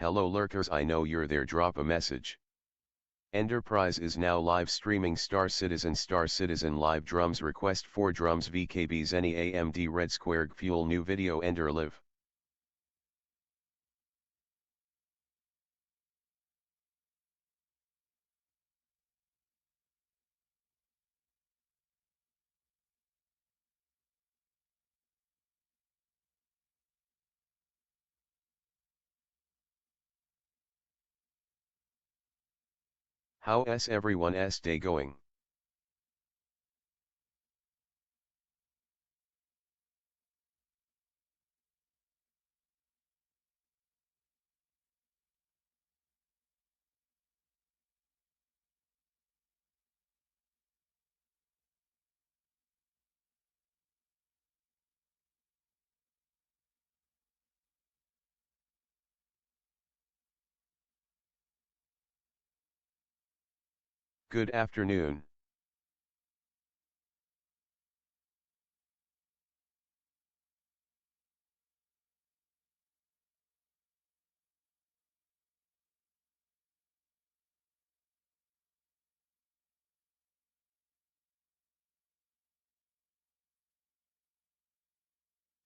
Hello lurkers, I know you're there, drop a message. Enterprise is now live streaming Star Citizen Live drums request 4 drums VKBs any AMD Red Square Fuel new video Ender live. How's everyone's day going? Good afternoon.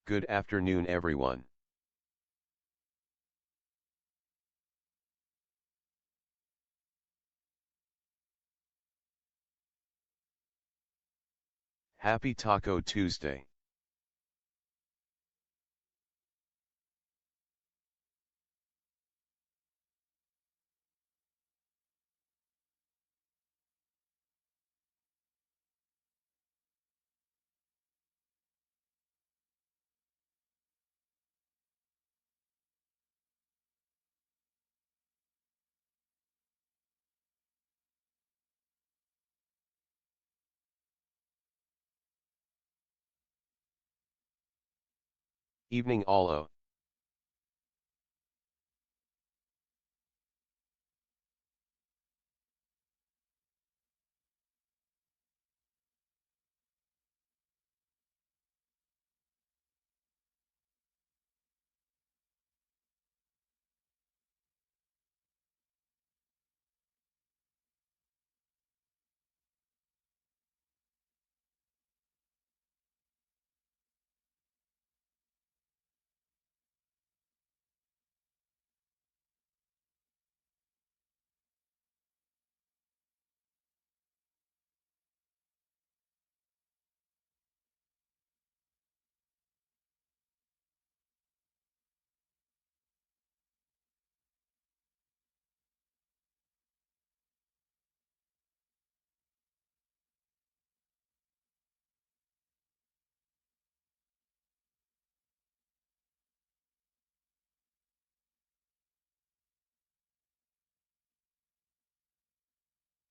Good afternoon everyone. Happy Taco Tuesday. Evening all.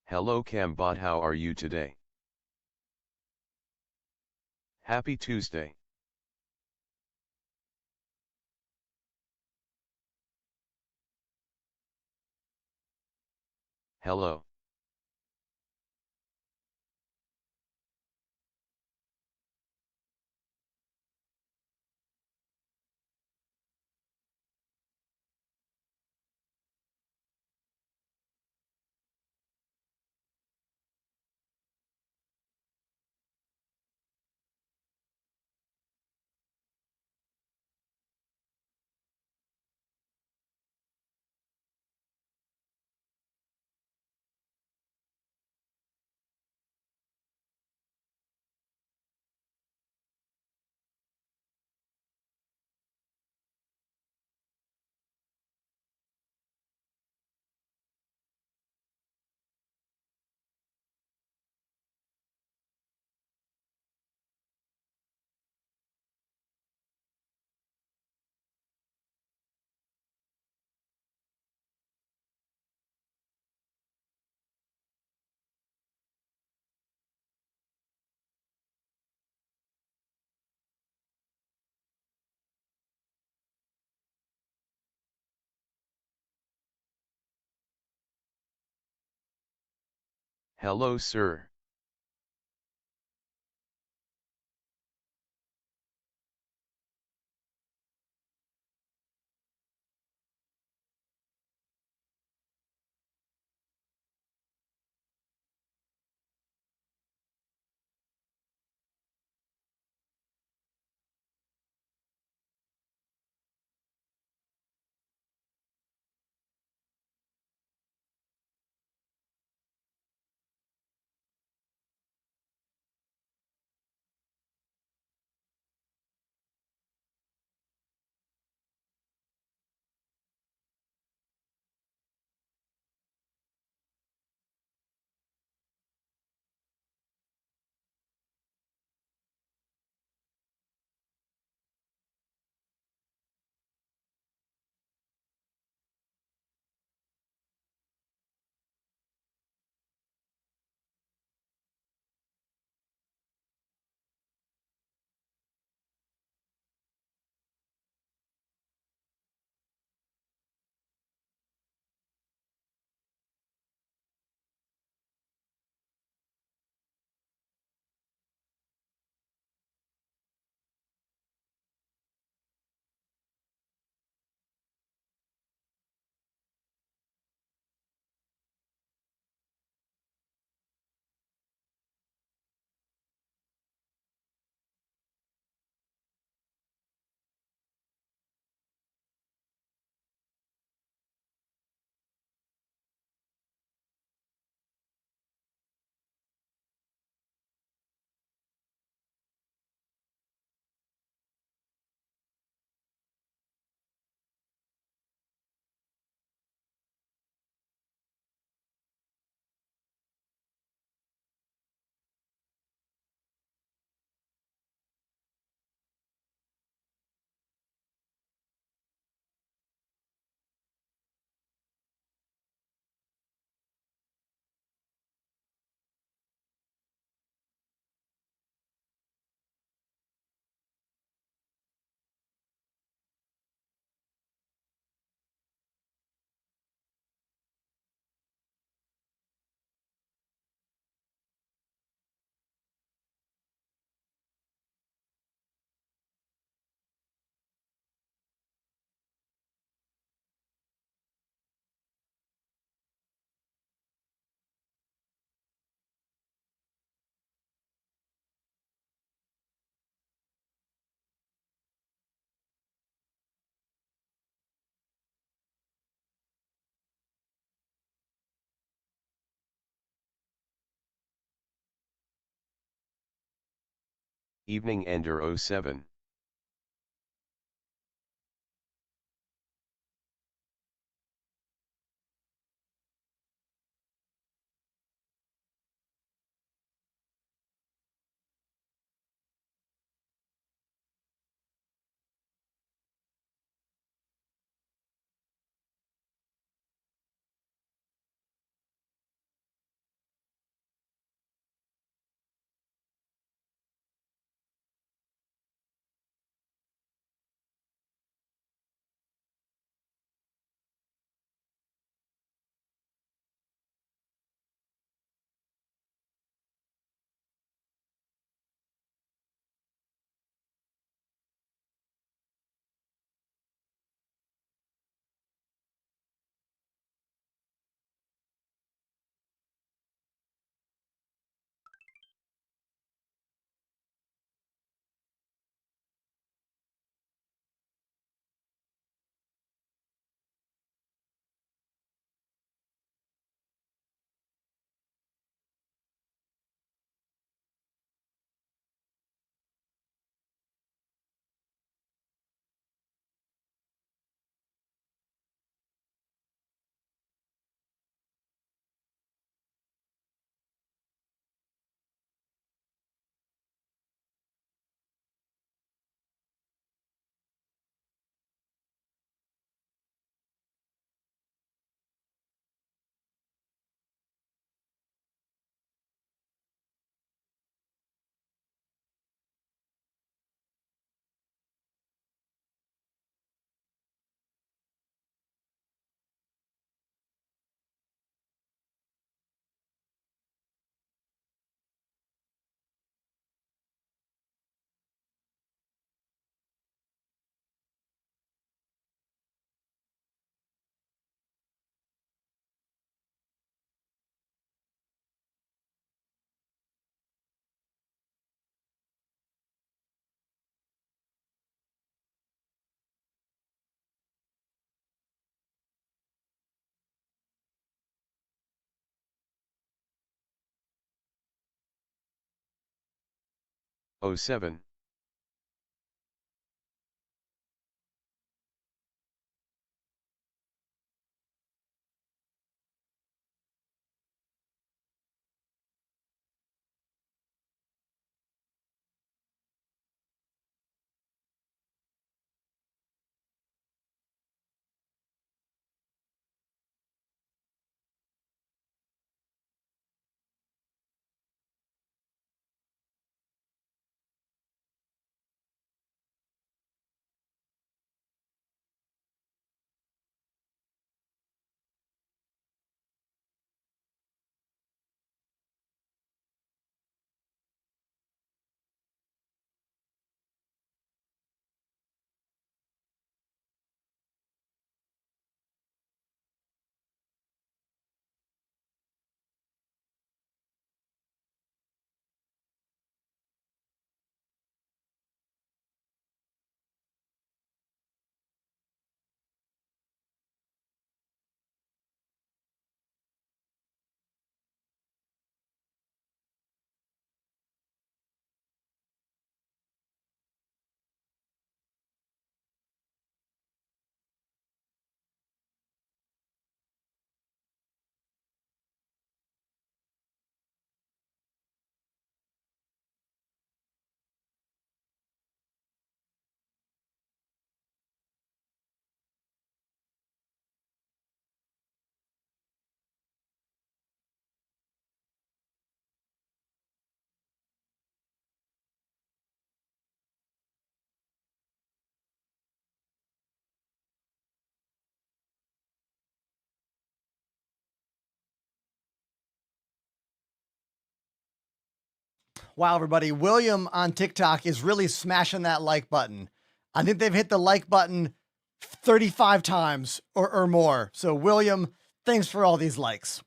Hello Cambot, how are you today? Happy Tuesday. Hello. Hello sir. Evening Ender 07. Oh 07. Wow, everybody. William on TikTok is really smashing that like button. I think they've hit the like button 35 times or more. So, William, thanks for all these likes.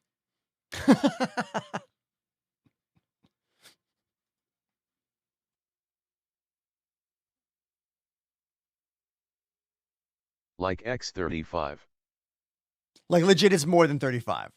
Like X35. Like, legit, it's more than 35.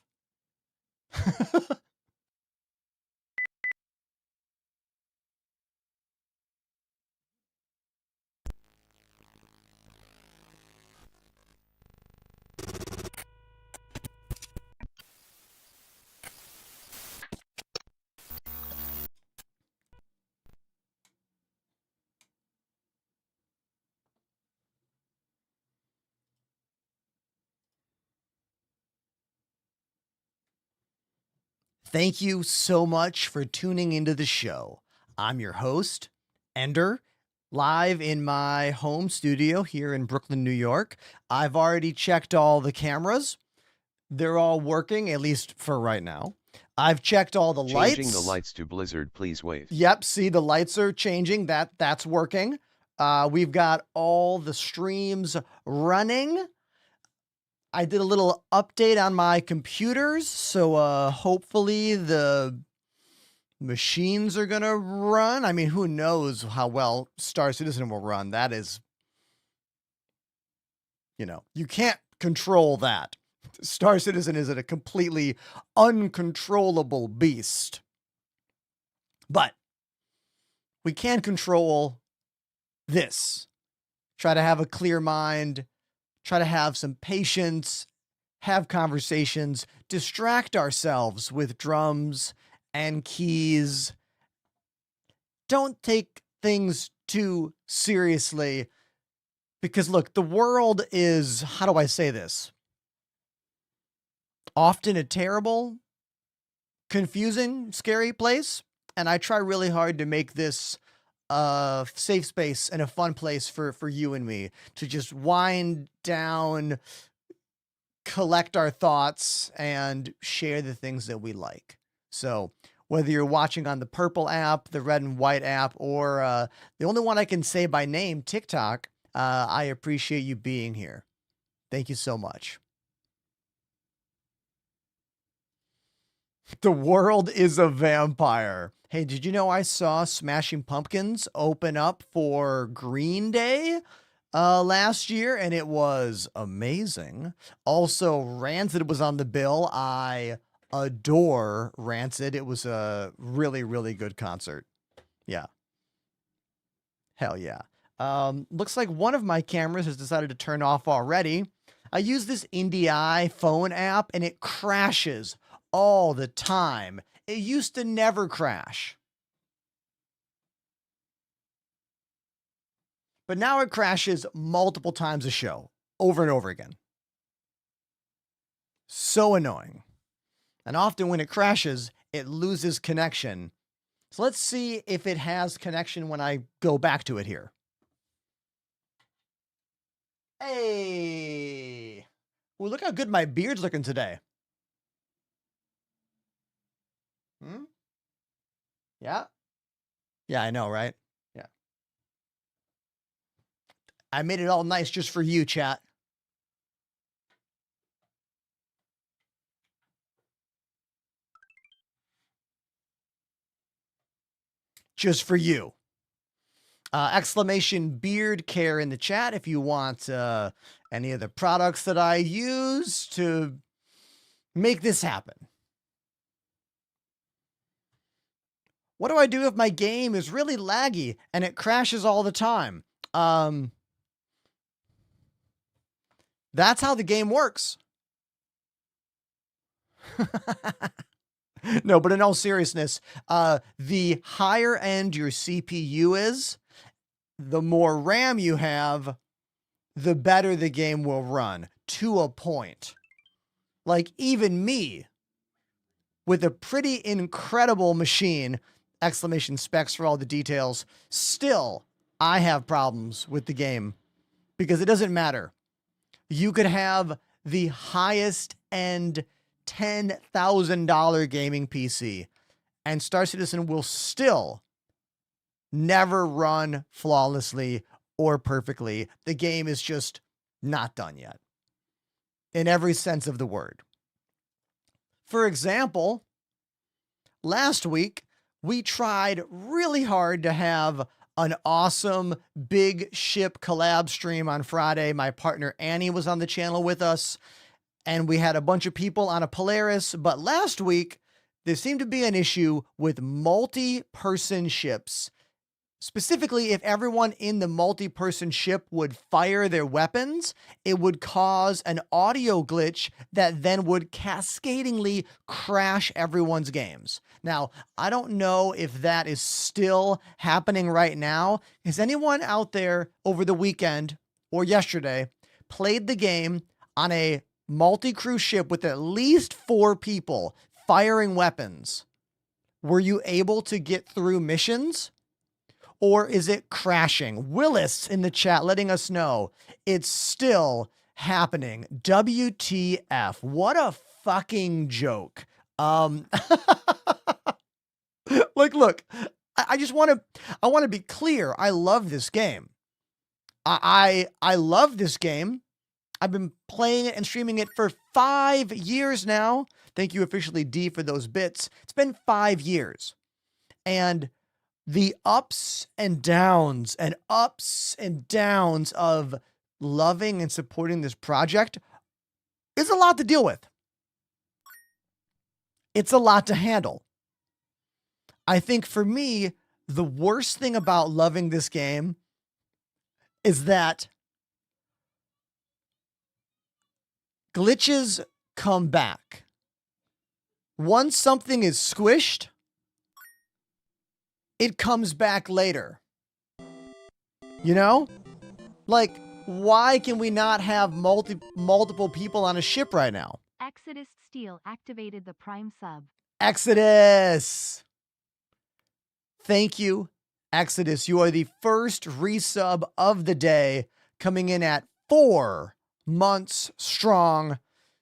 Thank you so much for tuning into the show. I'm your host, Ender, live in my home studio here in Brooklyn, New York. I've already checked all the cameras. They're all working, at least for right now. I've checked all the lights. Changing the lights to blizzard, please wave. Yep, see, the lights are changing. That's working. We've got all the streams running. I did a little update on my computers, so hopefully the machines are going to run. I mean, who knows how well Star Citizen will run. That is, you can't control that. Star Citizen is a completely uncontrollable beast. But we can control this. Try to have a clear mind. Try to have some patience, have conversations, distract ourselves with drums and keys. Don't take things too seriously because, look, the world is, how do I say this? Often a terrible, confusing, scary place. And I try really hard to make this a safe space and a fun place for you and me to just wind down, collect our thoughts, and share the things that we like. So whether you're watching on the purple app, the red and white app, or the only one I can say by name, TikTok, I appreciate you being here. Thank you so much. The world is a vampire. Hey, did you know I saw Smashing Pumpkins open up for Green Day last year, and it was amazing. Also, Rancid was on the bill. I adore Rancid. It was a really, really good concert. Yeah. Hell yeah. Looks like one of my cameras has decided to turn off already. I use this IndieEye phone app, and it crashes all the time. It used to never crash. But now it crashes multiple times a show, over and over again. So annoying. And often when it crashes, it loses connection. So let's see if it has connection when I go back to it here. Hey! Ooh, look how good my beard's looking today. Yeah. Yeah, I know, right? Yeah. I made it all nice just for you, chat. Just for you. Exclamation beard care in the chat if you want any of the products that I use to make this happen. What do I do if my game is really laggy and it crashes all the time? That's how the game works. No, but in all seriousness, the higher end your CPU is, the more RAM you have, the better the game will run, to a point. Like even me, with a pretty incredible machine, exclamation specs for all the details, still I have problems with the game because it doesn't matter. You could have the highest end $10,000 gaming PC and Star Citizen will still never run flawlessly or perfectly. The game is just not done yet in every sense of the word. For example, last week, we tried really hard to have an awesome big ship collab stream on Friday. My partner Annie was on the channel with us, and we had a bunch of people on a Polaris. But last week, there seemed to be an issue with multi-person ships. Specifically, if everyone in the multi-person ship would fire their weapons, it would cause an audio glitch that then would cascadingly crash everyone's games. Now, I don't know if that is still happening right now. Has anyone out there over the weekend or yesterday played the game on a multi-crew ship with at least 4 people, firing weapons, were you able to get through missions? Or is it crashing? Willis in the chat letting us know it's still happening. WTF. What a fucking joke. Like, look, I just want to be clear. I love this game. I love this game. I've been playing it and streaming it for 5 years now. Thank you officially D for those bits. It's been 5 years. And the ups and downs of loving and supporting this project is a lot to deal with. It's a lot to handle. I think for me, the worst thing about loving this game is that glitches come back. Once something is squished, it comes back later. You know? Like, why can we not have multiple people on a ship right now? Exodus Steel activated the Prime sub. Exodus! Thank you, Exodus. You are the first resub of the day, coming in at 4 months strong.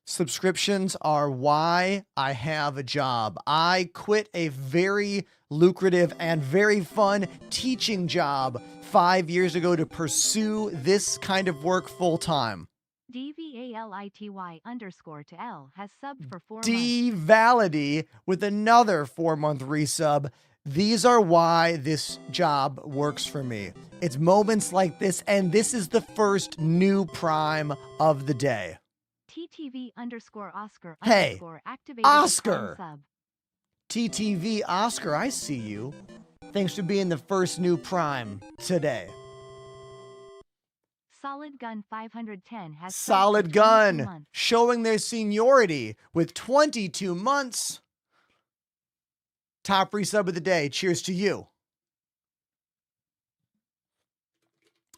Subscriptions are why I have a job. I quit a very lucrative and very fun teaching job 5 years ago to pursue this kind of work full time. DVALITY_to_L has subbed for 4 months. D-Validity with another 4-month resub. These are why this job works for me. It's moments like this, and this is the first new Prime of the day. TTV_Oscar Hey, activated Oscar! the Prime sub. TTV Oscar, I see you. Thanks for being the first new Prime today. Solid Gun 510 has Solid subbed for 22 Gun, months. showing their seniority with 22 months. Top resub of the day. Cheers to you.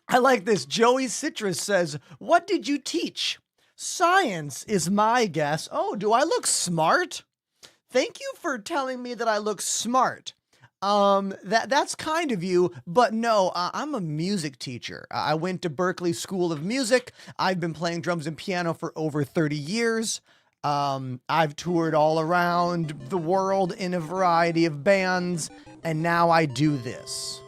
I like this. Joey Citrus says, what did you teach? Science is my guess. Oh, do I look smart? Thank you for telling me that I look smart. That's kind of you, but no, I'm a music teacher. I went to Berklee School of Music. I've been playing drums and piano for over 30 years. I've toured all around the world in a variety of bands, and now I do this.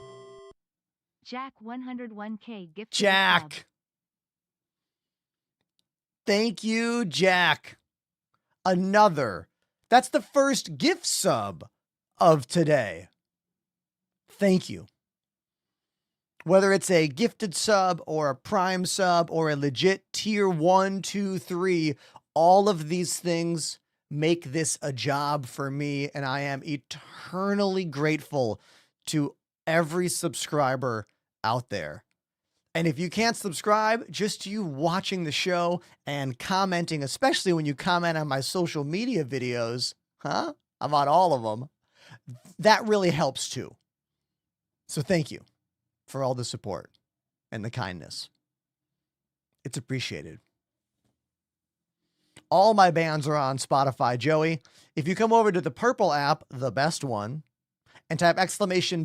Jack 101K gifted Jack. sub. Thank you, Jack. Another. That's the first gift sub of today. Thank you. Whether it's a gifted sub or a Prime sub or a legit tier 1, 2, 3, all of these things make this a job for me, and I am eternally grateful to every subscriber out there. And if you can't subscribe, just you watching the show and commenting, especially when you comment on my social media videos, I'm on all of them, that really helps too. So thank you for all the support and the kindness. It's appreciated. All my bands are on Spotify, Joey. If you come over to the purple app, the best one, and type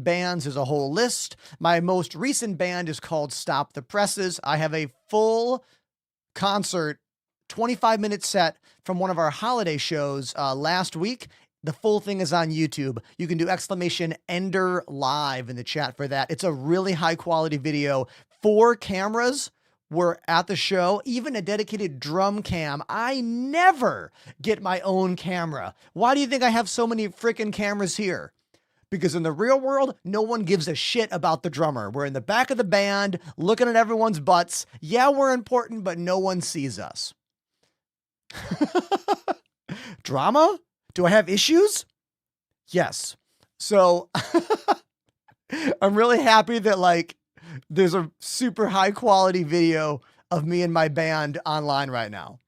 !bands, there's a whole list. My most recent band is called Stop the Presses. I have a full concert, 25-minute set from one of our holiday shows last week. The full thing is on YouTube. You can do !Ender Live in the chat for that. It's a really high quality video. 4 cameras were at the show, even a dedicated drum cam. I never get my own camera. Why do you think I have so many freaking cameras here? Because in the real world, no one gives a shit about the drummer. We're in the back of the band, looking at everyone's butts. Yeah, we're important, but no one sees us. Drama? Do I have issues? Yes. So I'm really happy that there's a super high quality video of me and my band online right now.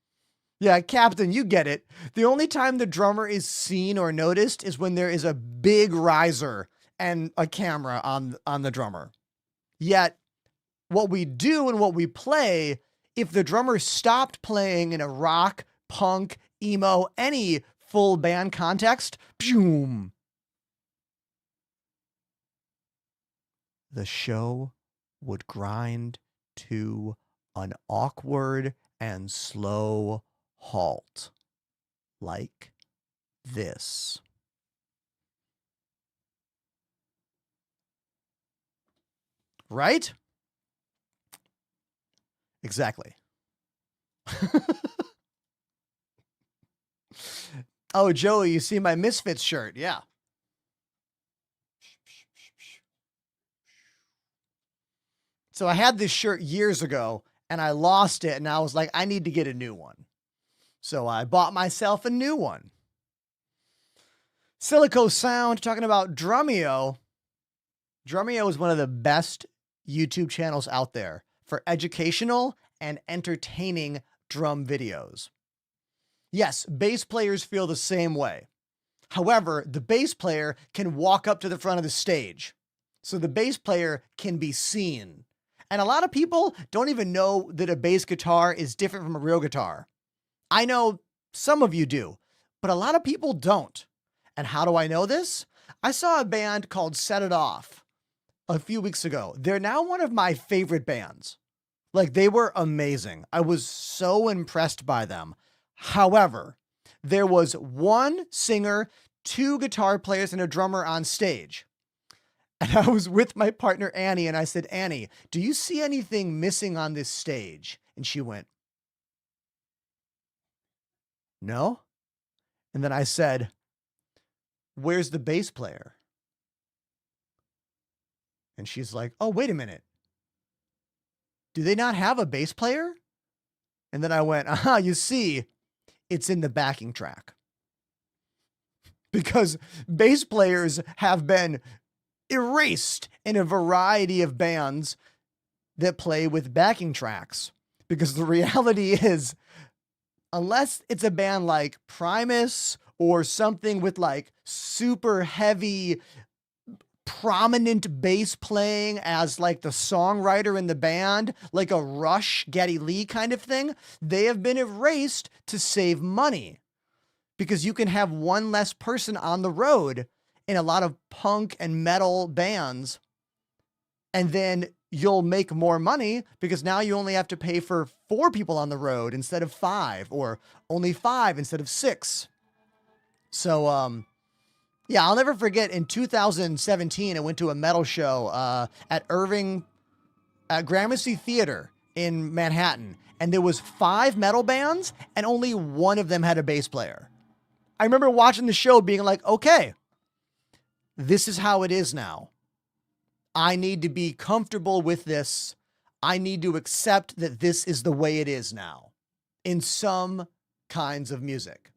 Yeah, Captain, you get it. The only time the drummer is seen or noticed is when there is a big riser and a camera on the drummer. Yet, what we do and what we play, if the drummer stopped playing in a rock, punk, emo, any full band context, boom. The show would grind to an awkward and slow halt, like this. Right? Exactly. Oh, Joey, you see my Misfits shirt. Yeah. So I had this shirt years ago and I lost it and I was like, I need to get a new one. So I bought myself a new one. Silico Sound talking about Drumeo. Drumeo is one of the best YouTube channels out there for educational and entertaining drum videos. Yes, bass players feel the same way. However, the bass player can walk up to the front of the stage. So the bass player can be seen. And a lot of people don't even know that a bass guitar is different from a real guitar. I know some of you do, but a lot of people don't. And how do I know this? I saw a band called Set It Off a few weeks ago. They're now one of my favorite bands. Like, they were amazing. I was so impressed by them. However, there was one singer, 2 guitar players, and a drummer on stage. And I was with my partner, Annie, and I said, Annie, do you see anything missing on this stage? And she went, no. And then I said, where's the bass player? And she's like, oh, wait a minute. Do they not have a bass player? And then I went, you see, it's in the backing track. Because bass players have been erased in a variety of bands that play with backing tracks. Because the reality is, unless it's a band like Primus or something with like super heavy, prominent bass playing as like the songwriter in the band, like a Rush, Geddy Lee kind of thing, they have been erased to save money. Because you can have one less person on the road in a lot of punk and metal bands, and then you'll make more money because now you only have to pay for 4 people on the road instead of 5, or only 5 instead of 6. So, yeah, I'll never forget in 2017, I went to a metal show at Gramercy Theater in Manhattan, and there was 5 metal bands and only one of them had a bass player. I remember watching the show being like, okay, this is how it is now. I need to be comfortable with this. I need to accept that this is the way it is now in some kinds of music.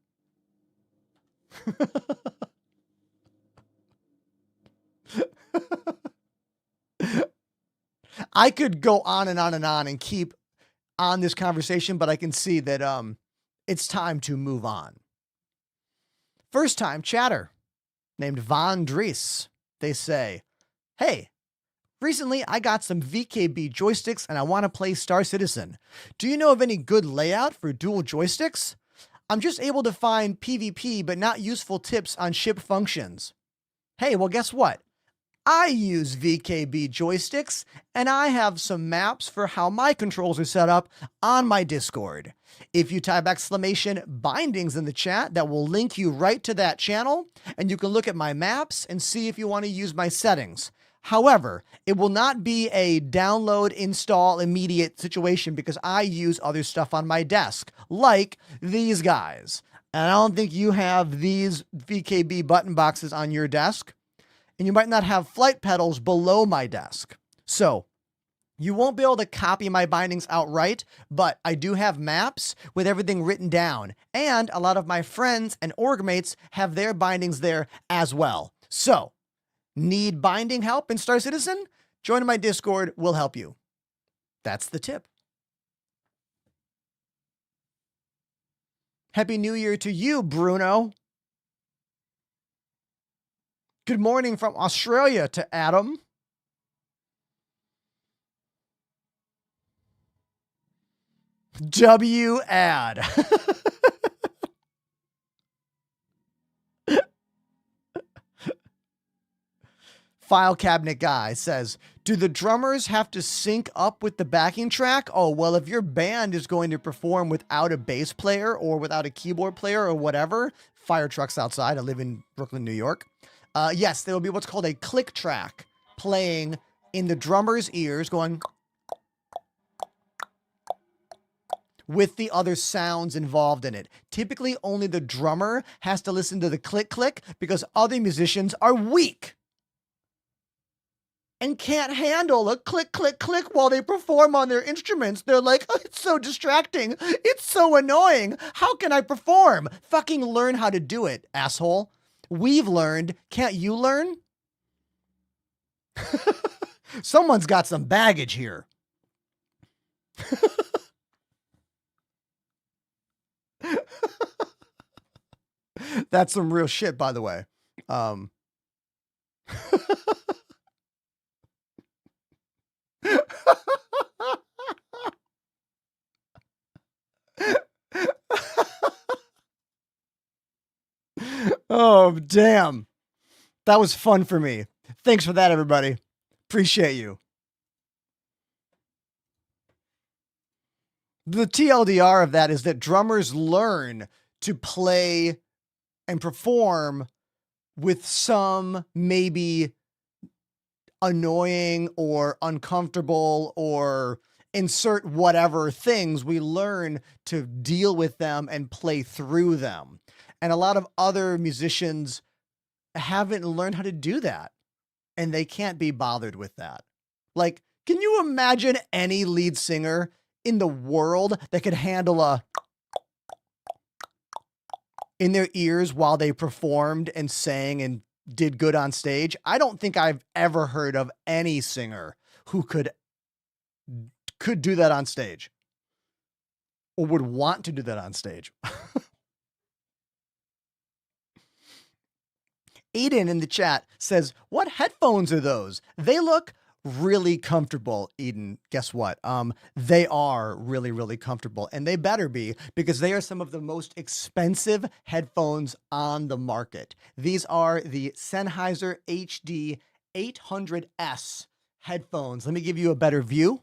I could go on and on and on and keep on this conversation, but I can see that it's time to move on. First time chatter named Von Dries. They say, hey, recently I got some VKB joysticks and I want to play Star Citizen. Do you know of any good layout for dual joysticks? I'm just able to find PvP but not useful tips on ship functions. Hey, well, guess what? I use VKB joysticks, and I have some maps for how my controls are set up on my Discord. If you type !bindings in the chat, that will link you right to that channel, and you can look at my maps and see if you want to use my settings. However, it will not be a download, install, immediate situation because I use other stuff on my desk, like these guys. And I don't think you have these VKB button boxes on your desk. And you might not have flight pedals below my desk. So you won't be able to copy my bindings outright, but I do have maps with everything written down. And a lot of my friends and org mates have their bindings there as well. So, need binding help in Star Citizen? Join my Discord, will help you. That's the tip. Happy New Year to you, Bruno. Good morning from Australia to Adam. W ad. File cabinet guy says, do the drummers have to sync up with the backing track? Oh, well, if your band is going to perform without a bass player or without a keyboard player or whatever, fire trucks outside. I live in Brooklyn, New York. Yes, there will be what's called a click track playing in the drummer's ears going with the other sounds involved in it. Typically, only the drummer has to listen to the click click because other musicians are weak and can't handle a click, click, click while they perform on their instruments. They're like, oh, it's so distracting. It's so annoying. How can I perform? Fucking learn how to do it, asshole. We've learned. Can't you learn? Someone's got some baggage here. That's some real shit, by the way. Oh, damn. That was fun for me. Thanks for that, everybody. Appreciate you. The TLDR of that is that drummers learn to play and perform with some maybe annoying or uncomfortable or insert whatever things. We learn to deal with them and play through them. And a lot of other musicians haven't learned how to do that. And they can't be bothered with that. Like, can you imagine any lead singer in the world that could handle a in their ears while they performed and sang and did good on stage? I don't think I've ever heard of any singer who could do that on stage or would want to do that on stage. Aiden in the chat says, what headphones are those? They look really comfortable, Eden. Guess what? They are really, really comfortable, and they better be, because they are some of the most expensive headphones on the market. These are the Sennheiser HD 800S headphones. Let me give you a better view.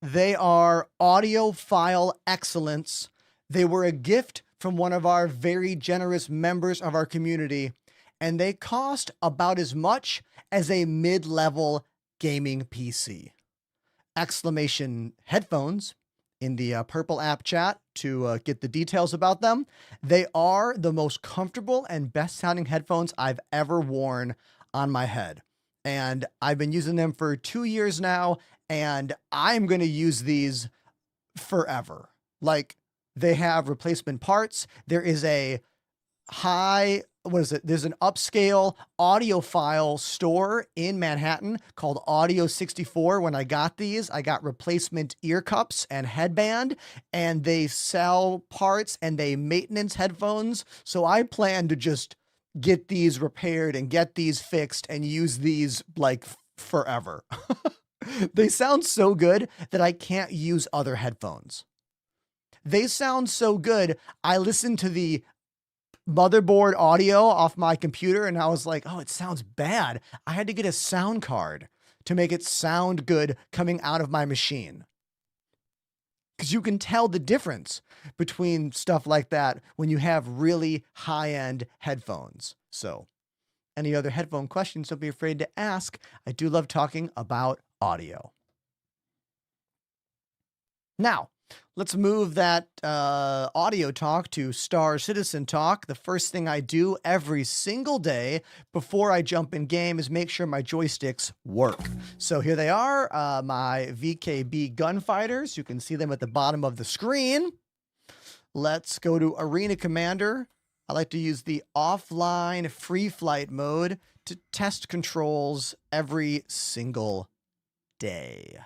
They are audiophile excellence. They were a gift from one of our very generous members of our community, and they cost about as much as a mid-level gaming PC. Exclamation headphones in the Purple app chat to get the details about them. They are the most comfortable and best sounding headphones I've ever worn on my head. And I've been using them for 2 years now, and I'm going to use these forever. Like, they have replacement parts. There is a there's an upscale audiophile store in Manhattan called Audio 64. When I got these, I got replacement ear cups and headband, and they sell parts and they maintenance headphones. So I plan to just get these repaired and get these fixed and use these like forever. They sound so good that I can't use other headphones. They sound so good. I listened to the motherboard audio off my computer and I was like, oh, it sounds bad. I had to get a sound card to make it sound good coming out of my machine. Because you can tell the difference between stuff like that when you have really high-end headphones. So, any other headphone questions, don't be afraid to ask. I do love talking about audio. Now, let's move that audio talk to Star Citizen talk. The first thing I do every single day before I jump in game is make sure my joysticks work. So here they are, my VKB gunfighters. You can see them at the bottom of the screen. Let's go to Arena Commander. I like to use the offline free flight mode to test controls every single day.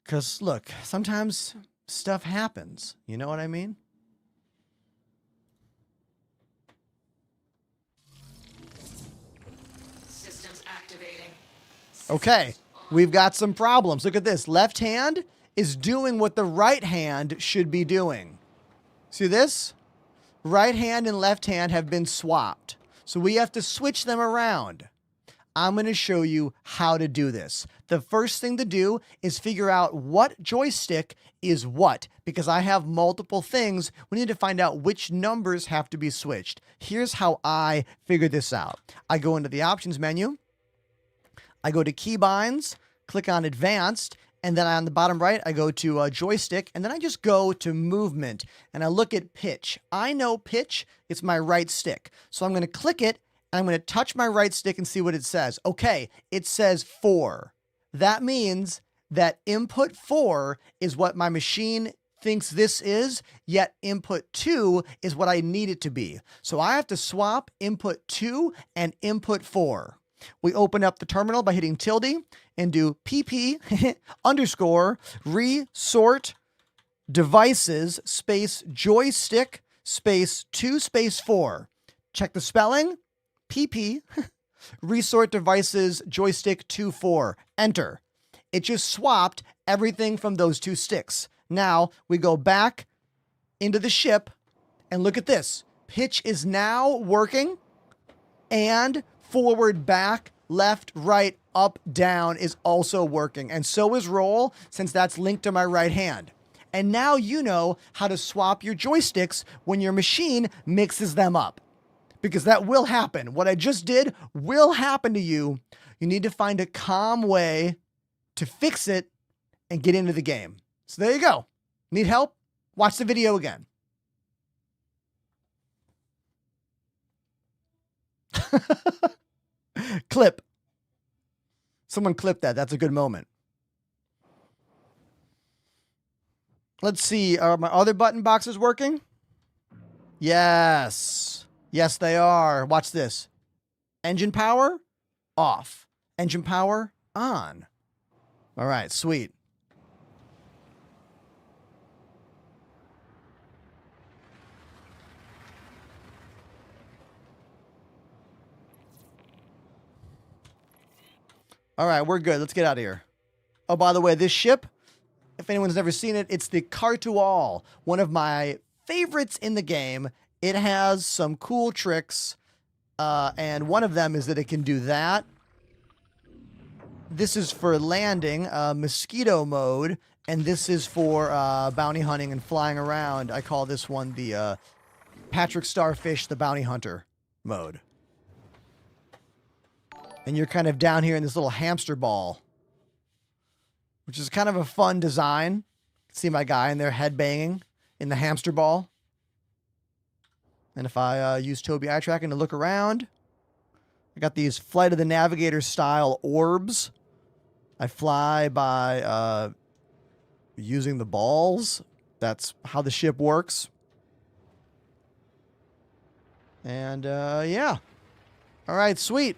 Because, look, sometimes stuff happens. You know what I mean? Systems activating. Okay. we've got some problems. Look at this. Left hand is doing what the right hand should be doing. See this? Right hand and left hand have been swapped. So we have to switch them around. I'm going to show you how to do this. The first thing to do is figure out what joystick is what, because I have multiple things. We need to find out which numbers have to be switched. Here's how I figure this out. I go into the options menu. I go to keybinds, click on advanced, and then on the bottom right, I go to joystick, and then I just go to movement, and I look at pitch. I know pitch, it's my right stick. So I'm going to click it, and I'm going to touch my right stick and see what it says. Okay, it says 4. That means that input 4 is what my machine thinks this is, yet input 2 is what I need it to be. So I have to swap input 2 and input 4. We open up the terminal by hitting tilde and do pp underscore resort devices space joystick space 2 space 4. Check the spelling. pp resort devices joystick 2 4. Enter. It just swapped everything from those two sticks. Now we go back into the ship and look at this. Pitch is now working, and forward, back, left, right, up, down is also working. And so is roll, since that's linked to my right hand. And now you know how to swap your joysticks when your machine mixes them up, because that will happen. What I just did will happen to you. You need to find a calm way to fix it and get into the game. So there you go. Need help? Watch the video again. Clip. Someone clip that. That's a good moment. Let's see. Are my other button boxes working? Yes. Yes, they are. Watch this. Engine power off. Engine power on. All right, sweet. All right, we're good. Let's get out of here. Oh, by the way, this ship, if anyone's never seen it, it's the Cartual, one of my favorites in the game. It has some cool tricks, and one of them is that it can do that. This is for landing, mosquito mode, and this is for bounty hunting and flying around. I call this one the Patrick Starfish, the Bounty Hunter mode. And you're kind of down here in this little hamster ball, which is kind of a fun design. See my guy in there headbanging in the hamster ball. And if I use Tobii eye tracking to look around, I got these Flight of the Navigator style orbs. I fly by using the balls. That's how the ship works. And yeah. All right, sweet.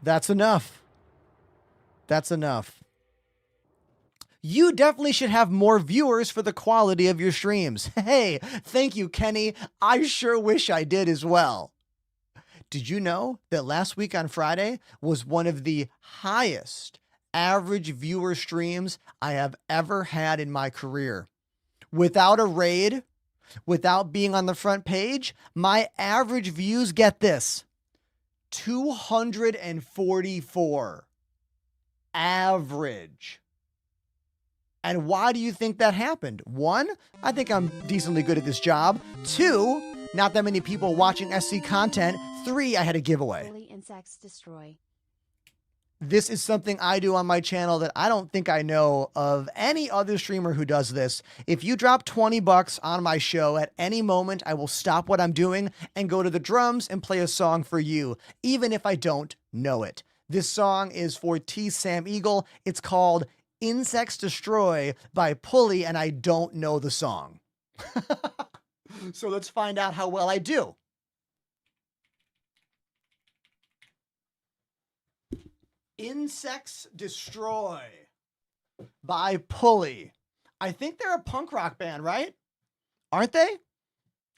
That's enough. That's enough. You definitely should have more viewers for the quality of your streams. Hey, thank you, Kenny. I sure wish I did as well. Did you know that last week on Friday was one of the highest average viewer streams I have ever had in my career? Without a raid, without being on the front page, my average views, get this, 244. Average. And why do you think that happened? 1, I think I'm decently good at this job. 2, not that many people watching SC content. 3, I had a giveaway. Insects destroy. This is something I do on my channel that I don't think I know of any other streamer who does this. If you drop $20 on my show at any moment, I will stop what I'm doing and go to the drums and play a song for you, even if I don't know it. This song is for T. Sam Eagle. It's called Insects Destroy by Pulley, and I don't know the song. So let's find out how well I do. Insects Destroy by Pulley. I think they're a punk rock band, right? Aren't they?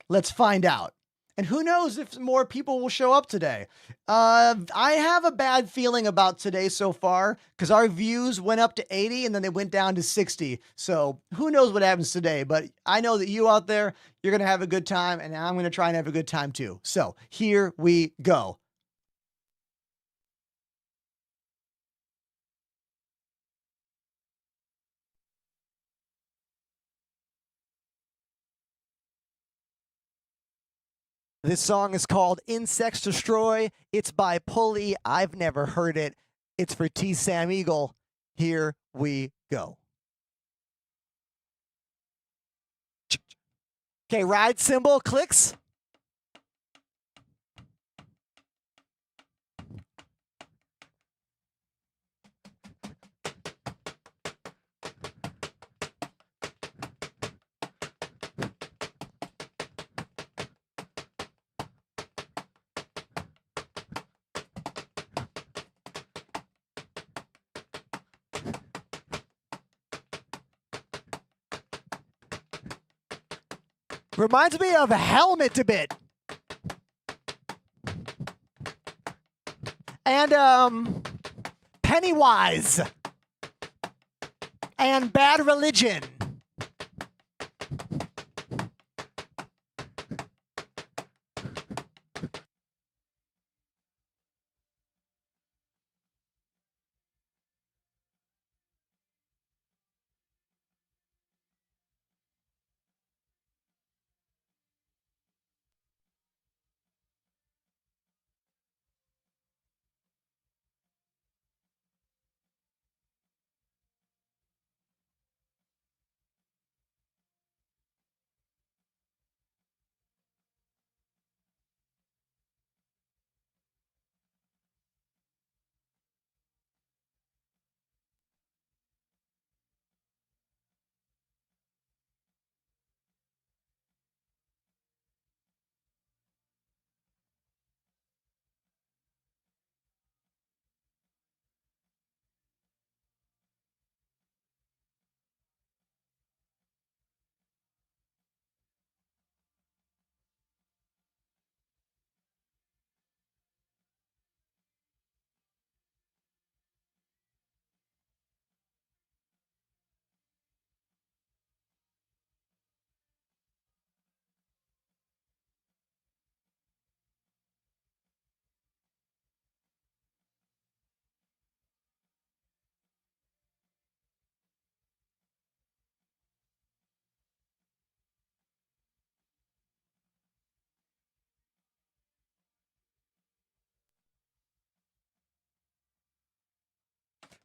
Let's find out. And who knows if more people will show up today. I have a bad feeling about today so far because our views went up to 80 and then they went down to 60. So who knows what happens today, but I know that you out there, you're going to have a good time and I'm going to try and have a good time too. So here we go. This song is called Insects Destroy. It's by Pulley. I've never heard it. It's for T. Sam Eagle. Here we go. Okay, ride cymbal clicks. Reminds me of a Helmet a bit. And Pennywise. And Bad Religion.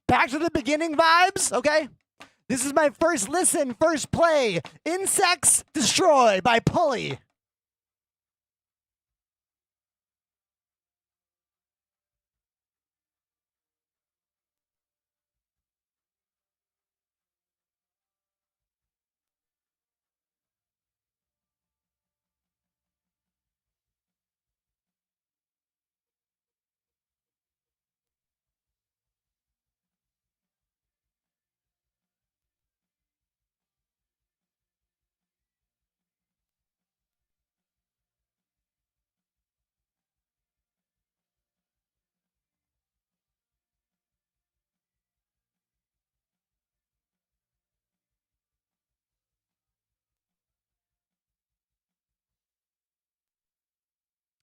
Back to the beginning vibes, okay? This is my first listen, first play. Insects Destroy by Pulley.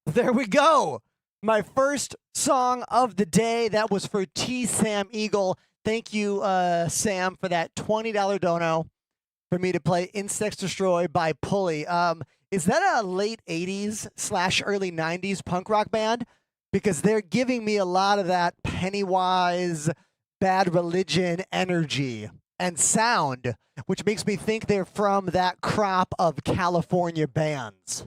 There we go. My first song of the day. That was for T. Sam Eagle. Thank you, Sam, for that $20 dono for me to play Insects Destroy by Pulley. Is that a late 80s / early 90s punk rock band? Because they're giving me a lot of that Pennywise, Bad Religion energy and sound, which makes me think they're from that crop of California bands.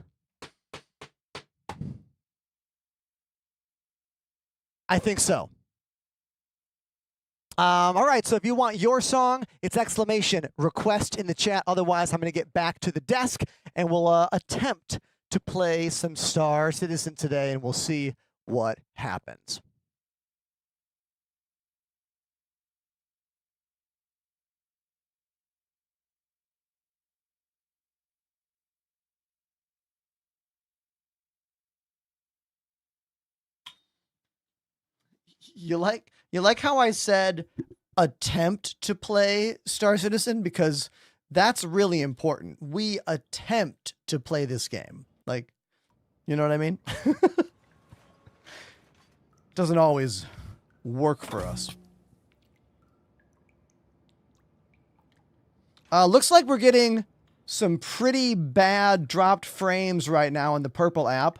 I think so. All right, so if you want your song, it's exclamation request in the chat. Otherwise, I'm going to get back to the desk and we'll attempt to play some Star Citizen today, and we'll see what happens. You like how I said attempt to play Star Citizen, because that's really important. We attempt to play this game. Like, you know what I mean? Doesn't always work for us. Looks like we're getting some pretty bad dropped frames right now in the Purple app.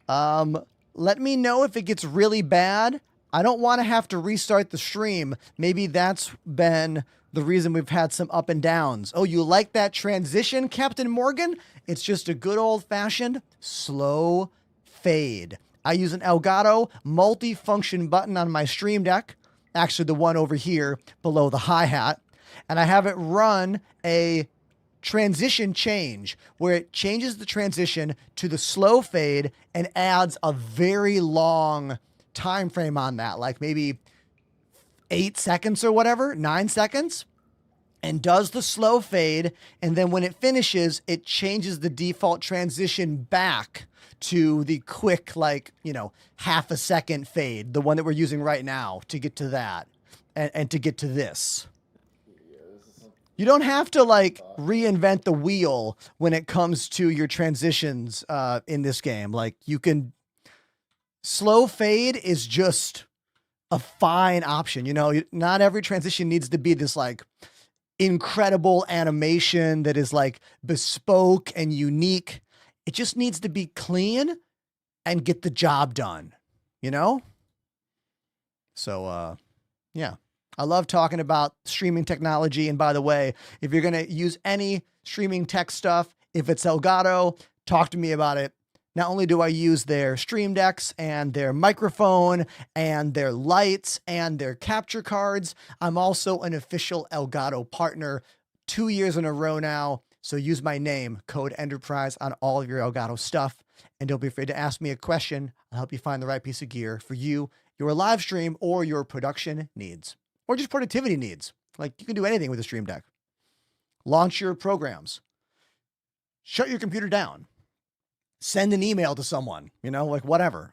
Let me know if it gets really bad. I don't want to have to restart the stream. Maybe that's been the reason we've had some up and downs. Oh, you like that transition, Captain Morgan? It's just a good old-fashioned slow fade. I use an Elgato multi-function button on my Stream Deck, actually the one over here below the hi-hat, and I have it run a transition change where it changes the transition to the slow fade and adds a very long time frame on that, like maybe 8 seconds or whatever, 9 seconds, and does the slow fade. And then when it finishes, it changes the default transition back to the quick, like, you know, half a second fade, the one that we're using right now to get to that and to get to this. You don't have to like reinvent the wheel when it comes to your transitions in this game. Like, you can slow fade is just a fine option. You know, not every transition needs to be this like incredible animation that is like bespoke and unique. It just needs to be clean and get the job done, you know? So, yeah. I love talking about streaming technology. And by the way, if you're going to use any streaming tech stuff, if it's Elgato, talk to me about it. Not only do I use their Stream Decks and their microphone and their lights and their capture cards, I'm also an official Elgato partner 2 years in a row now. So use my name, code Enterprise, on all of your Elgato stuff. And don't be afraid to ask me a question. I'll help you find the right piece of gear for you, your live stream, or your production needs. Or just productivity needs. Like, you can do anything with a Stream Deck. Launch your programs. Shut your computer down. Send an email to someone, you know, like whatever.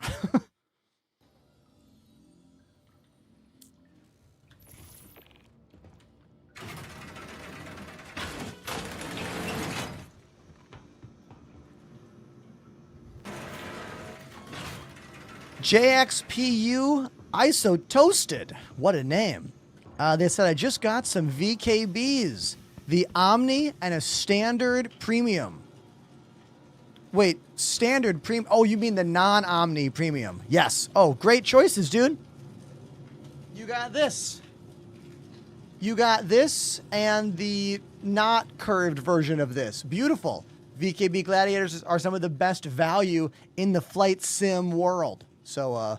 JXPU ISO Toasted. What a name. They said, I just got some VKBs, the Omni and a standard premium. Wait, standard premium. Oh, you mean the non-Omni premium. Yes. Oh, great choices, dude. You got this. You got this and the not curved version of this. Beautiful. VKB Gladiators are some of the best value in the flight sim world. So,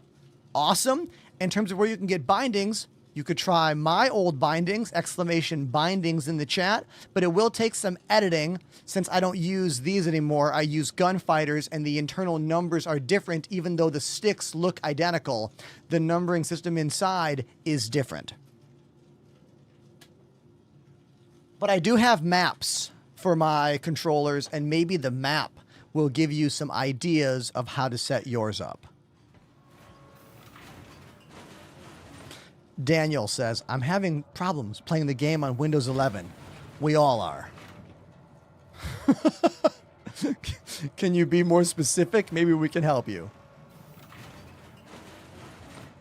awesome. In terms of where you can get bindings, you could try my old bindings, exclamation bindings in the chat, but it will take some editing since I don't use these anymore. I use Gunfighters and the internal numbers are different even though the sticks look identical. The numbering system inside is different. But I do have maps for my controllers, and maybe the map will give you some ideas of how to set yours up. Daniel says, I'm having problems playing the game on Windows 11. We all are. Can you be more specific? Maybe we can help you.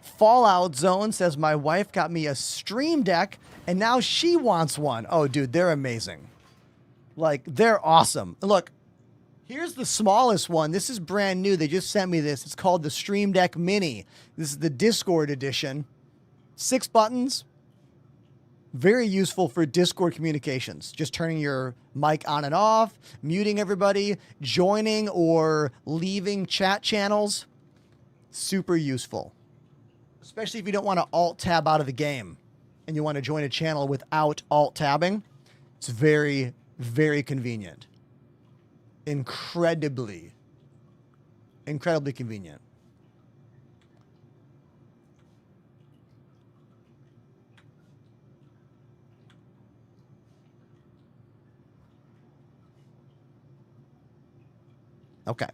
Fallout Zone says, my wife got me a Stream Deck and now she wants one. Oh, dude, they're amazing. Like, they're awesome. Look, here's the smallest one. This is brand new. They just sent me this. It's called the Stream Deck Mini. This is the Discord edition. 6 buttons. Very useful for Discord communications. Just turning your mic on and off, muting everybody, joining or leaving chat channels. Super useful. Especially if you don't want to alt-tab out of the game and you want to join a channel without alt-tabbing. It's very, very convenient. Incredibly convenient. Okay.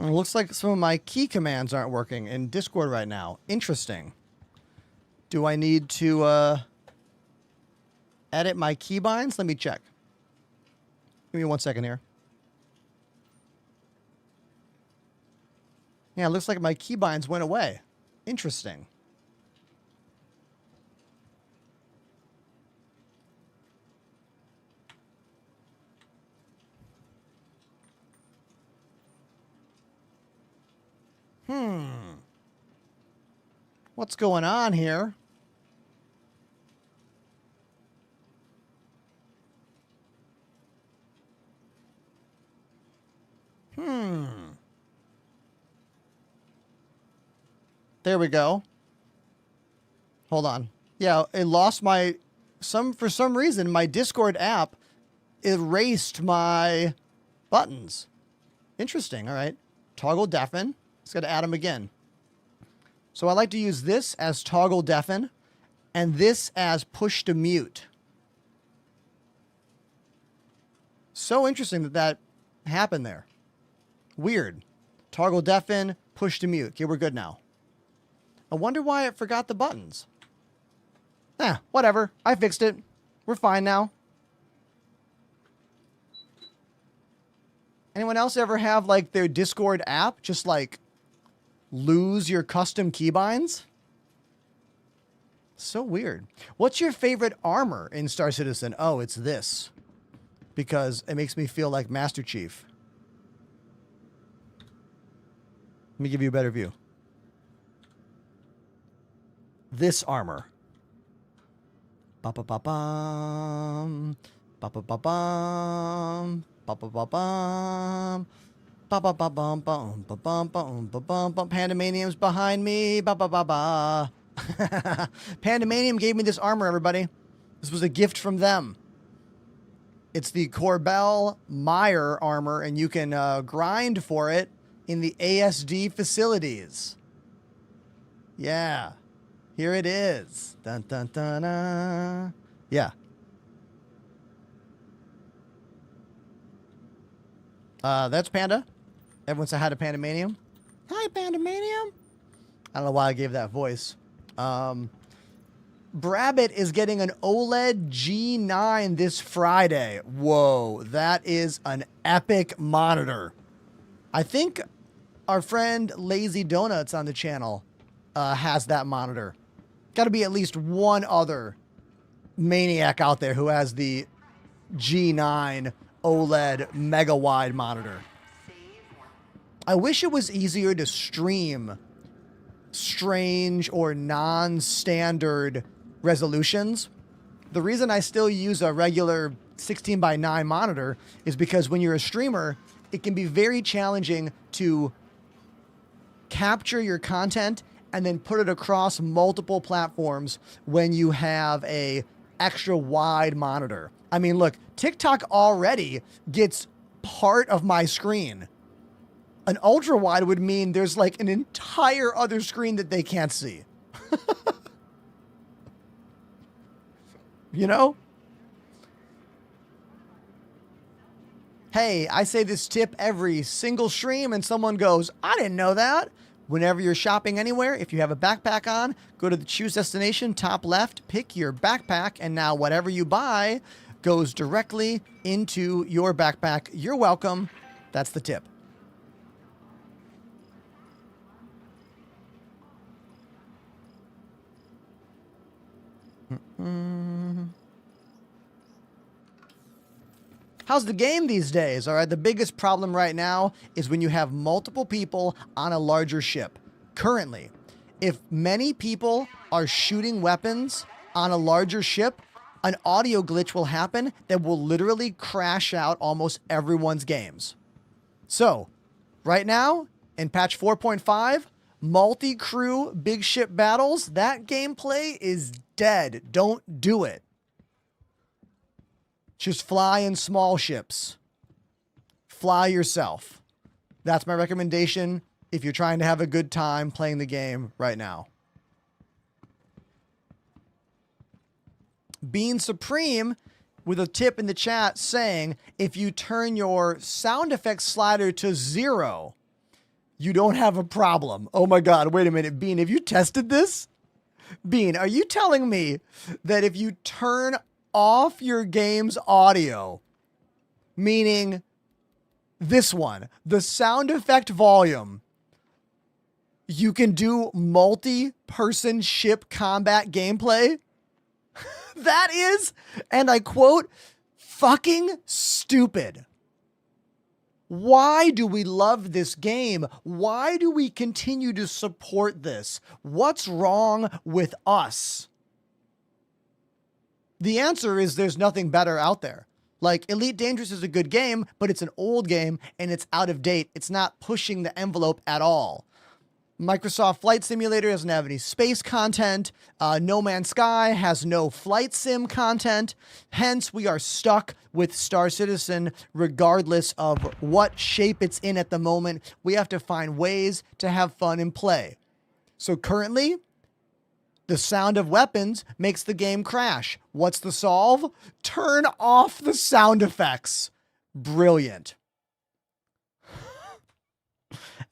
Looks like some of my key commands aren't working in Discord right now. Interesting. Do I need to edit my keybinds? Let me check. Give me 1 second here. Yeah, it looks like my keybinds went away. Interesting. What's going on here? There we go. Hold on. Yeah, it lost my... For some reason, my Discord app erased my buttons. Interesting. All right. Toggle deafen. Let's got to add them again. So I like to use this as toggle deafen and this as push to mute. So interesting that that happened there. Weird. Toggle deafen, push to mute. Okay, we're good now. I wonder why it forgot the buttons. Whatever. I fixed it. We're fine now. Anyone else ever have like their Discord app just like lose your custom keybinds? So weird. What's your favorite armor in Star Citizen? Oh, it's this. Because it makes me feel like Master Chief. Let me give you a better view. This armor. Ba-ba-ba-bum. Ba-ba-ba-bum. Ba-ba-ba-bum. Ba-ba-ba-bum-bum. Ba-bum-bum-bum-bum. Pandemanium's behind me. Ba-ba-ba-ba. Pandemanium gave me this armor, everybody. This was a gift from them. It's the Corbel Meyer armor, and you can grind for it in the ASD facilities. Yeah. Here it is. Dun, dun, dun, dun. Yeah. That's Panda. Everyone say hi to Pandemanium. Hi, Pandemanium. I don't know why I gave that voice. Brabbit is getting an OLED G9 this Friday. Whoa, that is an epic monitor. I think our friend Lazy Donuts on the channel has that monitor. Got to be at least one other maniac out there who has the G9 OLED mega wide monitor. I wish it was easier to stream strange or non-standard resolutions. The reason I still use a regular 16:9 monitor is because when you're a streamer, it can be very challenging to capture your content and then put it across multiple platforms when you have a extra wide monitor. I mean, look, TikTok already gets part of my screen. An ultra wide would mean there's like an entire other screen that they can't see. You know? Hey, I say this tip every single stream and someone goes, I didn't know that. Whenever you're shopping anywhere, if you have a backpack on, go to the choose destination, top left, pick your backpack, and now whatever you buy goes directly into your backpack. You're welcome. That's the tip. How's the game these days? All right, the biggest problem right now is when you have multiple people on a larger ship. Currently, if many people are shooting weapons on a larger ship, an audio glitch will happen that will literally crash out almost everyone's games. So, right now, in patch 4.5, multi-crew big ship battles, that gameplay is dead. Don't do it. Just fly in small ships. Fly yourself. That's my recommendation if you're trying to have a good time playing the game right now. Being Supreme with a tip in the chat saying if you turn your sound effects slider to 0, you don't have a problem. Oh my God, wait a minute. Bean, have you tested this? Bean, are you telling me that if you turn off your game's audio, meaning this one, the sound effect volume, you can do multi-person ship combat gameplay? That is, and I quote, fucking stupid. Why do we love this game? Why do we continue to support this? What's wrong with us? The answer is there's nothing better out there. Like, Elite Dangerous is a good game, but it's an old game and it's out of date. It's not pushing the envelope at all. Microsoft Flight Simulator doesn't have any space content. No Man's Sky has no flight sim content. Hence, we are stuck with Star Citizen regardless of what shape it's in at the moment. We have to find ways to have fun and play. So currently, the sound of weapons makes the game crash. What's the solve? Turn off the sound effects. Brilliant.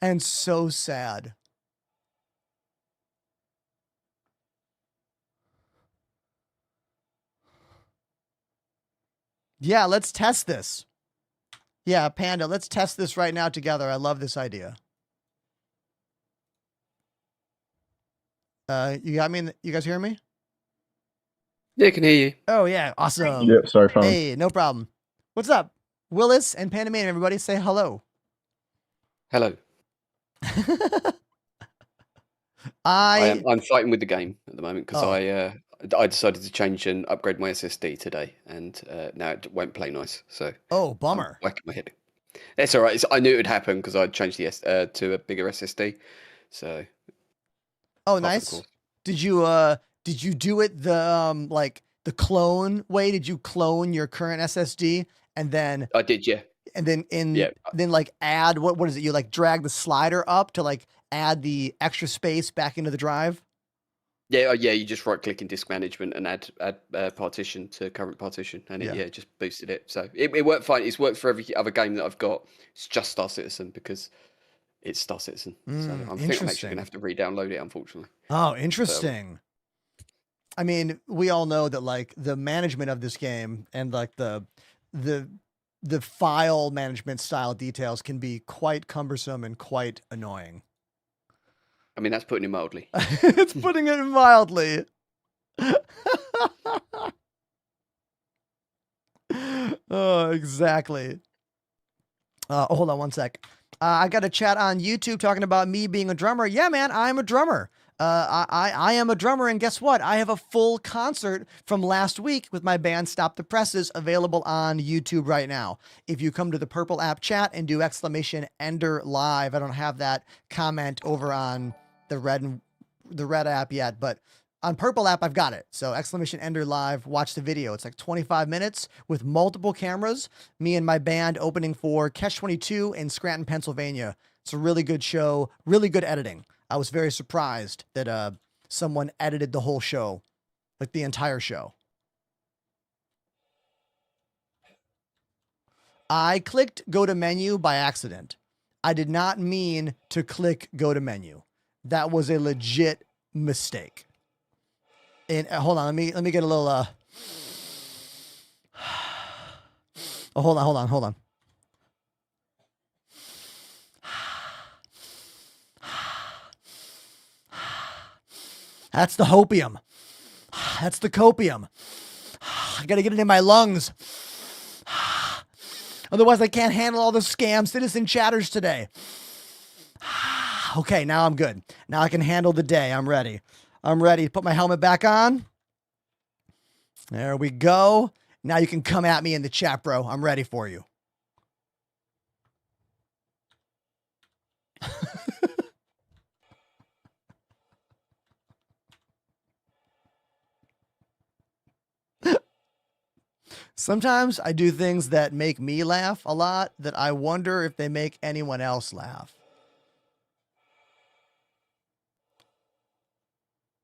And so sad. Yeah, let's test this. Yeah, Panda, let's test this right now together. I love this idea. You got me? You guys hear me? Yeah, I can hear you. Oh, yeah. Awesome. Yep, sorry, phone. Hey, no problem. What's up? Willis and Panda Man, everybody say hello. Hello. I'm fighting with the game at the moment because I decided to change and upgrade my SSD today, and now it won't play nice. So bummer. I'm whacking my head. That's all right. I knew it would happen because I changed the to a bigger SSD. So nice. Did you do it the like the clone way? Did you clone your current SSD and then I did, yeah. And then then like add what is it? You like drag the slider up to like add the extra space back into the drive? Yeah, you just right click in disk management and add partition to current partition, and it just boosted it. So it worked fine. It's worked for every other game that I've got. It's just Star Citizen because it's Star Citizen. So I think I'm actually gonna have to re-download it, unfortunately. Oh, interesting. I mean, we all know that like the management of this game and like the file management style details can be quite cumbersome and quite annoying. I mean, that's putting it mildly. It's putting it mildly. Oh, exactly. Hold on one sec. I got a chat on YouTube talking about me being a drummer. Yeah, man, I'm a drummer. I am a drummer, and guess what? I have a full concert from last week with my band Stop the Presses available on YouTube right now. If you come to the Purple app chat and do !Ender live, I don't have that comment over on the red app yet, but on Purple app, I've got it. So !Ender live, watch the video. It's like 25 minutes with multiple cameras. Me and my band opening for Catch-22 in Scranton, Pennsylvania. It's a really good show, really good editing. I was very surprised that someone edited the whole show, like the entire show. I clicked go to menu by accident. I did not mean to click go to menu. That was a legit mistake. And hold on, let me get a little oh, hold on. That's the hopium. That's the copium. I gotta get it in my lungs. Otherwise, I can't handle all the scam citizen chatters today. Okay, now I'm good. Now I can handle the day. I'm ready. I'm ready to put my helmet back on. There we go. Now you can come at me in the chat, bro. I'm ready for you. Sometimes I do things that make me laugh a lot that I wonder if they make anyone else laugh.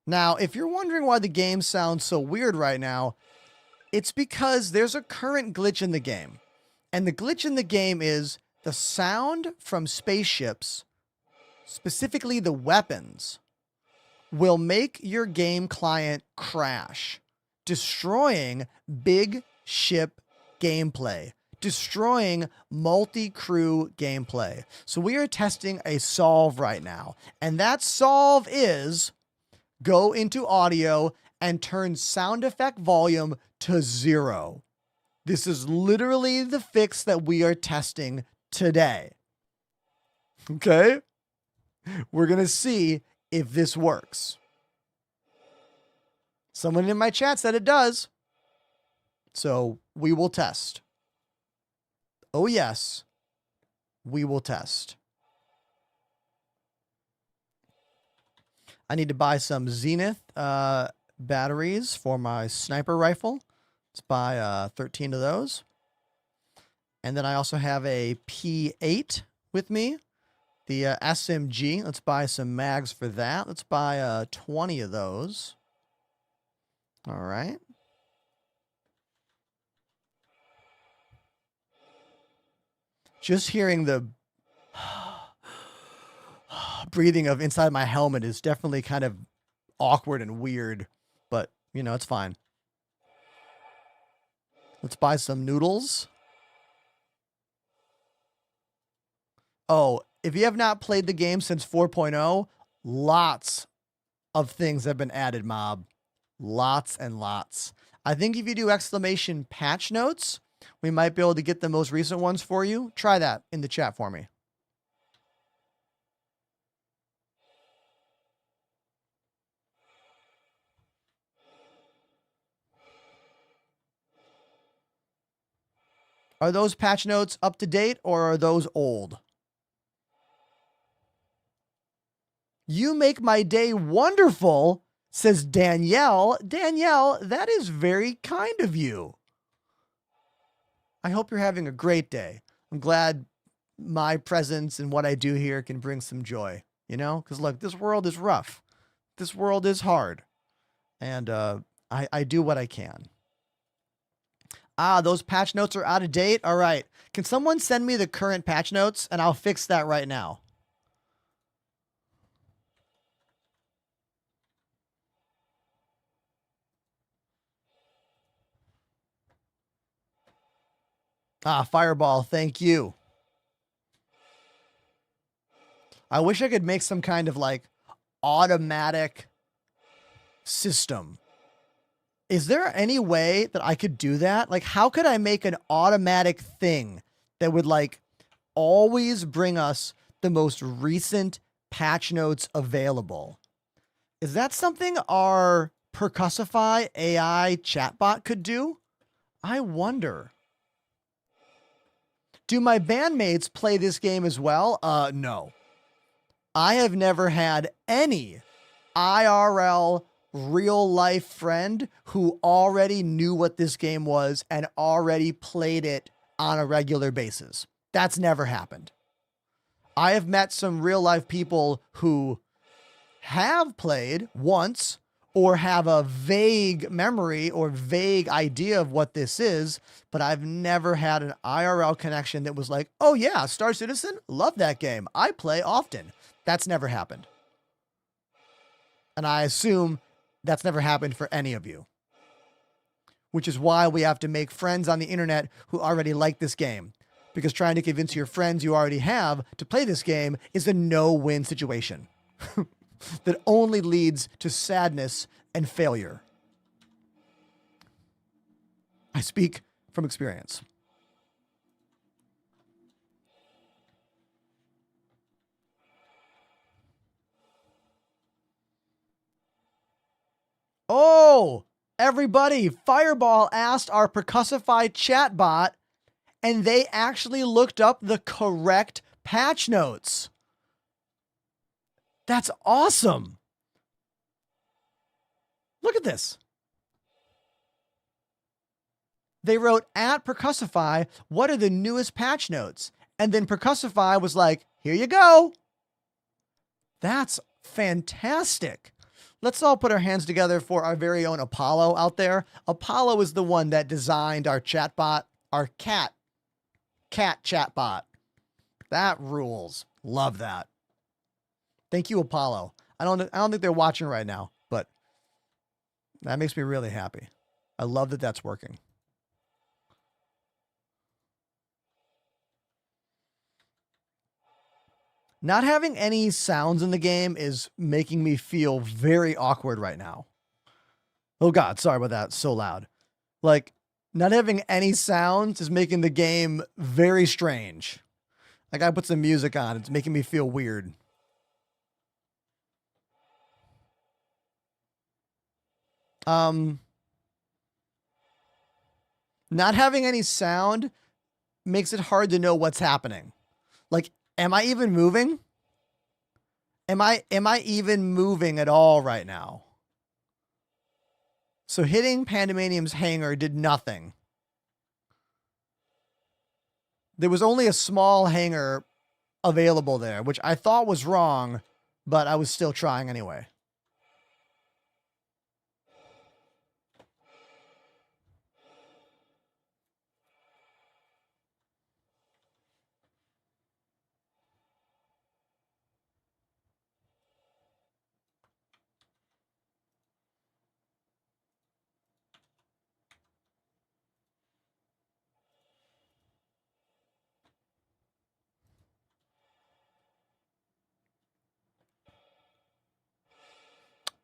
Now, if you're wondering why the game sounds so weird right now, it's because there's a current glitch in the game. And the glitch in the game is the sound from spaceships specifically the weapons, will make your game client crash, destroying big ship gameplay, destroying multi-crew gameplay. So we are testing a solve right now, and that solve is go into audio and turn sound effect volume to 0. This is literally the fix that we are testing today. Okay? We're going to see if this works. Someone in my chat said it does. So we will test. Oh yes, we will test. I need to buy some Zenith batteries for my sniper rifle. Let's buy 13 of those. And then I also have a P8 with me. The SMG. Let's buy some mags for that. Let's buy 20 of those. All right. Just hearing the breathing of inside my helmet is definitely kind of awkward and weird, but you know, it's fine. Let's buy some noodles. Oh, if you have not played the game since 4.0, lots of things have been added, mob. Lots and lots. I think if you do exclamation patch notes, we might be able to get the most recent ones for you. Try that in the chat for me. Are those patch notes up to date or are those old? You make my day wonderful, says Danielle. Danielle, that is very kind of you. I hope you're having a great day. I'm glad my presence and what I do here can bring some joy, you know? Because look, this world is rough. This world is hard. And I do what I can. Ah, those patch notes are out of date? All right. Can someone send me the current patch notes and I'll fix that right now? Ah, Fireball, thank you. I wish I could make some kind of like automatic system. Is there any way that I could do that? Like, how could I make an automatic thing that would like always bring us the most recent patch notes available? Is that something our Percussify AI chatbot could do? I wonder. Do my bandmates play this game as well? No. I have never had any IRL real life friend who already knew what this game was and already played it on a regular basis. That's never happened. I have met some real life people who have played once or have a vague memory or vague idea of what this is, but I've never had an IRL connection that was like, oh yeah, Star Citizen, love that game. I play often. That's never happened. And I assume that's never happened for any of you. Which is why we have to make friends on the internet who already like this game. Because trying to convince your friends you already have to play this game is a no-win situation. That only leads to sadness and failure. I speak from experience. Oh, everybody, Fireball asked our Percussify chatbot, and they actually looked up the correct patch notes. That's awesome. Look at this. They wrote at Percussify, what are the newest patch notes? And then Percussify was like, here you go. That's fantastic. Let's all put our hands together for our very own Apollo out there. Apollo is the one that designed our chatbot, our cat chatbot. That rules. Love that. Thank you, Apollo. I don't think they're watching right now, but that makes me really happy. I love that that's working. Not having any sounds in the game is making me feel very awkward right now. Oh God, sorry about that. So loud. Like, not having any sounds is making the game very strange. I gotta put some music on. It's making me feel weird. Not having any sound makes it hard to know what's happening. Like, am I even moving? Am I even moving at all right now? So hitting Pandemanium's hangar did nothing. There was only a small hangar available there, which I thought was wrong, but I was still trying anyway.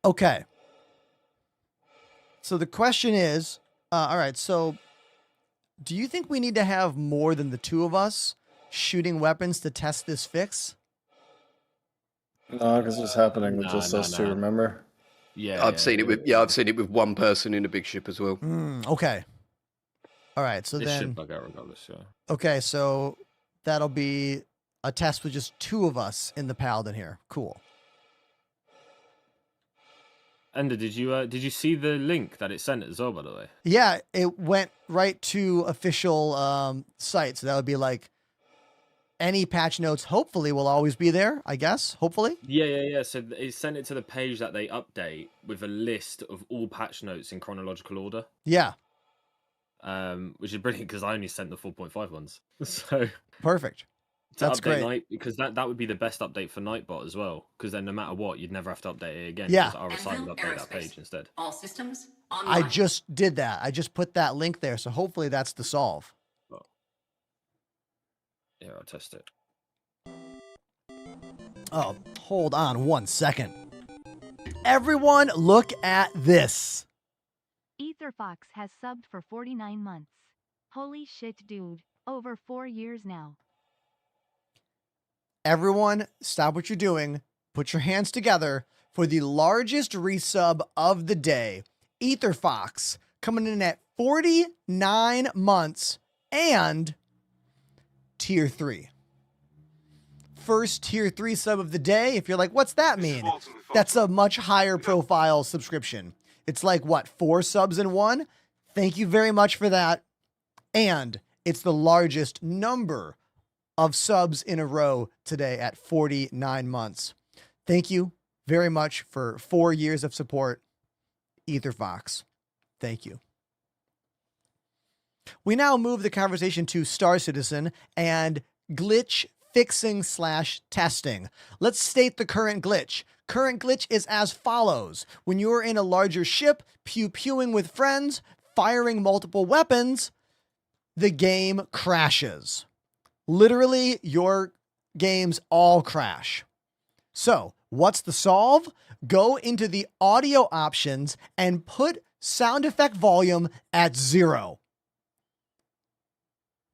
Okay. So the question is, all right, so do you think we need to have more than the two of us shooting weapons to test this fix? No, because it's happening with just us two, remember? Yeah, I've seen it with one person in a big ship as well. Okay. All right, so this then should bug out regardless, yeah. okay, so that'll be a test with just two of us in the Paladin here. Cool. Ender, did you see the link that it sent as well, by the way? Yeah, it went right to official site. So that would be like any patch notes hopefully will always be there, I guess. Hopefully. Yeah. So it sent it to the page that they update with a list of all patch notes in chronological order. Yeah. Which is brilliant because I only sent the 4.5 ones. So perfect. That's great. Night, because that would be the best update for Nightbot as well. Because then no matter what, you'd never have to update it again. Yeah. Our site would update that page instead. All systems online. I just did that. I just put that link there. So hopefully that's the solve. Well, yeah, I'll test it. Oh, hold on 1 second. Everyone look at this. Etherfox has subbed for 49 months. Holy shit, dude. Over 4 years now. Everyone, stop what you're doing. Put your hands together for the largest resub of the day. Etherfox coming in at 49 months and tier 3. First tier 3 sub of the day. If you're like, what's that mean? That's a much higher profile subscription. It's like, what, 4 subs in one? Thank you very much for that. And it's the largest number of subs in a row today at 49 months. Thank you very much for 4 years of support, Etherfox. Thank you. We now move the conversation to Star Citizen and glitch fixing / testing. Let's state the current glitch. Current glitch is as follows. When you're in a larger ship, pew-pewing with friends, firing multiple weapons, the game crashes. Literally, your games all crash. So, what's the solve? Go into the audio options and put sound effect volume at 0.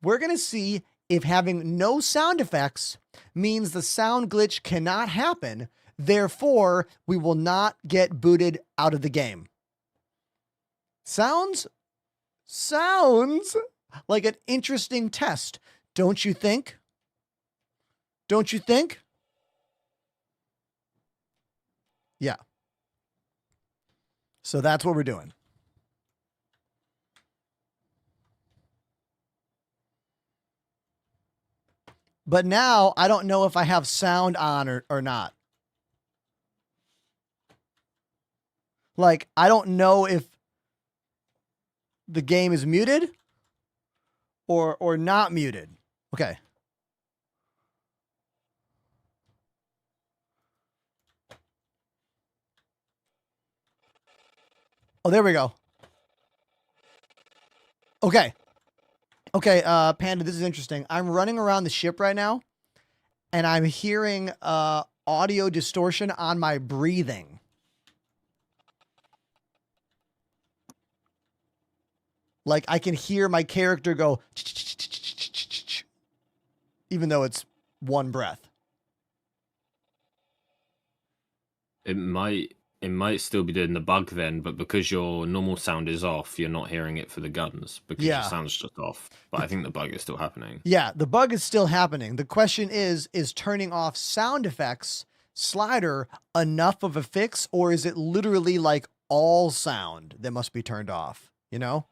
We're going to see if having no sound effects means the sound glitch cannot happen. Therefore, we will not get booted out of the game. Sounds like an interesting test. Don't you think? Don't you think? Yeah. So that's what we're doing. But now I don't know if I have sound on or not. Like, I don't know if the game is muted or not muted. Okay. Oh, there we go. Okay. Okay, Panda, this is interesting. I'm running around the ship right now, and I'm hearing audio distortion on my breathing. Like, I can hear my character go, even though it's one breath. It might still be doing the bug then, but because your normal sound is off, you're not hearing it for the guns because your sound's just off. But I think the bug is still happening. Yeah, the bug is still happening. The question is turning off sound effects slider enough of a fix, or is it literally like all sound that must be turned off, you know?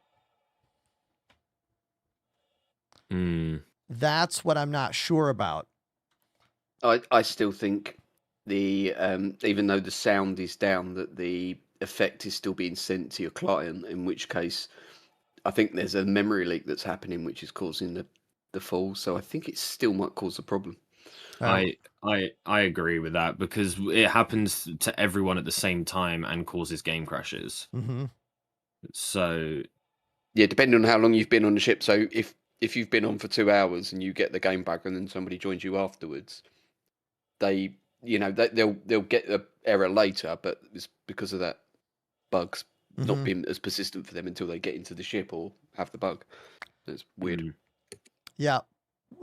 That's what I'm not sure about. I still think the even though the sound is down, that the effect is still being sent to your client, in which case I think there's a memory leak that's happening which is causing the fall. So I think it still might cause a problem. I agree with that, because it happens to everyone at the same time and causes game crashes. So yeah, depending on how long you've been on the ship. So if you've been on for 2 hours and you get the game back and then somebody joins you afterwards, they'll get the error later, but it's because of that bug's not being as persistent for them until they get into the ship or have the bug. It's weird. Yeah,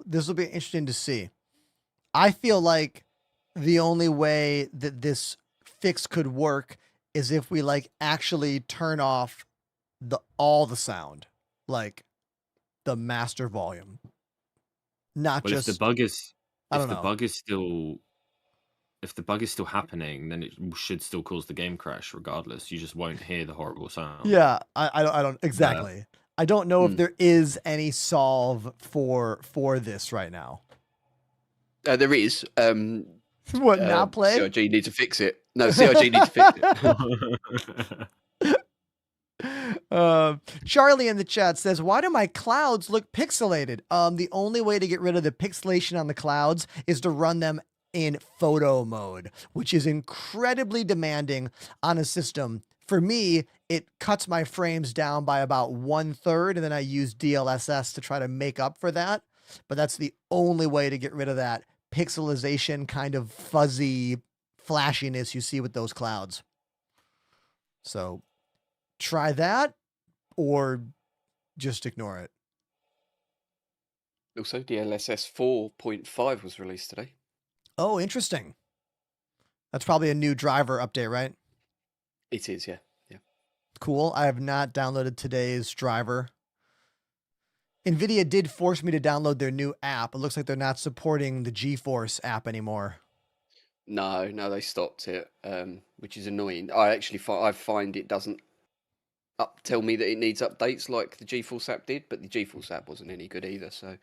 this will be interesting to see. I feel like the only way that this fix could work is if we like actually turn off all the sound, like the master volume, not just. If the bug is if the bug is still happening, then it should still cause the game crash regardless. You just won't hear the horrible sound. Yeah, I don't exactly. I don't know if there is any solve for this right now. There is. What, not play? CRG need to fix it. No, CRG need to fix it. Charlie in the chat says, why do my clouds look pixelated? The only way to get rid of the pixelation on the clouds is to run them in photo mode, which is incredibly demanding on a system. For me, it cuts my frames down by about 1/3, and then I use DLSS to try to make up for that. But that's the only way to get rid of that pixelization kind of fuzzy flashiness you see with those clouds. So try that or just ignore it. Also, DLSS 4.5 was released today. Oh, interesting. That's probably a new driver update, right? It is, yeah. Yeah. Cool. I have not downloaded today's driver. NVIDIA did force me to download their new app. It looks like they're not supporting the GeForce app anymore. No, they stopped it, which is annoying. I find it doesn't tell me that it needs updates like the GeForce app did, but the GeForce app wasn't any good either. So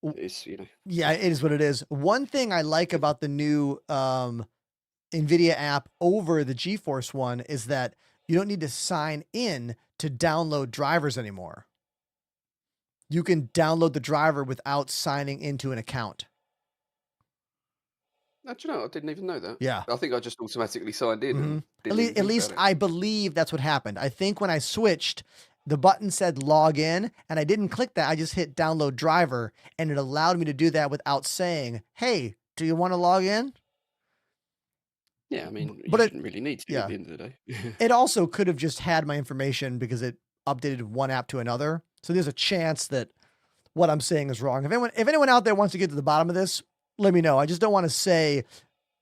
it's, Yeah, it is what it is. One thing I like about the new NVIDIA app over the GeForce one is that you don't need to sign in to download drivers anymore. You can download the driver without signing into an account. Do you know, I didn't even know that. Yeah. I think I just automatically signed in. At least I believe that's what happened. I think when I switched, the button said log in, and I didn't click that. I just hit download driver, and it allowed me to do that without saying, hey, do you want to log in? Yeah, I mean, you but shouldn't really need to at the end of the day. It also could have just had my information because it updated one app to another. So there's a chance that what I'm saying is wrong. If anyone out there wants to get to the bottom of this, let me know. I just don't want to say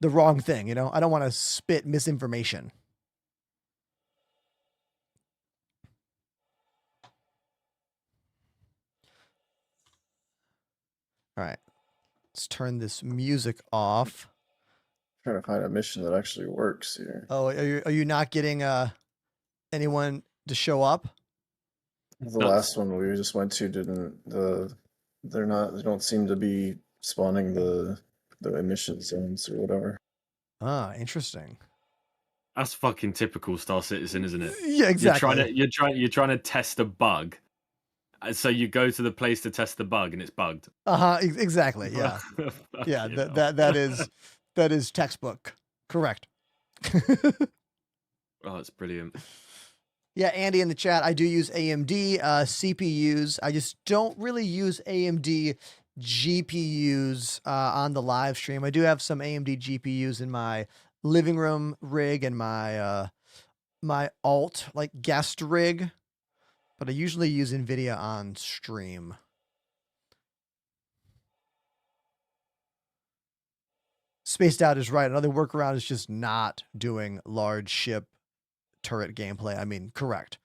the wrong thing, I don't want to spit misinformation. All right. Let's turn this music off. I'm trying to find a mission that actually works here. Oh, are you not getting anyone to show up? The last one we just went to they don't seem to be spawning the emission zones or whatever. Ah, interesting. That's fucking typical Star Citizen, isn't it? Yeah, exactly. You're trying to test a bug. So you go to the place to test the bug and it's bugged. Exactly. Yeah. Yeah, that is textbook. Correct. Oh, it's brilliant. Yeah, Andy in the chat, I do use AMD CPUs. I just don't really use AMD GPUs on the live stream. I do have some AMD GPUs in my living room rig and my my alt like guest rig, but I usually use NVIDIA on stream. Spaced Out is right. Another workaround is just not doing large ship turret gameplay. I mean, correct.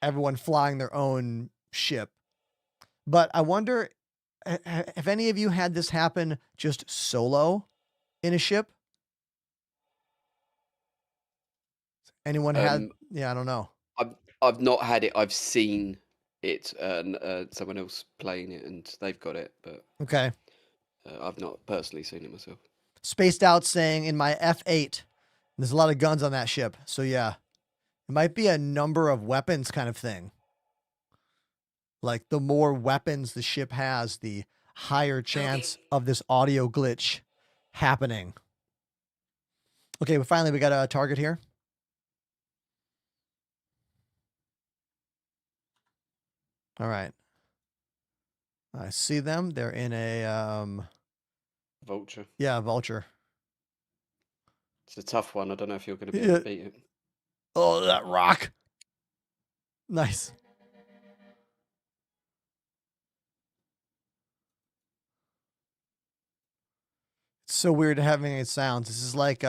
Everyone flying their own ship. But I wonder if any of you had this happen just solo in a ship? Anyone had? Yeah, I don't know. I've not had it. I've seen it, someone else playing it, and they've got it, but okay. I've not personally seen it myself. Spaced Out saying in my F8, there's a lot of guns on that ship, so yeah, it might be a number of weapons kind of thing. Like the more weapons the ship has, the higher chance of this audio glitch happening. Okay, but finally we got a target here. All right. I see them. They're in a Vulture. Yeah, Vulture. It's a tough one. I don't know if you're going to be able to beat it. Oh, that rock. Nice. It's so weird having it sounds. This is like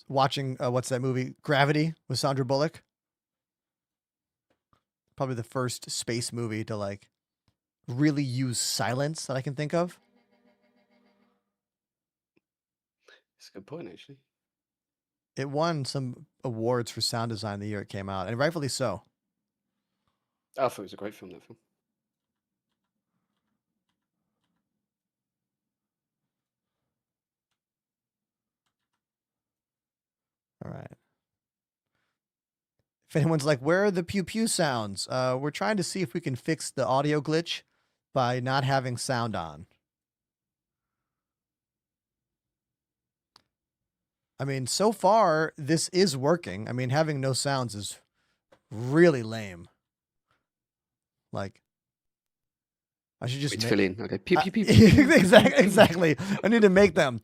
watching what's that movie? Gravity with Sandra Bullock. Probably the first space movie to like really use silence that I can think of. It's a good point, actually. It won some awards for sound design the year it came out, and rightfully so. I thought it was a great film, that film. All right. If anyone's like, where are the pew pew sounds? We're trying to see if we can fix the audio glitch by not having sound on. I mean, so far, this is working. I mean, having no sounds is really lame. Like, I should just fill in. Okay. Pew, pew, pew, exactly. I need to make them.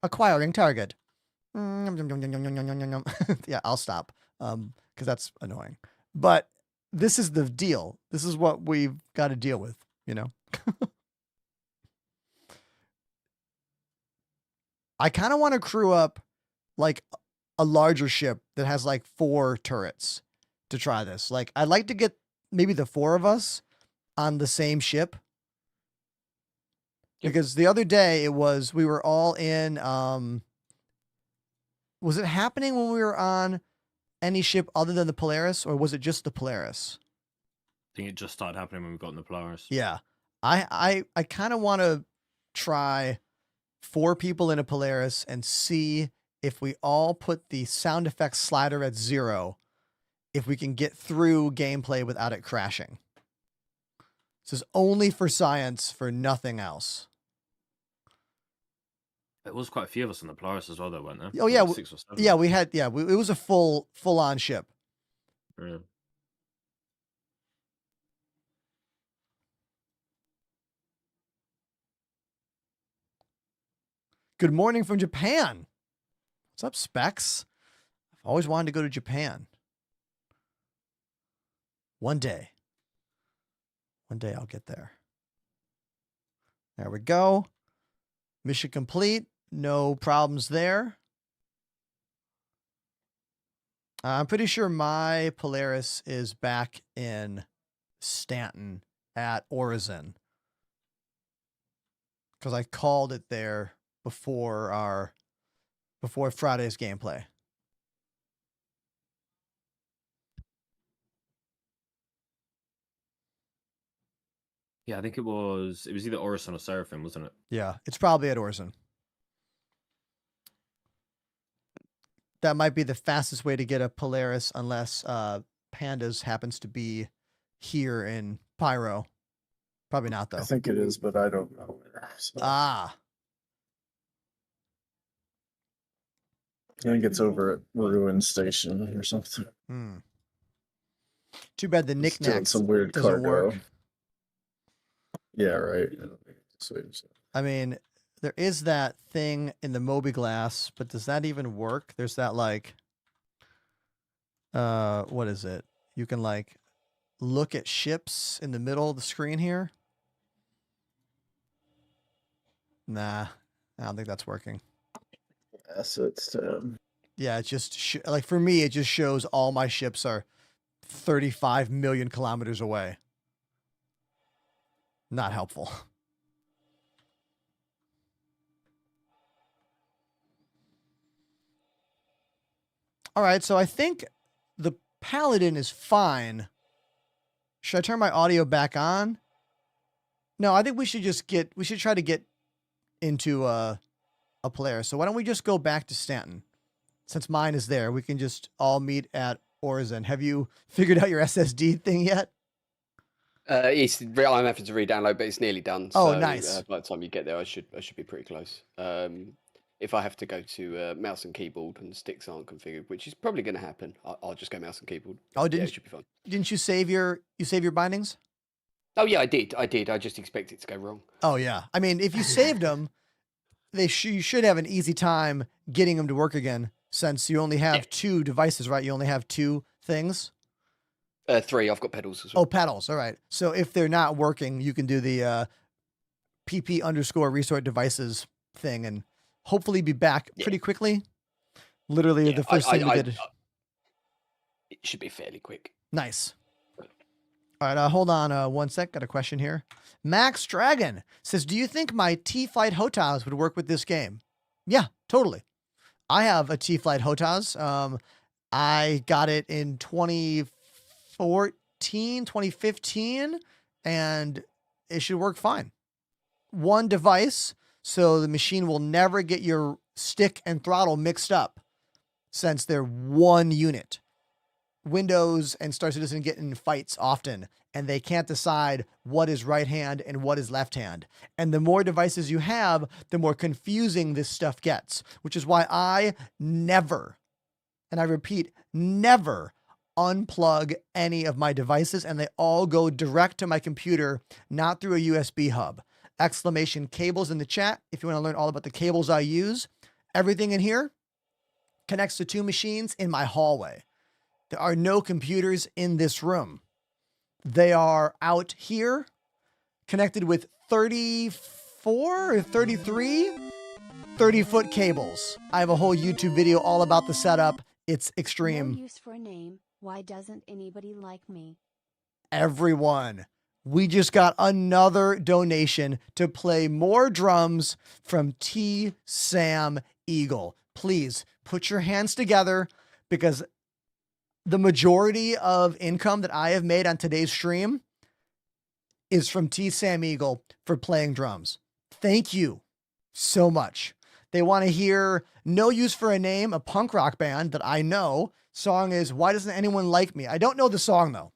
Acquiring target. Yeah, I'll stop. Because that's annoying. But this is the deal. This is what we've got to deal with, you know? I kind of want to crew up like a larger ship that has like 4 turrets to try this. Like, I'd like to get maybe the 4 of us on the same ship. Yep. Because the other day we were all in, was it happening when we were on any ship other than the Polaris, or was it just the Polaris? I think it just started happening when we got in the Polaris. Yeah. I kind of want to try 4 people in a Polaris and see if we all put the sound effects slider at 0, if we can get through gameplay without it crashing. This is only for science, for nothing else. It was quite a few of us on the Polaris as well, though, weren't there? Oh yeah, like 6 or 7. Yeah, we had. Yeah, it was a full on ship. Yeah. Good morning from Japan. What's up, Specs? I've always wanted to go to Japan. One day I'll get there. There we go. Mission complete. No problems there. I'm pretty sure my Polaris is back in Stanton at Orizon, because I called it there before Friday's gameplay. Yeah, I think it was either Orison or Seraphim, wasn't it? Yeah, it's probably at Orizon. That might be the fastest way to get a Polaris, unless Pandas happens to be here in Pyro. Probably not, though. I think it is, but I don't know. So. Ah. I think it's over at Ruin Station or something. Too bad the It's doing knickknacks some weird doesn't cargo. work. Yeah, right. I mean, there is that thing in the Mobi-Glass, but does that even work? There's that like, what is it? You can like look at ships in the middle of the screen here. Nah, I don't think that's working. Assets tab. Yeah, it just like for me, it just shows all my ships are 35 million kilometers away. Not helpful. All right, so I think the Paladin is fine. Should I turn my audio back on? No, I think we should try to get into a player. So why don't we just go back to Stanton? Since mine is there, we can just all meet at Orzen. Have you figured out your SSD thing yet? I'm having to re-download, but it's nearly done. Oh, so, nice. By the time you get there, I should be pretty close. If I have to go to mouse and keyboard and sticks aren't configured, which is probably going to happen, I'll just go mouse and keyboard. Oh, yeah, it should be fun. Didn't you save your bindings? Oh yeah, I did. I just expect it to go wrong. Oh yeah. I mean, if you saved them, you should have an easy time getting them to work again. Since you only have 2 devices, right? You only have 2 things. 3. I've got pedals as well. Oh, pedals. All right. So if they're not working, you can do the pp_restore devices thing and hopefully be back pretty quickly. Literally the first thing we did. It should be fairly quick. Nice. All right. Hold on 1 sec. Got a question here. Max Dragon says, do you think my T-Flight HOTAS would work with this game? Yeah, totally. I have a T-Flight HOTAS. I got it in 2015, and it should work fine. 1 device, so the machine will never get your stick and throttle mixed up since they're 1 unit. Windows and Star Citizen get in fights often, and they can't decide what is right hand and what is left hand. And the more devices you have, the more confusing this stuff gets, which is why I never, and I repeat, never unplug any of my devices, and they all go direct to my computer, not through a USB hub. Exclamation cables in the chat if you want to learn all about the cables I use. Everything in here connects to 2 machines in my hallway. There are no computers in this room. They are out here connected with 34 or 33 30-foot cables. I have a whole YouTube video all about the setup. It's extreme. No use for a name. Why doesn't anybody like me? Everyone, we just got another donation to play more drums from T. Sam Eagle. Please put your hands together, because the majority of income that I have made on today's stream is from T. Sam Eagle for playing drums. Thank you so much. They want to hear No Use for a Name, a punk rock band that I know. Song is Why Doesn't Anyone Like Me? I don't know the song though.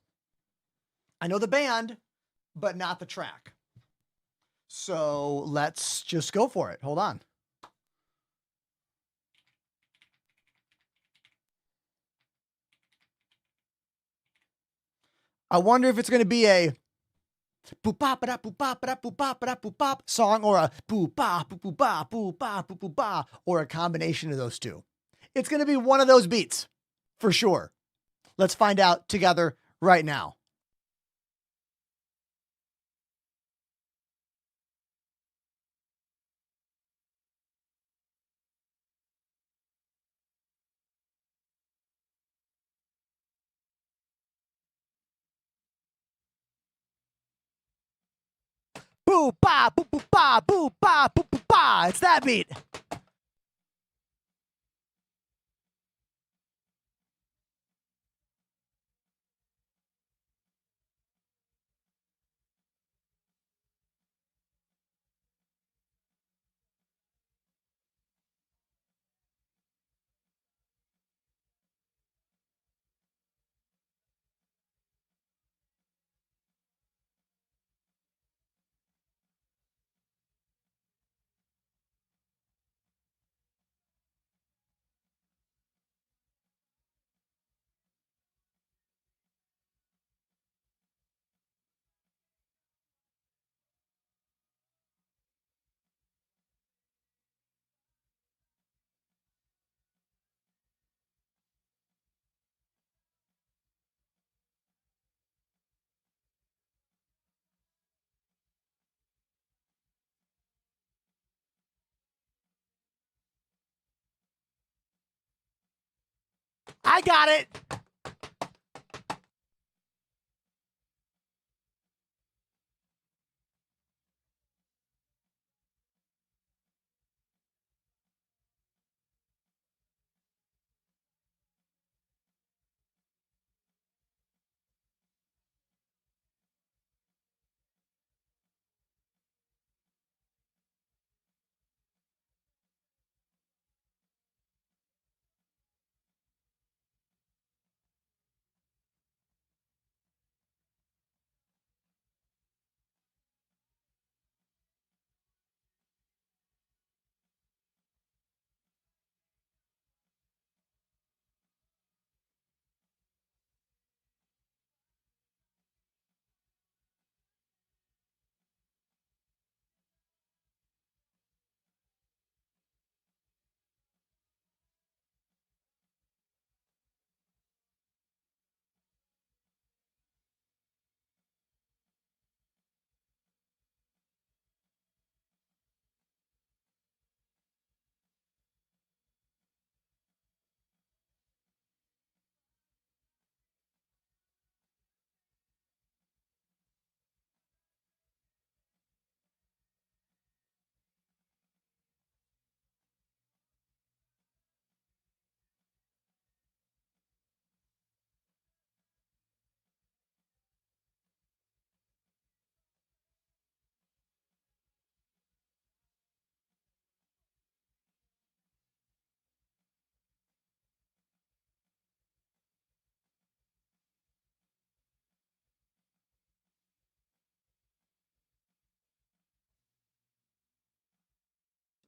I know the band, but not the track. So let's just go for it. Hold on. I wonder if it's going to be a boop bop ba boop bop ba boop bop ba boop bop song, or a boop ba boop boop ba boop ba boop boop ba, or a combination of those two. It's going to be one of those beats for sure. Let's find out together right now. Boo ba boo boo ba boo ba boo boo ba. It's that beat. I got it.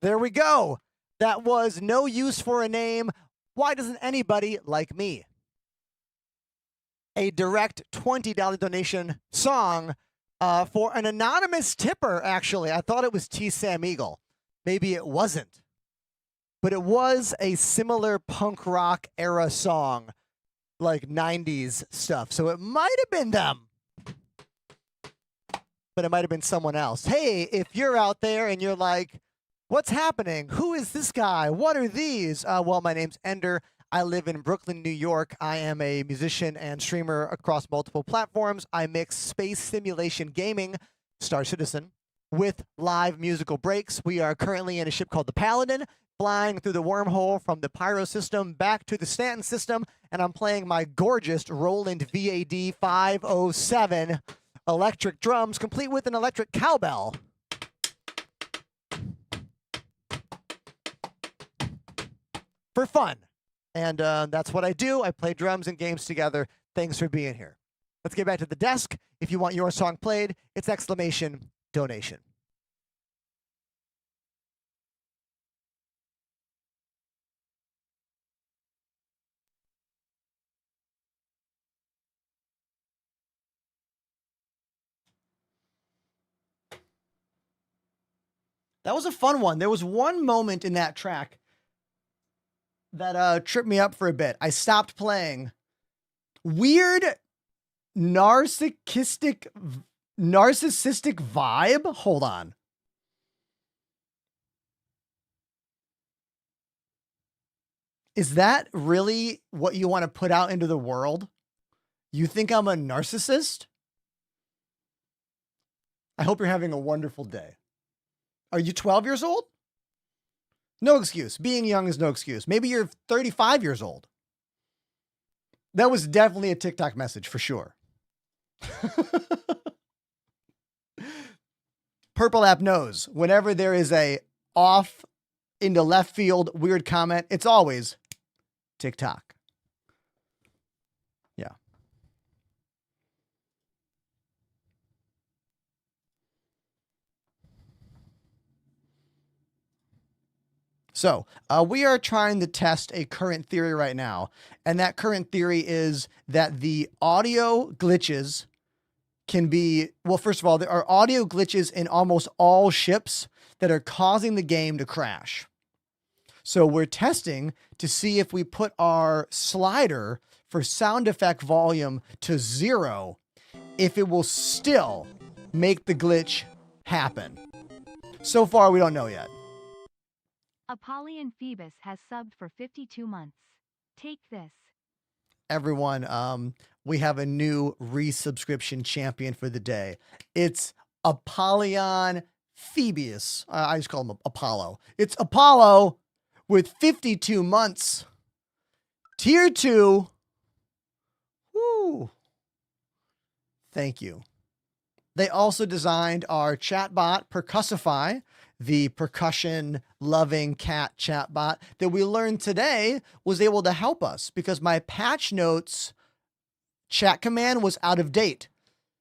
There we go. That was No Use for a Name. Why doesn't anybody like me? A direct $20 donation song for an anonymous tipper, actually. I thought it was T. Sam Eagle. Maybe it wasn't. But it was a similar punk rock era song, like 90s stuff. So it might have been them. But it might have been someone else. Hey, if you're out there and you're like, what's happening? Who is this guy? What are these? Well, my name's Ender. I live in Brooklyn, New York. I am a musician and streamer across multiple platforms. I mix space simulation gaming, Star Citizen, with live musical breaks. We are currently in a ship called the Paladin, flying through the wormhole from the Pyro system back to the Stanton system, and I'm playing my gorgeous Roland VAD 507 electric drums, complete with an electric cowbell. For fun. And that's what I do. I play drums and games together. Thanks for being here. Let's get back to the desk. If you want your song played, it's exclamation donation. That was a fun one. There was one moment in that track that tripped me up for a bit. I stopped playing. Weird narcissistic vibe. Hold on. Is that really what you want to put out into the world? You think I'm a narcissist? I hope you're having a wonderful day. Are you 12 years old? No excuse. Being young is no excuse. Maybe you're 35 years old. That was definitely a TikTok message for sure. Purple App knows whenever there is a off into left field weird comment, it's always TikTok. Yeah. So we are trying to test a current theory right now. And that current theory is that the audio glitches can be, well, first of all, there are audio glitches in almost all ships that are causing the game to crash. So we're testing to see if we put our slider for sound effect volume to 0, if it will still make the glitch happen. So far, we don't know yet. Apollyon Phoebus has subbed for 52 months. Take this. everyone, we have a new resubscription champion for the day. It's Apollyon Phoebeus. I just call him Apollo. It's Apollo with 52 months. Tier 2. Woo. Thank you. They also designed our chatbot, Percussify, the percussion-loving cat chatbot that we learned today was able to help us because my patch notes chat command was out of date.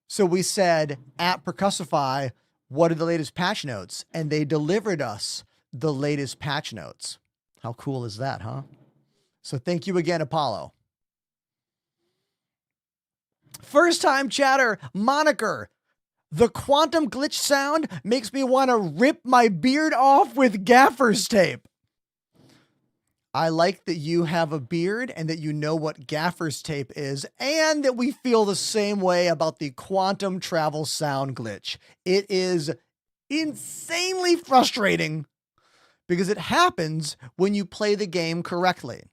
So we said, at Percussify, what are the latest patch notes? And they delivered us the latest patch notes. How cool is that, huh? So thank you again, Apollo. First time chatter, Moniker. The quantum glitch sound makes me want to rip my beard off with gaffer's tape. I like that you have a beard and that you know what gaffer's tape is, and that we feel the same way about the quantum travel sound glitch. It is insanely frustrating because it happens when you play the game correctly.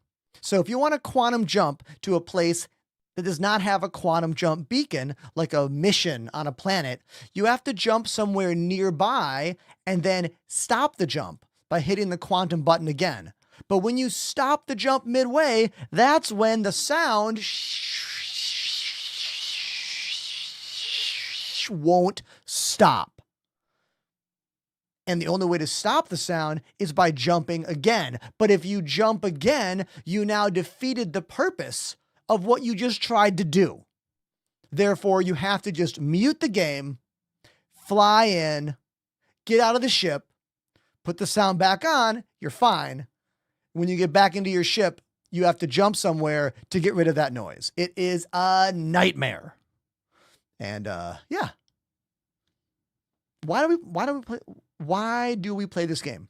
So if you want to quantum jump to a place that does not have a quantum jump beacon, like a mission on a planet, you have to jump somewhere nearby and then stop the jump by hitting the quantum button again. But when you stop the jump midway, that's when the sound won't stop. And the only way to stop the sound is by jumping again. But if you jump again, you now defeated the purpose of what you just tried to do. Therefore, you have to just mute the game, fly in, get out of the ship, put the sound back on, you're fine. When you get back into your ship, you have to jump somewhere to get rid of that noise. It is a nightmare. And yeah. Why do we play this game?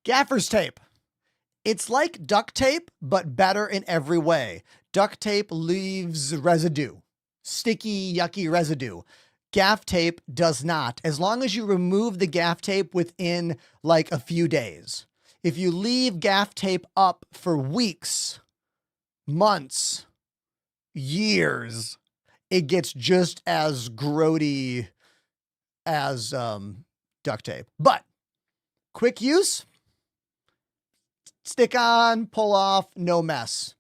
Gaffer's tape. It's like duct tape, but better in every way. Duct tape leaves residue, sticky, yucky residue. Gaff tape does not, as long as you remove the gaff tape within like a few days. If you leave gaff tape up for weeks, months, years, it gets just as grody as duct tape. But quick use, stick on, pull off, no mess.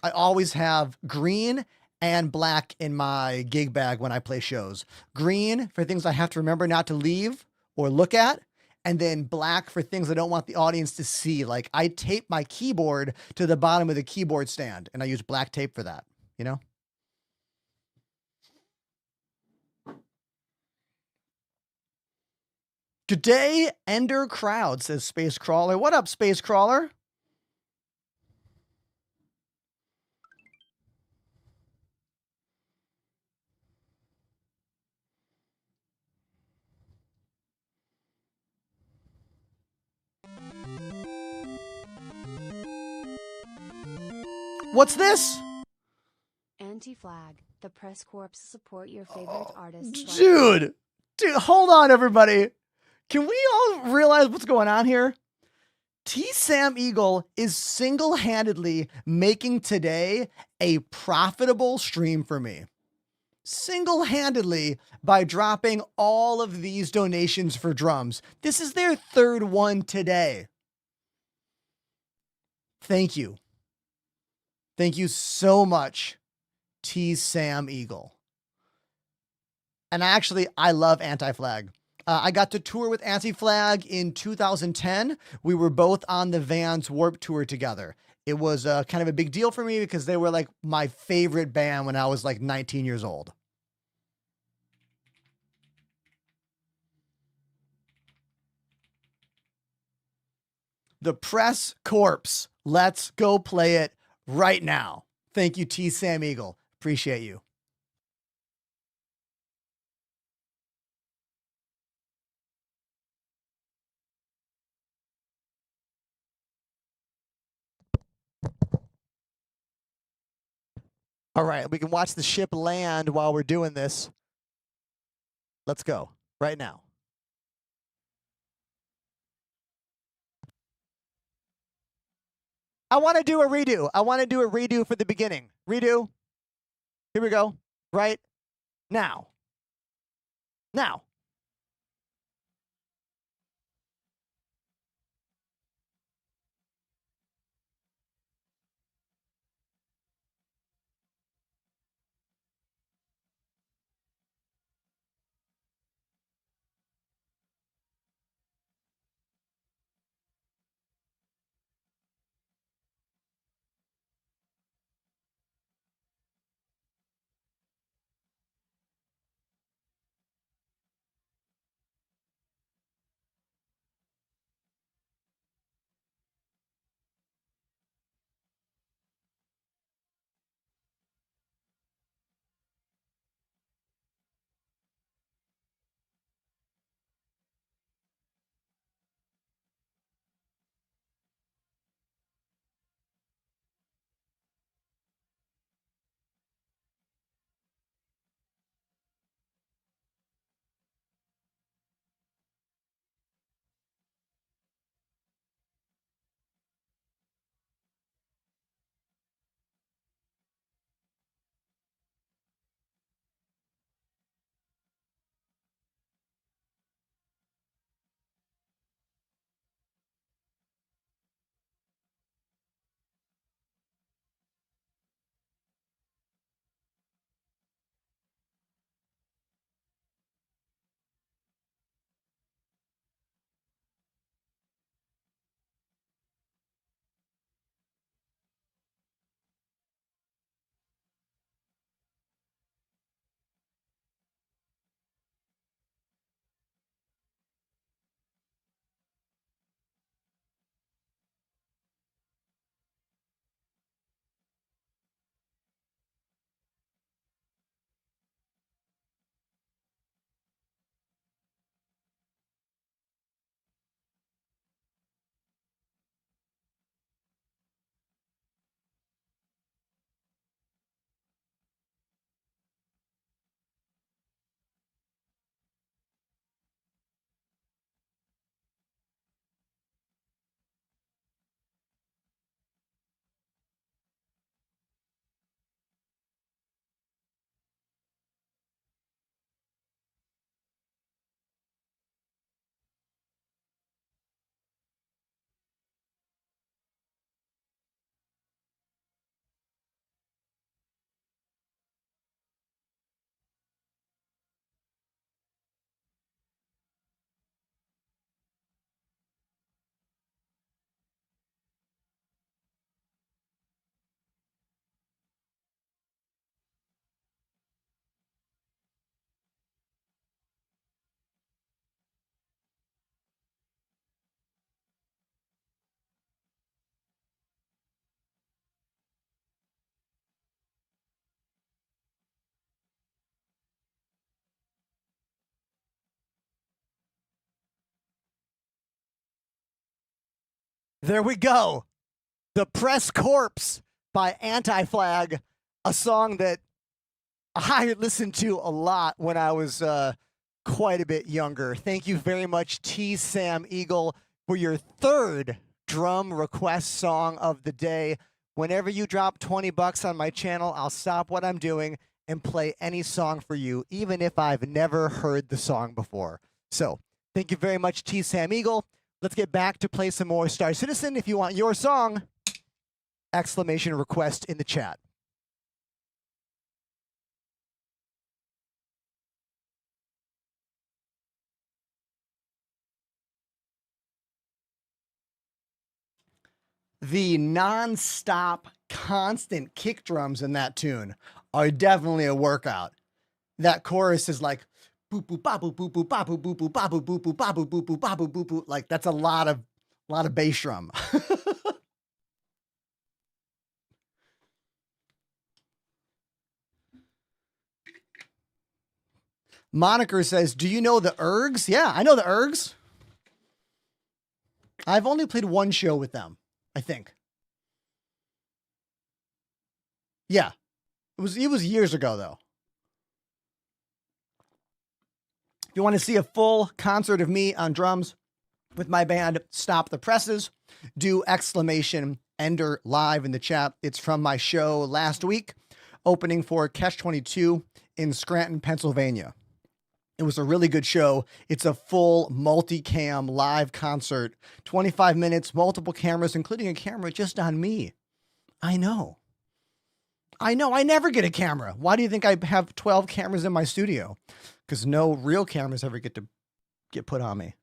I always have green and black in my gig bag when I play shows. Green for things I have to remember not to leave or look at, and then black for things I don't want the audience to see. Like I tape my keyboard to the bottom of the keyboard stand, and I use black tape for that, you know? Good day, Ender Crowd, says Space Crawler. What up, Space Crawler? What's this? Anti-flag. The press corps support your favorite artists. Dude, hold on, everybody. Can we all realize what's going on here? T. Sam Eagle is single-handedly making today a profitable stream for me. Single-handedly by dropping all of these donations for drums. This is their third one today. Thank you. Thank you so much, T. Sam Eagle. And I love Anti-Flag. I got to tour with Anti-Flag in 2010. We were both on the Vans Warped Tour together. It was kind of a big deal for me because they were like my favorite band when I was like 19 years old. The Press Corps. Let's go play it right now. Thank you, T. Sam Eagle. Appreciate you. All right, we can watch the ship land while we're doing this. Let's go right now. I want to do a redo. I want to do a redo for the beginning. Redo. Here we go. Right now. Now. There we go. The Press Corpse by Anti-Flag, a song that I listened to a lot when I was quite a bit younger. Thank you very much, T. Sam Eagle, for your third drum request song of the day. Whenever you drop $20 on my channel, I'll stop what I'm doing and play any song for you, even if I've never heard the song before. So thank you very much, T. Sam Eagle. Let's get back to play some more Star Citizen. If you want your song, exclamation request in the chat. The non-stop, constant kick drums in that tune are definitely a workout. That chorus is like boop boop ba boop boop boop ba boop boop boop ba boop boop boop ba boop boop boop ba boop boop boop. Like that's a lot of bass drum. Moniker says, "Do you know the Ergs?" Yeah, I know the Ergs. I've only played one show with them, I think. Yeah, it was years ago though. If you want to see a full concert of me on drums with my band Stop the Presses, do exclamation Ender Live in the chat. It's from my show last week, opening for Catch 22 in Scranton, Pennsylvania. It was a really good show. It's a full multicam live concert, 25 minutes, multiple cameras, including a camera just on me. I know. I never get a camera. Why do you think I have 12 cameras in my studio? Because no real cameras ever get put on me.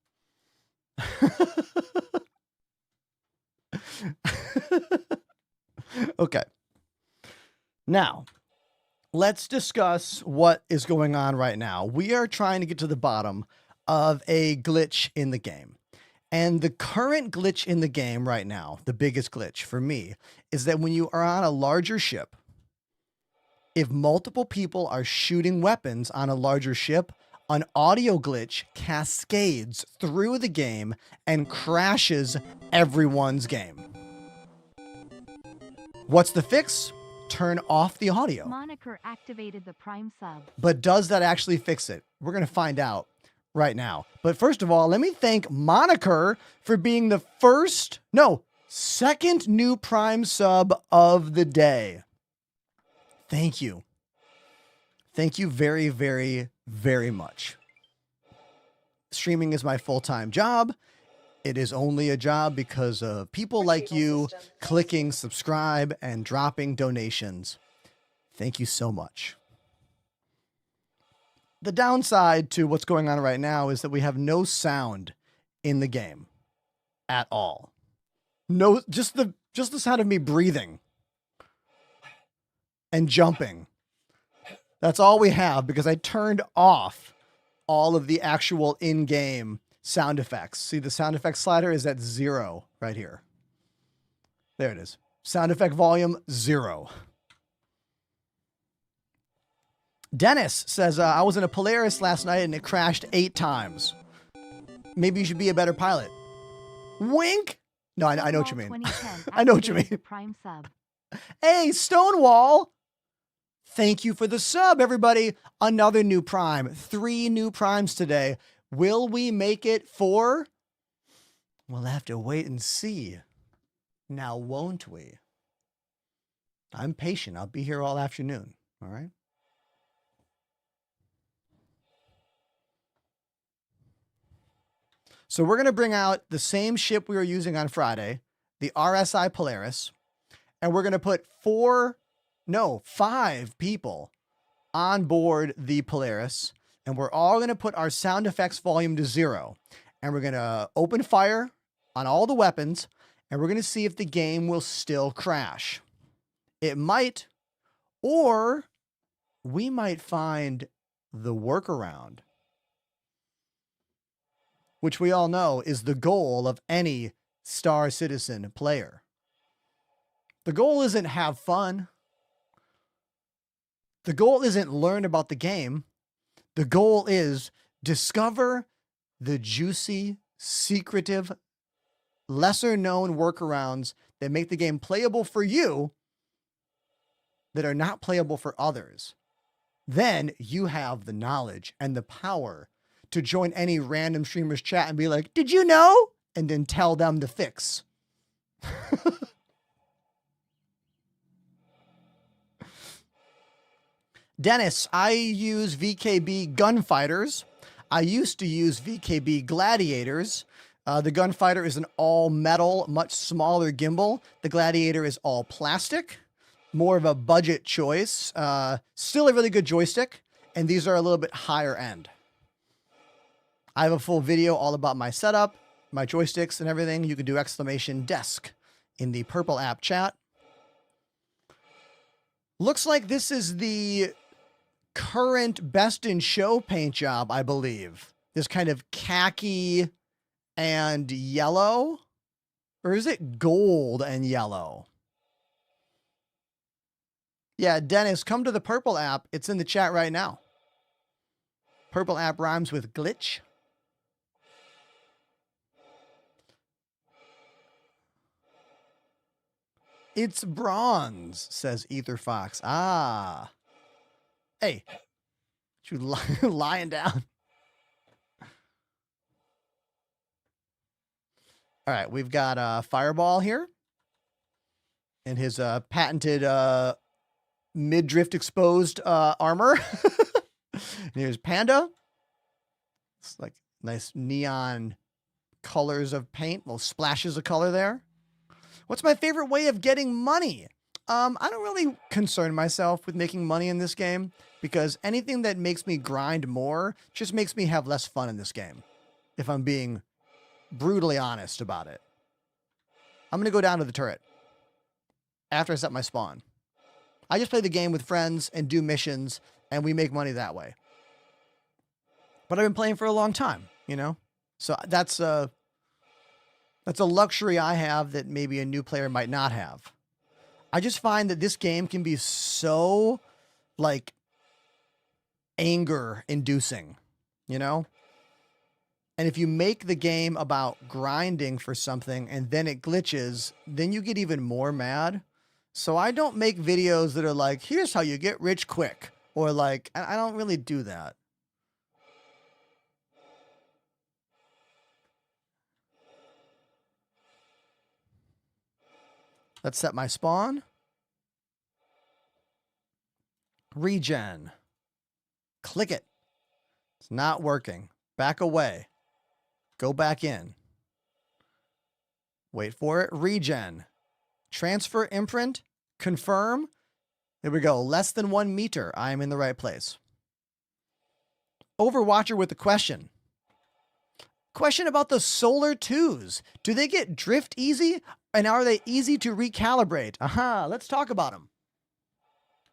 Okay. Now, let's discuss what is going on right now. We are trying to get to the bottom of a glitch in the game. And the current glitch in the game right now, the biggest glitch for me, is that when you are on a larger ship, if multiple people are shooting weapons on a larger ship, an audio glitch cascades through the game and crashes everyone's game. What's the fix? Turn off the audio. Moniker activated the Prime sub. But does that actually fix it? We're going to find out right now. But first of all, let me thank Moniker for being the second new Prime sub of the day. Thank you. Thank you very, very, very much. Streaming is my full-time job. It is only a job because of people like you clicking subscribe and dropping donations. Thank you so much. The downside to what's going on right now is that we have no sound in the game at all. No, just the sound of me breathing and jumping. That's all we have because I turned off all of the actual in-game sound effects. See, the sound effects slider is at 0 right here. There it is. Sound effect volume 0. Dennis says, I was in a Polaris last night and it crashed 8 times. Maybe you should be a better pilot. Wink. No, I know what you mean. I know what you mean. Prime sub. Hey, Stonewall. Thank you for the sub, everybody. Another new Prime. 3 new Primes today. Will we make it 4? We'll have to wait and see. Now, won't we? I'm patient. I'll be here all afternoon. All right? So we're going to bring out the same ship we were using on Friday, the RSI Polaris, and we're going to put 5 people on board the Polaris, and we're all going to put our sound effects volume to 0, and we're going to open fire on all the weapons, and we're going to see if the game will still crash. It might, or we might find the workaround, which we all know is the goal of any Star Citizen player. The goal isn't have fun. The goal isn't learn about the game. The goal is discover the juicy, secretive, lesser-known workarounds that make the game playable for you that are not playable for others. Then you have the knowledge and the power to join any random streamer's chat and be like, did you know? And then tell them the fix. Dennis, I use VKB Gunfighters. I used to use VKB Gladiators. The Gunfighter is an all-metal, much smaller gimbal. The Gladiator is all plastic, more of a budget choice. Still a really good joystick, and these are a little bit higher end. I have a full video all about my setup, my joysticks and everything. You can do !desk in the Purple app chat. Looks like this is the current best in show paint job, I believe. This kind of khaki and yellow, or is it gold and yellow? Yeah, Dennis, come to the Purple app. It's in the chat right now. Purple app rhymes with glitch. It's bronze, says Ether Fox. Ah. Hey, you lying down. All right, we've got a fireball here. in his patented mid-drift exposed armor. And here's Panda. It's like nice neon colors of paint, little splashes of color there. What's my favorite way of getting money? I don't really concern myself with making money in this game because anything that makes me grind more just makes me have less fun in this game, if I'm being brutally honest about it. I'm going to go down to the turret after I set my spawn. I just play the game with friends and do missions, and we make money that way. But I've been playing for a long time, you know? So that's a luxury I have that maybe a new player might not have. I just find that this game can be so, like, anger-inducing, you know? And if you make the game about grinding for something and then it glitches, then you get even more mad. So I don't make videos that are like, here's how you get rich quick. Or like, I don't really do that. Let's set my spawn. Regen. Click it. It's not working. Back away. Go back in. Wait for it. Regen. Transfer imprint. Confirm. There we go. Less than 1 meter. I am in the right place. Overwatcher with a question. Question about the Solar 2s. Do they get drift easy? And are they easy to recalibrate? Aha, let's talk about them.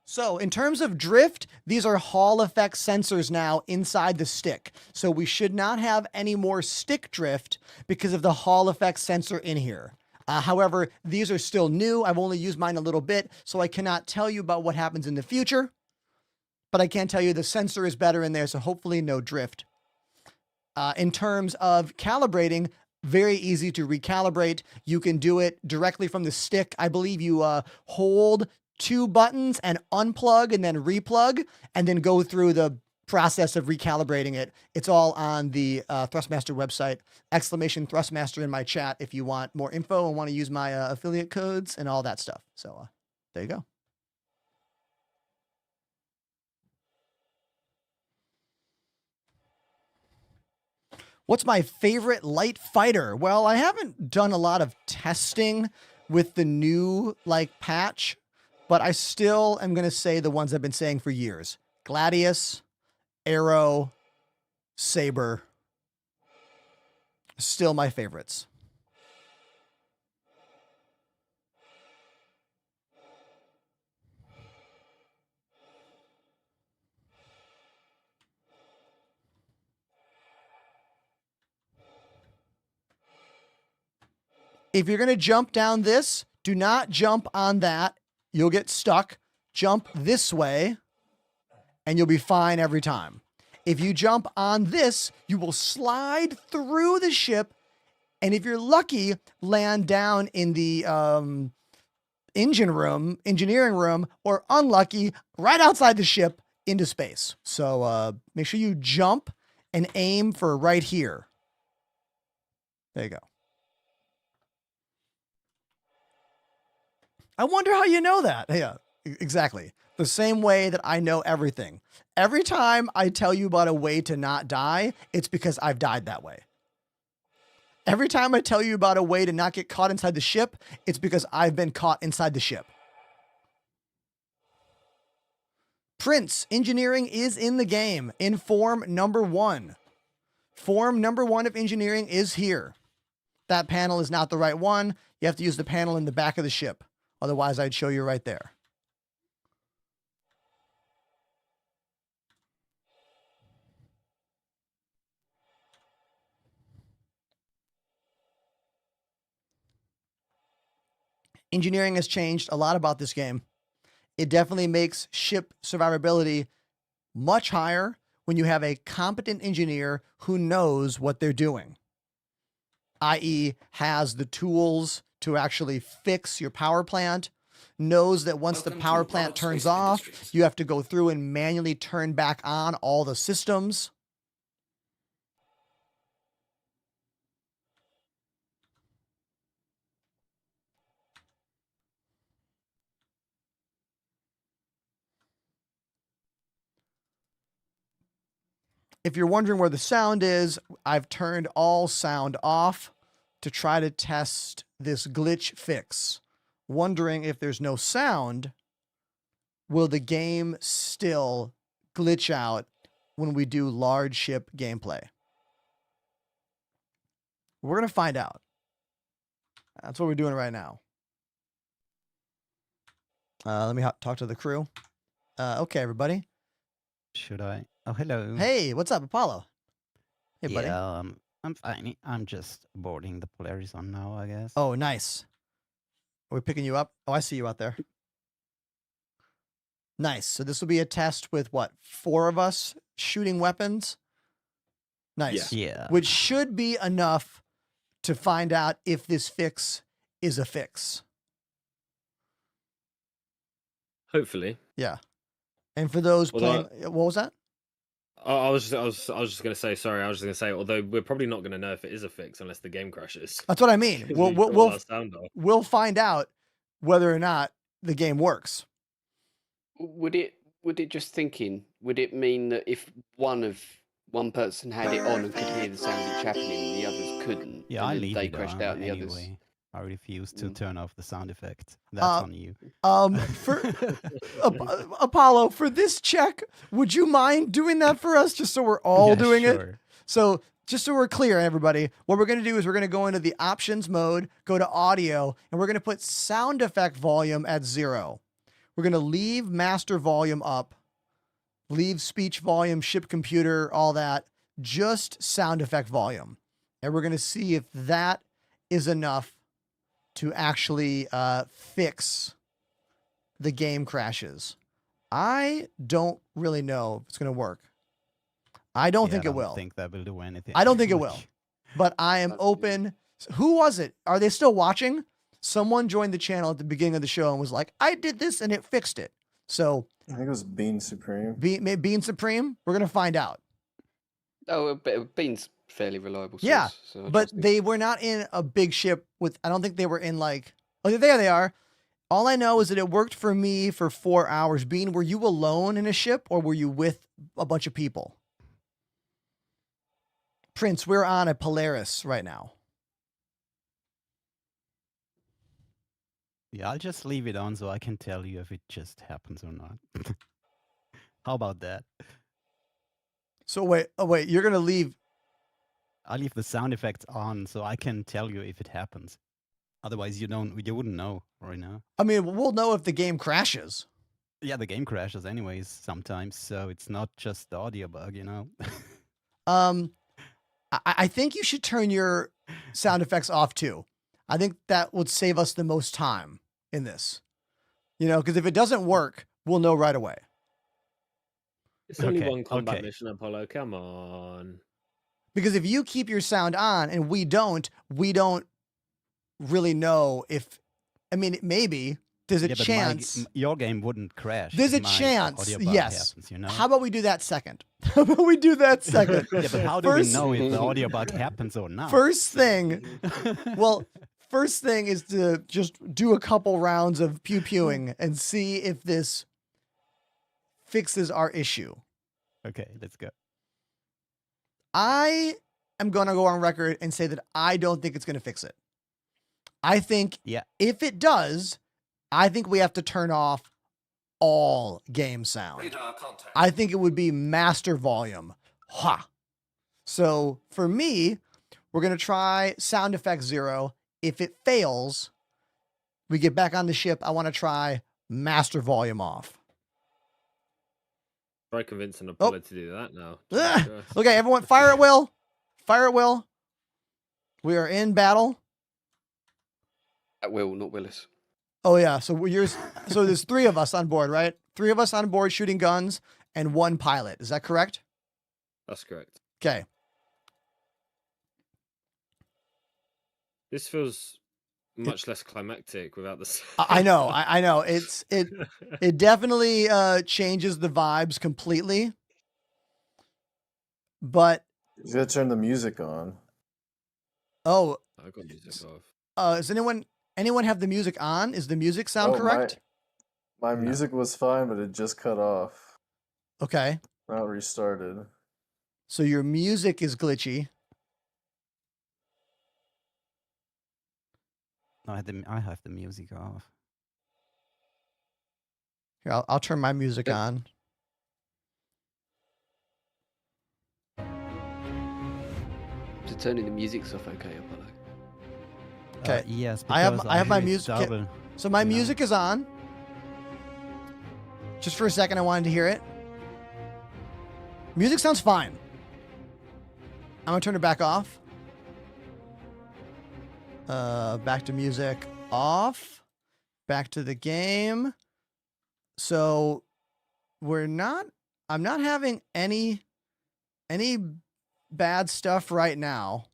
So in terms of drift, these are Hall effect sensors now inside the stick. So we should not have any more stick drift because of the Hall effect sensor in here. However, these are still new. I've only used mine a little bit, so I cannot tell you about what happens in the future. But I can tell you the sensor is better in there, so hopefully no drift. In terms of calibrating, very easy to recalibrate. You can do it directly from the stick. I believe you hold 2 buttons and unplug and then replug and then go through the process of recalibrating it. It's all on the Thrustmaster website, !Thrustmaster in my chat if you want more info and want to use my affiliate codes and all that stuff. So there you go. What's my favorite light fighter? Well, I haven't done a lot of testing with the new patch, but I still am going to say the ones I've been saying for years. Gladius, Arrow, Saber. Still my favorites. If you're going to jump down this, do not jump on that. You'll get stuck. Jump this way, and you'll be fine every time. If you jump on this, you will slide through the ship, and if you're lucky, land down in the engineering room, or unlucky, right outside the ship into space. So make sure you jump and aim for right here. There you go. I wonder how you know that. Yeah, exactly. The same way that I know everything. Every time I tell you about a way to not die, it's because I've died that way. Every time I tell you about a way to not get caught inside the ship, it's because I've been caught inside the ship. Prince, engineering is in the game in form number 1. Form number 1 of engineering is here. That panel is not the right one. You have to use the panel in the back of the ship. Otherwise, I'd show you right there. Engineering has changed a lot about this game. It definitely makes ship survivability much higher when you have a competent engineer who knows what they're doing, i.e. has the tools to actually fix your power plant, knows that once the power plant turns off, you have to go through and manually turn back on all the systems. if you're wondering where the sound is, I've turned all sound off to try to test this glitch fix. Wondering if there's no sound, will the game still glitch out when we do large ship gameplay? We're going to find out. That's what we're doing right now. Let me talk to the crew. Okay, everybody. Should I? Oh, hello. Hey, what's up, Apollo? Hey, buddy. Yeah, I'm fine. I'm just boarding the Polaris on now, I guess. Oh, nice. Are we picking you up? Oh, I see you out there. Nice. So this will be a test with what? 4 of us shooting weapons? Nice. Yeah. Which should be enough to find out if this fix is a fix. Hopefully. Yeah. And for those Although playing, what was that? I was just gonna say sorry. I was just gonna say although we're probably not gonna know if it is a fix unless the game crashes. That's what I mean. 'Cause we've got all our sound off. We'll find out whether or not the game works. Would it just thinking? Would it mean that if one person had it on and could hear the sound it's happening, and the others couldn't? Yeah, and I then leave they it crashed on out, and the anyway. others. I refuse to turn off the sound effect. That's on you. For Apollo, for this check, would you mind doing that for us, just so we're all doing it? So just so we're clear, everybody, what we're going to do is we're going to go into the options mode, go to audio, and we're going to put sound effect volume at 0. We're going to leave master volume up, leave speech volume, ship computer, all that, just sound effect volume. And we're going to see if that is enough to actually fix the game crashes. I don't really know if it's going to work. I don't think it will. I don't think that will do anything. I don't think it will. But I am open. Who was it? Are they still watching? Someone joined the channel at the beginning of the show and was like, I did this and it fixed it. So I think it was Bean Supreme. Bean Supreme? We're going to find out. Oh, Bean's fairly reliable. Source, yeah, so but they were not in a big ship with, I don't think they were in like, oh, there they are. All I know is that it worked for me for 4 hours. Bean, were you alone in a ship or were you with a bunch of people? Prince, we're on a Polaris right now. Yeah, I'll just leave it on so I can tell you if it just happens or not. How about that? So wait, you're going to leave. I'll leave the sound effects on so I can tell you if it happens. Otherwise, you wouldn't know right now. I mean, we'll know if the game crashes. Yeah, the game crashes anyways sometimes, so it's not just the audio bug, you know. I think you should turn your sound effects off too. I think that would save us the most time in this. You know, because if it doesn't work, we'll know right away. It's only one combat mission, Apollo. Come on. Because if you keep your sound on and we don't really know if, I mean, maybe there's a chance. Your game wouldn't crash. There's a chance. Yes. Happens, you know? How about we do that second? How about we do that second? Yeah, but how do we know if the audio bug happens or not? First thing is to just do a couple rounds of pew-pewing and see if this fixes our issue. Okay, let's go. I am going to go on record and say that I don't think it's going to fix it. I think if it does, I think we have to turn off all game sound. I think it would be master volume. Ha. So for me, we're going to try sound effect 0. If it fails, we get back on the ship. I want to try master volume off. Try convincing Apollo to do that now. Okay, everyone, fire at will. Fire at will. We are in battle. At will, not Willis. Oh yeah, so there's 3 of us on board, right? 3 of us on board shooting guns and 1 pilot. Is that correct? That's correct. Okay. This feels much less climactic without the. I know. I know. It definitely changes the vibes completely. But you gotta turn the music on. Oh, I got music off. Does anyone have the music on? Is the music sound correct? My music was fine, but it just cut off. Okay. Now it restarted. So your music is glitchy. No, I have the music off. Here, I'll turn my music on. So turning the music's off, okay, Apollo? Okay. Yes, I have because my hear it music. double, So my you know. music is on. Just for a second, I wanted to hear it. Music sounds fine. I'm gonna turn it back off. Back to music off. Back to the game. So I'm not having any bad stuff right now.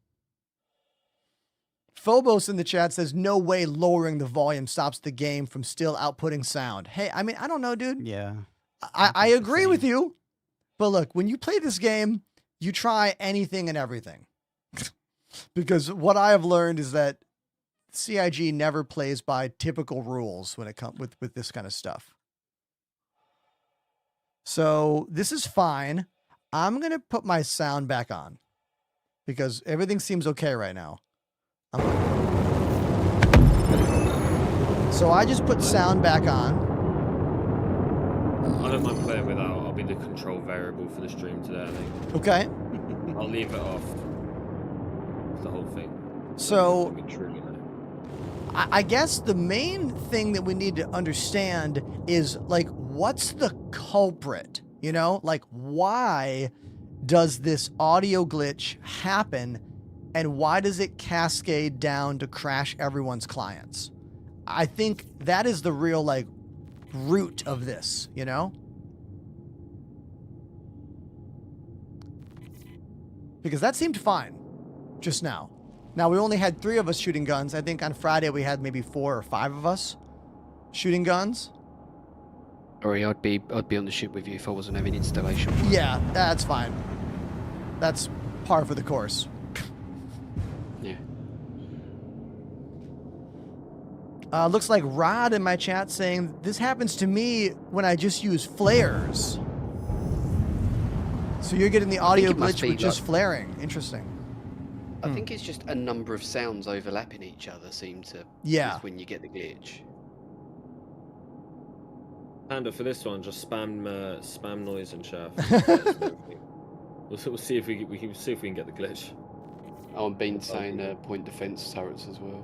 Phobos in the chat says, no way lowering the volume stops the game from still outputting sound. Hey, I mean, I don't know, dude. Yeah. I agree with you. But look, when you play this game, you try anything and everything. Because what I have learned is that CIG never plays by typical rules when it comes with this kind of stuff. So this is fine. I'm going to put my sound back on because everything seems okay right now. So I just put sound back on. I don't mind playing without. I'll be the control variable for the stream today, I think. Okay. I'll leave it off. The whole thing. So I guess the main thing that we need to understand is, like, what's the culprit? You know, like, why does this audio glitch happen and why does it cascade down to crash everyone's clients? I think that is the real, like, root of this, you know? Because that seemed fine just now. Now, we only had 3 of us shooting guns. I think on Friday we had maybe 4 or 5 of us shooting guns. Sorry, I'd be on the ship with you if I wasn't having installation. Yeah, that's fine. That's par for the course. Yeah. Looks like Rod in my chat saying, this happens to me when I just use flares. So you're getting the audio glitch with just flaring. Interesting. I think it's just a number of sounds overlapping each other seem to... Yeah. Is when you get the glitch. Panda, for this one, just spam noise and shaft. We'll see if we can see if we can get the glitch. Oh, and Bean saying point defense turrets as well.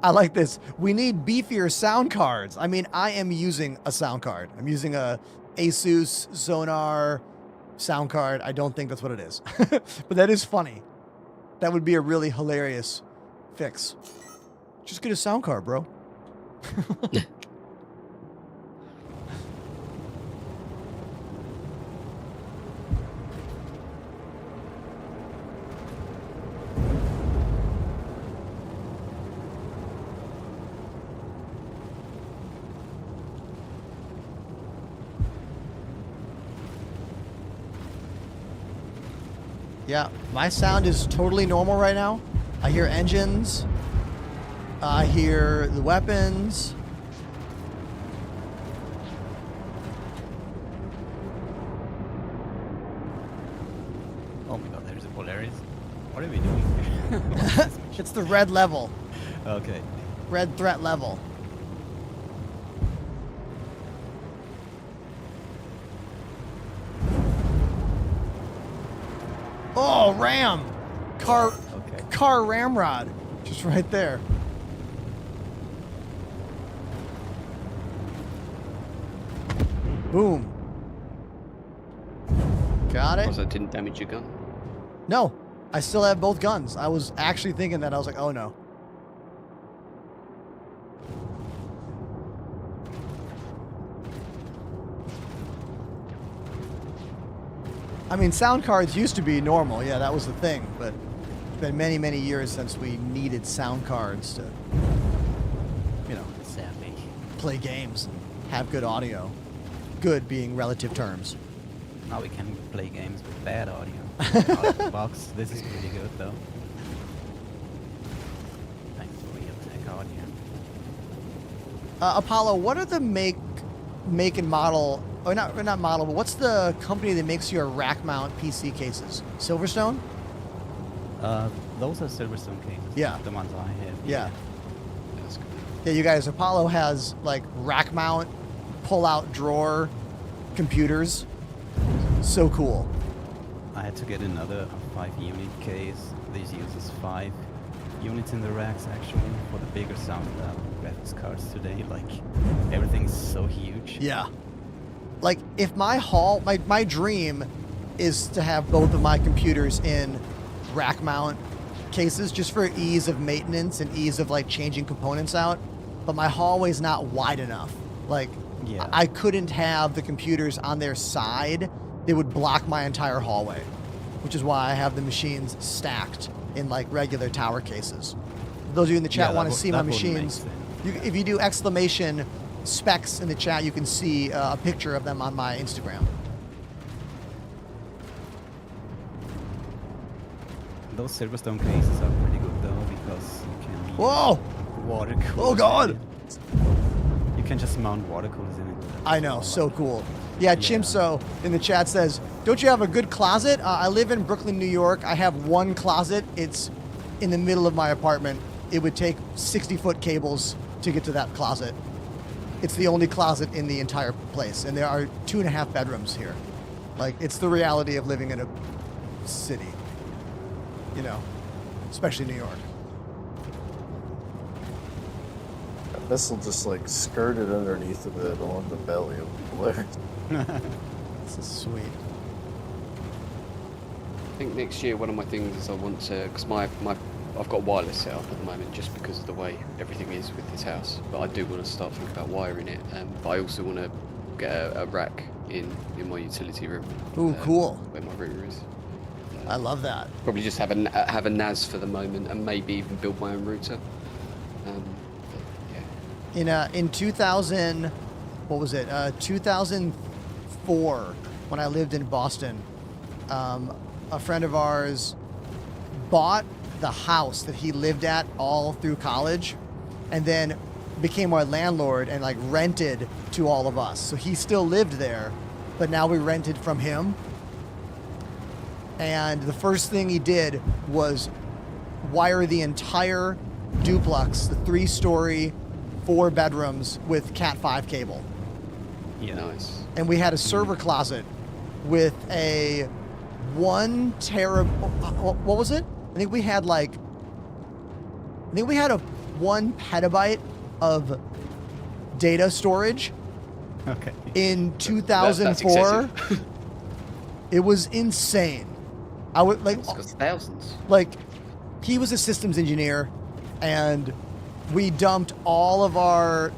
I like this. We need beefier sound cards. I mean, I am using a sound card. I'm using a Asus Sonar sound card. I don't think that's what it is. But that is funny. That would be a really hilarious fix. Just get a sound card, bro. Yeah, my sound is totally normal right now. I hear engines. I hear the weapons. Oh my god, there's a Polaris. What are we doing? It's the red level. Okay. Red threat level. Oh, ram! Car ramrod. Just right there. Boom. Got it. Also, it didn't damage your gun? No, I still have both guns. I was actually thinking that. I was like, oh no. I mean, sound cards used to be normal. Yeah, that was the thing. But it's been many, many years since we needed sound cards to, you know, play games and have good audio. Good being relative terms. Now we can play games with bad audio. Out of the box, this is pretty good though. Thanks for real tech audio. Apollo, what are the make and model or not model, but what's the company that makes your rack mount PC cases? Silverstone? Those are Silverstone cases. Yeah. The ones I have. Yeah. That's good. Yeah, you guys, Apollo has like rack mount, pull out drawer computers. So cool. I had to get another 5-unit case. This uses 5 units in the racks actually for the bigger sound graphics cards today. Like everything is so huge. Yeah. Like if my my dream is to have both of my computers in rack mount cases just for ease of maintenance and ease of like changing components out. But my hallway's not wide enough. Like Yeah. I couldn't have the computers on their side. They would block my entire hallway, which is why I have the machines stacked in like regular tower cases. For those of you in the chat want to see my machines. If you do exclamation specs in the chat, you can see a picture of them on my Instagram. Those Silverstone cases are pretty good though because you can use Whoa! water coolers. Oh god! in it. You can just mount water coolers in it. I know, so cool. Yeah, Chimso in the chat says, don't you have a good closet? I live in Brooklyn, New York. I have one closet. It's in the middle of my apartment. It would take 60-foot cables to get to that closet. It's the only closet in the entire place. And there are 2.5 bedrooms here. Like, it's the reality of living in a city. You know, especially New York. This will just like skirt it underneath of it along the belly of the blade. This is sweet. I think next year one of my things is I want to, because I've got wireless set up at the moment just because of the way everything is with this house. But I do want to start thinking about wiring it. But I also want to get a rack in my utility room. Ooh, cool. Where my router is. I love that. Probably just have a NAS for the moment and maybe even build my own router. In 2000, what was it? 2004, when I lived in Boston, a friend of ours bought the house that he lived at all through college, and then became our landlord and like rented to all of us. So he still lived there, but now we rented from him. And the first thing he did was wire the entire duplex, the 3-story, 4 bedrooms with Cat 5 cable. Yeah, nice. And we had a server closet with a 1 tera. What was it? I think we had a 1 petabyte of data storage. Okay. In 2004. It was insane. I would like thousands. Like, he was a systems engineer, and we dumped all of our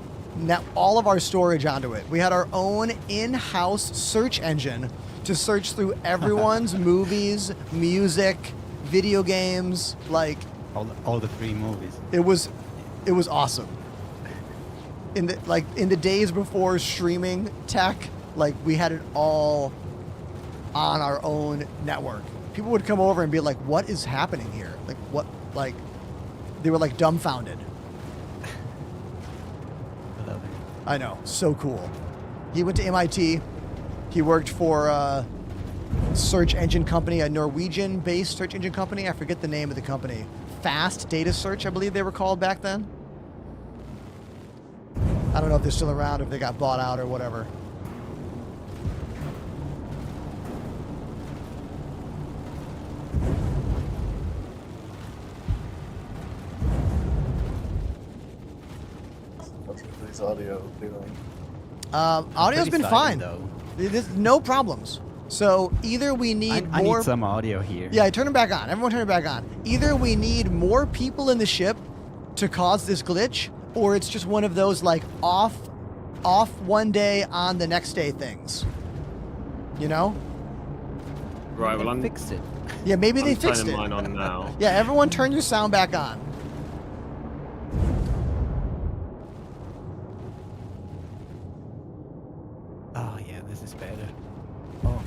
storage onto it. We had our own in-house search engine to search through everyone's movies, music, video games, like all the free movies. It was awesome. In the days before streaming tech, like we had it all on our own network. People would come over and be like, "What is happening here?" Like what? Like they were like dumbfounded. I know, so cool. He went to MIT. He worked for a search engine company, a Norwegian-based search engine company. I forget the name of the company. Fast Data Search, I believe they were called back then. I don't know if they're still around, if they got bought out or whatever. How's audio doing? Audio's been fine. There's no problems. So either we need I more. need some audio here. Yeah, turn it back on. Everyone turn it back on. Either we need more people in the ship to cause this glitch, or it's just one of those like off one day, on the next day things. You know? Right, well, I'm fixed it. Yeah, maybe they fixed turning it. mine on now. Yeah, everyone turn your sound back on. Oh yeah, this is better. Oh my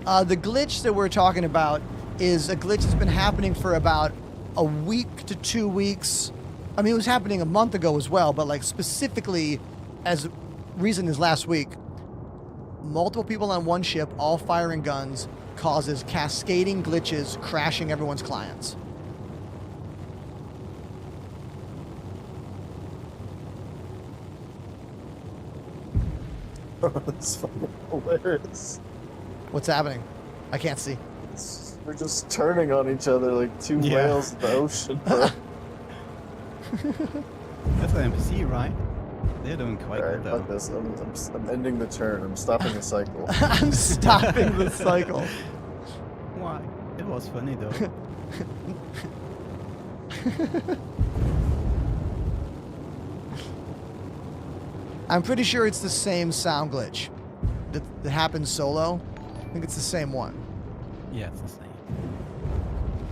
god. The glitch that we're talking about is a glitch that's been happening for about a week to 2 weeks. I mean, it was happening a month ago as well, but like specifically as recent as last week. multiple people on one ship, all firing guns, causes cascading glitches, crashing everyone's clients. That's fucking hilarious. What's happening? I can't see. We're just turning on each other like two whales in the ocean, bro. That's an NPC, right? They're doing quite Alright, good, fuck though. this. I'm ending the turn. I'm stopping the cycle. I'm stopping the cycle. Why? It was funny, though. I'm pretty sure it's the same sound glitch that happens solo. I think it's the same one. Yeah, it's the same.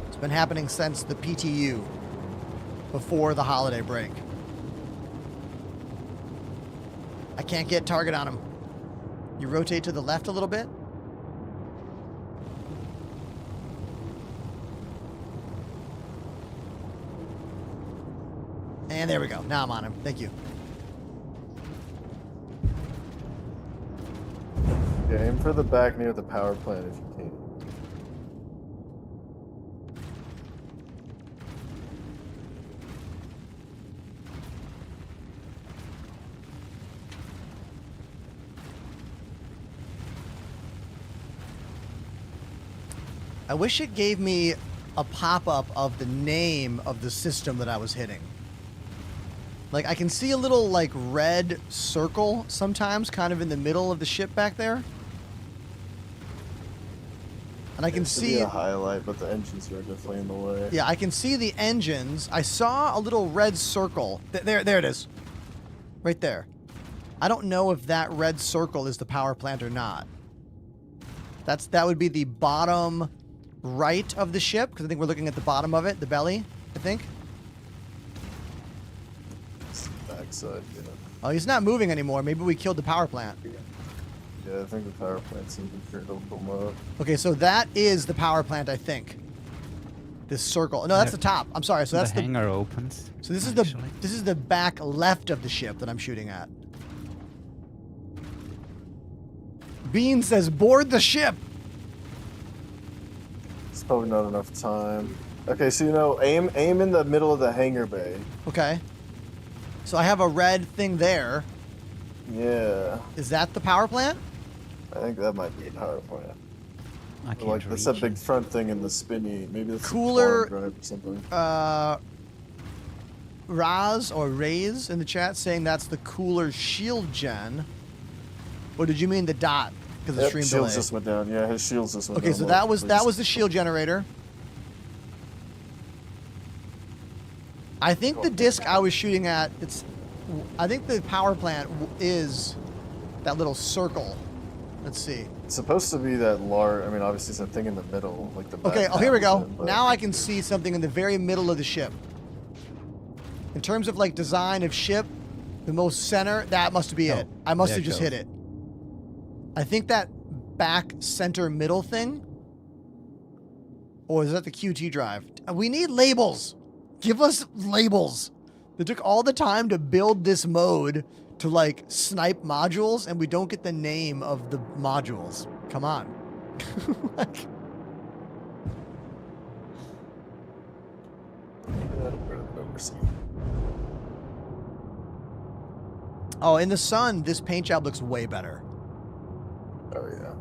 It's been happening since the PTU, before the holiday break. I can't get target on him. You rotate to the left a little bit. And there we go. Now I'm on him. Thank you. Yeah, aim for the back near the power plant if you can. I wish it gave me a pop-up of the name of the system that I was hitting. Like, I can see a little, like, red circle sometimes, kind of in the middle of the ship back there. And I can It should see... be a highlight, but the engines are definitely in the way. Yeah, I can see the engines. I saw a little red circle. There it is. Right there. I don't know if that red circle is the power plant or not. That would be the bottom right of the ship, because I think we're looking at the bottom of it, the belly, I think. It's the backside, yeah. Oh, he's not moving anymore. Maybe we killed the power plant. Yeah, I think the power plant's in critical mode. Okay, so that is the power plant, I think. This circle. No, that's the top. I'm sorry. So that's the hangar opens. So this actually. is the back left of the ship that I'm shooting at. Bean says, board the ship. It's probably not enough time. Okay, so you know, aim in the middle of the hangar bay. Okay. So I have a red thing there. Yeah. Is that the power plant? I think that might be a power plant. I can't Like that's a reach big it. front thing in the spinny. Maybe that's Cooler- a drive or something. Raz or Raze in the chat saying that's the cooler shield gen. Or did you mean the dot? Because the stream shields delay. just went down. Yeah, his shields just went Okay, down. so that was the shield generator. I think the disc I was shooting at, I think the power plant is that little circle. Let's see. It's supposed to be that large. I mean, obviously, it's a thing in the middle, like the. Okay, back oh, here we go. half of it, but- Now I can see something in the very middle of the ship. In terms of like design of ship, the most center, that must be it. I must there have it just goes. hit it. I think that back center middle thing. Or is that the QT drive? We need labels. Give us labels. They took all the time to build this mode to like snipe modules and we don't get the name of the modules. Come on. Like, oh, in the sun, this paint job looks way better. Oh yeah.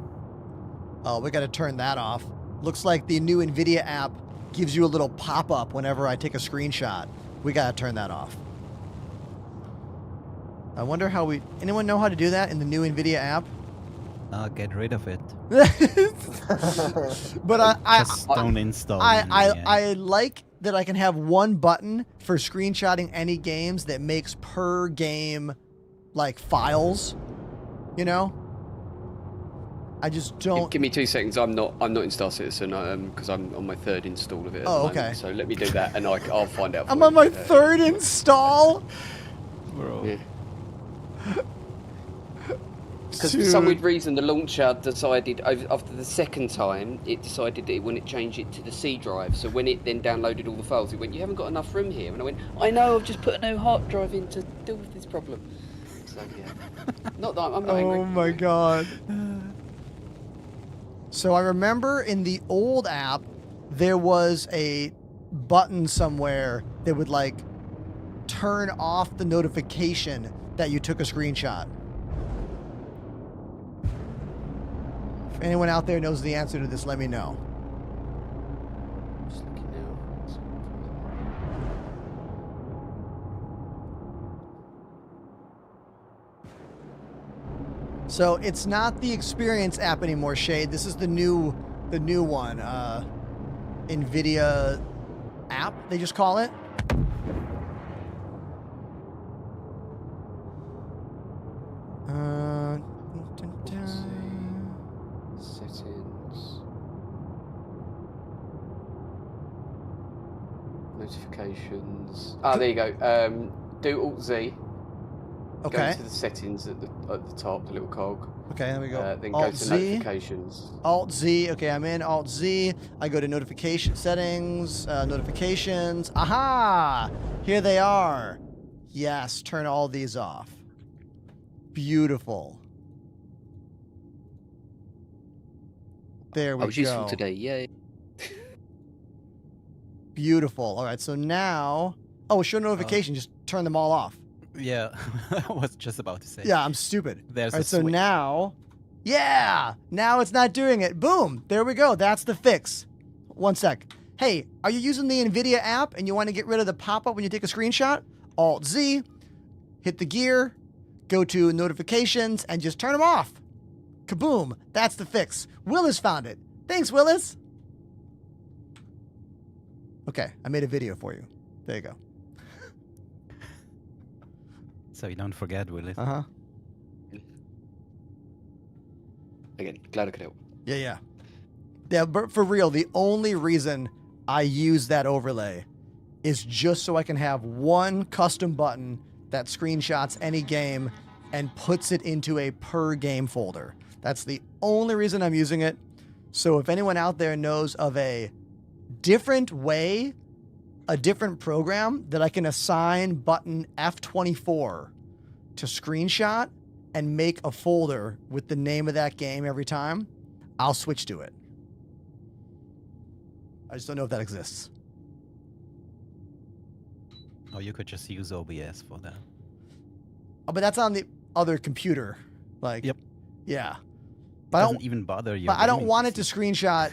Oh, we got to turn that off. Looks like the new NVIDIA app gives you a little pop-up whenever I take a screenshot. We got to turn that off. I wonder how anyone know how to do that in the new NVIDIA app? Get rid of it. But Just don't install it. I like that I can have one button for screenshotting any games that makes per game like files, you know? I just don't. Give me 2 seconds. I'm not in Star Citizen because I'm on my 3rd install of it. At the okay. moment, so let me do that, and I'll find out. I'm for on you. my 3rd install. Bro. Yeah. Because for some weird reason, the launcher decided after the 2nd time, it decided that it wouldn't change it to the C drive. So when it then downloaded all the files, it went, "You haven't got enough room here." And I went, "I know. I've just put a new hard drive in to deal with this problem." So yeah, not that I'm not angry. Oh my god. So I remember in the old app, there was a button somewhere that would like turn off the notification that you took a screenshot. If anyone out there knows the answer to this, let me know. Just looking now. So it's not the Experience app anymore, Shade. This is the new one. NVIDIA app, they just call it. Settings. Notifications. Ah, there you go. Do Alt-Z. Okay. Go to the settings at the top, the little cog. Okay, there we go. Then go to notifications. Alt-Z. Okay, I'm in Alt-Z. I go to notification settings, notifications. Aha! Here they are. Yes, turn all these off. Beautiful. There we go. I was useful today, yay. Beautiful. All right, so now... Oh, show notification. Just turn them all off. Yeah, I was just about to say. Yeah, I'm stupid. There's all right, a so switch. now... Yeah! Now it's not doing it. Boom! There we go. That's the fix. One sec. Hey, are you using the NVIDIA app and you want to get rid of the pop-up when you take a screenshot? Alt-Z, hit the gear, go to notifications, and just turn them off. Kaboom! That's the fix. Willis found it. Thanks, Willis! Okay, I made a video for you. There you go. So you don't forget, Willis. Uh-huh. Again, glad I could help. Yeah. Yeah, but for real, the only reason I use that overlay is just so I can have one custom button that screenshots any game and puts it into a per game folder. That's the only reason I'm using it. So if anyone out there knows of a different way, a different program that I can assign button F24 to screenshot and make a folder with the name of that game every time, I'll switch to it. I just don't know if that exists. Oh, you could just use OBS for that. Oh, but that's on the other computer. Like, Yep. Yeah. But Doesn't even bother you. But I don't want it to screenshot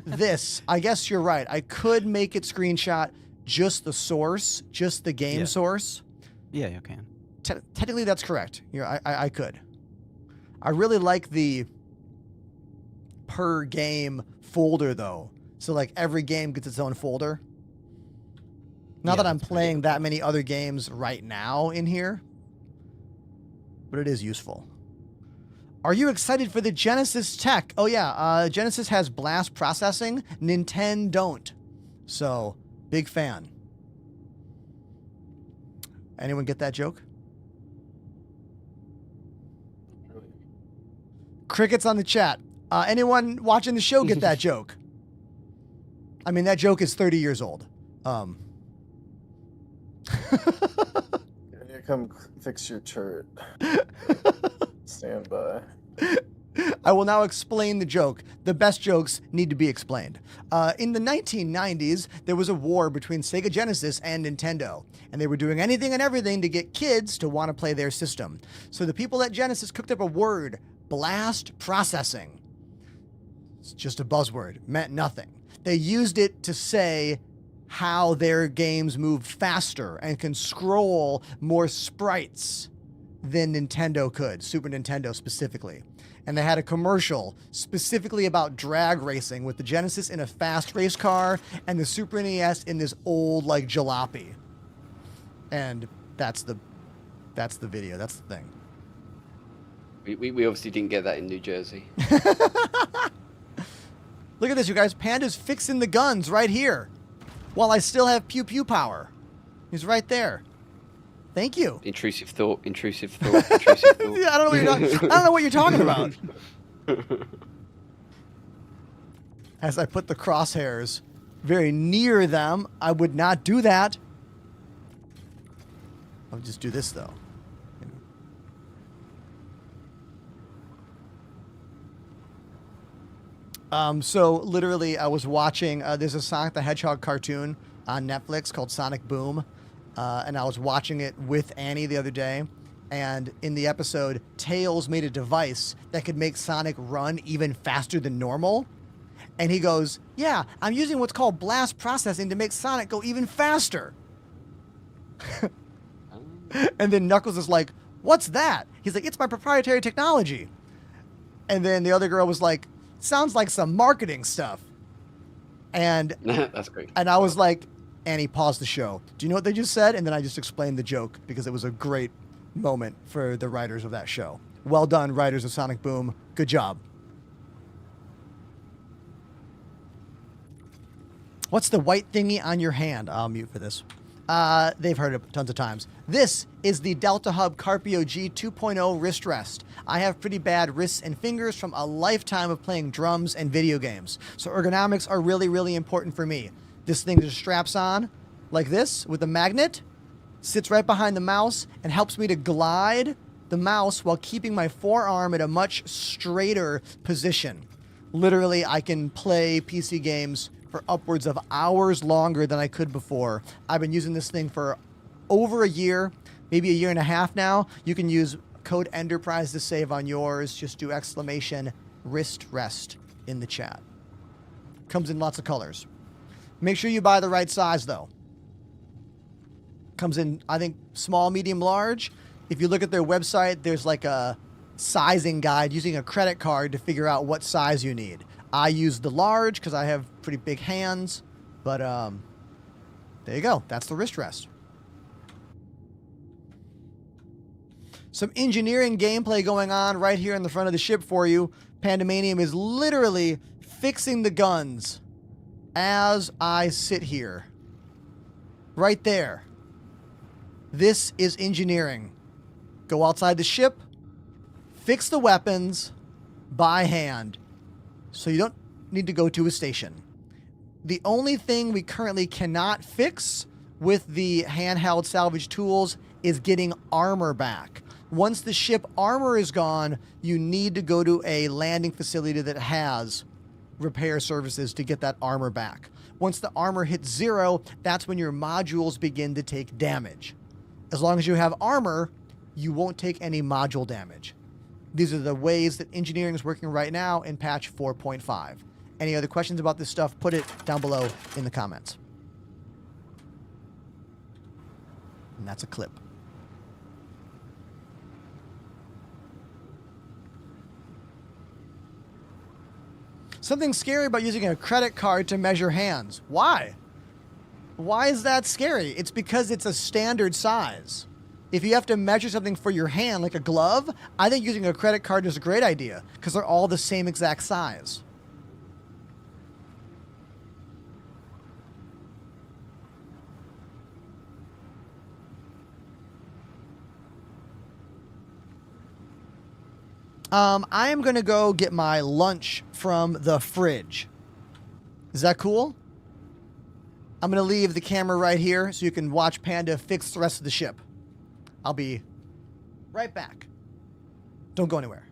this. I guess you're right. I could make it screenshot just the source, just the game source. Yeah, you can. Technically, that's correct. I could. I really like the per game folder, though. So, like, every game gets its own folder. Not that I'm playing that many other games right now in here, but it is useful. Are you excited for the Genesis tech? Oh, yeah. Genesis has blast processing. Nintendo don't. So, big fan. Anyone get that joke? Crickets on the chat. Anyone watching the show get that joke? I mean, that joke is 30 years old. You come fix your turret. Stand by. I will now explain the joke. The best jokes need to be explained. In the 1990s, there was a war between Sega Genesis and Nintendo, and they were doing anything and everything to get kids to want to play their system. So the people at Genesis cooked up a word, blast processing. It's just a buzzword, meant nothing. They used it to say how their games move faster and can scroll more sprites than Nintendo could, Super Nintendo specifically. And they had a commercial specifically about drag racing with the Genesis in a fast race car and the Super NES in this old, like, jalopy. And that's the video. That's the thing. We obviously didn't get that in New Jersey. Look at this, you guys. Panda's fixing the guns right here while I still have pew pew power. He's right there. Thank you. Intrusive thought. Intrusive thought. Intrusive thought. Yeah, I don't know what you're talking about. As I put the crosshairs very near them, I would not do that. I'll just do this though. So literally, I was watching. There's a Sonic the Hedgehog cartoon on Netflix called Sonic Boom, and I was watching it with Annie the other day. And in the episode, Tails made a device that could make Sonic run even faster than normal. And he goes, "Yeah, I'm using what's called blast processing to make Sonic go even faster." And then Knuckles is like, "What's that?" He's like, "It's my proprietary technology." And then the other girl was like, "Sounds like some marketing stuff." And That's great. And I was like, Annie, pause the show. Do you know what they just said? And then I just explained the joke because it was a great moment for the writers of that show. Well done, writers of Sonic Boom. Good job. What's the white thingy on your hand? I'll mute for this. They've heard it tons of times. This is the Delta Hub Carpio G 2.0 wrist rest. I have pretty bad wrists and fingers from a lifetime of playing drums and video games. So ergonomics are really, really important for me. This thing just straps on like this with a magnet, sits right behind the mouse, and helps me to glide the mouse while keeping my forearm at a much straighter position. Literally, I can play PC games for upwards of hours longer than I could before. I've been using this thing for over a year, maybe a year and a half now. You can use code Enterprise to save on yours. Just do exclamation wrist rest in the chat. Comes in lots of colors. Make sure you buy the right size though. Comes in, I think, small, medium, large. If you look at their website, there's like a sizing guide using a credit card to figure out what size you need. I use the large because I have pretty big hands, but there you go. That's the wrist rest. Some engineering gameplay going on right here in the front of the ship for you. Pandemanium is literally fixing the guns as I sit here. Right there. This is engineering. Go outside the ship, fix the weapons by hand. So you don't need to go to a station. The only thing we currently cannot fix with the handheld salvage tools is getting armor back. Once the ship armor is gone, you need to go to a landing facility that has repair services to get that armor back. Once the armor hits 0, that's when your modules begin to take damage. As long as you have armor, you won't take any module damage. These are the ways that engineering is working right now in patch 4.5. Any other questions about this stuff, put it down below in the comments. And that's a clip. Something scary about using a credit card to measure hands. Why? Why is that scary? It's because it's a standard size. If you have to measure something for your hand, like a glove, I think using a credit card is a great idea because they're all the same exact size. I am going to go get my lunch from the fridge. Is that cool? I'm going to leave the camera right here so you can watch Panda fix the rest of the ship. I'll be right back. Don't go anywhere.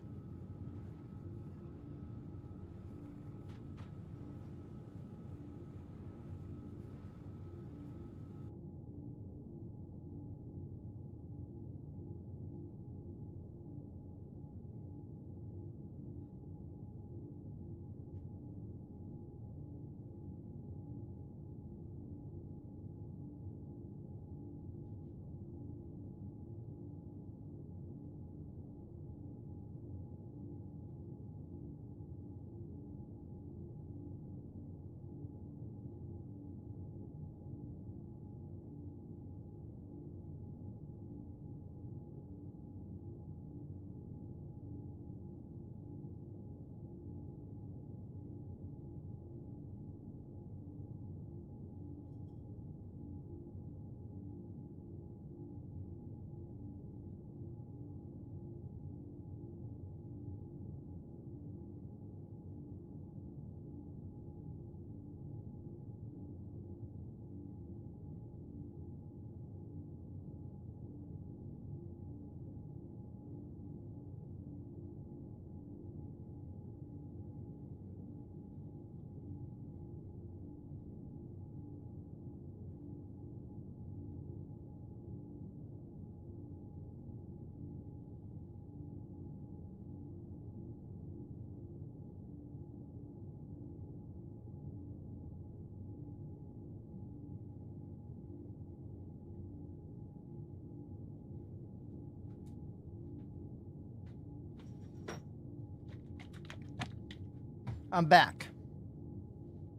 I'm back.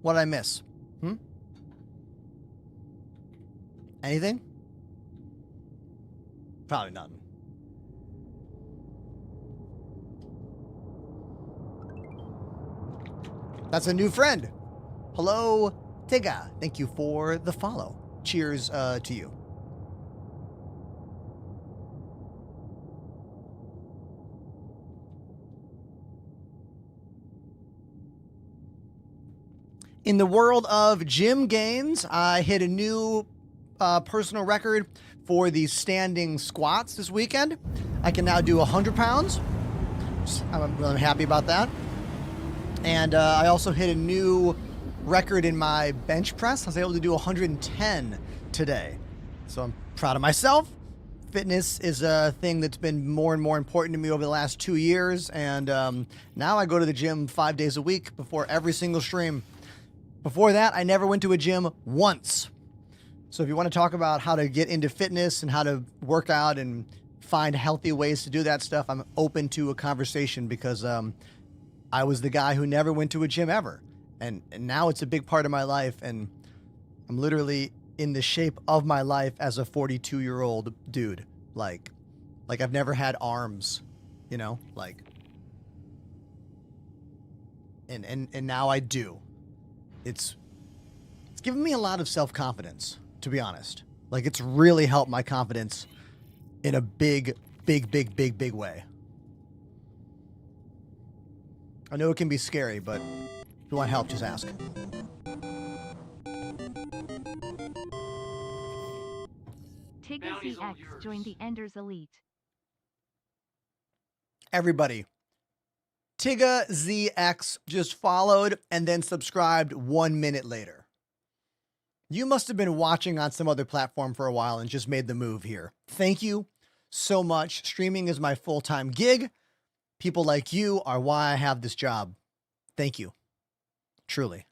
What'd I miss? Anything? Probably nothing. That's a new friend. Hello, Tiga. Thank you for the follow. Cheers to you. In the world of gym gains, I hit a new personal record for the standing squats this weekend. I can now do 100 pounds. I'm really happy about that. And I also hit a new record in my bench press. I was able to do 110 today. So I'm proud of myself. Fitness is a thing that's been more and more important to me over the last 2 years. And now I go to the gym 5 days a week before every single stream. Before that, I never went to a gym once. So if you want to talk about how to get into fitness and how to work out and find healthy ways to do that stuff, I'm open to a conversation because I was the guy who never went to a gym ever. And now it's a big part of my life, and I'm literally in the shape of my life as a 42-year-old dude. Like I've never had arms, you know, like, and now I do. It's given me a lot of self-confidence, to be honest. Like, it's really helped my confidence in a big way. I know it can be scary, but if you want help, just ask. Tiga ZX joined the Enders Elite. Everybody, Tiga ZX just followed and then subscribed 1 minute later. You must have been watching on some other platform for a while and just made the move here. Thank you so much. Streaming is my full-time gig. People like you are why I have this job. Thank you. Truly.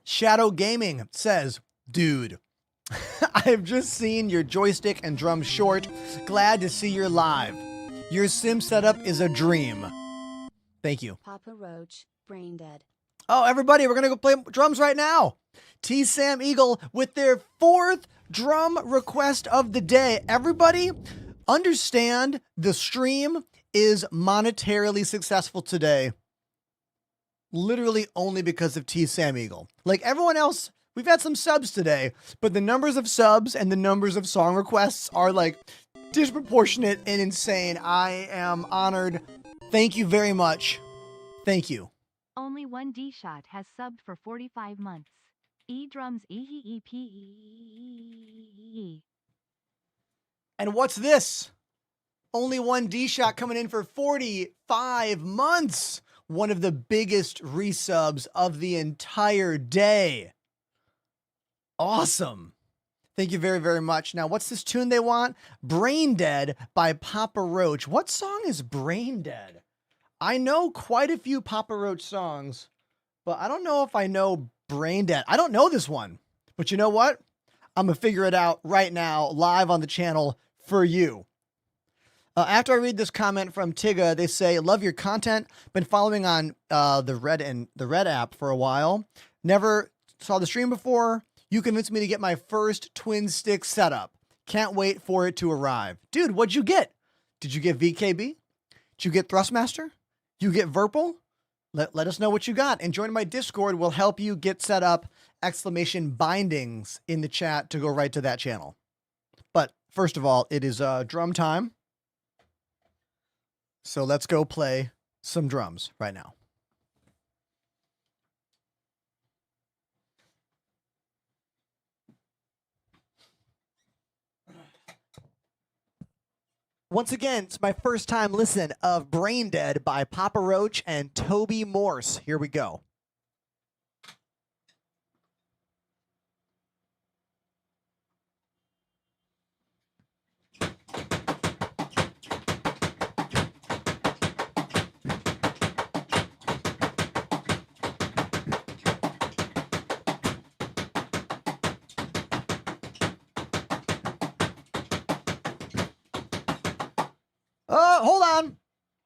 Shadow Gaming says, dude, I've just seen your joystick and drum short. Glad to see you're live. Your sim setup is a dream. Thank you. Papa Roach, brain dead. Oh, everybody, we're going to go play drums right now. T. Sam Eagle with their 4th drum request of the day. Everybody, understand the stream is monetarily successful today. Literally only because of T. Sam Eagle. Like everyone else, we've had some subs today, but the numbers of subs and the numbers of song requests are like disproportionate and insane. I am honored. Thank you very much. Thank you. Only one D-Shot has subbed for 45 months. E-drums E-E-E-P. And what's this? Only one D-Shot coming in for 45 months. One of the biggest resubs of the entire day. Awesome. Thank you very, very much. Now, what's this tune they want? Brain Dead by Papa Roach. What song is Brain Dead? I know quite a few Papa Roach songs, but I don't know if I know Brain Dead. I don't know this one, but you know what? I'm going to figure it out right now, live on the channel for you. After I read this comment from Tiga, they say, love your content. Been following on the Red app for a while. Never saw the stream before. You convinced me to get my first twin stick setup. Can't wait for it to arrive. Dude, what'd you get? Did you get VKB? Did you get Thrustmaster? You get Verpal? Let us know what you got. And join my Discord will help you get set up !bindings in the chat to go right to that channel. But first of all, it is drum time. So let's go play some drums right now. Once again, it's my first time listen of Brain Dead by Papa Roach and Toby Morse. Here we go. Hold on.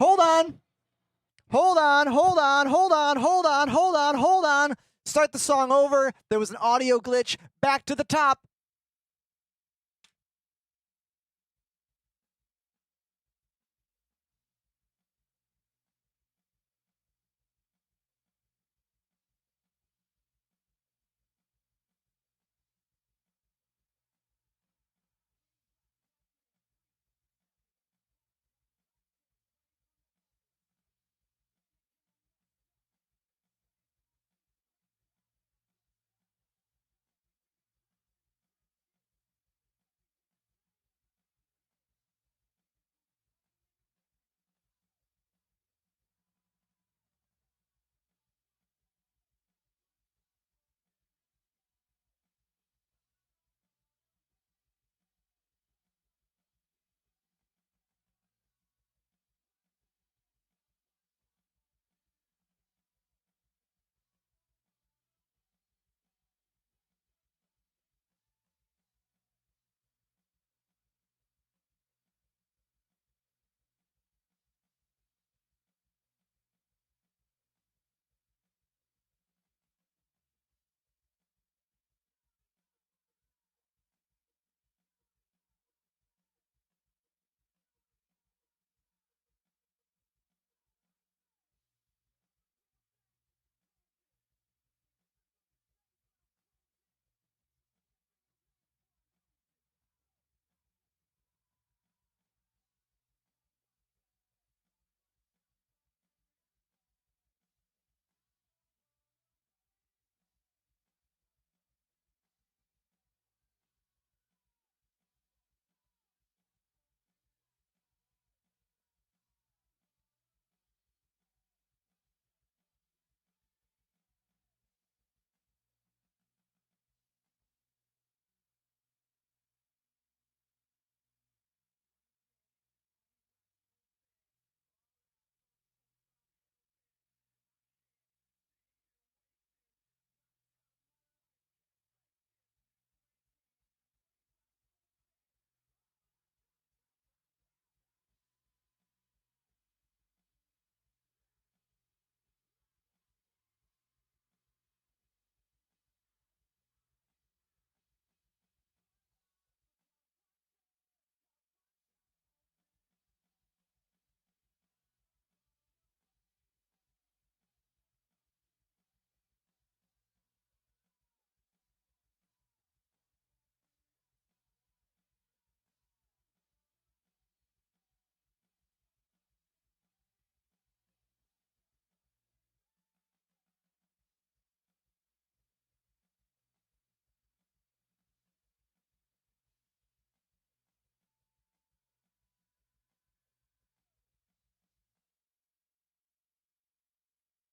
Hold on. Hold on. Hold on. Hold on. Hold on. Hold on. Hold on. Start the song over. There was an audio glitch. Back to the top.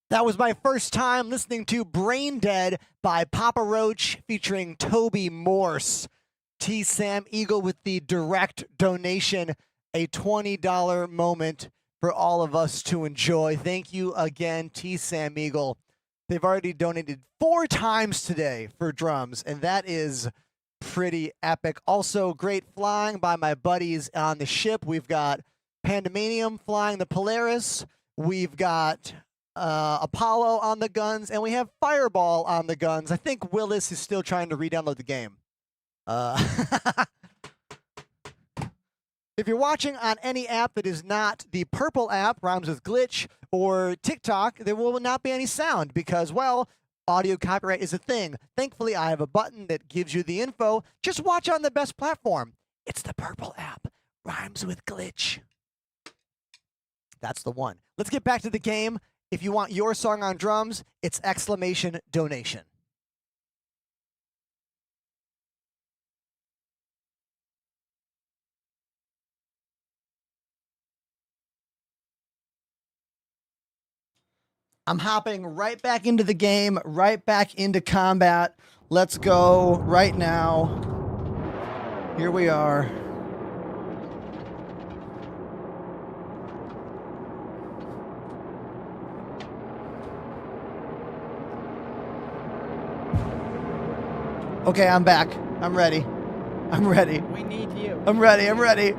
That was my first time listening to Brain Dead by Papa Roach featuring Toby Morse. T. Sam Eagle with the direct donation, a $20 moment for all of us to enjoy. Thank you again, T. Sam Eagle. They've already donated 4 times today for drums, and that is pretty epic. Also, great flying by my buddies on the ship. We've got Pandemonium flying the Polaris. We've got Apollo on the guns, and we have Fireball on the guns. I think Willis is still trying to re-download the game. If you're watching on any app that is not the purple app, rhymes with glitch, or TikTok, there will not be any sound because, well, audio copyright is a thing. Thankfully, I have a button that gives you the info. Just watch on the best platform. It's the purple app, rhymes with glitch. That's the one. Let's get back to the game. If you want your song on drums, it's !donation. I'm hopping right back into the game, right back into combat. Let's go right now. Here we are. Okay, I'm back. I'm ready. I'm ready. We need you. I'm ready. I'm ready.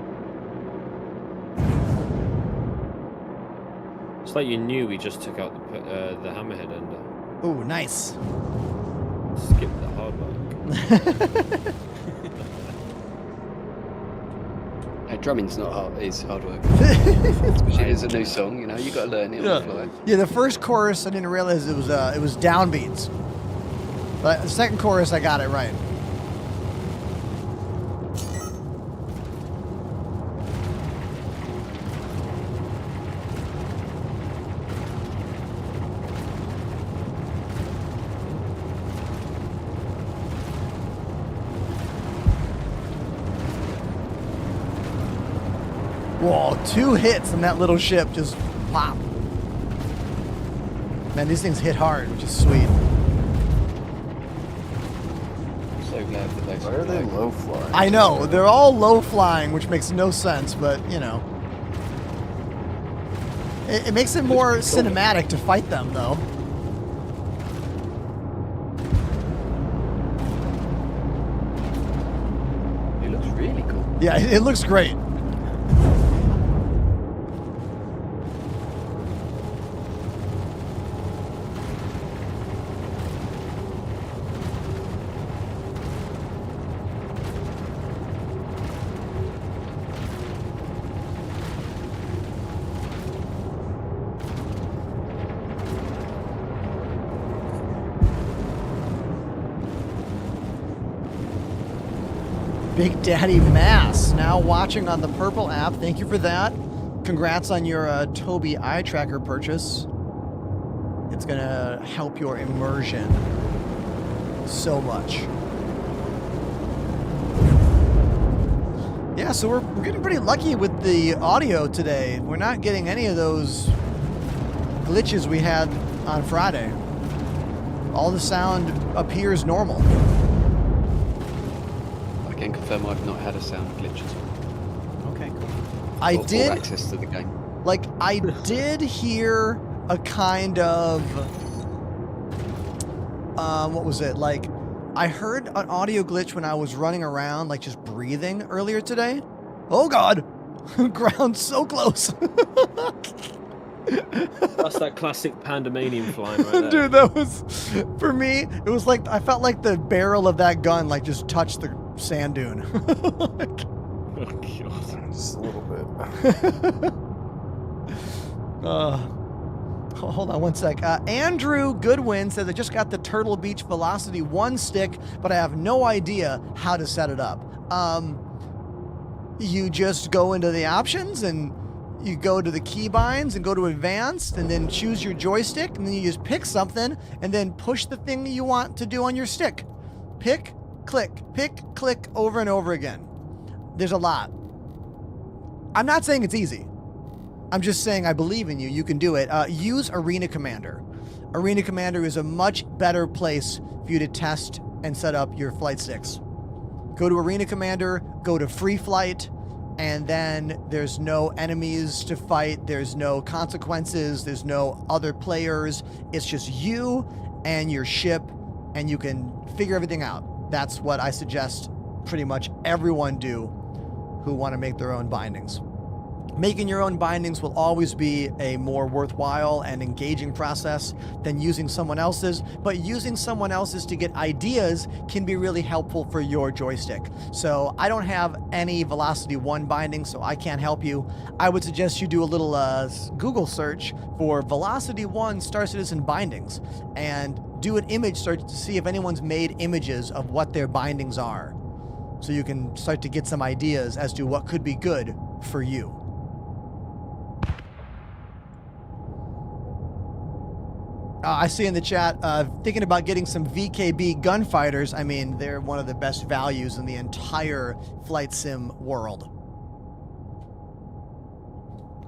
Looks like you knew we just took out the hammerhead ender. Ooh, nice. Skip the hard work. Hey, drumming's not hard. It's hard work. Especially as a new song, you know, you got to learn it on the fly. Yeah, the first chorus I didn't realize it was downbeats, but the second chorus I got it right. Whoa, 2 hits and that little ship just pop. Man, these things hit hard, which is sweet. So glad that they. Why are they low flying? I know, they're all low flying, which makes no sense, but you know. It makes it more cinematic to fight them, though. It looks really cool. Yeah, it looks great. Big Daddy Mass now watching on the Purple app. Thank you for that. Congrats on your Tobii eye tracker purchase. It's gonna help your immersion so much. Yeah, so we're getting pretty lucky with the audio today. We're not getting any of those glitches we had on Friday. All the sound appears normal. I can confirm I've not had a sound glitches. Okay, cool. I Or did access to the game. like I did hear a kind of what was it? Like I heard an audio glitch when I was running around like just breathing earlier today. Oh god. Ground's so close. That's that classic Pandemanium flying right there. Dude, that was for me, it was like I felt like the barrel of that gun like just touched the sand dune. Like, Oh, God. Just a little bit. Hold on one sec. Andrew Goodwin says I just got the Turtle Beach Velocity 1 stick, but I have no idea how to set it up. You just go into the options and you go to the keybinds and go to advanced and then choose your joystick and then you just pick something and then push the thing you want to do on your stick. Pick, click over and over again. There's a lot. I'm not saying it's easy. I'm just saying I believe in you. You can do it. Use Arena Commander. Arena Commander is a much better place for you to test and set up your flight sticks. Go to Arena Commander, go to Free Flight, and then there's no enemies to fight. There's no consequences. There's no other players. It's just you and your ship, and you can figure everything out. That's what I suggest pretty much everyone do who want to make their own bindings. Making your own bindings will always be a more worthwhile and engaging process than using someone else's, but using someone else's to get ideas can be really helpful for your joystick. So I don't have any Velocity 1 bindings, so I can't help you. I would suggest you do a little Google search for Velocity 1 Star Citizen bindings and do an image search to see if anyone's made images of what their bindings are. So you can start to get some ideas as to what could be good for you. I see in the chat, thinking about getting some VKB gunfighters. I mean, they're one of the best values in the entire flight sim world.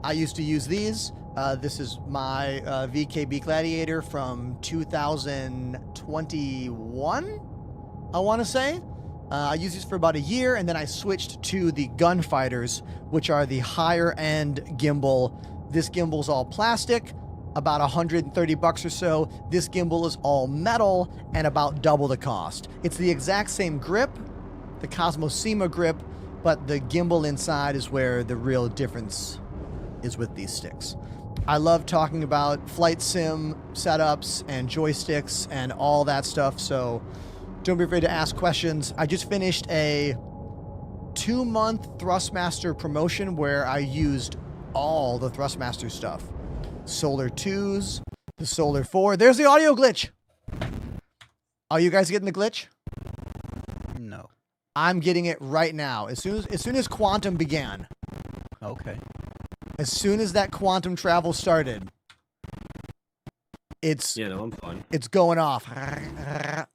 I used to use these. This is my VKB Gladiator from 2021, I want to say. I used these for about a year, and then I switched to the gunfighters, which are the higher end gimbal. This gimbal's all plastic, about $130 or so. This gimbal is all metal and about double the cost. It's the exact same grip, the Cosmosema grip, but the gimbal inside is where the real difference is with these sticks. I love talking about flight sim setups and joysticks and all that stuff, so don't be afraid to ask questions. I just finished a 2-month Thrustmaster promotion where I used all the Thrustmaster stuff. Solar 2s, the Solar 4. There's the audio glitch. Are you guys getting the glitch? No. I'm getting it right now. As soon as Quantum began. Okay. As soon as that quantum travel started, it's Yeah, no, I'm fine. It's going off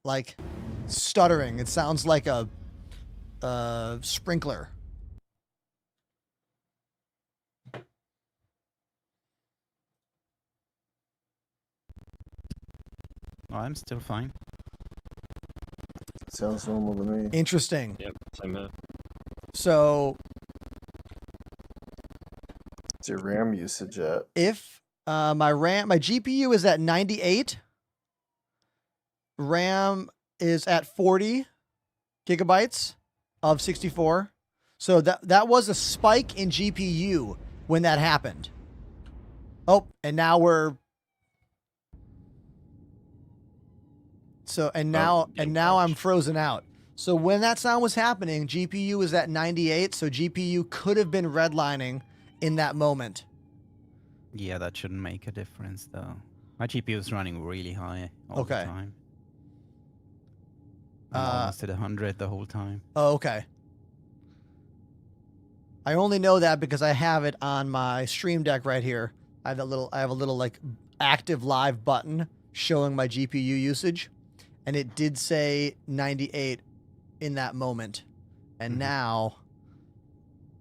like stuttering. It sounds like a sprinkler. I'm still fine. Sounds normal to me. Interesting. Yep, same here. So, What's your RAM usage at? if my GPU is at 98, RAM is at 40 gigabytes of 64. So that was a spike in GPU when that happened. Oh, and now we're now I'm frozen out. So when that sound was happening, GPU was at 98, so GPU could have been redlining in that moment. Yeah, that shouldn't make a difference though. My GPU is running really high all the time. I'm almost at 100 the whole time. Oh, okay. I only know that because I have it on my Stream Deck right here. I have a little like active live button showing my GPU usage, and it did say 98 in that moment. And now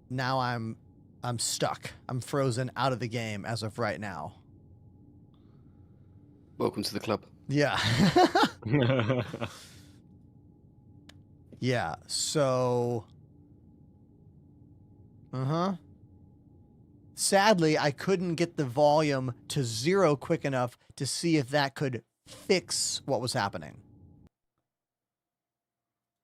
I'm stuck. I'm frozen out of the game as of right now. Welcome to the club. Yeah. Yeah, so sadly, I couldn't get the volume to 0 quick enough to see if that could fix what was happening.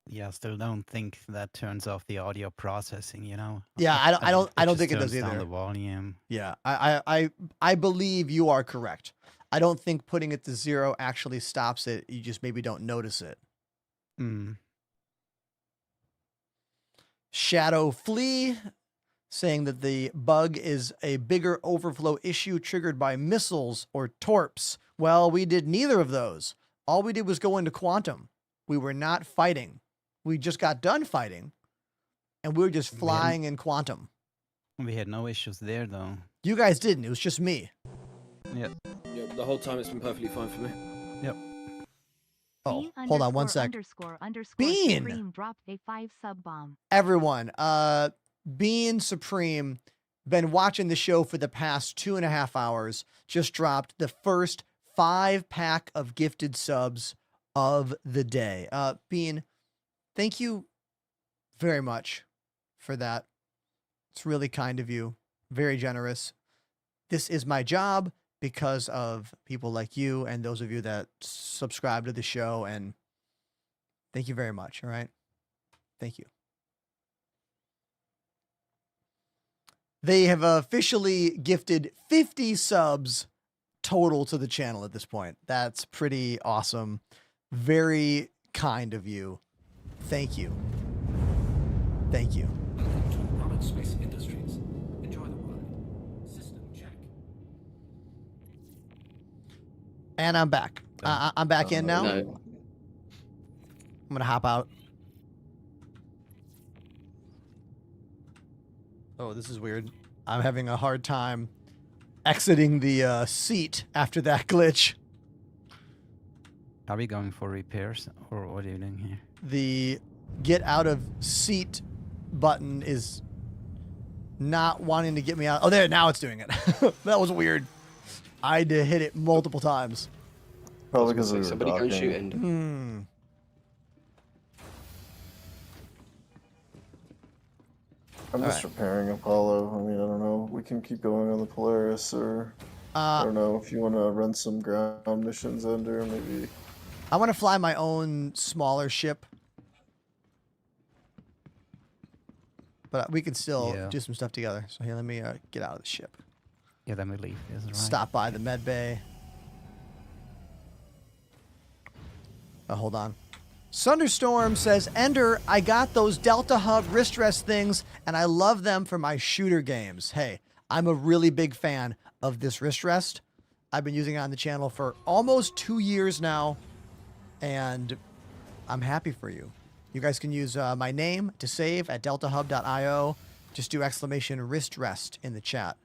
Yeah, I still don't think that turns off the audio processing, you know. Yeah, I don't think it does turns down either. the volume. Yeah, I believe you are correct. I don't think putting it to 0 actually stops it. You just maybe don't notice it. Shadow Flea saying that the bug is a bigger overflow issue triggered by missiles or torps. Well, we did neither of those. All we did was go into quantum. We were not fighting. We just got done fighting, and we were just flying in quantum. We had no issues there, though. You guys didn't. It was just me. Yep. Yep, the whole time it's been perfectly fine for me. Yep. Oh, hold on one sec. Bean Supreme dropped a 5 sub bomb. Everyone, Bean Supreme, been watching the show for the past 2.5 hours, just dropped the first 5-pack of gifted subs of the day. Bean, thank you very much for that. It's really kind of you. Very generous. This is my job because of people like you and those of you that subscribe to the show, and thank you very much. All right. Thank you. They have officially gifted 50 subs total to the channel at this point. That's pretty awesome. Very kind of you. Thank you. Thank you. Robert Space Industries. Enjoy the ride. System check. And I'm back. I'm back in now. No. I'm going to hop out. Oh, this is weird. I'm having a hard time exiting the seat after that glitch. Are we going for repairs, or what are you doing here? The get out of seat button is not wanting to get me out. Oh, there, now it's doing it. That was weird. I had to hit it multiple times. Probably because somebody go shoot Ender. I'm just repairing Apollo. I mean, I don't know. We can keep going on the Polaris, or I don't know if you want to run some ground missions under, maybe. I want to fly my own smaller ship, but we can still do some stuff together. So here, let me get out of the ship. Yeah, then we leave. Is it right? Stop by the med bay. Oh, hold on. Sunderstorm says, Ender, I got those Delta Hub wrist rest things, and I love them for my shooter games. Hey, I'm a really big fan of this wrist rest. I've been using it on the channel for almost 2 years now, and I'm happy for you. You guys can use my name to save at deltahub.io. Just do exclamation wrist rest in the chat.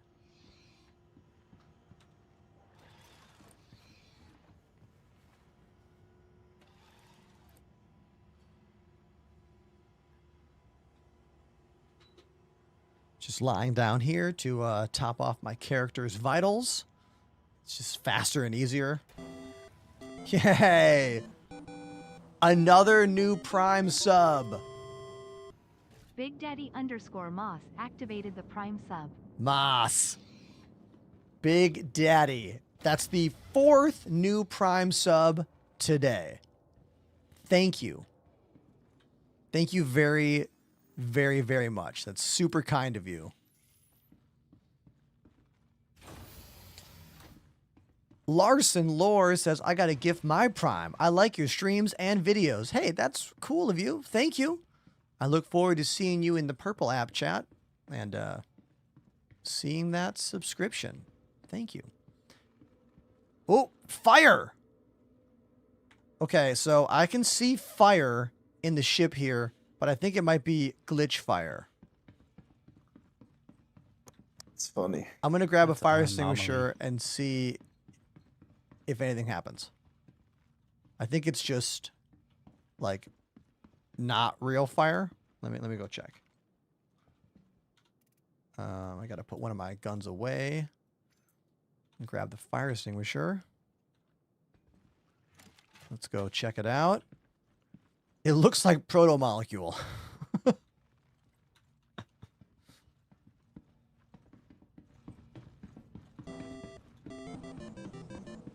Just lying down here to top off my character's vitals. It's just faster and easier. Yay! Another new Prime sub. Big Daddy _Moss activated the Prime sub. Moss. Big Daddy. That's the 4th new Prime sub today. Thank you. Thank you very, very, very much. That's super kind of you. Larson Lore says, I got to gift my Prime. I like your streams and videos. Hey, that's cool of you. Thank you. I look forward to seeing you in the Purple app chat and seeing that subscription. Thank you. Oh, fire. Okay, so I can see fire in the ship here, but I think it might be glitch fire. It's funny. I'm going to grab a fire extinguisher and see if anything happens. I think it's just like not real fire. Let me go check. I got to put one of my guns away and grab the fire extinguisher. Let's go check it out. It looks like proto-molecule.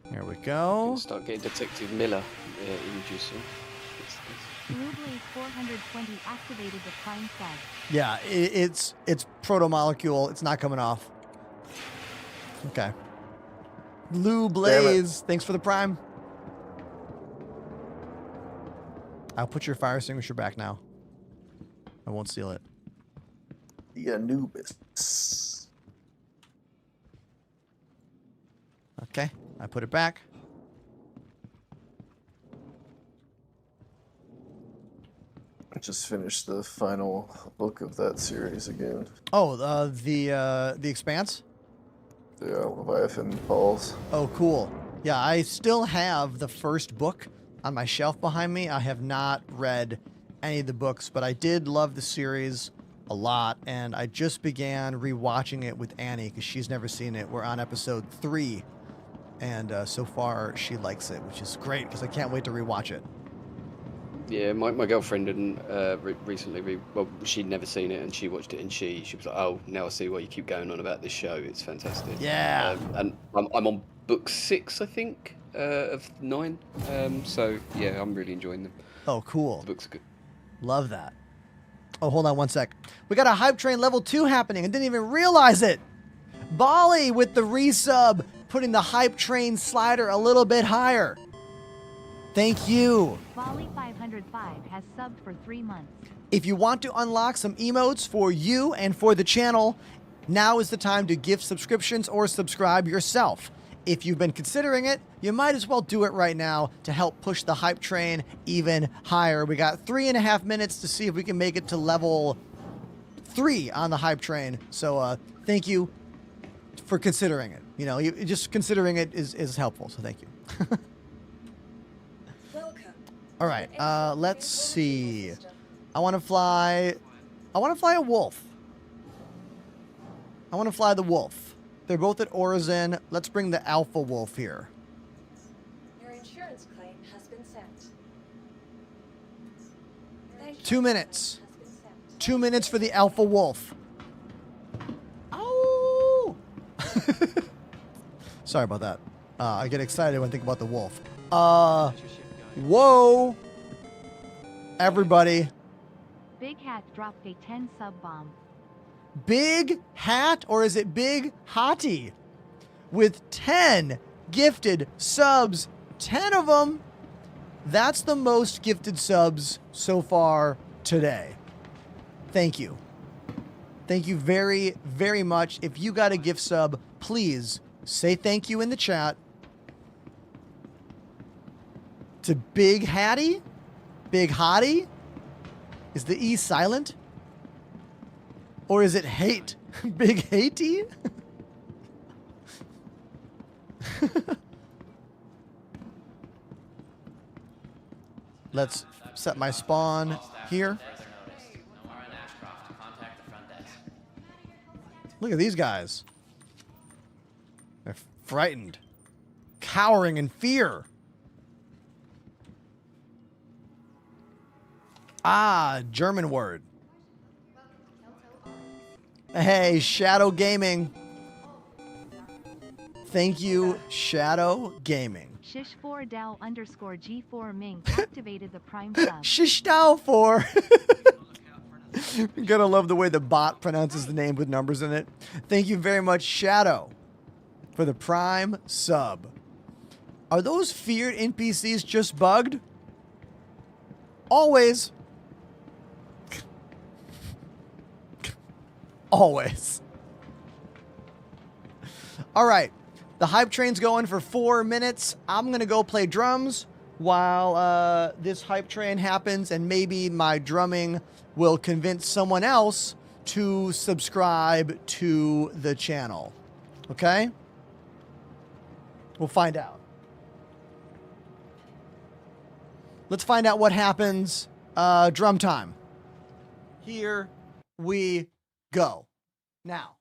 Here we go. Start getting Detective Miller images. Blueblade 420 activated the Prime sub. Yeah, it's proto-molecule. It's not coming off. Okay. Blue Blaze, thanks for the Prime. I'll put your fire extinguisher back now. I won't steal it. The Anubis. Okay, I put it back. I just finished the final book of that series again. Oh, the Expanse? Yeah, Leviathan Falls. Oh, cool. Yeah, I still have the first book on my shelf behind me. I have not read any of the books, but I did love the series a lot, and I just began rewatching it with Annie because she's never seen it. We're on episode 3, and so far she likes it, which is great because I can't wait to rewatch it. Yeah, my girlfriend didn't recently. Well, she'd never seen it, and she watched it, and she was like, "Oh, now I see why you keep going on about this show. It's fantastic." Yeah. And I'm on book 6, I think, of 9. So yeah, I'm really enjoying them. Oh, cool. The books are good. Love that. Oh, hold on one sec. We got a Hype Train level 2 happening. I didn't even realize it. Bali with the resub, putting the Hype Train slider a little bit higher. Thank you. Bali 505 has subbed for 3 months. If you want to unlock some emotes for you and for the channel, now is the time to gift subscriptions or subscribe yourself. If you've been considering it, you might as well do it right now to help push the Hype Train even higher. We got 3.5 minutes to see if we can make it to level 3 on the Hype Train. So thank you for considering it. You know, just considering it is helpful. So thank you. All right, let's see. I want to fly a wolf. I want to fly the wolf. They're both at Orizen. Let's bring the alpha wolf here. Your insurance claim has been sent. 2 minutes. 2 minutes for the alpha wolf. Oh! Sorry about that. I get excited when I think about the wolf. Whoa! Everybody. Big Hat dropped a 10 sub bomb. Big Hat, or is it Big Hottie? with 10 gifted subs. 10 of them. That's the most gifted subs so far today. Thank you. Thank you very, very much. If you got a gift sub, please say thank you in the chat. To Big Hattie? Big Hottie? Is the E silent? Or is it hate? Big Hatey? Let's set my spawn here. Look at these guys. They're frightened, cowering in fear. Ah, German word. Hey, Shadow Gaming. Thank you, Shadow Gaming. Shish4DAO_G4 Mink activated the Prime sub. Shishdow4. You're gonna love the way the bot pronounces the name with numbers in it. Thank you very much, Shadow, for the Prime sub. Are those feared NPCs just bugged? Always. Always. All right. The hype train's going for 4 minutes. I'm going to go play drums while this hype train happens, and maybe my drumming will convince someone else to subscribe to the channel. Okay? We'll find out. Let's find out what happens. Drum time. Here we go. Now.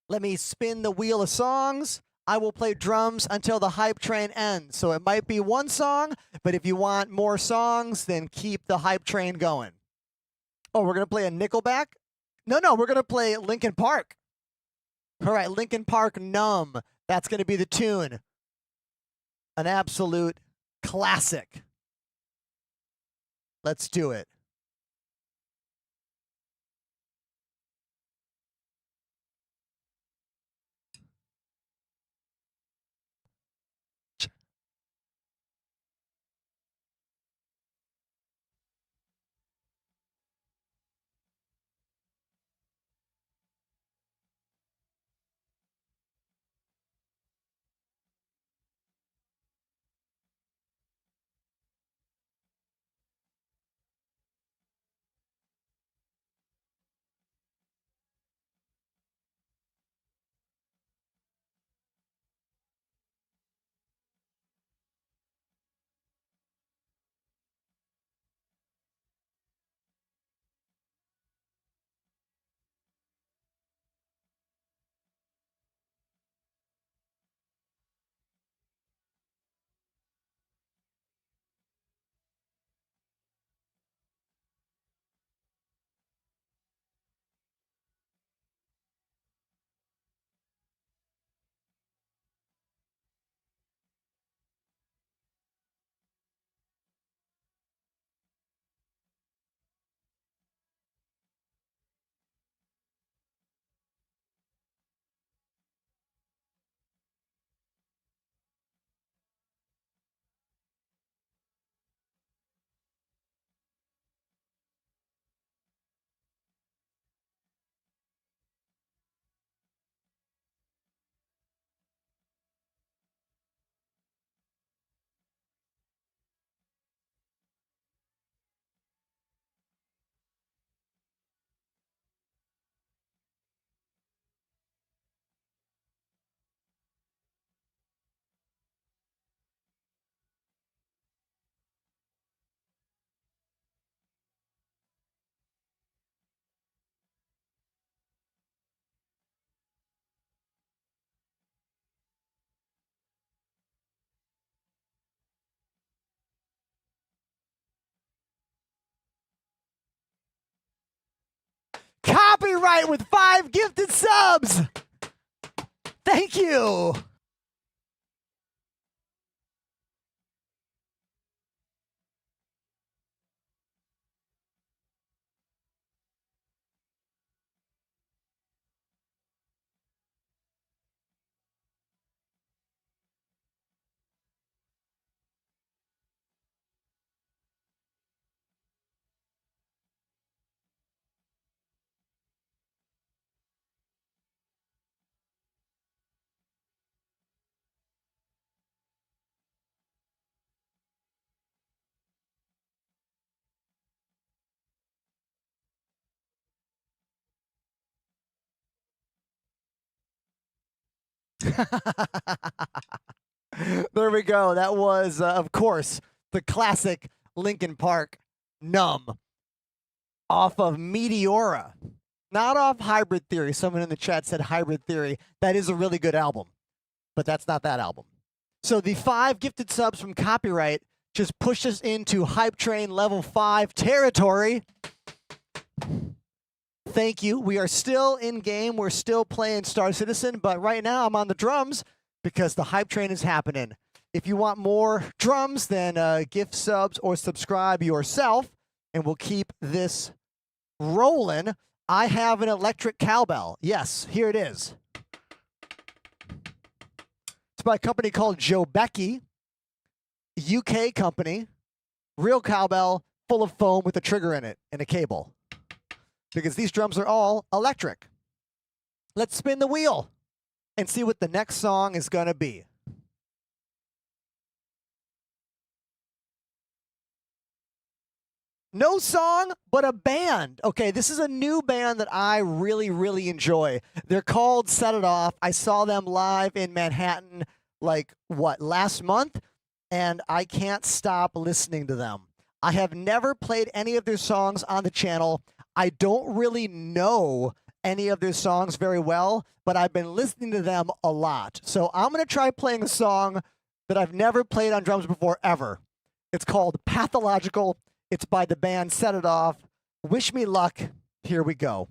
Let me spin the wheel of songs. I will play drums until the hype train ends. So it might be one song, but if you want more songs, then keep the hype train going. Oh, we're going to play a Nickelback? No, we're going to play Linkin Park. All right, Linkin Park Numb. That's going to be the tune. An absolute classic. Let's do it. Copyright with 5 gifted subs. Thank you. There we go. That was, of course, the classic Linkin Park Numb off of Meteora. Not off Hybrid Theory. Someone in the chat said Hybrid Theory. That is a really good album, but that's not that album. So the 5 gifted subs from Copyright just pushed us into Hype Train level 5 territory. Thank you. We are still in game. We're still playing Star Citizen, but right now I'm on the drums because the Hype Train is happening. If you want more drums, then gift subs or subscribe yourself, and we'll keep this rolling. I have an electric cowbell. Yes, here it is. It's by a company called Joe Becky, UK company. Real cowbell, full of foam with a trigger in it and a cable. Because these drums are all electric. Let's spin the wheel and see what the next song is going to be. No song, but a band. Okay, this is a new band that I really, really enjoy. They're called Set It Off. I saw them live in Manhattan, last month? And I can't stop listening to them. I have never played any of their songs on the channel. I don't really know any of their songs very well, but I've been listening to them a lot. So I'm going to try playing a song that I've never played on drums before, ever. It's called Pathological. It's by the band Set It Off. Wish me luck. Here we go.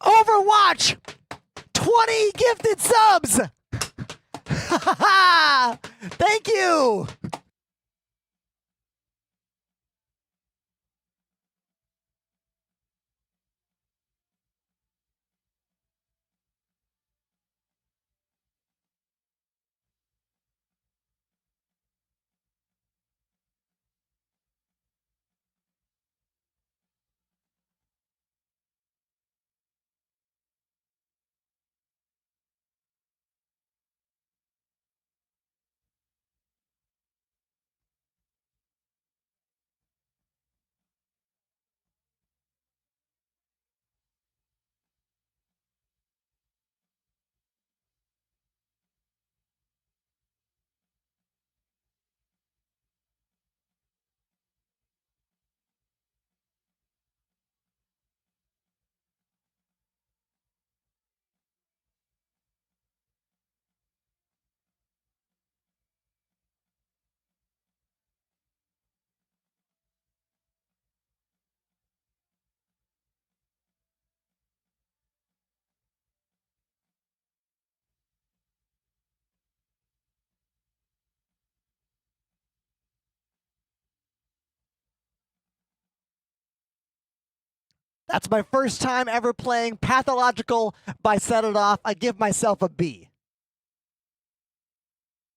Overwatch! 20 gifted subs! Thank you! That's my first time ever playing Pathological by Set It Off. I give myself a B.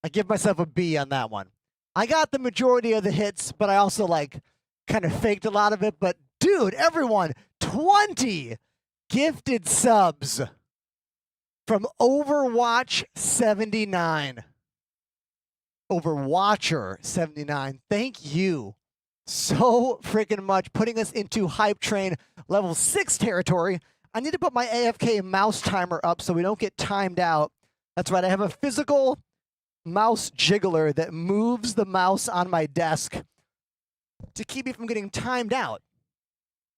I give myself a B on that one. I got the majority of the hits, but I also kind of faked a lot of it. But dude, everyone, 20 gifted subs from Overwatch 79. Overwatcher 79. Thank you so freaking much, putting us into Hype Train level 6 territory. I need to put my AFK mouse timer up so we don't get timed out. That's right, I have a physical mouse jiggler that moves the mouse on my desk to keep me from getting timed out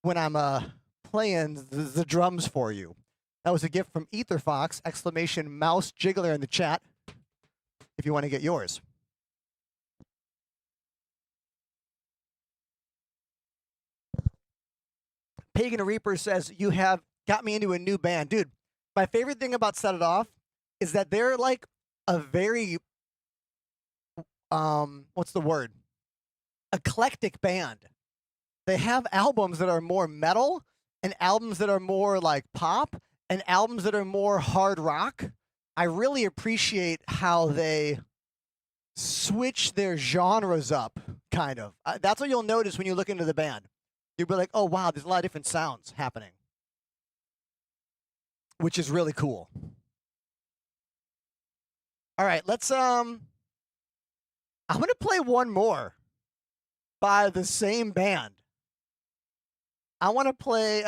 when I'm playing the drums for you. That was a gift from EtherFox, exclamation mouse jiggler in the chat, if you want to get yours. Pagan Reaper says, you have got me into a new band. Dude, my favorite thing about Set It Off is that they're like a very, what's the word? Eclectic band. They have albums that are more metal and albums that are more like pop and albums that are more hard rock. I really appreciate how they switch their genres up, kind of. That's what you'll notice when you look into the band. You'll be like, oh, wow, there's a lot of different sounds happening, which is really cool. All right, let's, I'm going to play one more by the same band. I want to play,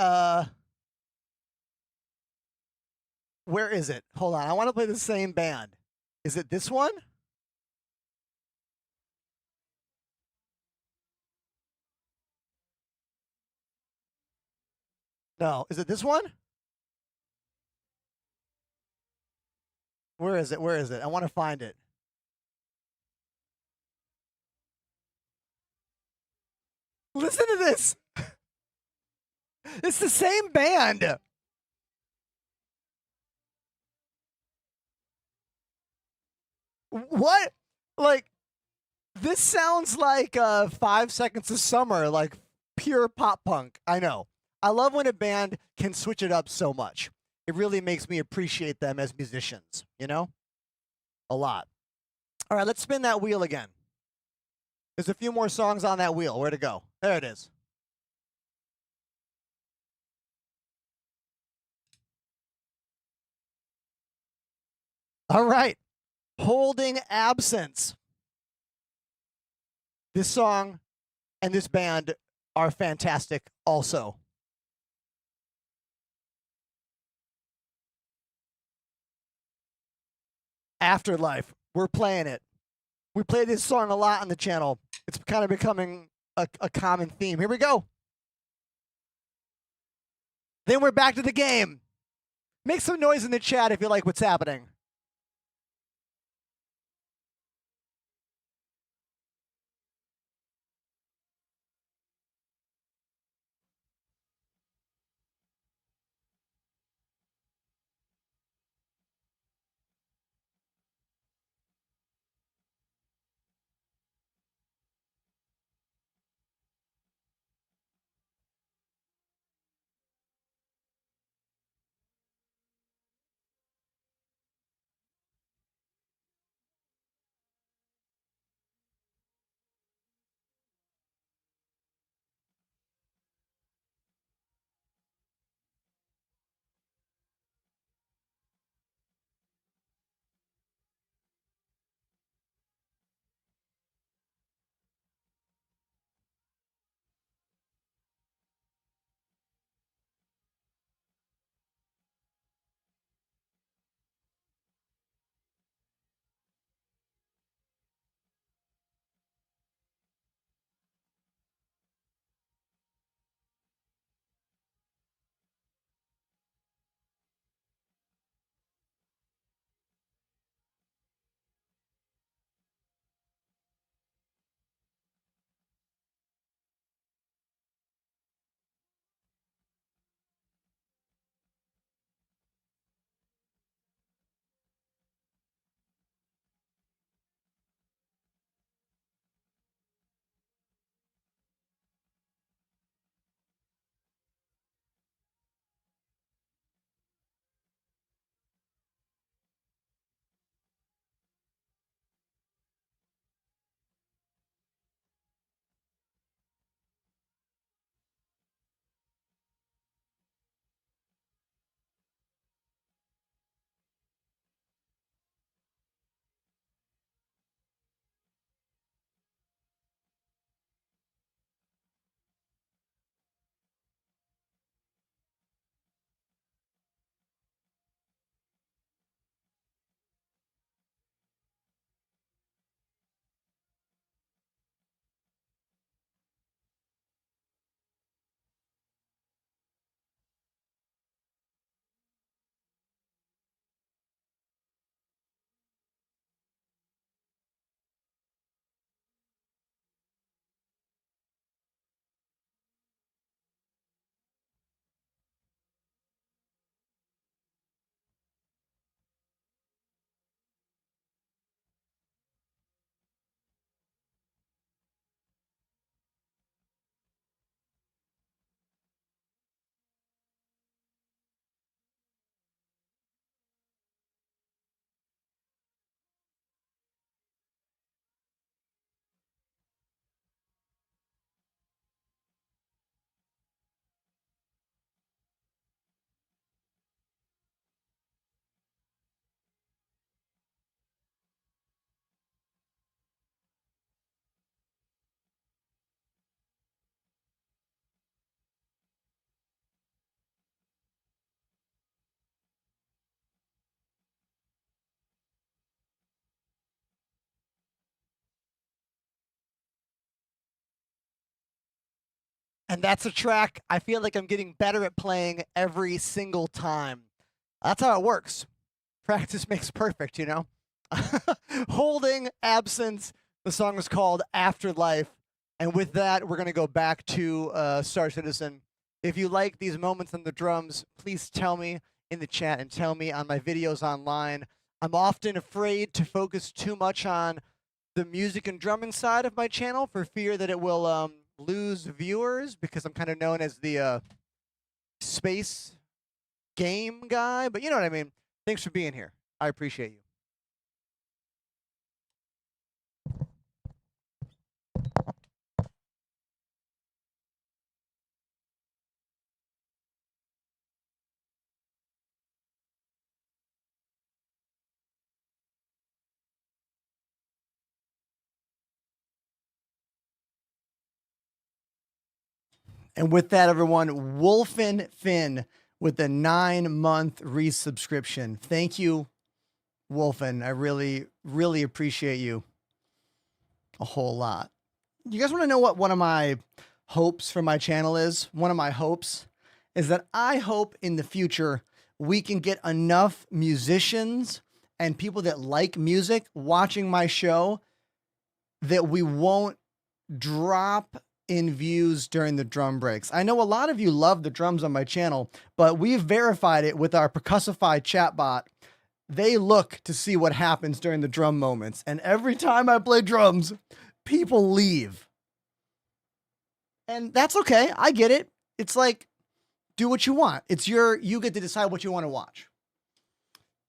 where is it? Hold on, I want to play the same band. Is it this one? No, is it this one? Where is it? Where is it? I want to find it. Listen to this. It's the same band. What? Like, this sounds like 5 Seconds of Summer, like pure pop punk. I know. I love when a band can switch it up so much. It really makes me appreciate them as musicians, you know? A lot. All right, let's spin that wheel again. There's a few more songs on that wheel. Where to go? There it is. All right. Holding Absence. This song and this band are fantastic also. Afterlife. We're playing it. We play this song a lot on the channel. It's kind of becoming a common theme. Here we go. Then we're back to the game. Make some noise in the chat if you like what's happening. And that's a track I feel like I'm getting better at playing every single time. That's how it works. Practice makes perfect, you know? Holding Absence. The song is called Afterlife. And with that, we're going to go back to Star Citizen. If you like these moments on the drums, please tell me in the chat and tell me on my videos online. I'm often afraid to focus too much on the music and drumming side of my channel for fear that it will lose viewers, because I'm kind of known as the space game guy. But you know what I mean. Thanks for being here. I appreciate you. And with that, everyone, Wolfen Finn with a 9-month resubscription. Thank you, Wolfen. I really, really appreciate you a whole lot. You guys want to know what one of my hopes for my channel is? One of my hopes is that I hope in the future we can get enough musicians and people that like music watching my show that we won't drop in views during the drum breaks. I know a lot of you love the drums on my channel, but we've verified it with our Percussify chatbot. They look to see what happens during the drum moments, and every time I play drums, people leave. And that's okay. I get it. It's like, do what you want. You get to decide what you want to watch.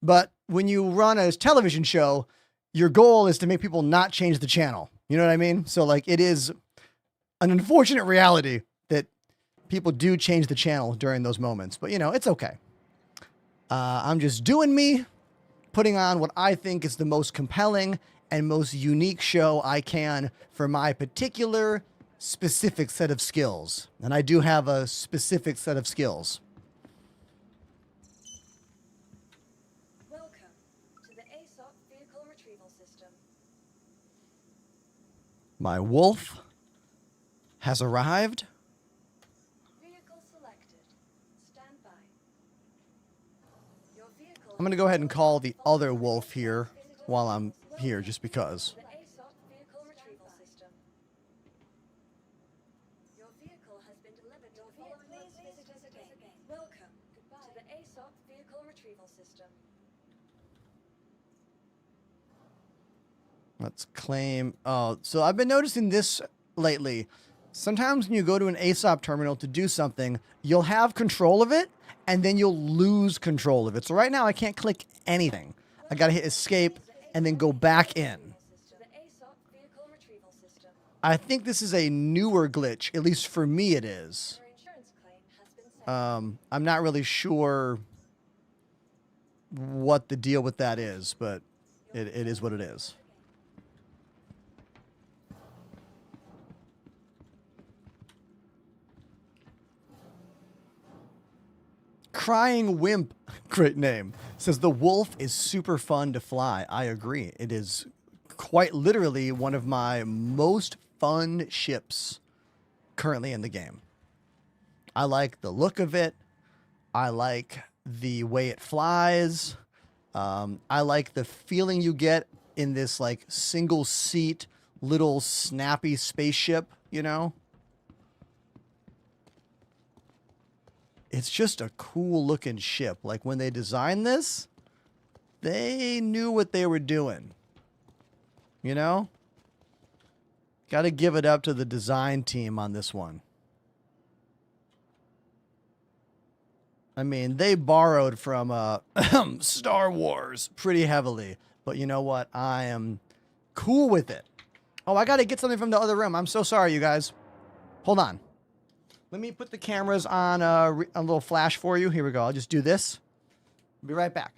But when you run a television show, your goal is to make people not change the channel. You know what I mean? So like, it is an unfortunate reality that people do change the channel during those moments, but you know, it's okay. I'm just doing me, putting on what I think is the most compelling and most unique show I can for my particular specific set of skills. And I do have a specific set of skills. Welcome to the ASOP Vehicle Retrieval System. My wolf has arrived. Vehicle selected. Stand by. Your vehicle I'm going to go ahead and call the other wolf here while I'm here, just because. the ASOP Vehicle Retrieval System. Your vehicle has been delivered. Please visit us again. Welcome to the ASOP Vehicle Retrieval System. Let's claim. Oh, so I've been noticing this lately. Sometimes when you go to an ASOP terminal to do something, you'll have control of it, and then you'll lose control of it. So right now I can't click anything. I got to hit escape and then go back in. I think this is a newer glitch, at least for me it is. I'm not really sure what the deal with that is, but it is what it is. Crying Wimp, great name, says the wolf is super fun to fly. I agree. It is quite literally one of my most fun ships currently in the game. I like the look of it. I like the way it flies. I like the feeling you get in this like single seat little snappy spaceship, you know? It's just a cool looking ship. Like when they designed this, they knew what they were doing. You know? Got to give it up to the design team on this one. I mean, they borrowed from Star Wars pretty heavily. But you know what? I am cool with it. Oh, I got to get something from the other room. I'm so sorry, you guys. Hold on. Let me put the cameras on a little flash for you. Here we go. I'll just do this. Be right back.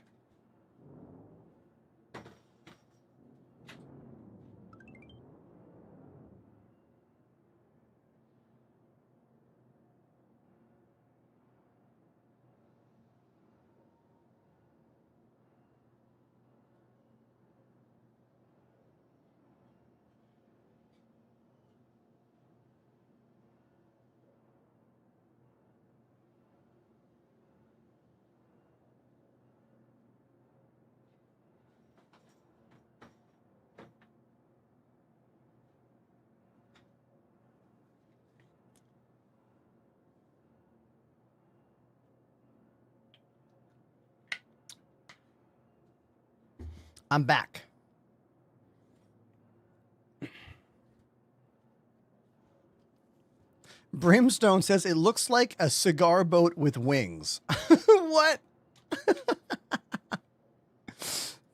I'm back. Brimstone says it looks like a cigar boat with wings. What?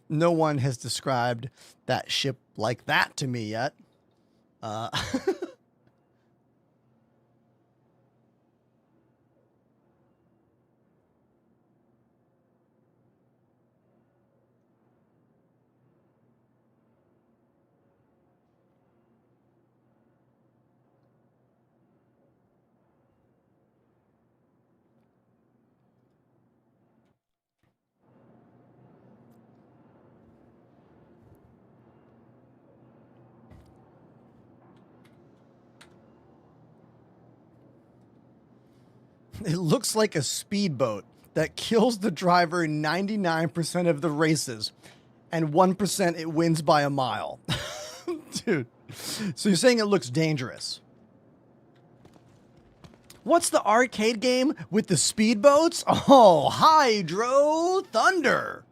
No one has described that ship like that to me yet. It looks like a speedboat that kills the driver 99% of the races, and 1% it wins by a mile. Dude, so you're saying it looks dangerous? What's the arcade game with the speedboats? Oh, Hydro Thunder.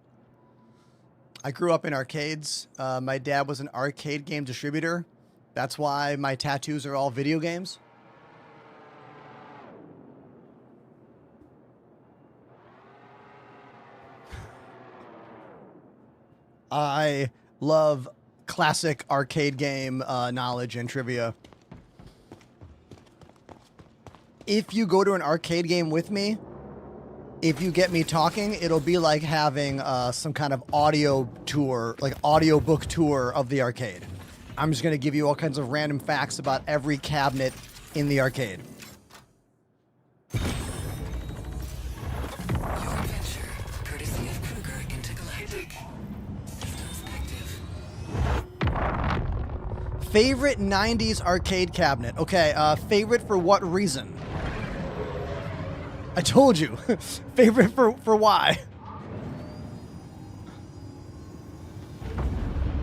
I grew up in arcades. My dad was an arcade game distributor. That's why my tattoos are all video games. I love classic arcade game knowledge and trivia. If you go to an arcade game with me, if you get me talking, it'll be like having some kind of audio tour, like audio book tour of the arcade. I'm just going to give you all kinds of random facts about every cabinet in the arcade. Favorite 90s arcade cabinet. Okay, favorite for what reason? I told you. Favorite for why?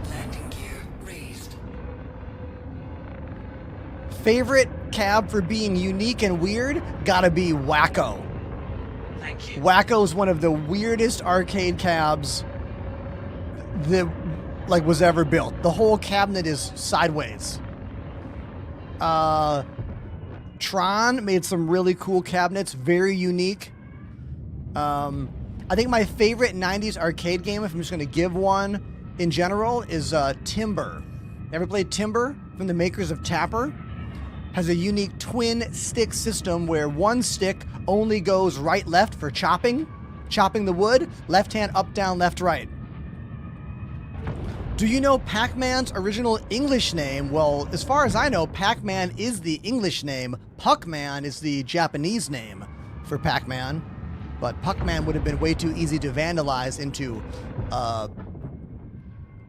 Landing gear raised. Favorite cab for being unique and weird? Gotta be Wacko. Thank you. Wacko's one of the weirdest arcade cabs that was ever built. The whole cabinet is sideways. Tron made some really cool cabinets, very unique. I think my favorite 90s arcade game, if I'm just going to give one in general, is Timber. Ever played Timber? From the makers of Tapper. Has a unique twin stick system where one stick only goes right-left for chopping the wood, left hand up, down, left, right. Do you know Pac-Man's original English name? Well, as far as I know, Pac-Man is the English name. Puck-Man is the Japanese name for Pac-Man. But Puck-Man would have been way too easy to vandalize into,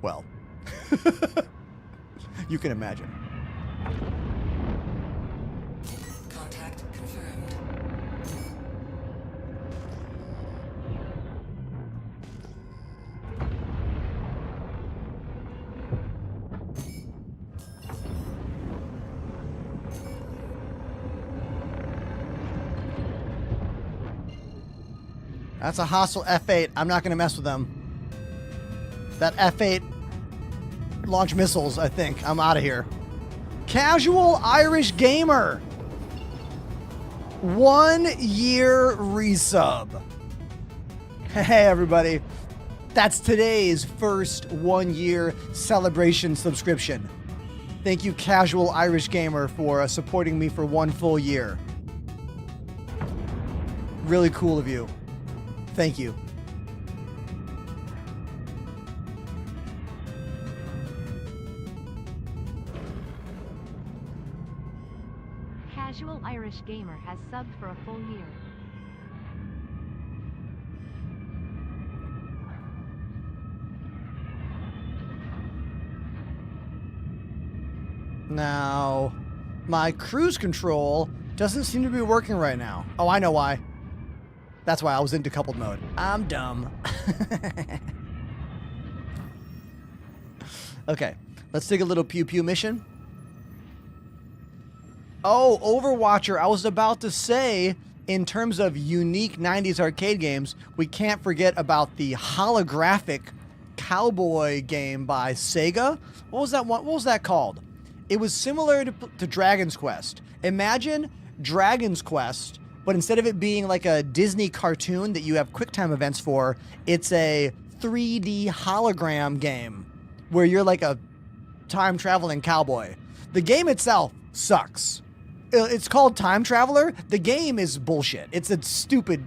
well, you can imagine. Contact confirmed. That's a hostile F8. I'm not going to mess with them. That F8 launch missiles, I think. I'm out of here. Casual Irish Gamer. 1 year resub. Hey, everybody. That's today's first 1 year celebration subscription. Thank you, Casual Irish Gamer, for supporting me for 1 full year. Really cool of you. Thank you. Casual Irish Gamer has subbed for a full year. Now, my cruise control doesn't seem to be working right now. Oh, I know why. That's why I was in decoupled mode. I'm dumb. Okay, let's take a little pew pew mission. Oh, Overwatcher, I was about to say, in terms of unique 90s arcade games, we can't forget about the holographic cowboy game by Sega. What was that one? What was that called? It was similar to Dragon's Quest. Imagine Dragon's Quest, but instead of it being like a Disney cartoon that you have QuickTime events for, it's a 3D hologram game where you're like a time traveling cowboy. The game itself sucks. It's called Time Traveler. The game is bullshit. It's a stupid,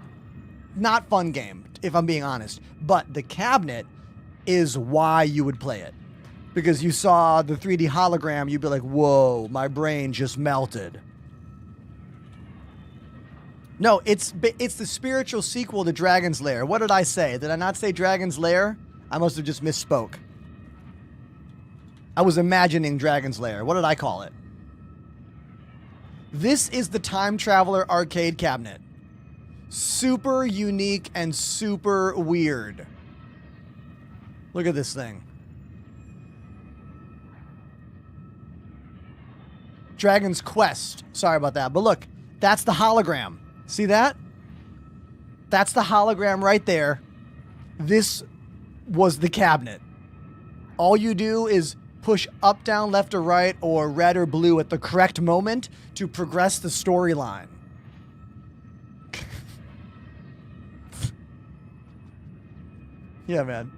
not fun game, if I'm being honest. But the cabinet is why you would play it. Because you saw the 3D hologram, you'd be like, whoa, my brain just melted. No, it's the spiritual sequel to Dragon's Lair. What did I say? Did I not say Dragon's Lair? I must have just misspoke. I was imagining Dragon's Lair. What did I call it? This is the Time Traveler arcade cabinet. Super unique and super weird. Look at this thing. Dragon's Quest. Sorry about that. But look, that's the hologram. See that? That's the hologram right there. This was the cabinet. All you do is push up, down, left, or right, or red or blue at the correct moment to progress the storyline. Yeah, man.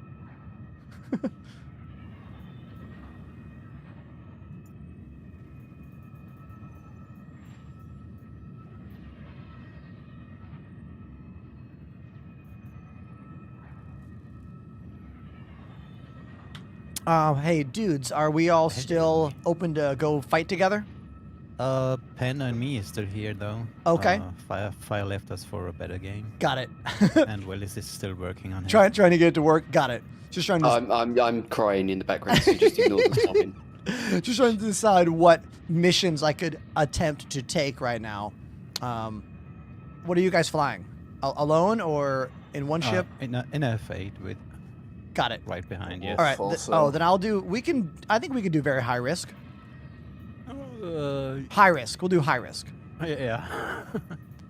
Hey, dudes, are we all still open to go fight together? Pen and me is still here, though. Okay. Fire left us for a better game. Got it. And Willis is still working on it. Trying to get it to work. Got it. Just trying to... I'm crying in the background, so just ignore the stopping. Just trying to decide what missions I could attempt to take right now. What are you guys flying? Alone or in one ship? In a F8 with... Got it. Right behind, yes. All right. Then I'll do... I think we could do very high risk. High risk. We'll do high risk. Yeah.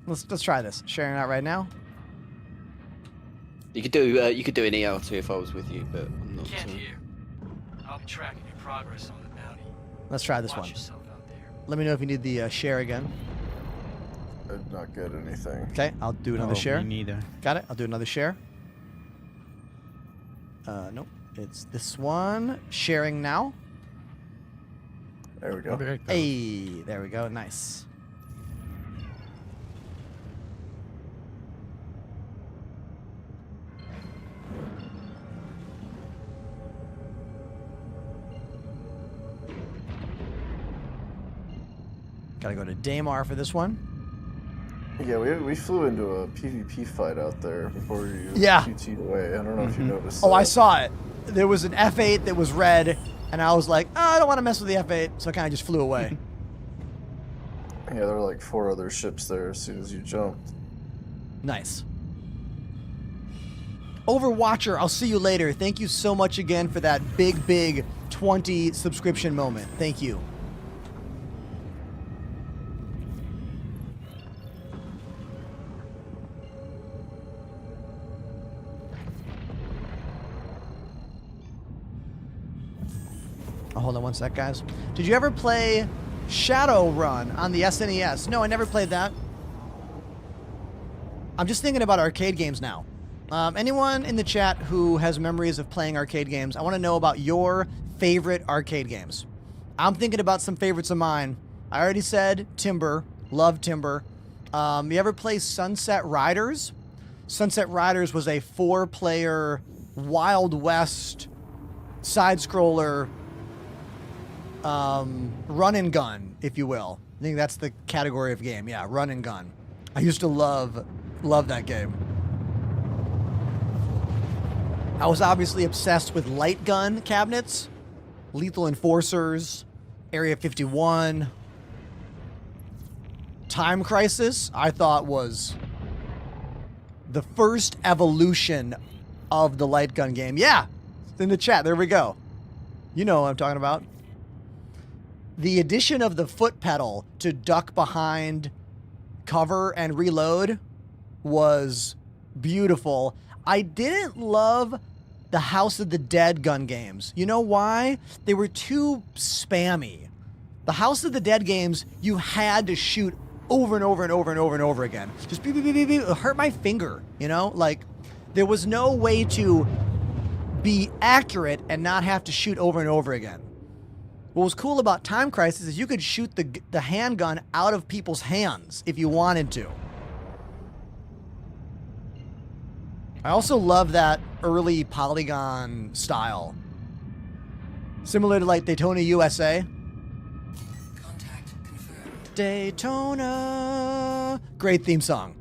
Let's try this. Sharing out right now. You could do an ER2 if I was with you, but I'm not. Can't hear. I'll be tracking your progress on the bounty. Let's try this Watch one. yourself out there. Let me know if you need the share again. I did not get anything. Okay, I'll do another share. Me neither. Got it. I'll do another share. Nope. It's this one. Sharing now. There we go. Hey, there we go. Nice. Gotta go to Daymar for this one. Yeah, we flew into a PvP fight out there before you QT'd away. I don't know if you noticed that. Oh, I saw it. There was an F8 that was red, and I was like, oh, I don't want to mess with the F8, so I kind of just flew away. Yeah, there were like 4 other ships there as soon as you jumped. Nice. Overwatcher, I'll see you later. Thank you so much again for that big 20 subscription moment. Thank you. Oh, hold on one sec, guys. Did you ever play Shadowrun on the SNES? No, I never played that. I'm just thinking about arcade games now. Anyone in the chat who has memories of playing arcade games, I want to know about your favorite arcade games. I'm thinking about some favorites of mine. I already said Timber. Love Timber. You ever play Sunset Riders? Sunset Riders was a 4-player Wild West side-scroller run and gun, if you will. I think that's the category of game. Yeah, run and gun. I used to love that game. I was obviously obsessed with light gun cabinets, Lethal Enforcers, Area 51. Time Crisis, I thought, was the first evolution of the light gun game. Yeah, it's in the chat. There we go. You know what I'm talking about. The addition of the foot pedal to duck behind cover and reload was beautiful. I didn't love the House of the Dead gun games. You know why? They were too spammy. The House of the Dead games, you had to shoot over and over and over and over and over again. Just beep, beep, beep, beep, beep. It hurt my finger, you know? Like, there was no way to be accurate and not have to shoot over and over again. What was cool about Time Crisis is you could shoot the handgun out of people's hands if you wanted to. I also love that early polygon style. Similar to like Daytona USA. Contact confirmed. Daytona. Great theme song.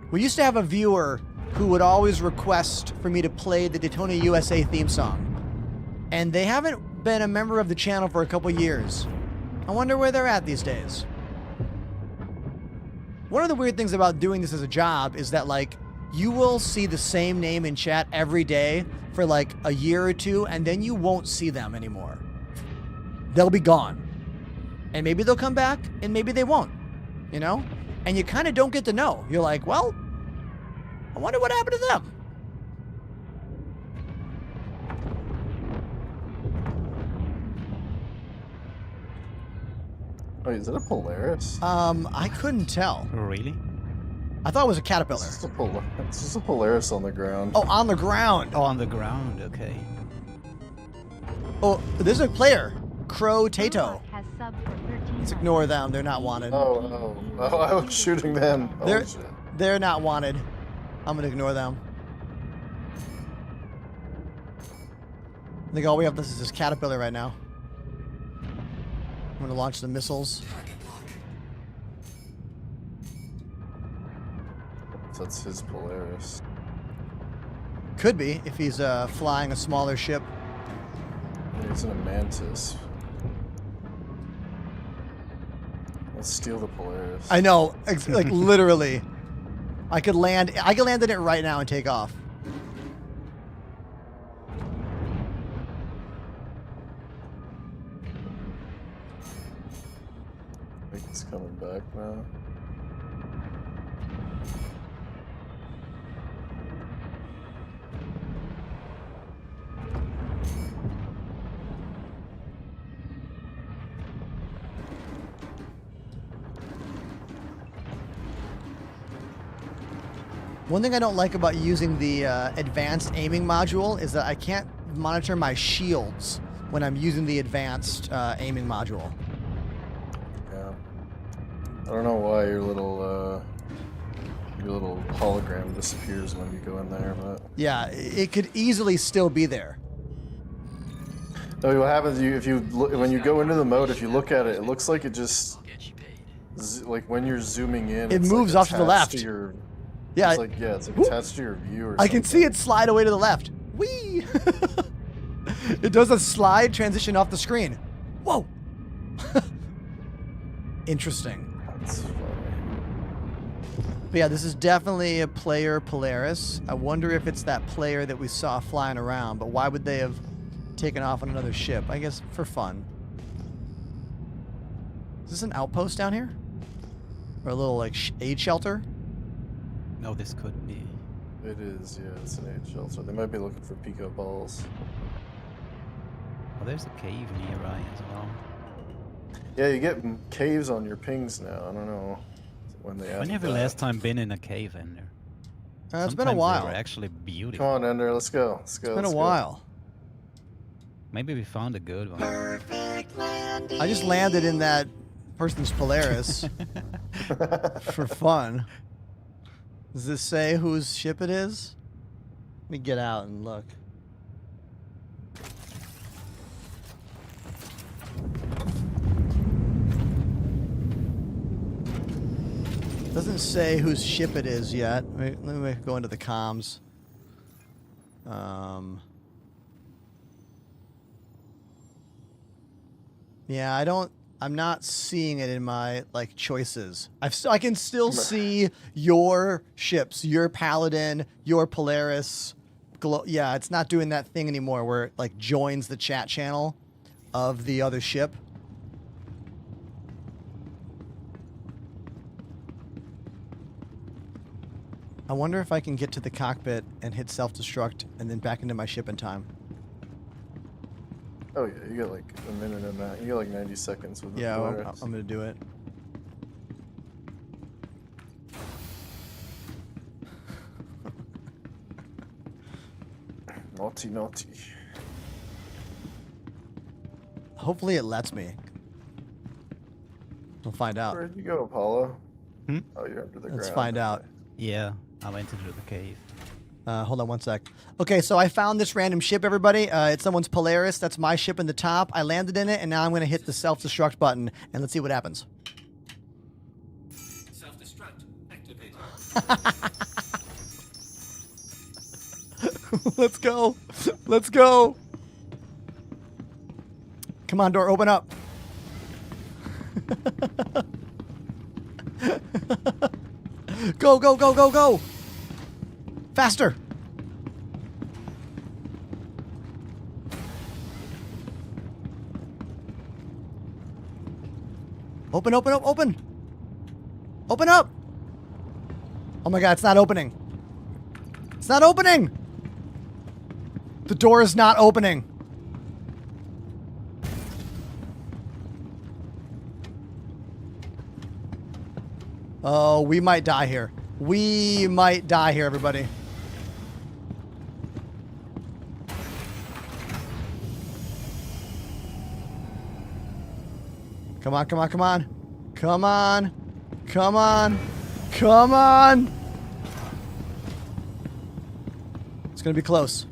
We used to have a viewer who would always request for me to play the Daytona USA theme song. And they haven't been a member of the channel for a couple years. I wonder where they're at these days. One of the weird things about doing this as a job is that, like, you will see the same name in chat every day for like a year or two, and then you won't see them anymore. They'll be gone. And maybe they'll come back, and maybe they won't. You know? And you kind of don't get to know. You're like, well, I wonder what happened to them. Wait, is it a Polaris? I couldn't tell. Really? I thought it was a Caterpillar. It's just a Polaris on the ground. Oh, on the ground. Oh, on the ground, okay. Oh, there's a player. Crow Tato. Has subbed for 13 Let's months. ignore them. They're not wanted. Oh, I was shooting them. They're, Shit. they're not wanted. I'm going to ignore them. I think all we have is this Caterpillar right now. I'm going to launch the missiles. That's his Polaris. Could be, if he's flying a smaller ship. He's in a Mantis. Let's steal the Polaris. I know, like literally. I could land in it right now and take off. I think he's coming back now. One thing I don't like about using the advanced aiming module is that I can't monitor my shields when I'm using the advanced aiming module. Yeah. I don't know why your little hologram disappears when you go in there, but Yeah, it could easily still be there. no, what happens when you go into the mode, if you look at it, it looks like it just like when you're zooming in, It it's moves like off to the attached left. To your, Yeah, it's like attached to your view or something. I can see it slide away to the left. Whee! It does a slide transition off the screen. Whoa! Interesting. That's funny. But yeah, this is definitely a player Polaris. I wonder if it's that player that we saw flying around, but why would they have taken off on another ship? I guess for fun. Is this an outpost down here? Or a little, like, aid shelter? No, this could be. It is, yeah, it's an aid shelter. They might be looking for pico balls. Oh, there's a cave nearby as well. Yeah, you get caves on your pings now. I don't know when they. When have you last time been in a cave, Ender? It's been a Sometimes while. They were actually beautiful. Come on, Ender, let's go. Let's go. It's been a let's go. while. Maybe we found a good one. I just landed in that person's Polaris for fun. Does this say whose ship it is? Let me get out and look. Doesn't say whose ship it is yet. Let me go into the comms. Yeah, I'm not seeing it in my like choices. I can still see your ships, your Paladin, your Polaris. Yeah, it's not doing that thing anymore where it like joins the chat channel of the other ship. I wonder if I can get to the cockpit and hit self-destruct and then back into my ship in time. Oh yeah, you got like a minute and you got like 90 seconds with the Yeah, Polaris. I'm gonna do it. Naughty, naughty. Hopefully it lets me. We'll find out. Where'd you go, Apollo? Hmm? Oh, you're under the ground. Let's find out. Yeah, I went into the cave. Hold on one sec. Okay, so I found this random ship, everybody. It's someone's Polaris. That's my ship in the top. I landed in it, and now I'm going to hit the self-destruct button, and let's see what happens. Self-destruct activated. Let's go. Let's go. Come on, door, open up. Go, go, go, go, go. Faster. Open, open, open, open. Open up. Oh my God, it's not opening. It's not opening. The door is not opening. Oh, we might die here. We might die here, everybody. Come on, come on, come on. Come on. Come on. Come on. It's gonna be close.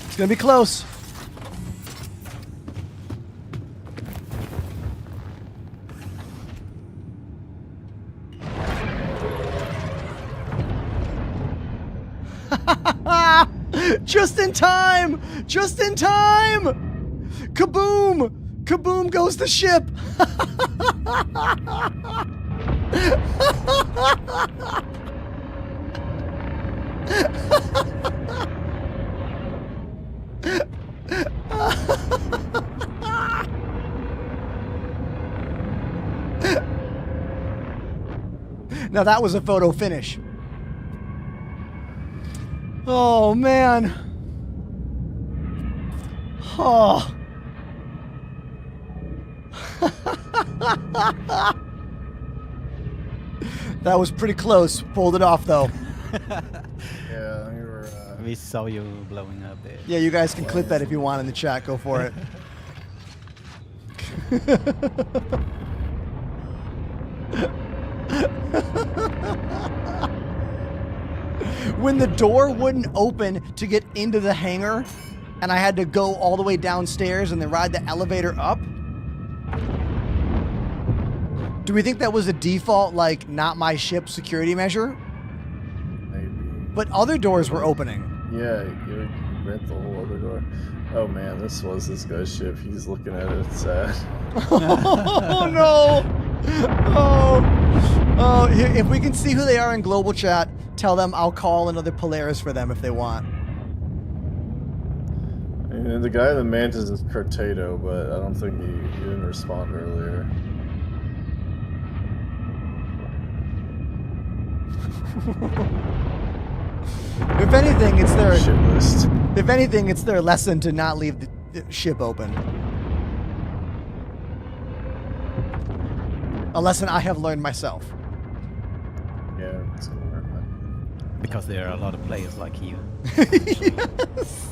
It's gonna be close. Just in time! Just in time! Kaboom! Kaboom goes the ship! Now that was a photo finish. Oh, man. Oh. That was pretty close. Pulled it off, though. Yeah, you were. We saw you blowing up there. Yeah, you guys can clip that if you want in the chat. Go for it. When the door wouldn't open to get into the hangar, and I had to go all the way downstairs and then ride the elevator up. Do we think that was a default, like, not my ship security measure? Maybe. But other doors were opening. Yeah, you rent the whole other door. Oh man, this was this guy's ship. He's looking at it sad. Oh no! Oh, here, if we can see who they are in global chat, tell them I'll call another Polaris for them if they want. And the guy in the Mantis is Cortado, but I don't think he didn't respond earlier. If anything, it's their ship list. If anything, it's their lesson to not leave the ship open. A lesson I have learned myself. Yeah, it's gonna learn Because there are a lot of players like you. Yes.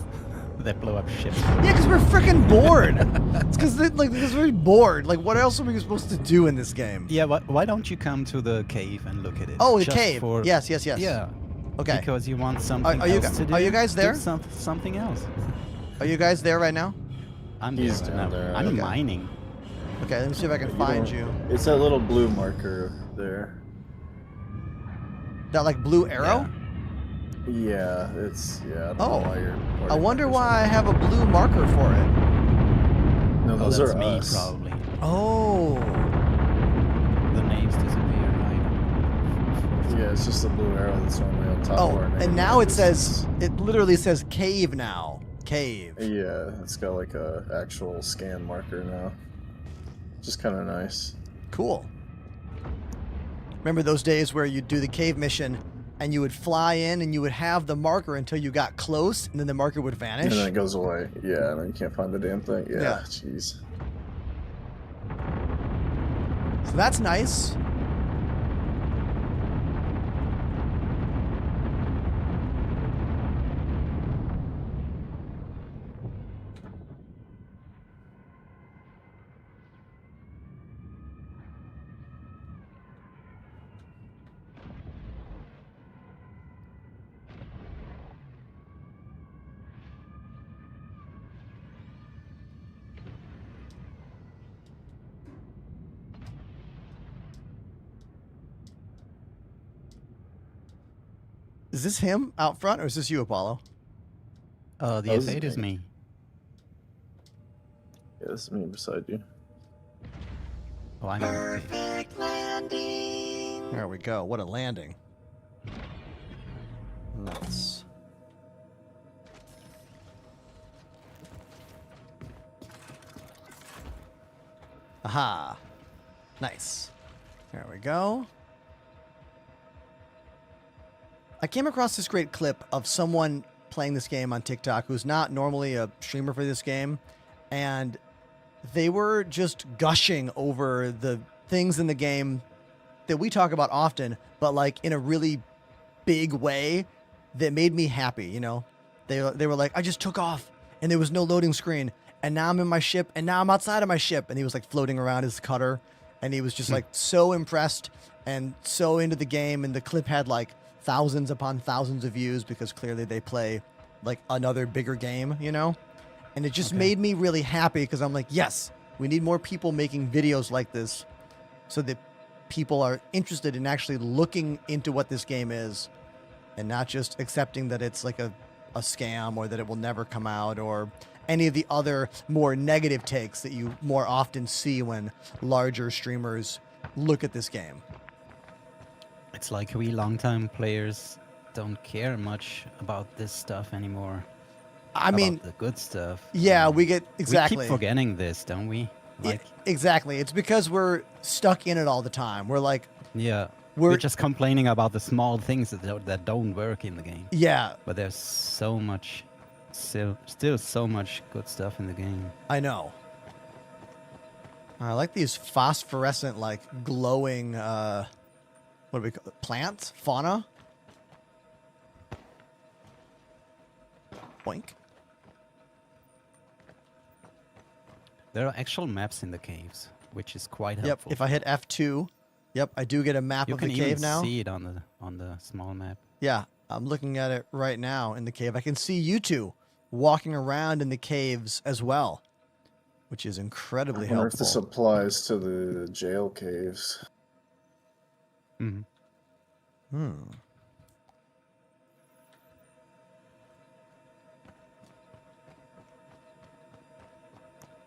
That blow up ships. Yeah, because we're freaking bored. It's because we're bored. Like, what else are we supposed to do in this game? Yeah, why don't you come to the cave and look at it? Oh, the Just cave. for- Yes, yes, yes. Yeah. Okay. Because you want something Are you else to do. are you guys there? Do something else. Are you guys there right now? I'm He's there. down right now. there. I'm Okay. mining. Okay, let me see if I can You find don't- you. It's that little blue marker there. That like blue arrow? Yeah, it's I don't Oh. know why you're. I wonder why I have a blue marker for it. No, Oh, those that's are me, us. probably. Oh. The names disappear, right? Yeah, it's just the blue arrow that's normally on top of Oh, our name. and now it says, it literally says cave now. Cave. Yeah, it's got like a actual scan marker now. Just kind of nice. Cool. Remember those days where you'd do the cave mission and you would fly in and you would have the marker until you got close and then the marker would vanish? And then it goes away. Yeah, and then you can't find the damn thing. Yeah, jeez. So that's nice. Is this him out front, or is this you, Apollo? The F8 is me. Yeah, this is me beside you. Oh, I'm Perfect landing. There we go. What a landing. Nice. Aha. Nice. There we go. I came across this great clip of someone playing this game on TikTok who's not normally a streamer for this game, and they were just gushing over the things in the game that we talk about often, but like in a really big way that made me happy, you know? They were like, I just took off and there was no loading screen, and now I'm in my ship, and now I'm outside of my ship. And he was like floating around his cutter, and he was just like so impressed and so into the game, and the clip had like thousands upon thousands of views because clearly they play like another bigger game, you know? And it just made me really happy because I'm like, yes, we need more people making videos like this so that people are interested in actually looking into what this game is and not just accepting that it's like a scam or that it will never come out or any of the other more negative takes that you more often see when larger streamers look at this game. It's like we longtime players don't care much about this stuff anymore. I mean, about the good stuff. Yeah, we get exactly. We keep forgetting this, don't we? Like exactly. It's because we're stuck in it all the time. We're like, yeah, we're just complaining about the small things that don't work in the game. Yeah, but there's so much, still so much good stuff in the game. I know. I like these phosphorescent, like glowing. What do we call it? Plants? Fauna? Boink. There are actual maps in the caves, which is quite helpful. Yep, if I hit F2, yep, I do get a map of the cave now. You can even see it on the small map. Yeah, I'm looking at it right now in the cave. I can see you two walking around in the caves as well, which is incredibly helpful. I wonder if this applies to the jail caves.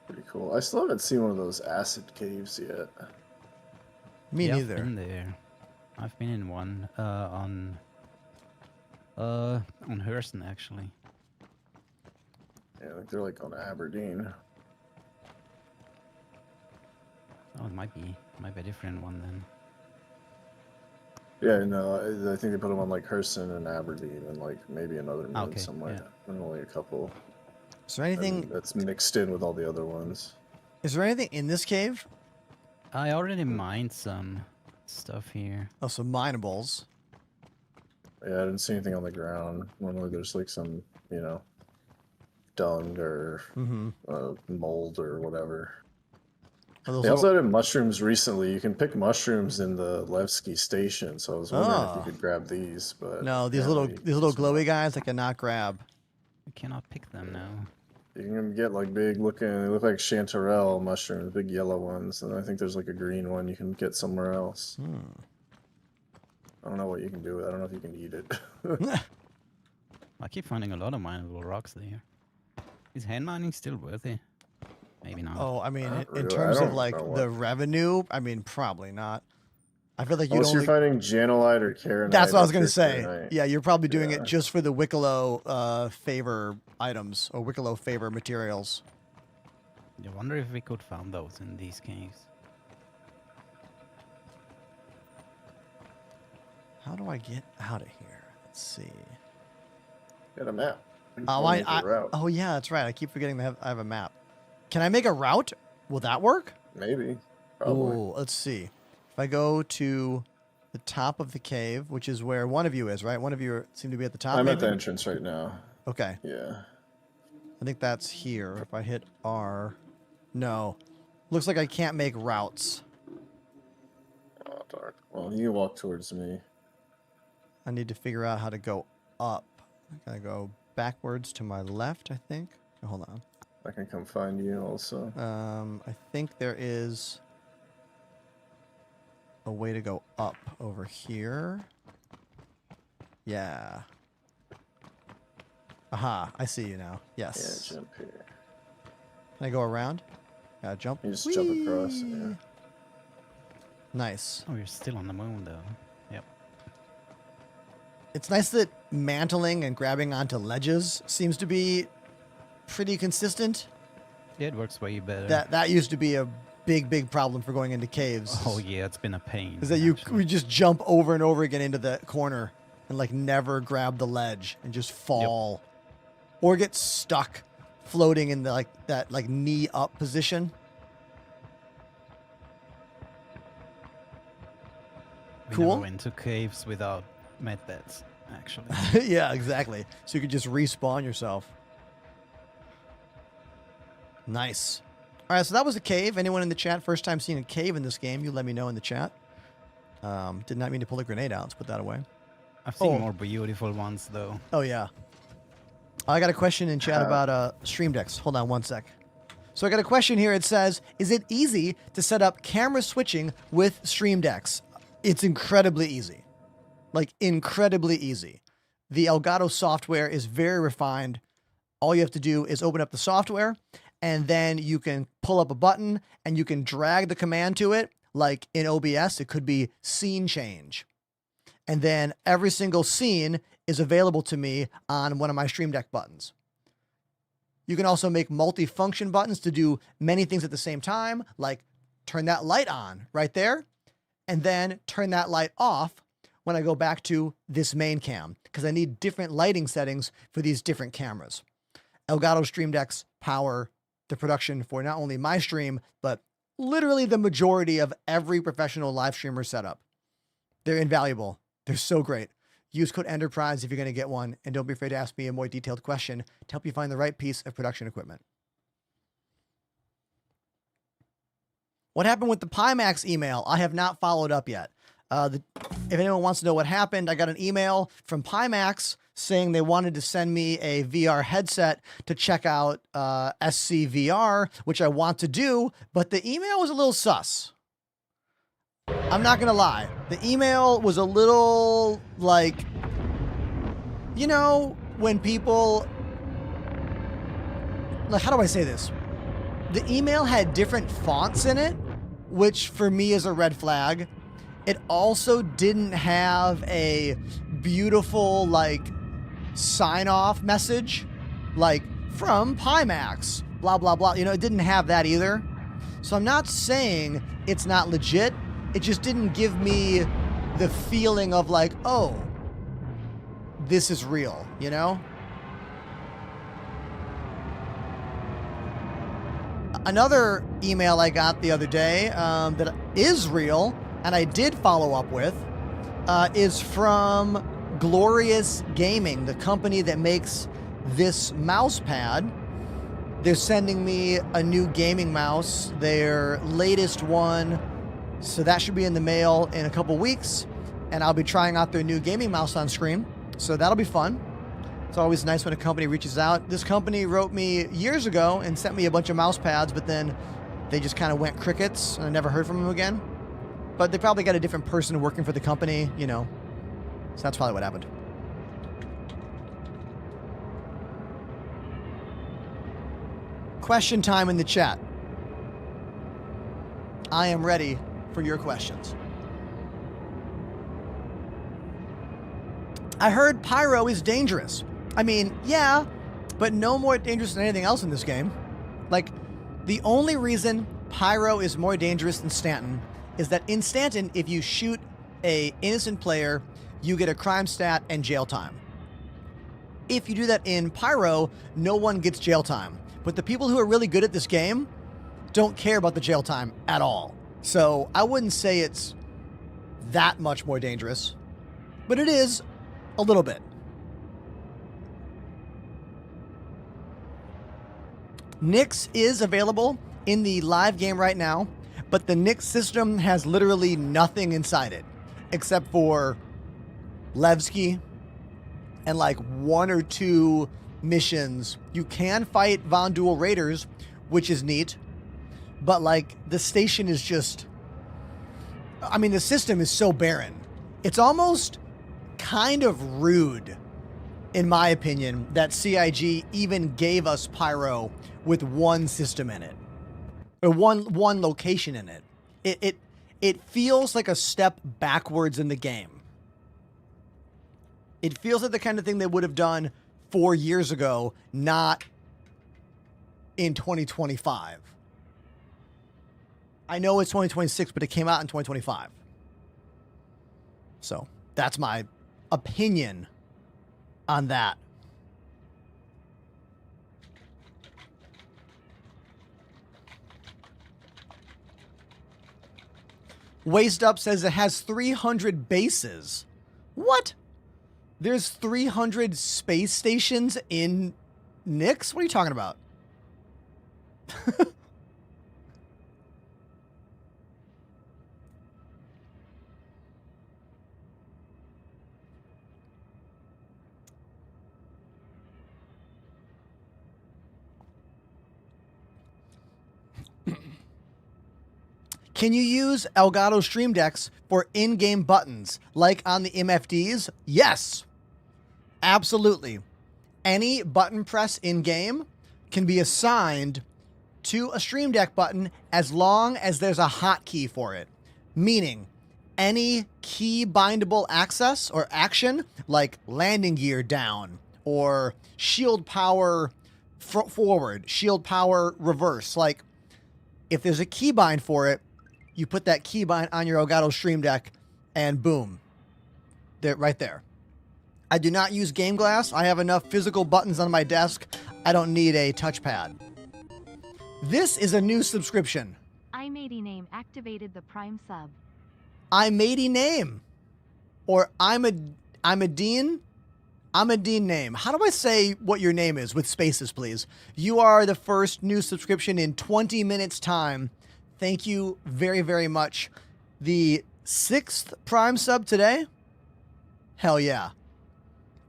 Pretty cool. I still haven't seen one of those acid caves yet. Me neither. I've been there. I've been in one on Hurston actually. Yeah, I think they're like on Aberdeen. Oh, it might be a different one then. Yeah, no, I think they put them on like Hurston and Aberdeen and like maybe another one somewhere. Yeah. And only a couple. Is there anything that's mixed in with all the other ones? Is there anything in this cave? I already mined some stuff here. Oh, some minables. Yeah, I didn't see anything on the ground. Normally there's like some, you know, dung or mold or whatever. They also added mushrooms recently. You can pick mushrooms in the Levski station, so I was wondering if you could grab these, but no, these little glowy guys I cannot grab. You cannot pick them now. You can get like big looking, they look like chanterelle mushrooms, big yellow ones, and I think there's like a green one you can get somewhere else. I don't know what you can do with it. I don't know if you can eat it. I keep finding a lot of mineable rocks there. Is hand mining still worth it? Maybe not. Oh, I mean, in terms of like the revenue, I mean, probably not. I feel like you're finding Janolite or Karenite. That's what I was going to say. Yeah, you're probably doing it just for the Wicklow favor items or Wicklow favor materials. I wonder if we could find those in these caves. How do I get out of here? Let's see. Got a map. Oh yeah, that's right. I keep forgetting I have a map. Can I make a route? Will that work? Maybe. Probably. Ooh, let's see. If I go to the top of the cave, which is where one of you is, right? One of you seem to be at the top. I'm maybe? at the entrance right now. Okay. Yeah. I think that's here. If I hit R. No. Looks like I can't make routes. Oh, dark. Well, you walk towards me. I need to figure out how to go up. I gotta go backwards to my left, I think. Oh, hold on. I can come find you also. I think there is a way to go up over here. Yeah. Aha, I see you now. Yes. Yeah, jump here. Can I go around? Yeah, jump. You just jump across. Yeah. Nice. Oh, you're still on the moon, though. Yep. It's nice that mantling and grabbing onto ledges seems to be pretty consistent. Yeah, it works way better. That used to be a big problem for going into caves. Oh yeah, it's been a pain. Is that we just jump over and over again into the corner and like never grab the ledge and just fall, or get stuck floating in the that knee up position. We Cool. never went to caves without med beds, actually. Yeah, exactly. So you could just respawn yourself. Nice. All right, so that was a cave. Anyone in the chat first time seeing a cave in this game, you let me know in the chat. Did not mean to pull a grenade out. Let's put that away. I've seen more beautiful ones, though. Oh, yeah. I got a question in chat about stream decks. Hold on one sec. So I got a question here. It says, is it easy to set up camera switching with stream decks? It's incredibly easy. Like, incredibly easy. The Elgato software is very refined. All you have to do is open up the software, and then you can pull up a button, and you can drag the command to it. Like in OBS, it could be scene change. And then every single scene is available to me on one of my Stream Deck buttons. You can also make multi-function buttons to do many things at the same time, like turn that light on right there, and then turn that light off when I go back to this main cam, because I need different lighting settings for these different cameras. Elgato Stream Decks power the production for not only my stream, but literally the majority of every professional live streamer setup. They're invaluable. They're so great. Use code ENTERPRISE if you're going to get one, and don't be afraid to ask me a more detailed question to help you find the right piece of production equipment. What happened with the Pimax email? I have not followed up yet. If anyone wants to know what happened, I got an email from Pimax saying they wanted to send me a VR headset to check out SCVR, which I want to do, but the email was a little sus. I'm not going to lie. The email was a little like, you know, when people, like, how do I say this? The email had different fonts in it, which for me is a red flag. It also didn't have a beautiful, like, sign-off message, like, from Pimax, blah, blah, blah. You know, it didn't have that either. So I'm not saying it's not legit. It just didn't give me the feeling of, like, oh, this is real, you know? Another email I got the other day that is real, and I did follow up with, is from Glorious Gaming, the company that makes this mouse pad. They're sending me a new gaming mouse, their latest one, so that should be in the mail in a couple weeks, and I'll be trying out their new gaming mouse on stream, so that'll be fun. It's always nice when a company reaches out. This company wrote me years ago and sent me a bunch of mouse pads, but then they just kind of went crickets, and I never heard from them again. But they probably got a different person working for the company, you know. So that's probably what happened. Question time in the chat. I am ready for your questions. I heard pyro is dangerous. I mean, yeah, but no more dangerous than anything else in this game. Like, the only reason pyro is more dangerous than Stanton is that in Stanton, if you shoot a innocent player you get a crime stat and jail time. If you do that in Pyro, no one gets jail time. But the people who are really good at this game don't care about the jail time at all. So I wouldn't say it's that much more dangerous, but it is a little bit. Nix is available in the live game right now, but the Nix system has literally nothing inside it except for Levski and like 1 or 2 missions. You can fight Von Duel Raiders, which is neat, but like the station is just, I mean, the system is so barren. It's almost kind of rude, in my opinion, that CIG even gave us Pyro with 1 system in it, or one location in it. It feels like a step backwards in the game. It feels like the kind of thing they would have done 4 years ago, not in 2025. I know it's 2026, but it came out in 2025. So that's my opinion on that. Waste Up says it has 300 bases. What? There's 300 space stations in Nix? What are you talking about? Can you use Elgato Stream Decks for in-game buttons, like on the MFDs? Yes, absolutely. Any button press in-game can be assigned to a Stream Deck button as long as there's a hotkey for it. Meaning, any key bindable access or action, like landing gear down, or shield power forward, shield power reverse, like if there's a keybind for it, you put that keybind on your Elgato Stream Deck, and boom, they're right there. I do not use Game Glass. I have enough physical buttons on my desk. I don't need a touchpad. This is a new subscription. iMatey activated the Prime sub. iMatey name, or I'm a Dean name. How do I say what your name is with spaces, please? You are the first new subscription in 20 minutes time. Thank you very, very much. The 6th Prime sub today? Hell yeah.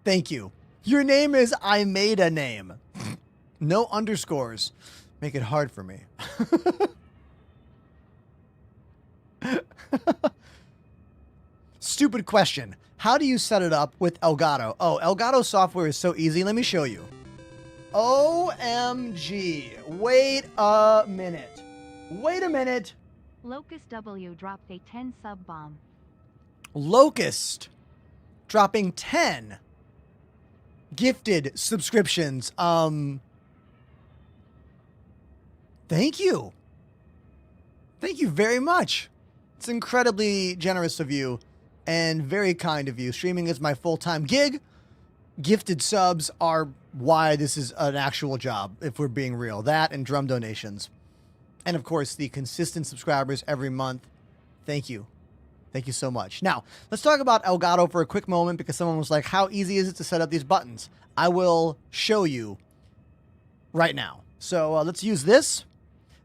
Thank you. Your name is I made a name. No underscores. Make it hard for me. Stupid question. How do you set it up with Elgato? Oh, Elgato software is so easy. Let me show you. OMG. Wait a minute. Wait a minute. Locust W dropped a 10 sub bomb. Locust dropping 10 gifted subscriptions. Thank you. Thank you very much. It's incredibly generous of you and very kind of you. Streaming is my full-time gig. Gifted subs are why this is an actual job, if we're being real. That and drum donations. And, of course, the consistent subscribers every month. Thank you. Thank you so much. Now, let's talk about Elgato for a quick moment because someone was like, how easy is it to set up these buttons? I will show you right now. So let's use this.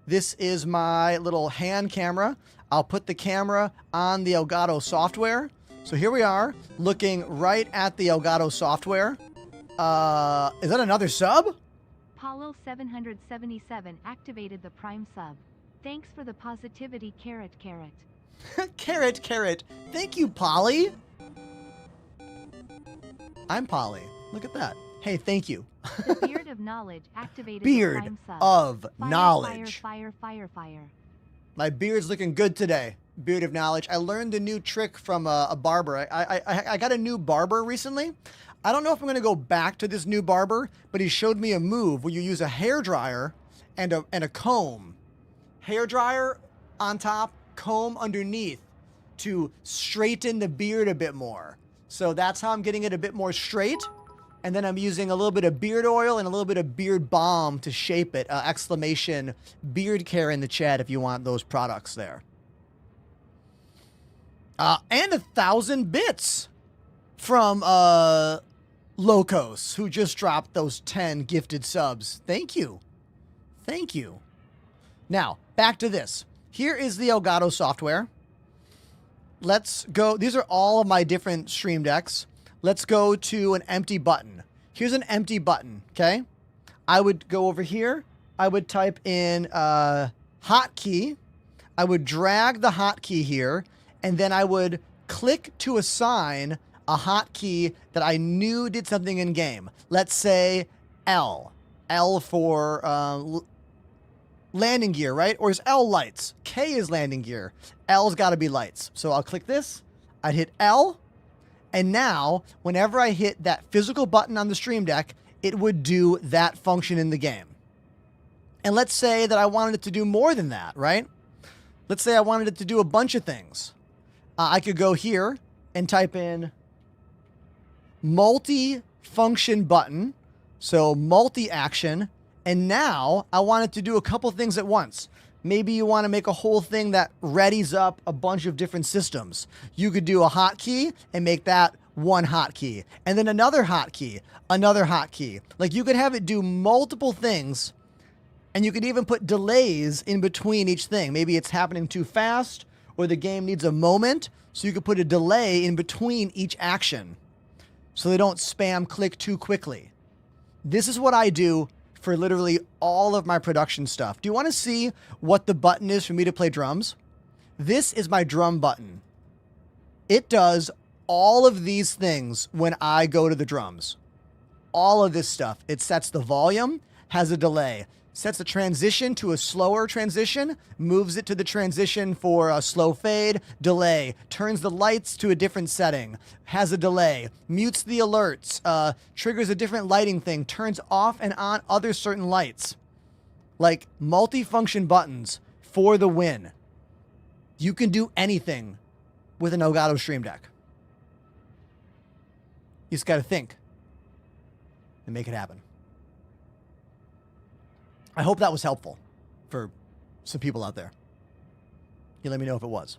This is my little hand camera. I'll put the camera on the Elgato software. So here we are, looking right at the Elgato software. Is that another sub? Paulo 777 activated the Prime sub. Thanks for the positivity, carrot. Carrot. Thank you, Polly. I'm Polly. Look at that. Hey, thank you. The Beard of Knowledge activated Beard the Prime sub. of Fire, Knowledge. Fire. My beard's looking good today. Beard of Knowledge. I learned a new trick from a barber. I got a new barber recently. I don't know if I'm going to go back to this new barber, but he showed me a move where you use a hairdryer and a comb. Hairdryer on top, comb underneath to straighten the beard a bit more. So that's how I'm getting it a bit more straight. And then I'm using a little bit of beard oil and a little bit of beard balm to shape it. Exclamation beard care in the chat if you want those products there. And 1,000 bits from Locos, who just dropped those 10 gifted subs. Thank you. Thank you. Now, back to this. Here is the Elgato software. Let's go. These are all of my different stream decks. Let's go to an empty button. Here's an empty button, okay? I would go over here. I would type in hotkey. I would drag the hotkey here, and then I would click to assign a hotkey that I knew did something in game. Let's say L. L for landing gear, right? Or is L lights? K is landing gear. L's got to be lights. So I'll click this. I'd hit L. And now, whenever I hit that physical button on the Stream Deck, it would do that function in the game. And let's say that I wanted it to do more than that, right? Let's say I wanted it to do a bunch of things. I could go here and type in multi-function button. So multi-action. And now I want it to do a couple things at once. Maybe you want to make a whole thing that readies up a bunch of different systems. You could do a hotkey and make that one hotkey. And then another hotkey, another hotkey. Like you could have it do multiple things, and you could even put delays in between each thing. Maybe it's happening too fast, or the game needs a moment, so you could put a delay in between each action so they don't spam click too quickly. This is what I do for literally all of my production stuff. Do you want to see what the button is for me to play drums? This is my drum button. It does all of these things when I go to the drums. All of this stuff. It sets the volume, has a delay, sets the transition to a slower transition, moves it to the transition for a slow fade, delay, turns the lights to a different setting, has a delay, mutes the alerts, triggers a different lighting thing, turns off and on other certain lights. Like multi-function buttons for the win. You can do anything with an Elgato Stream Deck. You just got to think and make it happen. I hope that was helpful for some people out there. You let me know if it was.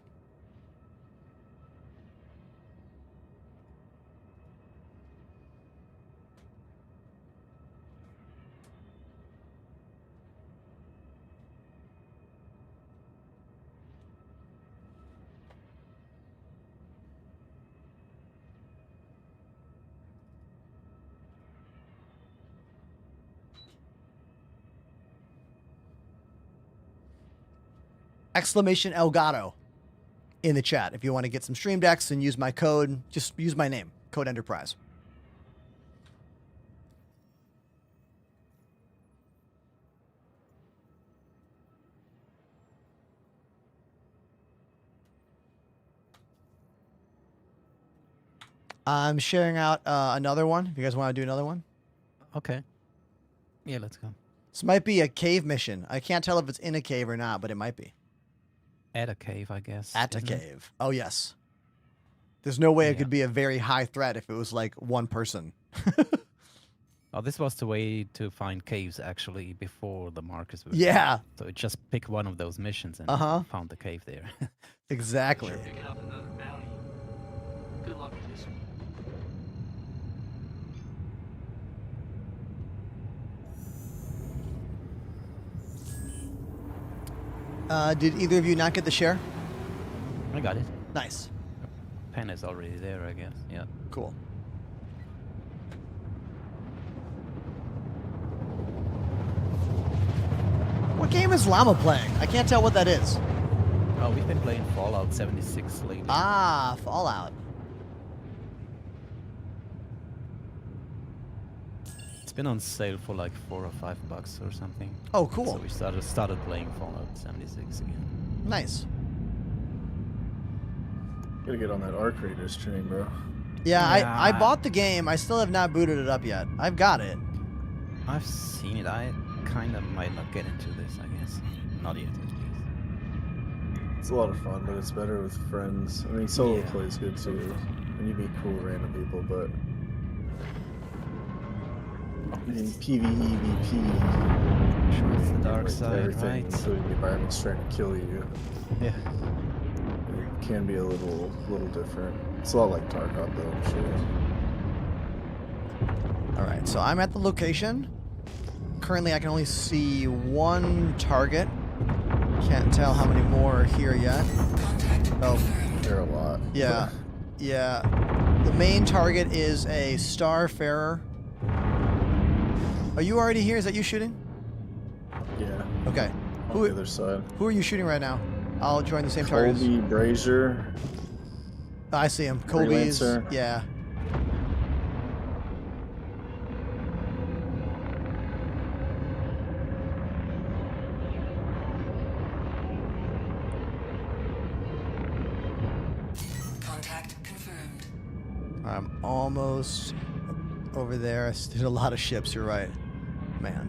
Exclamation Elgato in the chat if you want to get some stream decks and use my code. Just use my name, Code Enterprise. I'm sharing out another one. If you guys want to do another one. Okay. Yeah, let's go. This might be a cave mission. I can't tell if it's in a cave or not, but it might be. At a cave, I guess. At a cave. Oh, yes. There's no way it could be a very high threat if it was like one person. Oh, this was the way to find caves actually before the markers were. Yeah. Found. So it just pick one of those missions and found the cave there. Exactly. Picking up another bounty. Good luck with this one. Did either of you not get the share? I got it. Nice. Pen is already there, I guess. Yeah. Cool. What game is Llama playing? I can't tell what that is. Oh, we've been playing Fallout 76 lately. Ah, Fallout. It's been on sale for like $4 or $5 or something. Oh, cool. So we started playing Fallout 76 again. Nice. Gotta get on that Arc Raiders train, bro. Yeah, I bought the game. I still have not booted it up yet. I've got it. I've seen it. I kind of might not get into this, I guess. Not yet, at least. It's a lot of fun, but it's better with friends. I mean, solo play is good too. and you meet cool random people, but in PvE, VP, Sure, it's the dark like side, everything, right? including the environment's trying to kill you. Yeah. It can be a little different. It's a lot like Tarkov, though, I'm sure. All right, so I'm at the location. Currently, I can only see one target. Can't tell how many more are here yet. Oh, there are a lot. Yeah, yeah. The main target is a Starfarer. Are you already here? Is that you shooting? Yeah. Okay. On the other side. Who are you shooting right now? I'll join the same target. Colby, Brazier. Oh, I see him. Colby's. Freelancer. Yeah. Contact confirmed. I'm almost over there. I did a lot of ships. You're right, man.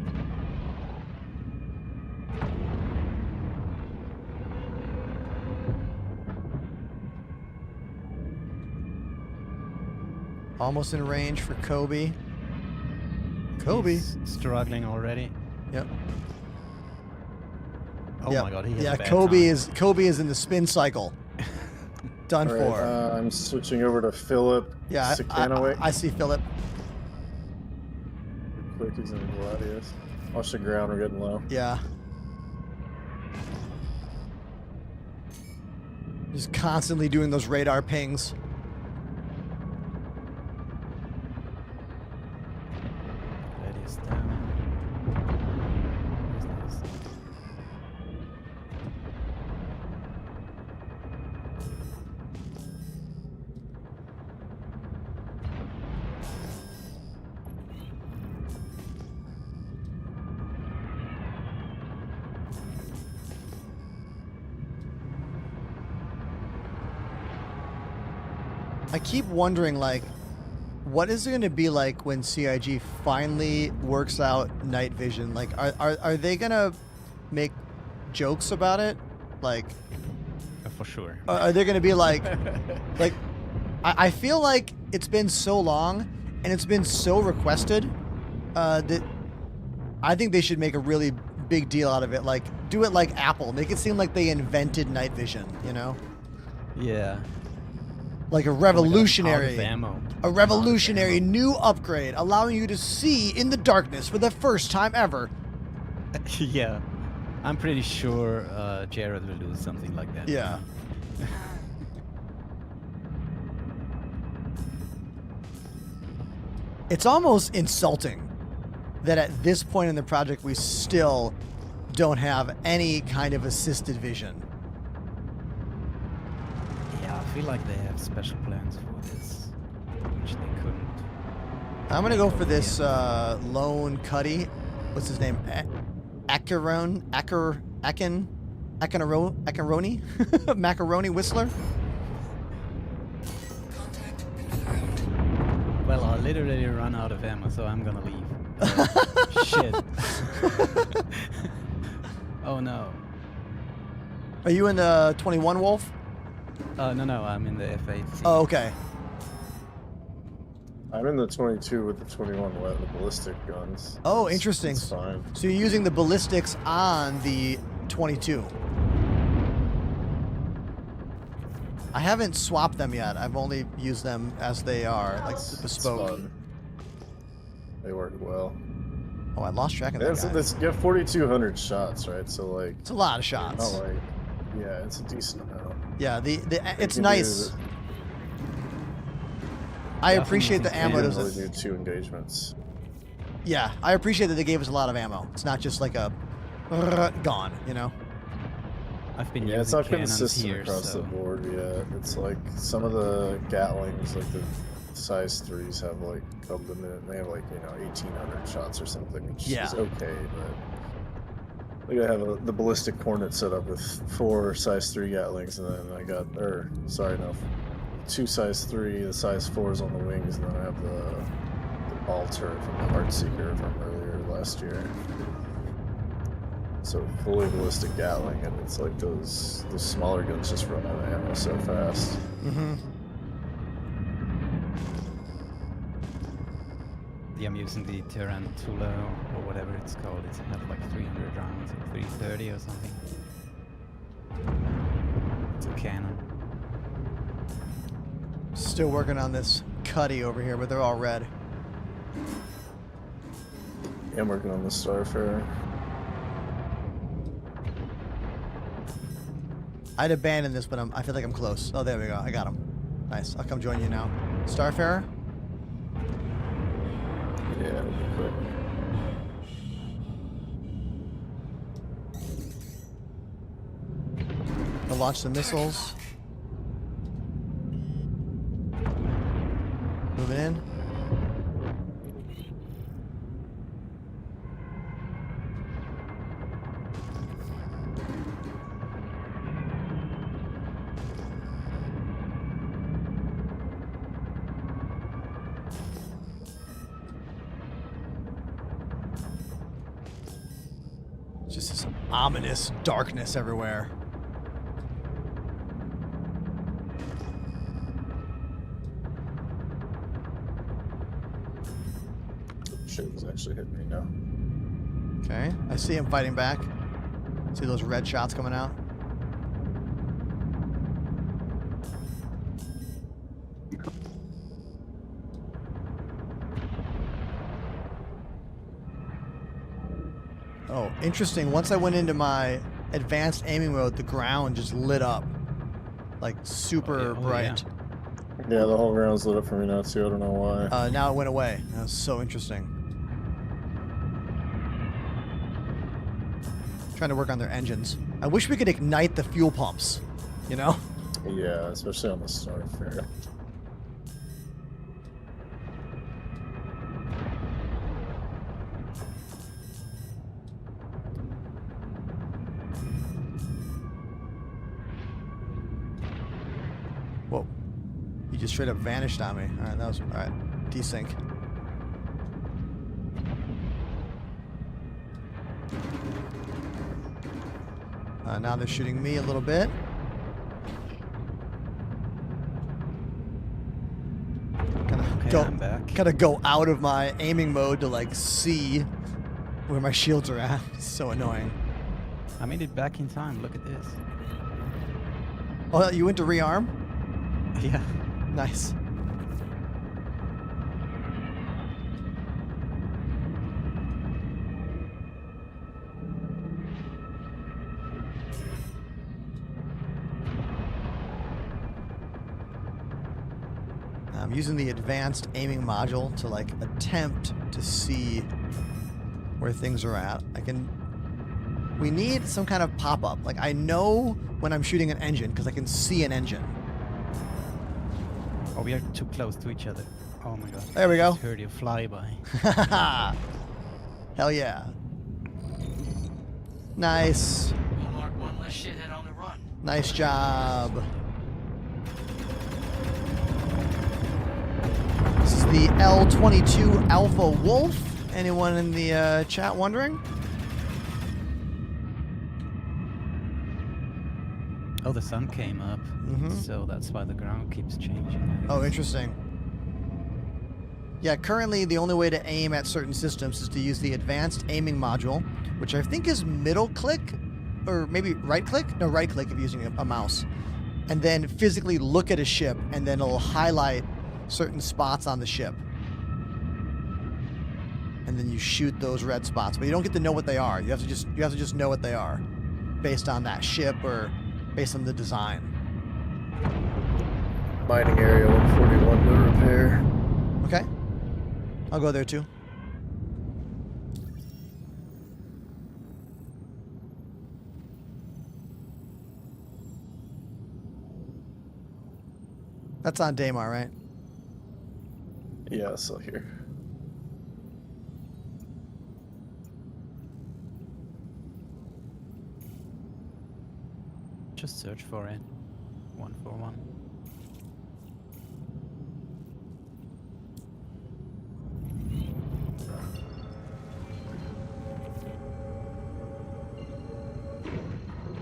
Almost in range for Kobe. Kobe. He's struggling already. Yep. Oh Yep. my god, he has yeah, a bad Kobe is in the spin cycle. Done All for. right, I'm switching over to Philip. Yeah, I see Philip. Quick, he's in the Gladius. Watch the ground, we're getting low. Yeah. Just constantly doing those radar pings. Gladius down. Business. I keep wondering, like, what is it going to be like when CIG finally works out night vision? Like, are they going to make jokes about it? Like, For sure. are they going to be like, like, I feel like it's been so long and it's been so requested that I think they should make a really big deal out of it. Like, do it like Apple. Make it seem like they invented night vision, you know? Yeah. Like a revolutionary, Out of ammo. a revolutionary new upgrade, allowing you to see in the darkness for the first time ever. Yeah. I'm pretty sure Jared will do something like that. Yeah. It's almost insulting that at this point in the project we still don't have any kind of assisted vision. Yeah, I feel like they have special plans for this, which they couldn't. I'm gonna go for this lone Cuddy. What's his name? Acheron? Macaroni? Macaroni Whistler? Well, I literally run out of ammo, so I'm gonna leave. Shit. Oh no. Are you in the 21 Wolf? No, I'm in the F8. Oh, okay. I'm in the 22 with the 21 the ballistic guns. Oh, interesting. It's fine. So you're using the ballistics on the 22. I haven't swapped them yet. I've only used them as they are, like bespoke. Fun. They work well. Oh, I lost track of that guy. You have 4,200 shots, right? So like, it's a lot of shots. Not like, yeah, it's a decent amount. Yeah, it's nice. I appreciate the ammo. Really do 2 engagements. Yeah, I appreciate that they gave us a lot of ammo. It's not just like a gone, you know. I've been it's not cannons consistent here, across so. the board yet. It's like some of the Gatlings, like the size 3s, have like a limit. They have like 1,800 shots or something, which is okay. But like I have the ballistic Hornet set up with 4 size 3 Gatlings, and then I got 2 size 3, the size 4s on the wings, and then I have the ball turret from the Heartseeker from earlier last year. So fully ballistic Gatling, and it's like those smaller guns just run out of ammo so fast. Mm-hmm. Yeah, I'm using the Tarantula or whatever it's called. It's had like 300 rounds or 330 or something. It's a cannon. Still working on this cutty over here, but they're all red. Yeah, I'm working on the Starfarer. I'd abandon this, but I feel like I'm close. Oh, there we go. I got him. Nice. I'll come join you now. Starfarer? Yeah, it'll be quick. I'll launch the missiles. Moving in. Just this ominous darkness everywhere. Shit was actually hitting me now. Okay, I see him fighting back. See those red shots coming out? Oh, interesting. Once I went into my advanced aiming mode, the ground just lit up. Like super bright. Yeah, the whole ground's lit up for me now too. I don't know why. Now it went away. That was so interesting. Trying to work on their engines. I wish we could ignite the fuel pumps, you know? Yeah, especially on the Starfarer. Whoa. You just straight up vanished on me. Alright, that was... Alright. Desync. Now they're shooting me a little bit. Gotta go out of my aiming mode to like see where my shields are at. It's so annoying. I made it back in time. Look at this. Oh, you went to rearm? Yeah. Nice. I'm using the advanced aiming module to like attempt to see where things are at. We need some kind of pop-up. Like I know when I'm shooting an engine because I can see an engine. Oh, we are too close to each other. Oh my god. There we go. I just heard you fly by. Hell yeah. Nice. We'll mark one less shithead on the run. Nice job. This is the L-22 Alpha Wolf. Anyone in the chat wondering? Oh, the sun came up, so that's why the ground keeps changing. Oh, interesting. Yeah, currently the only way to aim at certain systems is to use the advanced aiming module, which I think is middle click, or maybe right click? No, right click if you're using a mouse. And then physically look at a ship, and then it'll highlight certain spots on the ship. And then you shoot those red spots, but you don't get to know what they are. You have to just know what they are based on that ship or based on the design. Mining area 141 to repair. Okay. I'll go there too. That's on Daymar, right? Yeah, still here. Just search for it. 141.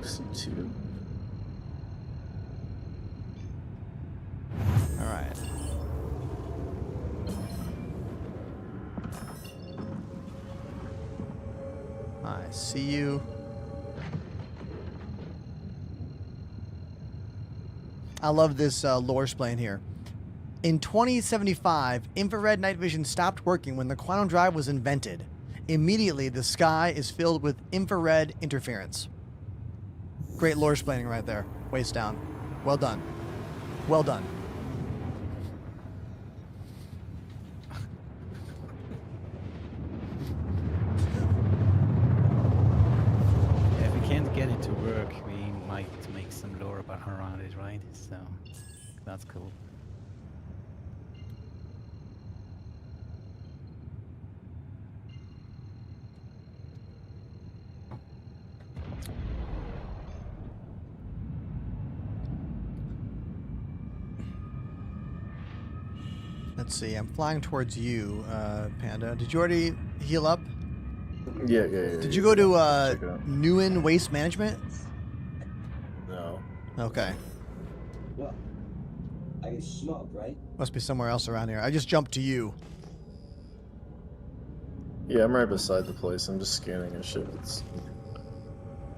C2. All right. I see you. I love this lore explain here. In 2075, infrared night vision stopped working when the quantum drive was invented. Immediately, the sky is filled with infrared interference. Great lore explaining right there. Waist down. Well done. Well done. If we can't get it to work, we might make some lore around it, right? So that's cool. Let's see. I'm flying towards you, Panda. Did you already heal up? Yeah. Did you go to Newen Waste Management? No. Okay. Well, I can smoke, right? Must be somewhere else around here. I just jumped to you. Yeah, I'm right beside the place. I'm just scanning and shit.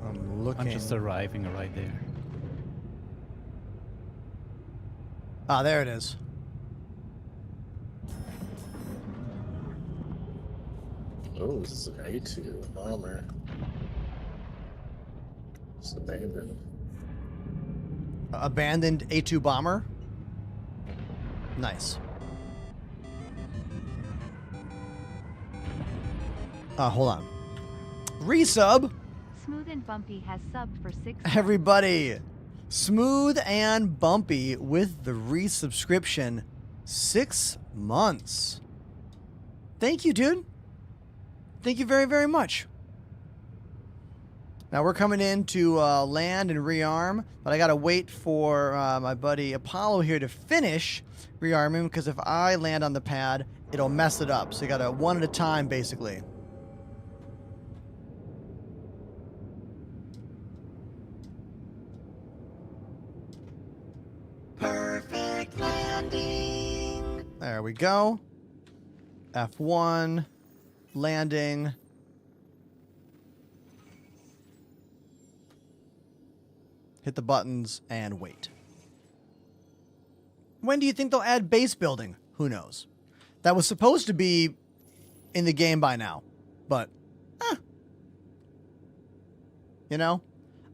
I'm looking. I'm just arriving right there. Ah, there it is. Oh, this is an A2 bomber. It's abandoned. Abandoned A2 bomber? Nice. Hold on. Resub! Smooth and Bumpy has subbed for 6 months. Everybody! Smooth and Bumpy with the resubscription. 6 months. Thank you, dude. Thank you very, very much. Now we're coming in to land and rearm, but I gotta wait for my buddy Apollo here to finish rearming, because if I land on the pad, it'll mess it up. So you gotta one at a time, basically. Perfect landing. There we go. F1. Landing. Hit the buttons and wait. When do you think they'll add base building? Who knows? That was supposed to be in the game by now, but you know,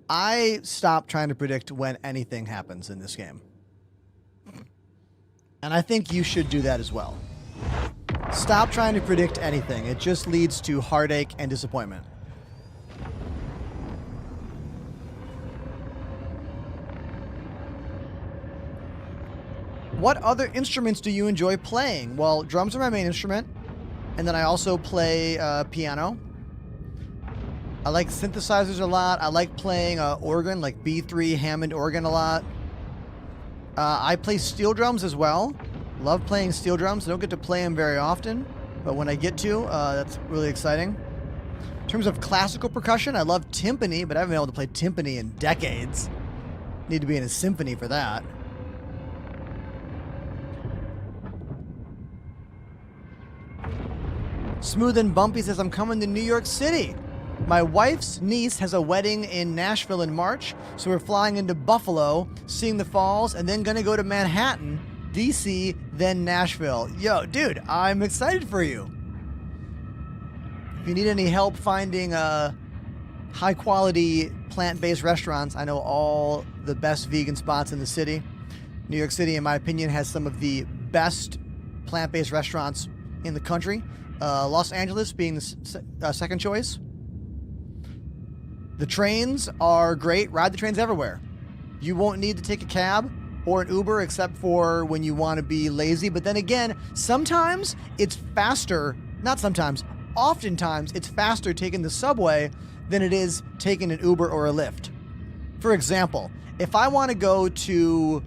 I stopped trying to predict when anything happens in this game. And I think you should do that as well. Stop trying to predict anything. It just leads to heartache and disappointment. What other instruments do you enjoy playing? Well, drums are my main instrument, and then I also play piano. I like synthesizers a lot. I like playing organ, like B3 Hammond organ a lot. I play steel drums as well. Love playing steel drums. I don't get to play them very often, but when I get to, that's really exciting. In terms of classical percussion, I love timpani, but I haven't been able to play timpani in decades. Need to be in a symphony for that. Smooth and Bumpy says, I'm coming to New York City. My wife's niece has a wedding in Nashville in March, so we're flying into Buffalo, seeing the falls, and then gonna go to Manhattan, DC, then Nashville. Yo, dude, I'm excited for you. If you need any help finding high-quality plant-based restaurants, I know all the best vegan spots in the city. New York City, in my opinion, has some of the best plant-based restaurants in the country. Los Angeles being the second choice. The trains are great. Ride the trains everywhere. You won't need to take a cab or an Uber except for when you want to be lazy. But then again, sometimes it's faster. Not sometimes. Oftentimes, it's faster taking the subway than it is taking an Uber or a Lyft. For example, if I want to go to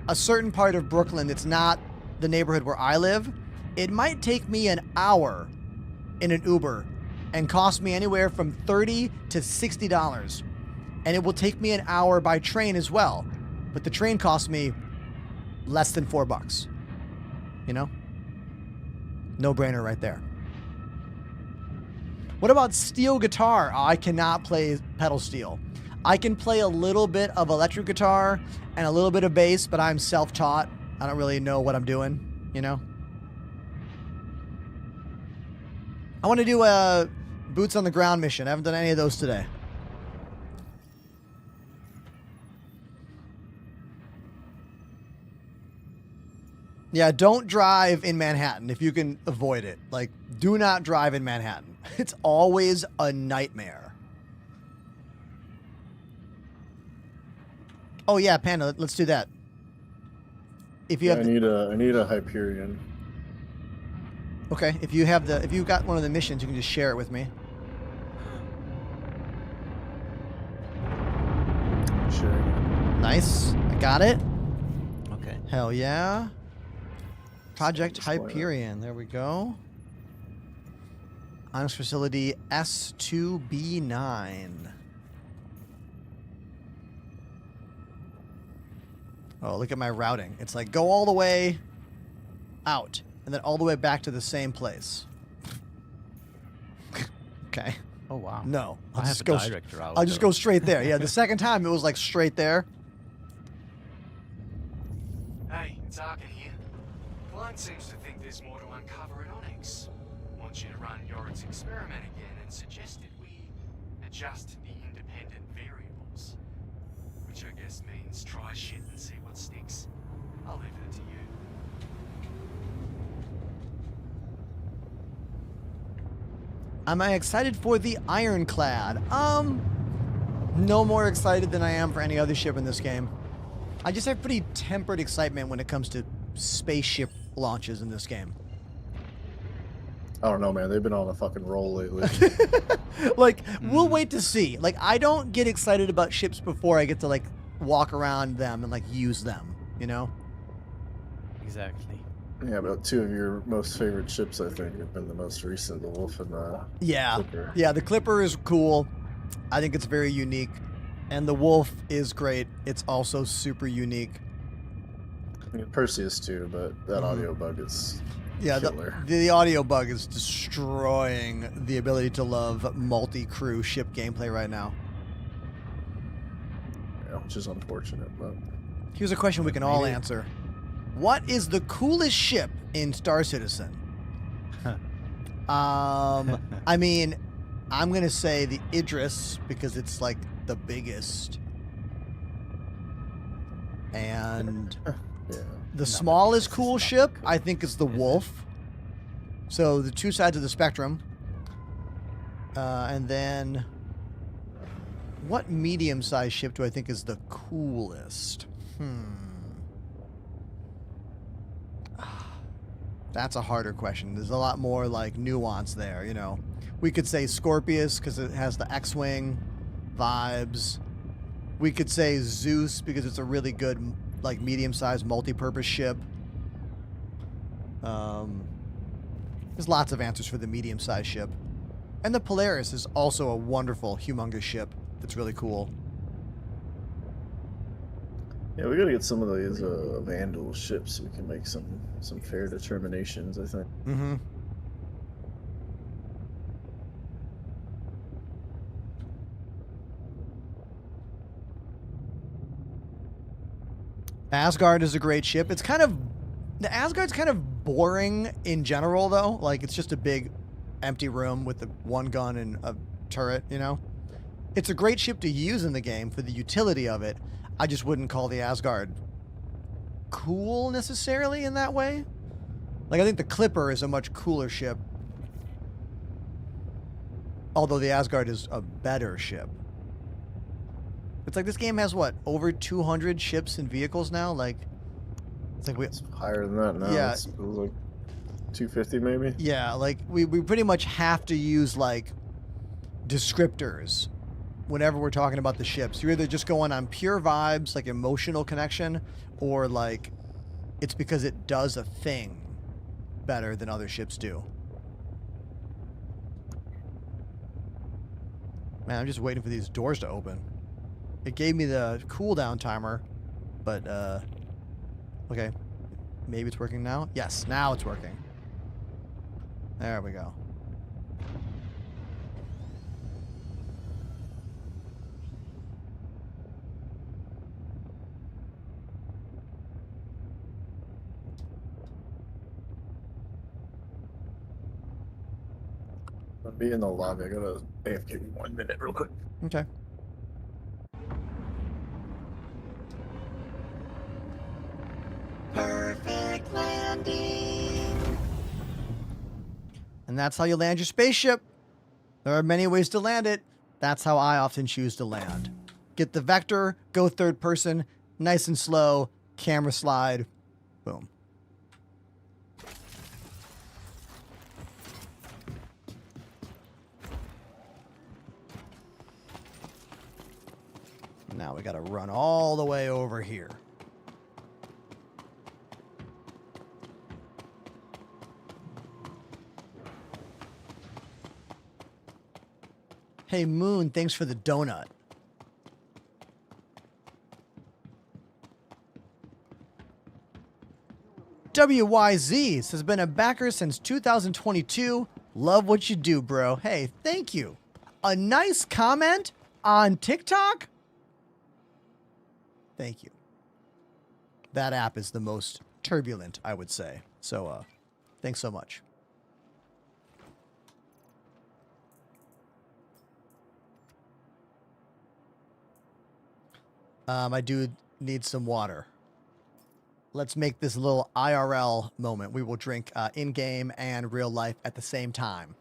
a certain part of Brooklyn that's not the neighborhood where I live, it might take me an hour in an Uber and cost me anywhere from $30 to $60. And it will take me an hour by train as well. But the train costs me less than $4. You know? No brainer right there. What about steel guitar? Oh, I cannot play pedal steel. I can play a little bit of electric guitar and a little bit of bass, but I'm self-taught. I don't really know what I'm doing, you know? I want to do a boots on the ground mission. I haven't done any of those today. Yeah, don't drive in Manhattan if you can avoid it. Like, do not drive in Manhattan. It's always a nightmare. Oh yeah, Panda, let's do that. If you have I need a Hyperion. Okay, if you've got one of the missions, you can just share it with me. Sure. Nice. I got it. Okay. Hell yeah. Project Hyperion. There we go. Onyx Facility S2B9. Oh, look at my routing. It's like go all the way out and then all the way back to the same place. Okay. Oh wow. No, I have a direct route. I'll just go straight there. Yeah, the second time it was like straight there. Hey, it's Arkin here. Client seems to think there's more to uncover at Onyx. Wants you to run Yored's experiment again and suggested we adjust the independent variables. Which I guess means try shit and see what sticks. I'll leave it to you. Am I excited for the Ironclad? No more excited than I am for any other ship in this game. I just have pretty tempered excitement when it comes to spaceship launches in this game. I don't know, man. They've been on a fucking roll lately. Like, we'll wait to see. Like, I don't get excited about ships before I get to, like, walk around them and, like, use them, you know? Exactly. Yeah, but two of your most favorite ships, I think, have been the most recent, the Wolf and the Clipper. Yeah, the Clipper is cool. I think it's very unique. And the Wolf is great. It's also super unique. I mean, Perseus too, but that audio bug is killer. The audio bug is destroying the ability to love multi-crew ship gameplay right now. Yeah, which is unfortunate, but... Here's a question we can all answer. What is the coolest ship in Star Citizen? I mean, I'm going to say the Idris because it's like the biggest. And the smallest cool ship, I think, is the Wolf. So the two sides of the spectrum. And then what medium-sized ship do I think is the coolest? That's a harder question. There's a lot more like nuance there, you know. We could say Scorpius because it has the X-Wing vibes. We could say Zeus because it's a really good like medium-sized multi-purpose ship. There's lots of answers for the medium-sized ship. And the Polaris is also a wonderful, humongous ship that's really cool. Yeah, we gotta get some of these Vandal ships so we can make some fair determinations, I think. Mm-hmm. Asgard is a great ship. It's kind of... The Asgard's kind of boring in general, though. Like, it's just a big empty room with the one gun and a turret, you know? It's a great ship to use in the game for the utility of it. I just wouldn't call the Asgard cool necessarily in that way. Like, I think the Clipper is a much cooler ship. Although the Asgard is a better ship. It's like this game has, what, over 200 ships and vehicles now? Like, it's like it's higher than that now. Yeah. It's like 250 maybe? Yeah, like, we pretty much have to use, like, descriptors whenever we're talking about the ships. You're either just going on pure vibes, like emotional connection, or like it's because it does a thing better than other ships do. Man, I'm just waiting for these doors to open. It gave me the cooldown timer, but okay. Maybe it's working now? Yes, now it's working. There we go. Be in the lobby. I gotta AFK 1 minute real quick. Okay. Perfect landing. And that's how you land your spaceship. There are many ways to land it. That's how I often choose to land. Get the vector, go third person, nice and slow, camera slide, boom. Now we got to run all the way over here. Hey, Moon, thanks for the donut. WYZ has been a backer since 2022. Love what you do, bro. Hey, thank you. A nice comment on TikTok? Thank you. That app is the most turbulent, I would say. So, thanks so much. I do need some water. Let's make this a little IRL moment. We will drink in-game and real life at the same time.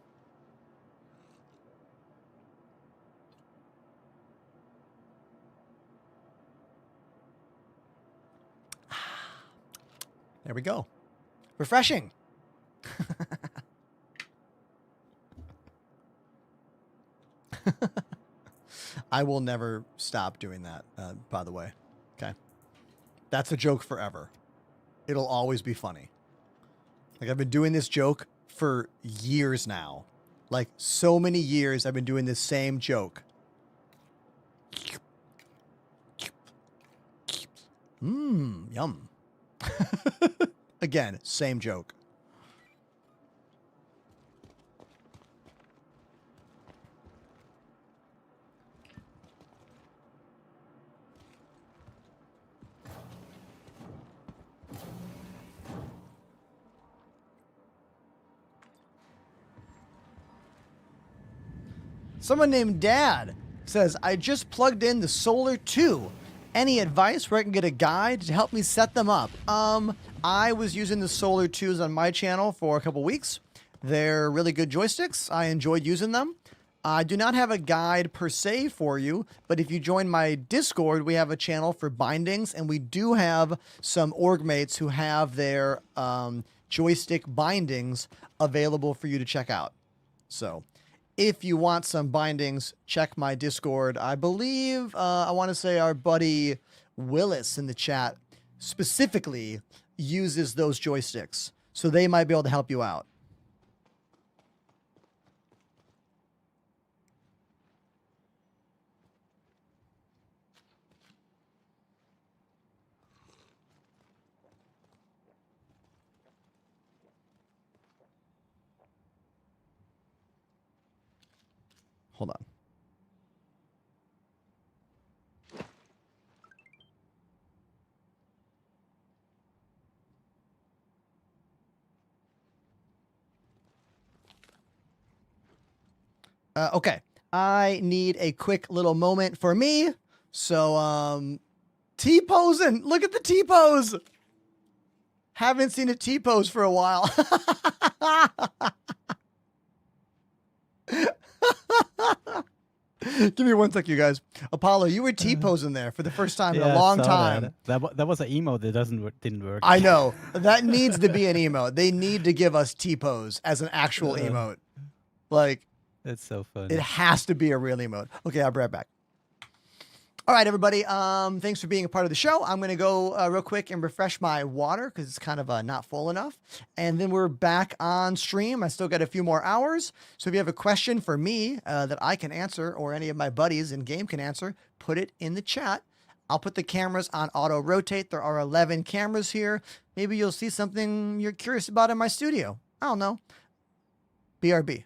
There we go. Refreshing. I will never stop doing that, by the way. Okay. That's a joke forever. It'll always be funny. Like, I've been doing this joke for years now. Like, so many years I've been doing this same joke. Yum. Again, same joke. Someone named Dad says, I just plugged in the Solar 2. Any advice where I can get a guide to help me set them up? I was using the Solar 2s on my channel for a couple weeks. They're really good joysticks. I enjoyed using them. I do not have a guide per se for you, but if you join my Discord, we have a channel for bindings, and we do have some org mates who have their joystick bindings available for you to check out. So if you want some bindings, check my Discord. I believe, I want to say our buddy Willis in the chat specifically uses those joysticks. So they might be able to help you out. Hold on. Okay. I need a quick little moment for me. So, T-posing. Look at the T-pose. Haven't seen a T-pose for a while. Give me 1 sec, you guys. Apollo, you were T-posing there for the first time in a long time. That was an emote that didn't work. I know. That needs to be an emote. They need to give us T-pose as an actual emote. Like, it's so funny. It has to be a real emote. Okay, I'll be right back. All right, everybody. Thanks for being a part of the show. I'm going to go real quick and refresh my water because it's kind of not full enough. And then we're back on stream. I still got a few more hours. So if you have a question for me that I can answer or any of my buddies in game can answer, put it in the chat. I'll put the cameras on auto rotate. There are 11 cameras here. Maybe you'll see something you're curious about in my studio. I don't know. BRB.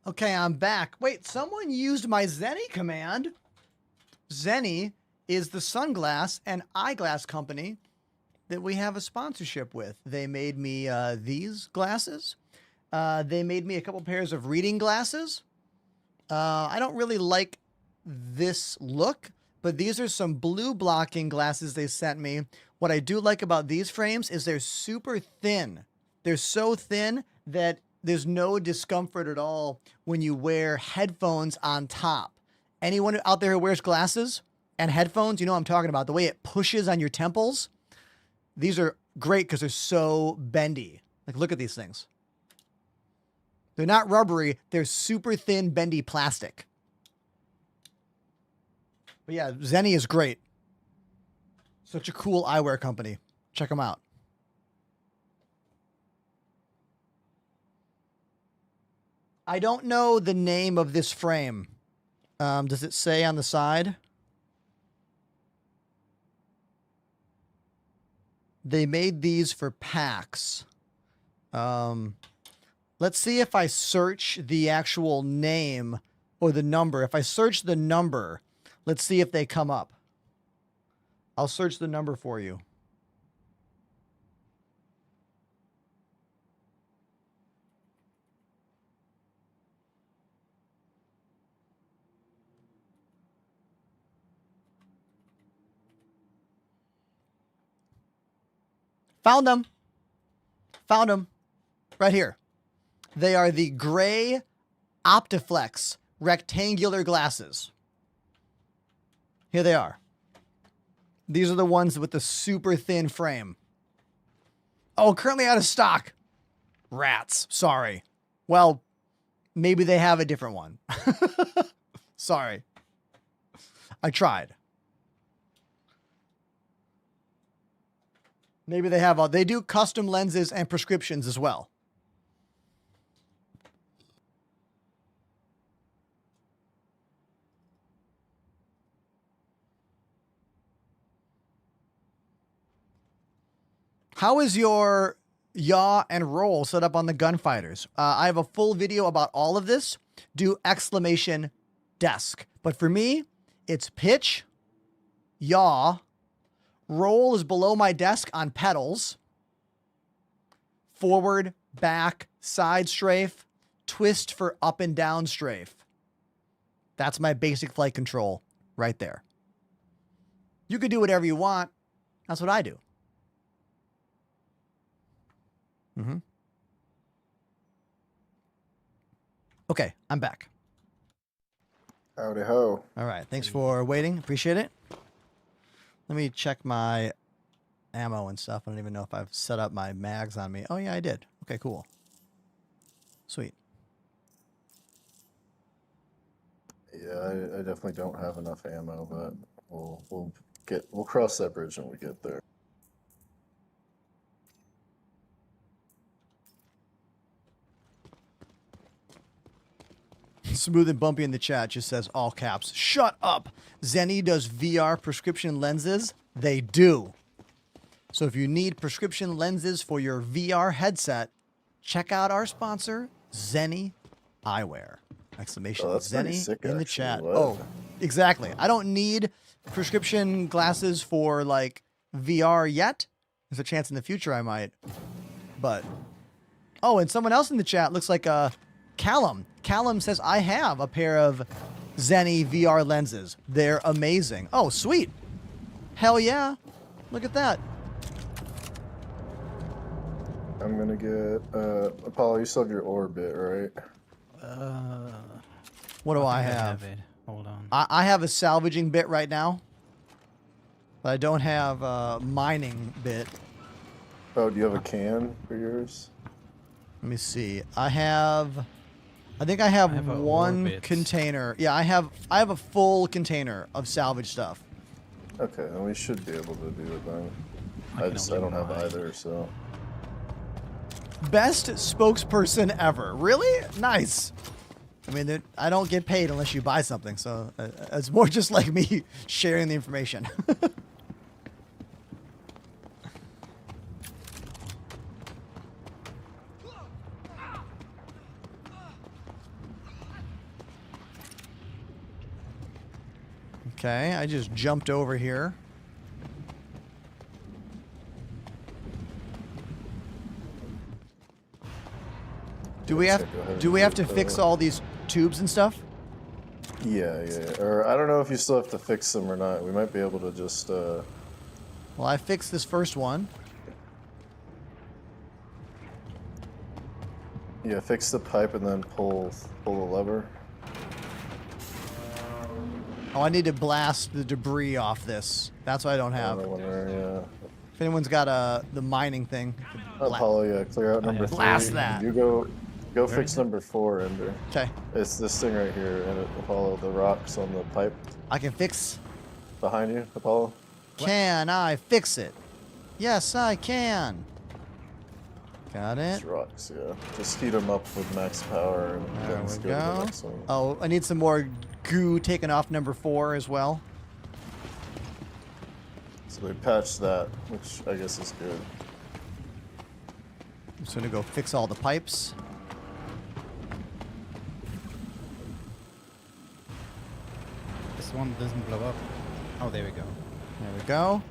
Okay, I'm back. Wait, someone used my Zenny command. Zenny is the sunglass and eyeglass company that we have a sponsorship with. They made me these glasses. They made me a couple pairs of reading glasses. I don't really like this look, but these are some blue blocking glasses they sent me. What I do like about these frames is they're super thin. They're so thin that there's no discomfort at all when you wear headphones on top. Anyone out there who wears glasses and headphones, you know what I'm talking about. The way it pushes on your temples. These are great because they're so bendy. Like, look at these things. They're not rubbery. They're super thin, bendy plastic. But yeah, Zenny is great. Such a cool eyewear company. Check them out. I don't know the name of this frame. Does it say on the side? They made these for PAX. Let's see if I search the actual name or the number. If I search the number, let's see if they come up. I'll search the number for you. Found them. Found them. Right here. They are the gray Optiflex rectangular glasses. Here they are. These are the ones with the super thin frame. Oh, currently out of stock. Rats. Sorry. Well, maybe they have a different one. Sorry. I tried. Maybe they have they do custom lenses and prescriptions as well. How is your yaw and roll set up on the gunfighters? I have a full video about all of this. Do exclamation desk. But for me, it's pitch, yaw, roll is below my desk on pedals, forward, back, side strafe, twist for up and down strafe. That's my basic flight control right there. You could do whatever you want. That's what I do. Okay, I'm back. Howdy ho. All right, thanks for waiting. Appreciate it. Let me check my ammo and stuff. I don't even know if I've set up my mags on me. Oh, yeah, I did. Okay, cool. Sweet. Yeah, I definitely don't have enough ammo, but we'll cross that bridge when we get there. Smooth and Bumpy in the chat just says all caps. Shut up. Zenny does VR prescription lenses. They do. So if you need prescription lenses for your VR headset, check out our sponsor, Zenny Eyewear. Exclamation Zenny sick, in the actually. chat. What? Oh, exactly. I don't need prescription glasses for like VR yet. There's a chance in the future I might. But oh, and someone else in the chat looks like Callum. Callum says, I have a pair of Zenny VR lenses. They're amazing. Oh, sweet. Hell yeah. Look at that. I'm going to get... Apollo, you still have your orbit, right? What do I have? It. Hold on. I have a salvaging bit right now. But I don't have a mining bit. Oh, do you have a can for yours? Let me see. I think I have one orbit. container. Yeah, I have a full container of salvage stuff. Okay, then we should be able to do it then. I don't have either, so... Best spokesperson ever. Really? Nice. I mean, I don't get paid unless you buy something, so it's more just like me sharing the information. Okay, I just jumped over here. Do we have to fix all these tubes and stuff? Yeah. Or I don't know if you still have to fix them or not. We might be able to just. Well, I fixed this first one. Yeah, fix the pipe and then pull the lever. Oh, I need to blast the debris off this. That's what I don't have. If anyone's got the mining thing. Apollo, yeah, clear out number 3. Blast that. You go fix number 4, Ender. Okay. It's this thing right here, and Apollo, the rocks on the pipe. I can fix. Behind you, Apollo. Can I fix it? Yes, I can. Got it. These rocks, yeah. Just heat them up with max power. And there we go. To go. the next one. Oh, I need some more goo taken off number 4 as well. So they patched that, which I guess is good. I'm just gonna go fix all the pipes. This one doesn't blow up. Oh, there we go. There we go.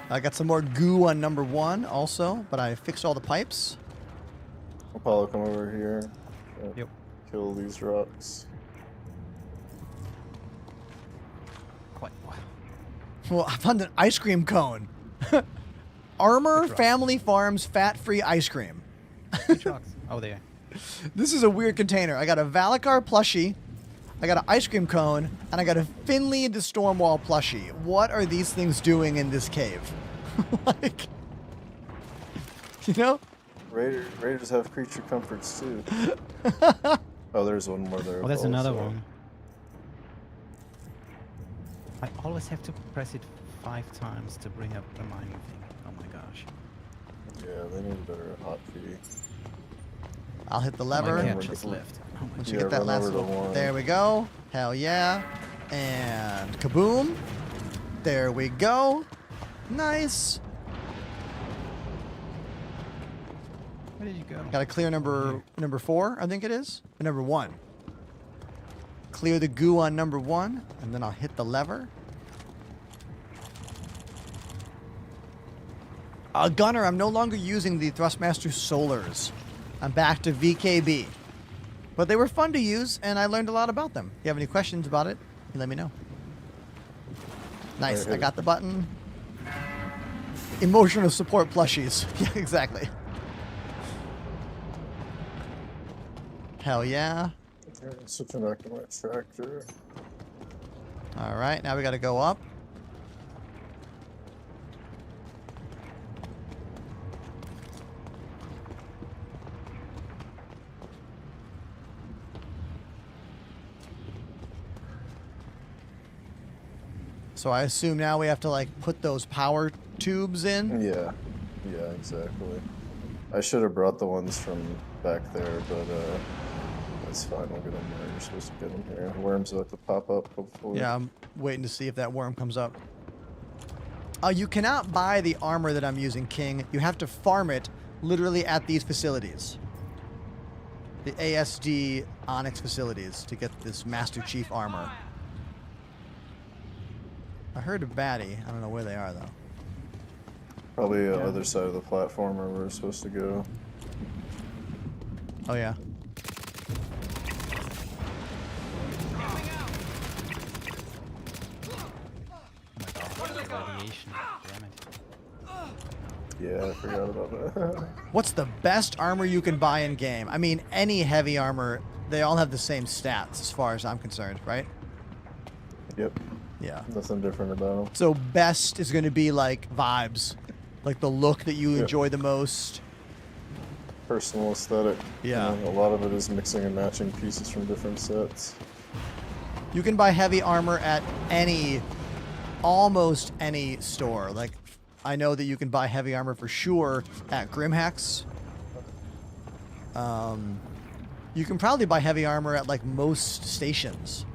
I got some more goo on number 1 also, but I fixed all the pipes. Apollo, come over here. Yep. Kill these rocks. Quite well. Well, I found an ice cream cone. Armor Family Farms fat-free ice cream. Which rocks? Oh, there. This is a weird container. I got a Valacar plushie, I got an ice cream cone, and I got a Finley the Stormwall plushie. What are these things doing in this cave? Like, you know? Raiders have creature comforts too. Oh, there's one more there. Oh, there's another one. I always have to press it 5 times to bring up the mining thing. Oh my gosh. Yeah, they need a better hotkey. I'll hit the lever. Just left. Oh my Once you get that last one. There we go. Hell yeah. And kaboom. There we go. Nice. Where did you go? Gotta clear number 4, I think it is. Or number 1. Clear the goo on number 1, and then I'll hit the lever. Gunner, I'm no longer using the Thrustmaster Solars. I'm back to VKB. But they were fun to use, and I learned a lot about them. If you have any questions about it, you let me know. Nice, I got the button. Emotional support plushies. Yeah, exactly. Hell yeah. Switching back to my tractor. Alright, now we gotta go up. So I assume now we have to like put those power tubes in? Yeah, exactly. I should have brought the ones from back there, but that's fine. We'll get them there. You're supposed to get them here. Worm's about to pop up, hopefully. Yeah, I'm waiting to see if that worm comes up. You cannot buy the armor that I'm using, King. You have to farm it literally at these facilities. The ASD Onyx facilities to get this Master Chief armor. I heard a baddie. I don't know where they are, though. Probably the other side of the platform where we're supposed to go. Oh, yeah. Yeah, I forgot about that. What's the best armor you can buy in game? I mean, any heavy armor, they all have the same stats as far as I'm concerned, right? Yep. Yeah. Nothing different about them. So best is going to be like vibes, like the look that you enjoy the most. Personal aesthetic. Yeah. You know, a lot of it is mixing and matching pieces from different sets. You can buy heavy armor at almost any store. Like, I know that you can buy heavy armor for sure at Grimhex. You can probably buy heavy armor at like most stations.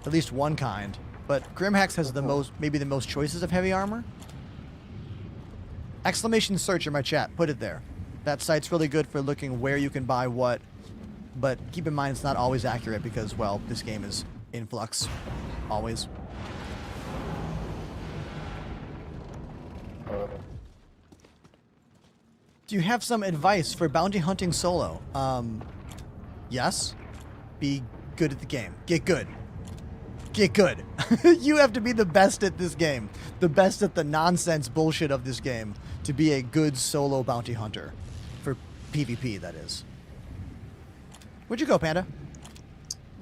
At least one kind. But Grimhex has the most, maybe the most choices of heavy armor. Exclamation search in my chat. Put it there. That site's really good for looking where you can buy what. But keep in mind it's not always accurate because, well, this game is influx, always. Do you have some advice for bounty hunting solo? Yes. Be good at the game. Get good. Get good. You have to be the best at this game. The best at the nonsense bullshit of this game to be a good solo bounty hunter. For PvP, that is. Where'd you go, Panda?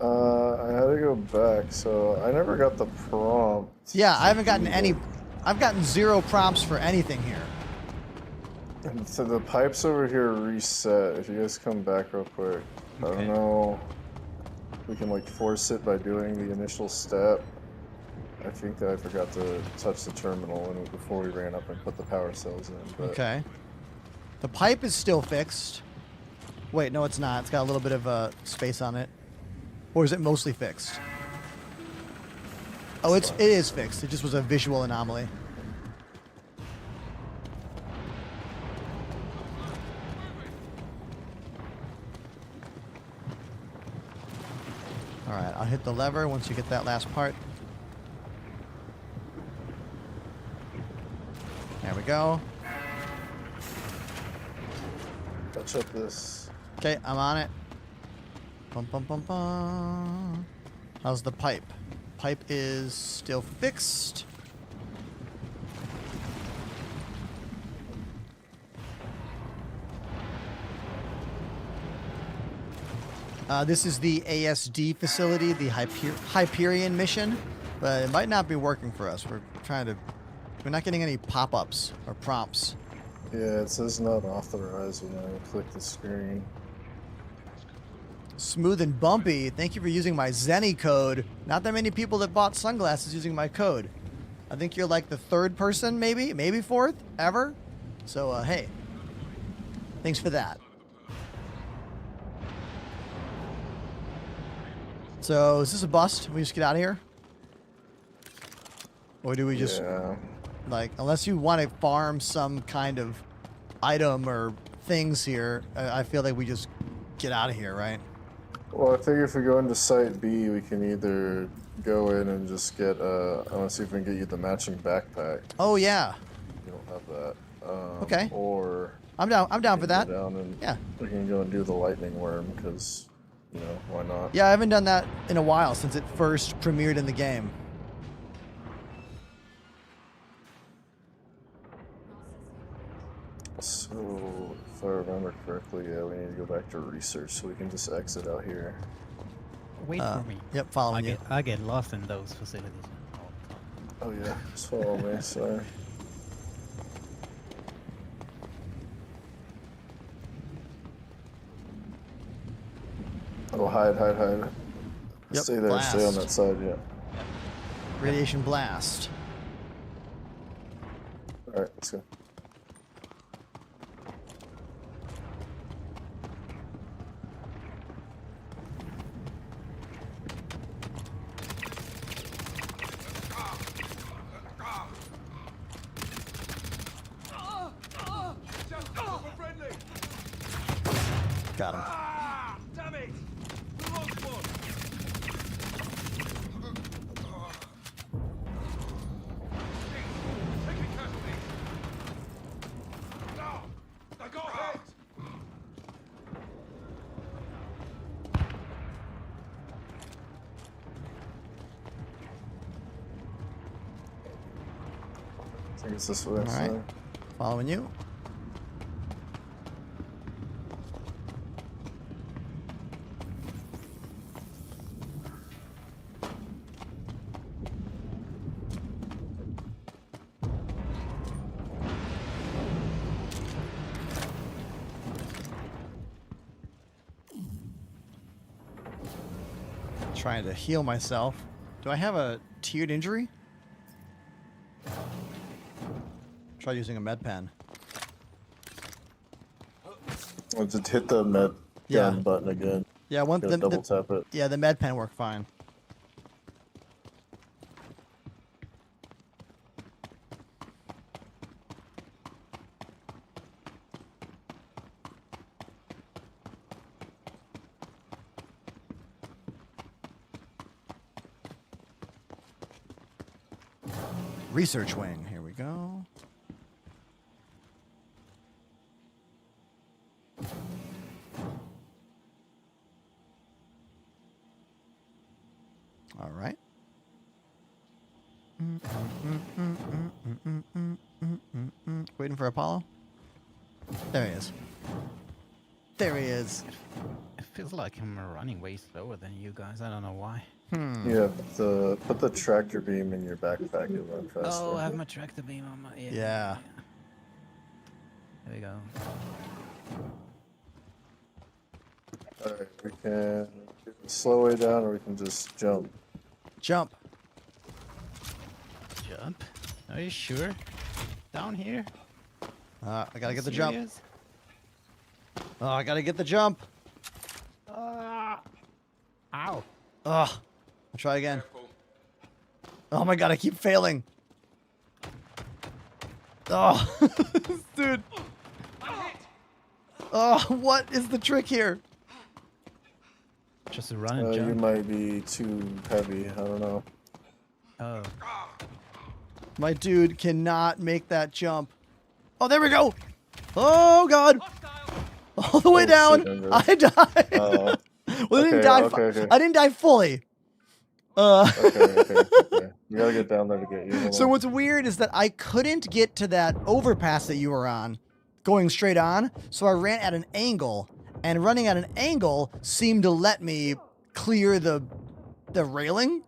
I had to go back, so I never got the prompt. Yeah, I haven't gotten any... I've gotten 0 prompts for anything here. And so the pipes over here reset. If you guys come back real quick. Okay. I don't know. We can like force it by doing the initial step. I think that I forgot to touch the terminal before we ran up and put the power cells in. But... Okay. The pipe is still fixed. Wait, no, it's not. It's got a little bit of space on it. Or is it mostly fixed? Oh, it is fixed. It just was a visual anomaly. All right, I'll hit the lever once you get that last part. There we go. Touch up this. Okay, I'm on it. Bum, bum, bum, bum. How's the pipe? Pipe is still fixed. This is the ASD facility, the Hyperion mission, but it might not be working for us. We're not getting any pop-ups or prompts. Yeah, it says not authorized when I click the screen. Smooth and bumpy. Thank you for using my Zenny code. Not that many people that bought sunglasses using my code. I think you're like the 3rd person, maybe 4th ever. So, hey, thanks for that. So, is this a bust? We just get out of here? Or do we just, like, unless you want to farm some kind of item or things here, I feel like we just get out of here, right? Well, I think if we go into Site B, we can either go in and just get, I want to see if we can get you the matching backpack. Oh, yeah. You don't have that. Okay. Or... I'm down for that. Yeah. We can go and do the lightning worm, because, you know, why not? Yeah, I haven't done that in a while since it first premiered in the game. So, if I remember correctly, yeah, we need to go back to research, so we can just exit out here. Wait for me. Yep, following you. I get lost in those facilities. Oh yeah, just follow me, sorry. Oh, hide. Yep, stay there, blast. stay on that side, yeah. Radiation blast. Alright, let's go. Got him. Damn it! The wrong one! Taking casualties! No! I got hit! I think it's this way. Alright. Following you. Trying to heal myself. Do I have a tiered injury? Try using a med pen. Just hit the med gun button again. Yeah, double tap it. Yeah, the med pen worked fine. Research wing. Here we go. All right. Waiting for Apollo. There he is. There he is. It feels like I'm running way slower than you guys. I don't know why. Yeah, put the tractor beam in your backpack and run faster. Oh, I have my tractor beam on my... Yeah. There we go. Alright, we can slow way down or we can just jump. Jump. Jump? Are you sure? Down here? I gotta get the jump. Oh, I gotta get the jump. Ow. Oh, I'll try again. Oh my god, I keep failing. Oh, dude. Oh, what is the trick here? Just a run and jump. You might be too heavy. I don't know. Oh. My dude cannot make that jump. Oh, there we go. Oh god. All the way down. Shit, I died. Well, I didn't die. I didn't die fully. Okay. You gotta get down there to get you. So what's weird is that I couldn't get to that overpass that you were on, going straight on. So I ran at an angle, and running at an angle seemed to let me clear the railing.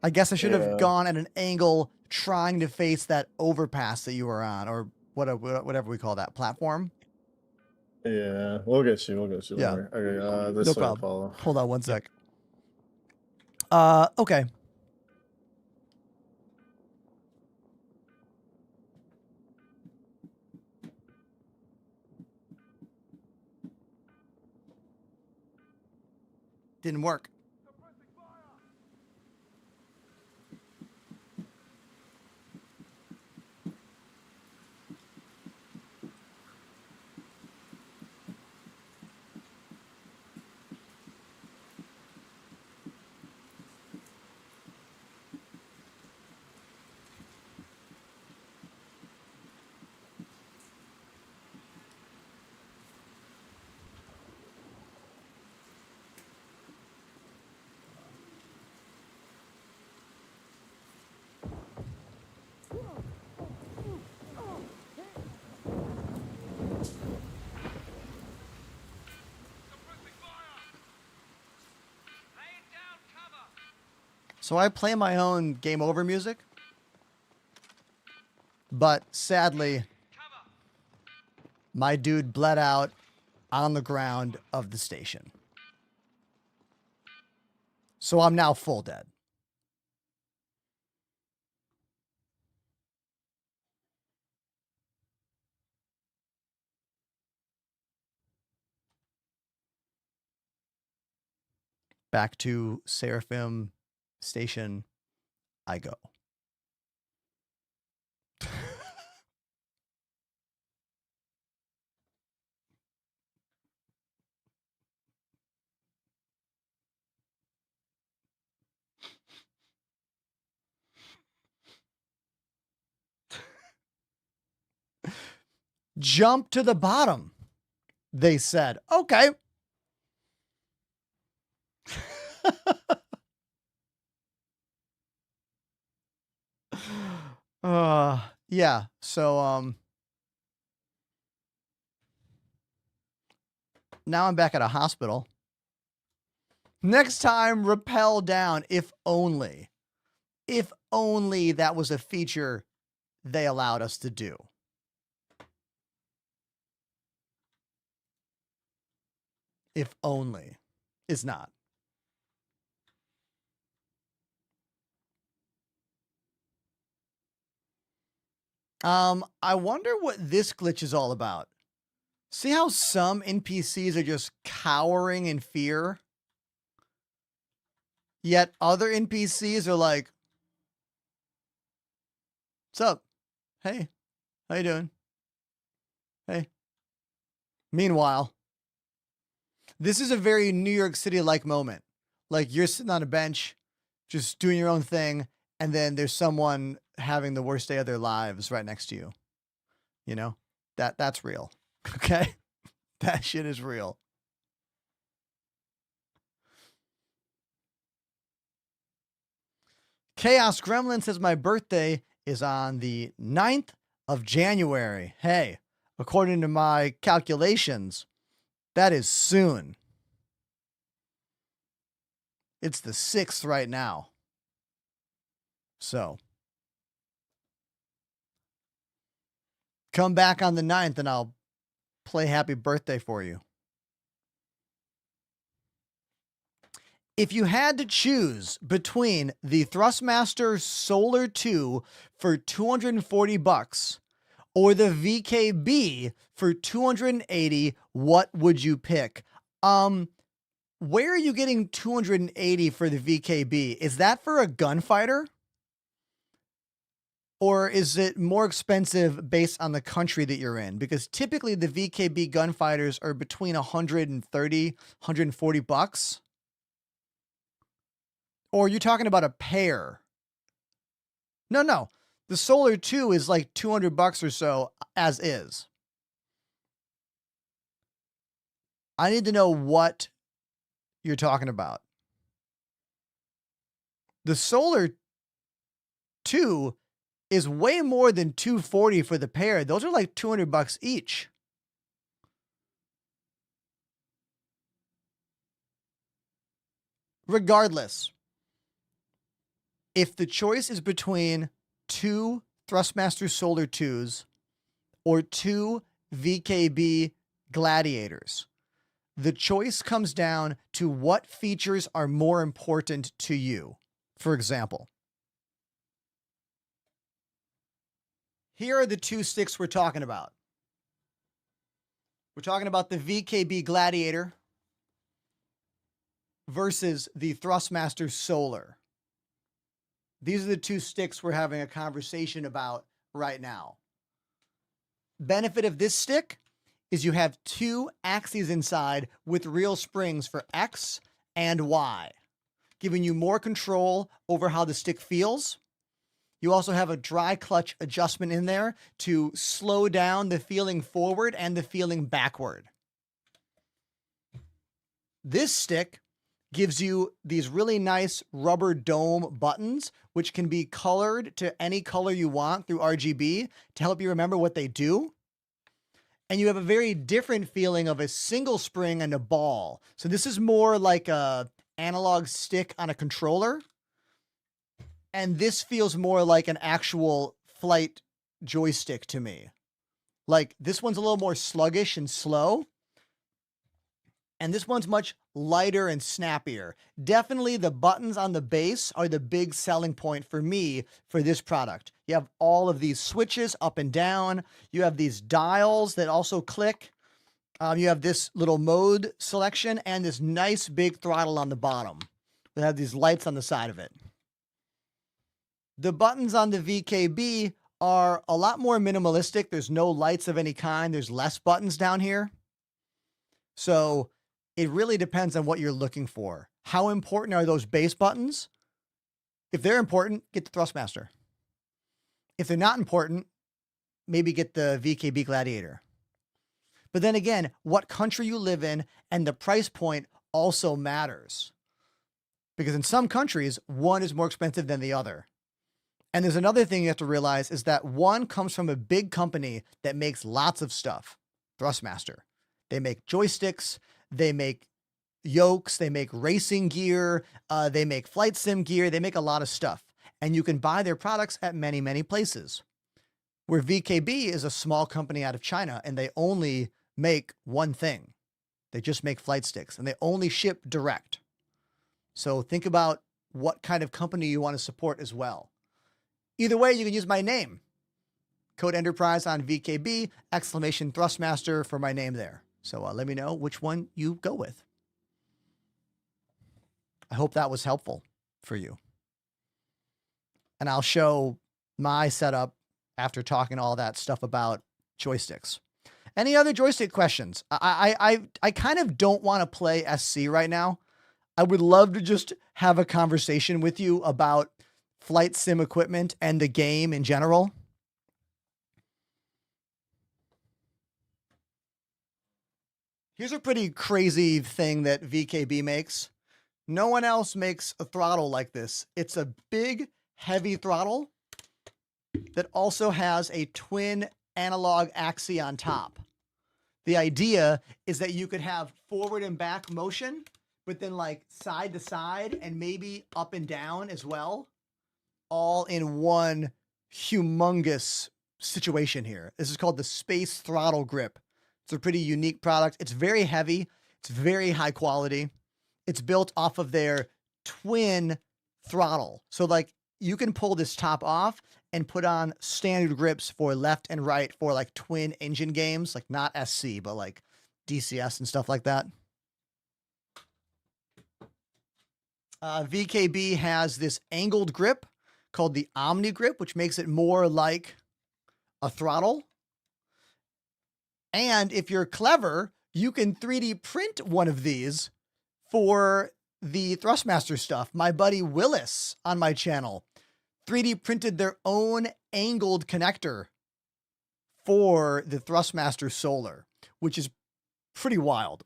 I guess I should have gone at an angle, trying to face that overpass that you were on, or whatever we call that platform. Yeah, we'll get you. Yeah. Okay, this No way, problem. Apollo. Hold on one sec. Okay. Didn't work. So I play my own game over music, but sadly, my dude bled out on the ground of the station. So I'm now full dead. Back to Seraphim Station I go. Jump to the bottom, they said. Okay. Yeah. So, now I'm back at a hospital. Next time, rappel down, if only. If only that was a feature they allowed us to do. If only. It's not. I wonder what this glitch is all about. See how some NPCs are just cowering in fear? Yet other NPCs are like, "What's up? Hey, how you doing? Hey." Meanwhile, this is a very New York City-like moment. Like you're sitting on a bench, just doing your own thing, and then there's someone having the worst day of their lives right next to you. You know, that's real. Okay. That shit is real. Chaos Gremlin says my birthday is on the 9th of January. Hey, according to my calculations, that is soon. It's the 6th right now. So come back on the 9th and I'll play happy birthday for you. If you had to choose between the Thrustmaster Solar 2 for $240 or the VKB for $280, what would you pick? Where are you getting $280 for the VKB? Is that for a gunfighter? Or is it more expensive based on the country that you're in? Because typically the VKB gunfighters are between $130, $140. Or are you talking about a pair? No. The Solar 2 is like $200 or so as is. I need to know what you're talking about. The Solar 2 is way more than $240 for the pair. Those are like $200 each. Regardless, if the choice is between 2 Thrustmaster Solar 2s or 2 VKB Gladiators, the choice comes down to what features are more important to you. For example, here are the 2 sticks we're talking about. We're talking about the VKB Gladiator versus the Thrustmaster Solar. These are the 2 sticks we're having a conversation about right now. Benefit of this stick is you have 2 axes inside with real springs for X and Y, giving you more control over how the stick feels. You also have a dry clutch adjustment in there to slow down the feeling forward and the feeling backward. This stick gives you these really nice rubber dome buttons, which can be colored to any color you want through RGB to help you remember what they do. And you have a very different feeling of a single spring and a ball. So this is more like a analog stick on a controller. And this feels more like an actual flight joystick to me. Like this one's a little more sluggish and slow. And this one's much lighter and snappier. Definitely the buttons on the base are the big selling point for me for this product. You have all of these switches up and down. You have these dials that also click. You have this little mode selection and this nice big throttle on the bottom that have these lights on the side of it. The buttons on the VKB are a lot more minimalistic. There's no lights of any kind. There's less buttons down here. So it really depends on what you're looking for. How important are those base buttons? If they're important, get the Thrustmaster. If they're not important, maybe get the VKB Gladiator. But then again, what country you live in and the price point also matters. Because in some countries, one is more expensive than the other. And there's another thing you have to realize is that one comes from a big company that makes lots of stuff. Thrustmaster. They make joysticks. They make yokes, they make racing gear, they make flight sim gear, they make a lot of stuff. And you can buy their products at many, many places. Where VKB is a small company out of China and they only make one thing. They just make flight sticks and they only ship direct. So think about what kind of company you want to support as well. Either way, you can use my name. Code Enterprise on VKB, exclamation Thrustmaster for my name there. So let me know which one you go with. I hope that was helpful for you. And I'll show my setup after talking all that stuff about joysticks. Any other joystick questions? I kind of don't want to play SC right now. I would love to just have a conversation with you about flight sim equipment and the game in general. Here's a pretty crazy thing that VKB makes. No one else makes a throttle like this. It's a big, heavy throttle that also has a twin analog axis on top. The idea is that you could have forward and back motion, but then like side to side and maybe up and down as well, all in one humongous situation here. This is called the Space Throttle Grip. It's a pretty unique product. It's very heavy. It's very high quality. It's built off of their twin throttle. So like you can pull this top off and put on standard grips for left and right for like twin engine games, like not SC, but like DCS and stuff like that. VKB has this angled grip called the Omni Grip, which makes it more like a throttle. And if you're clever, you can 3D print one of these for the Thrustmaster stuff. My buddy Willis on my channel 3D printed their own angled connector for the Thrustmaster Solar, which is pretty wild.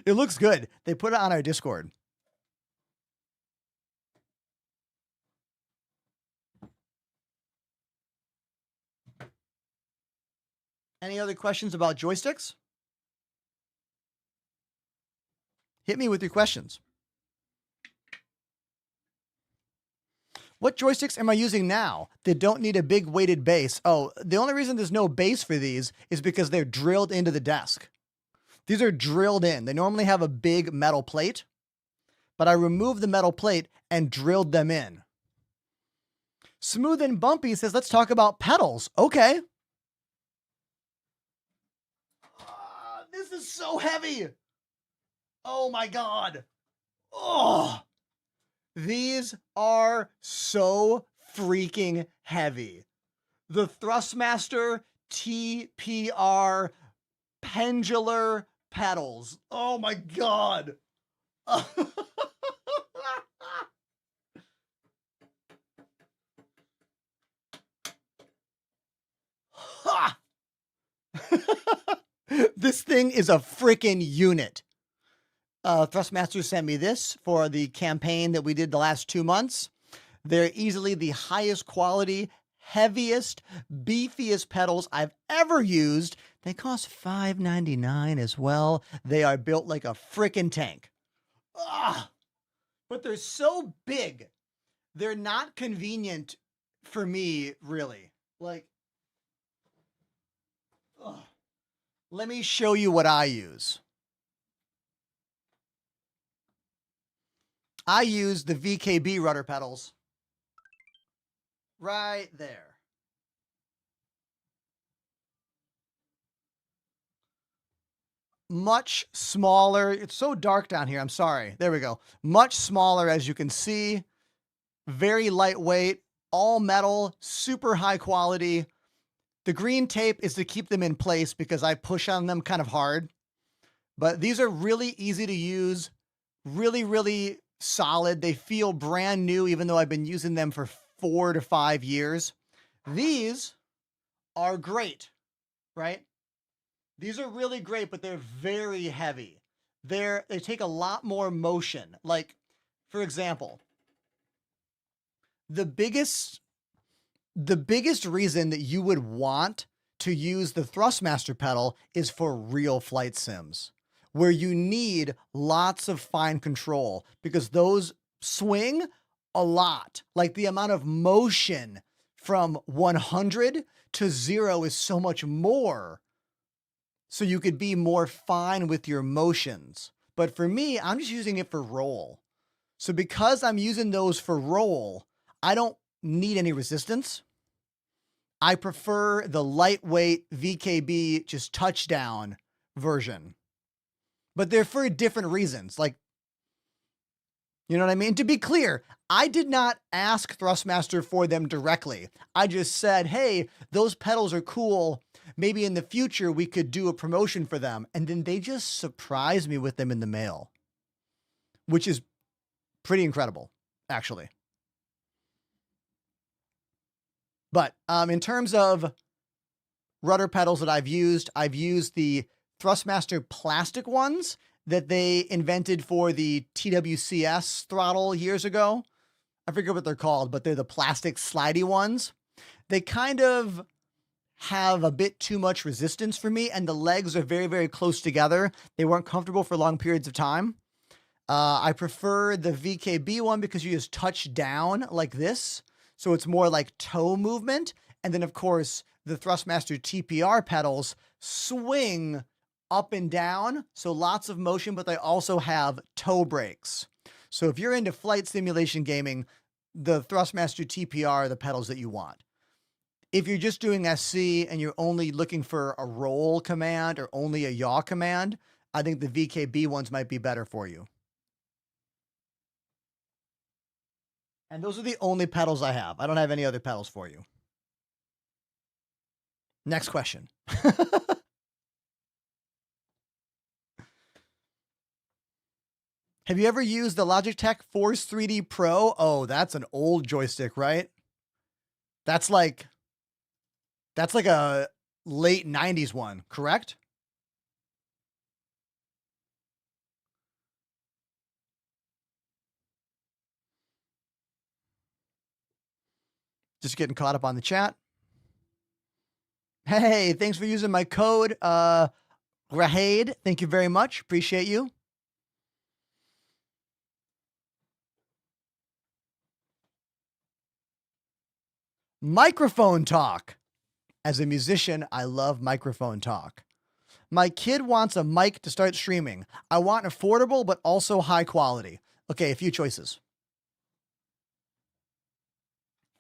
It looks good. They put it on our Discord. Any other questions about joysticks? Hit me with your questions. What joysticks am I using now that don't need a big weighted base? Oh, the only reason there's no base for these is because they're drilled into the desk. These are drilled in. They normally have a big metal plate, but I removed the metal plate and drilled them in. Smooth and Bumpy says, let's talk about pedals. Okay. This is so heavy. Oh my God. Oh, these are so freaking heavy. The Thrustmaster TPR pendular pedals. Oh my God. Ha! This thing is a freaking unit. Thrustmaster sent me this for the campaign that we did the last 2 months. They're easily the highest quality, heaviest, beefiest pedals I've ever used. They cost $5.99 as well. They are built like a freaking tank. But they're so big. They're not convenient for me, really. Like, let me show you what I use. I use the VKB rudder pedals right there. Much smaller. It's so dark down here. I'm sorry. There we go. Much smaller, as you can see. Very lightweight, all metal, super high quality. The green tape is to keep them in place because I push on them kind of hard. But these are really easy to use. Really, really solid. They feel brand new, even though I've been using them for 4 to 5 years. These are great, right? These are really great, but they're very heavy. They take a lot more motion. Like, for example, the biggest reason that you would want to use the Thrustmaster pedal is for real flight sims, where you need lots of fine control because those swing a lot. Like the amount of motion from 100 to 0 is so much more. So you could be more fine with your motions. But for me, I'm just using it for roll. So because I'm using those for roll, I don't need any resistance. I prefer the lightweight VKB just touchdown version. But they're for different reasons. Like, you know what I mean? To be clear, I did not ask Thrustmaster for them directly. I just said, hey, those pedals are cool. Maybe in the future we could do a promotion for them. And then they just surprised me with them in the mail, which is pretty incredible, actually. But in terms of rudder pedals that I've used the Thrustmaster plastic ones that they invented for the TWCS throttle years ago. I forget what they're called, but they're the plastic slidey ones. They kind of have a bit too much resistance for me, and the legs are very, very close together. They weren't comfortable for long periods of time. I prefer the VKB one because you just touch down like this. So it's more like toe movement. And then, of course, the Thrustmaster TPR pedals swing up and down. So lots of motion, but they also have toe brakes. So if you're into flight simulation gaming, the Thrustmaster TPR are the pedals that you want. If you're just doing SC and you're only looking for a roll command or only a yaw command, I think the VKB ones might be better for you. And those are the only pedals I have. I don't have any other pedals for you. Next question. Have you ever used the Logitech Force 3D Pro? Oh, that's an old joystick, right? That's like a late 90s one, correct? Just getting caught up on the chat. Hey, thanks for using my code, Rahade. Thank you very much. Appreciate you. Microphone talk. As a musician, I love microphone talk. My kid wants a mic to start streaming. I want affordable, but also high quality. Okay, a few choices.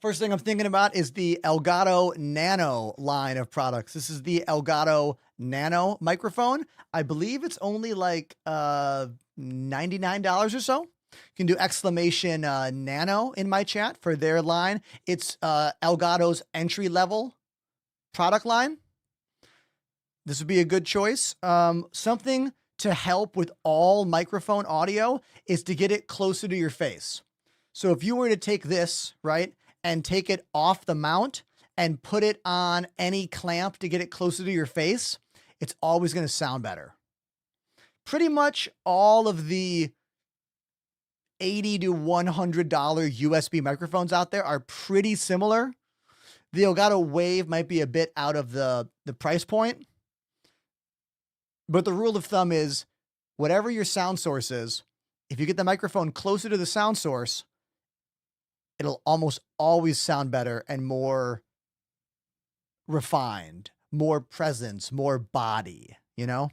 First thing I'm thinking about is the Elgato Nano line of products. This is the Elgato Nano microphone. I believe it's only like $99 or so. You can do exclamation nano in my chat for their line. It's Elgato's entry level product line. This would be a good choice. Something to help with all microphone audio is to get it closer to your face. So if you were to take this, right, and take it off the mount and put it on any clamp to get it closer to your face, it's always going to sound better. Pretty much all of the $80 to $100 USB microphones out there are pretty similar. The Elgato Wave might be a bit out of the price point, but the rule of thumb is whatever your sound source is, if you get the microphone closer to the sound source, it'll almost always sound better and more refined, more presence, more body, you know?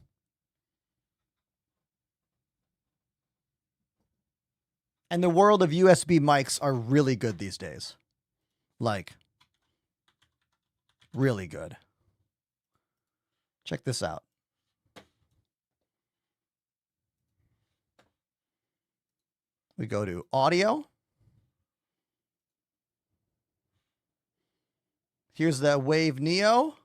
And the world of USB mics are really good these days. Like, really good. Check this out. We go to audio. Here's the Wave Neo.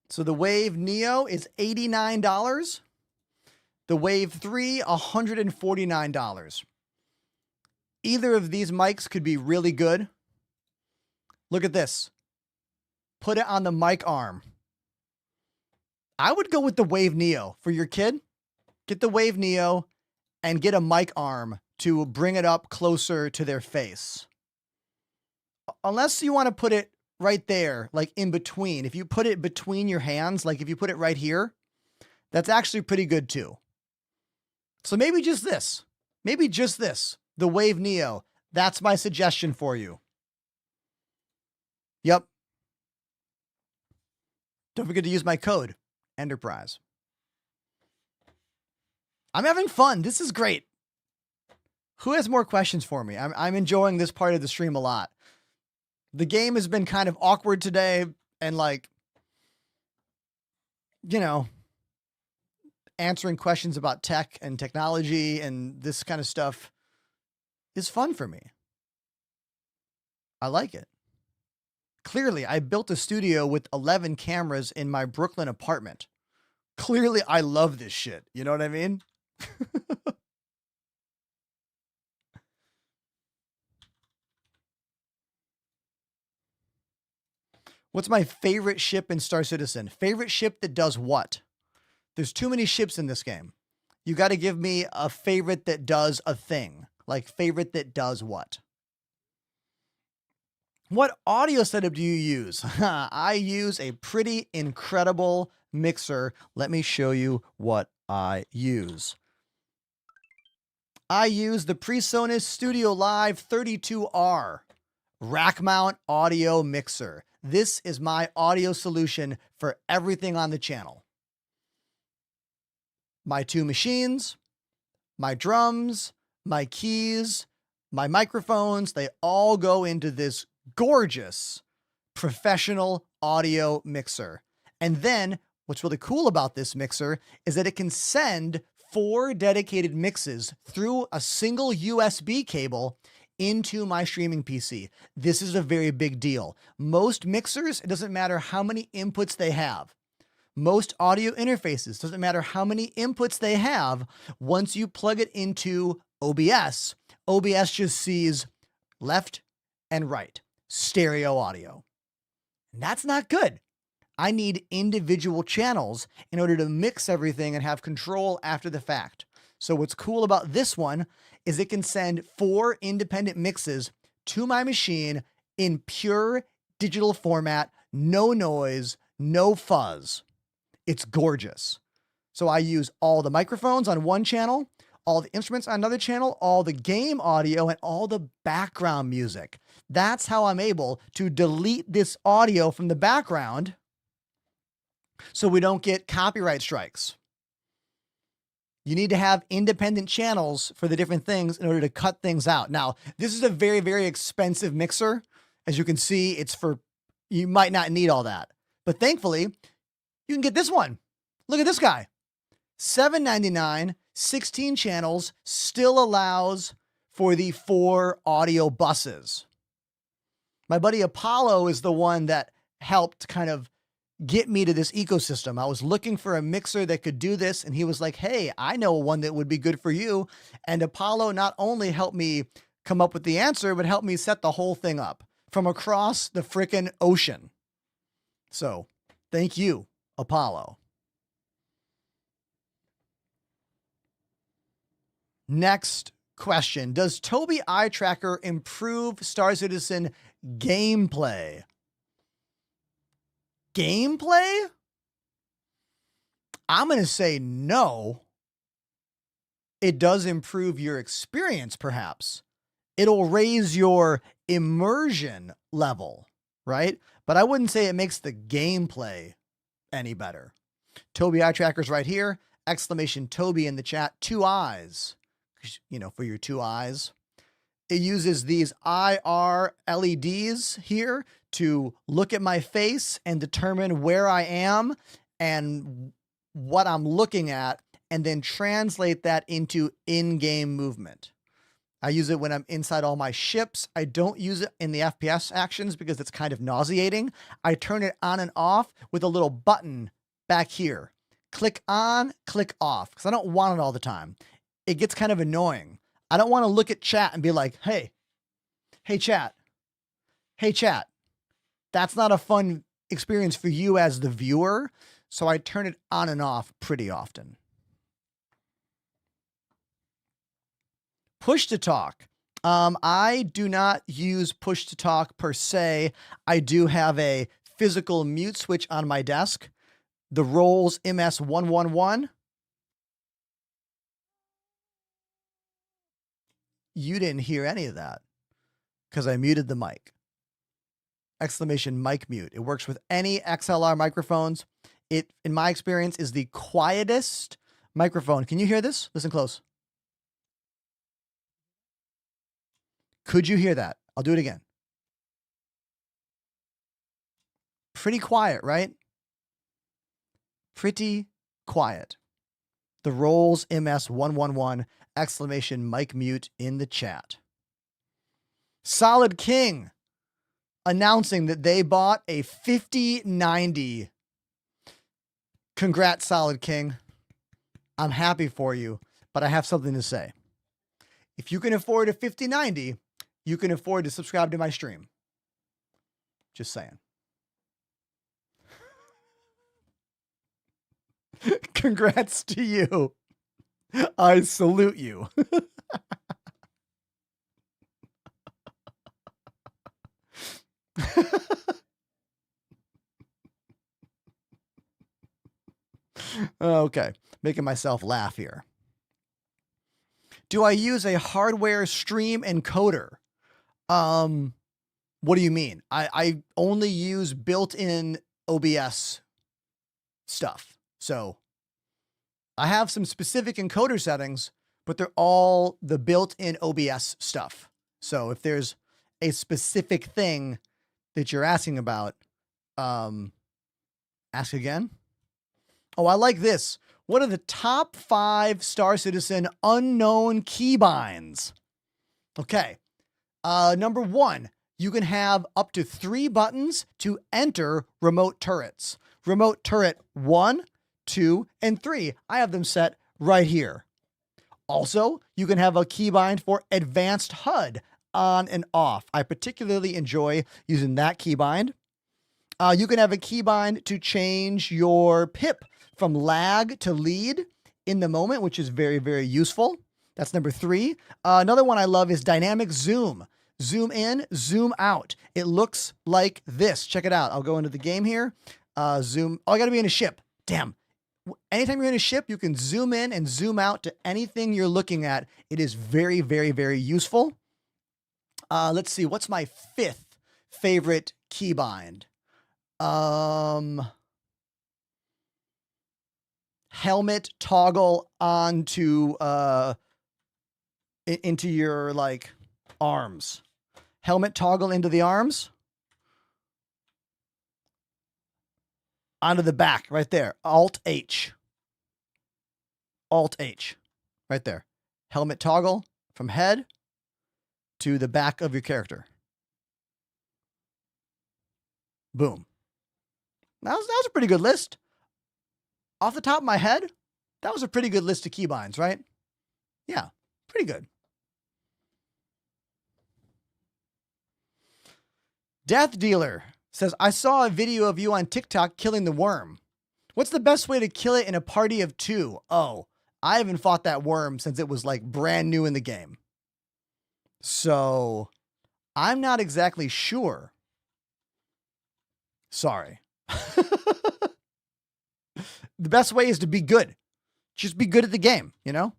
So the Wave Neo is $89. The Wave 3, $149. Either of these mics could be really good. Look at this. Put it on the mic arm. I would go with the Wave Neo for your kid. Get the Wave Neo and get a mic arm to bring it up closer to their face. Unless you want to put it right there, like in between. If you put it between your hands, like if you put it right here, that's actually pretty good too. So maybe just this. Maybe just this. The Wave Neo. That's my suggestion for you. Yep. Don't forget to use my code, Enterprise. I'm having fun. This is great. Who has more questions for me? I'm enjoying this part of the stream a lot. The game has been kind of awkward today and like, you know, answering questions about tech and technology and this kind of stuff is fun for me. I like it. Clearly, I built a studio with 11 cameras in my Brooklyn apartment. Clearly, I love this shit. You know what I mean? What's my favorite ship in Star Citizen? Favorite ship that does what? There's too many ships in this game. You got to give me a favorite that does a thing. Like favorite that does what? What audio setup do you use? I use a pretty incredible mixer. Let me show you what I use. I use the PreSonus Studio Live 32R rack mount audio mixer. This is my audio solution for everything on the channel. My two machines, my drums, my keys, my microphones, they all go into this gorgeous professional audio mixer. And then what's really cool about this mixer is that it can send 4 dedicated mixes through a single USB cable into my streaming PC. This is a very big deal. Most mixers, it doesn't matter how many inputs they have. Most audio interfaces, doesn't matter how many inputs they have, once you plug it into OBS, OBS just sees left and right, stereo audio. And that's not good. I need individual channels in order to mix everything and have control after the fact. So what's cool about this one is it can send 4 independent mixes to my machine in pure digital format, no noise, no fuzz. It's gorgeous. So I use all the microphones on one channel, all the instruments on another channel, all the game audio, and all the background music. That's how I'm able to delete this audio from the background so we don't get copyright strikes. You need to have independent channels for the different things in order to cut things out. Now, this is a very, very expensive mixer. As you can see, you might not need all that. But thankfully, you can get this one. Look at this guy. $7.99, 16 channels, still allows for the 4 audio buses. My buddy Apollo is the one that helped kind of get me to this ecosystem. I was looking for a mixer that could do this, and he was like, hey, I know one that would be good for you. And Apollo not only helped me come up with the answer, but helped me set the whole thing up from across the frickin' ocean. So thank you, Apollo. Next question. Does Tobii Eye Tracker improve Star Citizen gameplay? Gameplay? I'm going to say no. It does improve your experience, perhaps. It'll raise your immersion level, right? But I wouldn't say it makes the gameplay any better. Tobii Eye Tracker's right here. Exclamation Tobii in the chat. 2 eyes. You know, for your 2 eyes. It uses these IR LEDs here to look at my face and determine where I am and what I'm looking at, and then translate that into in-game movement. I use it when I'm inside all my ships. I don't use it in the FPS actions because it's kind of nauseating. I turn it on and off with a little button back here. Click on, click off, because I don't want it all the time. It gets kind of annoying. I don't want to look at chat and be like, hey chat. That's not a fun experience for you as the viewer. So I turn it on and off pretty often. Push to talk. I do not use push to talk per se. I do have a physical mute switch on my desk. The Rolls MS-111. You didn't hear any of that because I muted the mic. Exclamation mic mute. It works with any XLR microphones. It, in my experience, is the quietest microphone. Can you hear this? Listen close. Could you hear that? I'll do it again. Pretty quiet, right? Pretty quiet. The Rolls MS-111, exclamation mic mute in the chat. Solid King announcing that they bought a 5090. Congrats, Solid King. I'm happy for you, but I have something to say. If you can afford a 5090, you can afford to subscribe to my stream. Just saying. Congrats to you. I salute you. Okay, making myself laugh here. Do I use a hardware stream encoder? What do you mean? I only use built-in OBS stuff. So I have some specific encoder settings, but they're all the built-in OBS stuff. So if there's a specific thing that you're asking about, ask again. Oh, I like this. What are the top 5 Star Citizen unknown keybinds? Okay. Number 1, you can have up to 3 buttons to enter remote turrets. Remote turret 1, 2, and 3. I have them set right here. Also, you can have a keybind for advanced HUD on and off. I particularly enjoy using that keybind. You can have a keybind to change your pip from lag to lead in the moment, which is very, very useful. That's number 3. Another one I love is dynamic zoom. Zoom in, zoom out. It looks like this. Check it out. I'll go into the game here. Zoom. Oh, I got to be in a ship. Damn. Anytime you're in a ship, you can zoom in and zoom out to anything you're looking at. It is very, very, very useful. Let's see. What's my 5th favorite keybind? Helmet toggle onto into your like arms. Helmet toggle into the arms. Onto the back right there. Alt H. Alt H. Right there. Helmet toggle from head to the back of your character. Boom. That was a pretty good list. Off the top of my head, that was a pretty good list of keybinds, right? Yeah, pretty good. Death Dealer says, I saw a video of you on TikTok killing the worm. What's the best way to kill it in a party of 2? Oh, I haven't fought that worm since it was like brand new in the game. So I'm not exactly sure. Sorry. The best way is to be good. Just be good at the game, you know?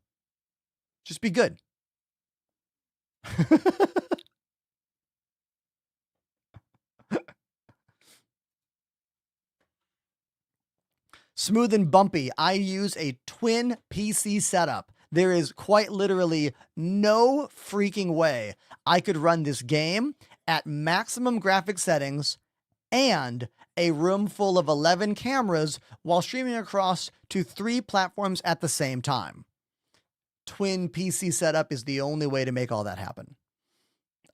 Just be good. Smooth and bumpy. I use a twin PC setup. There is quite literally no freaking way I could run this game at maximum graphic settings and a room full of 11 cameras while streaming across to 3 platforms at the same time. Twin PC setup is the only way to make all that happen.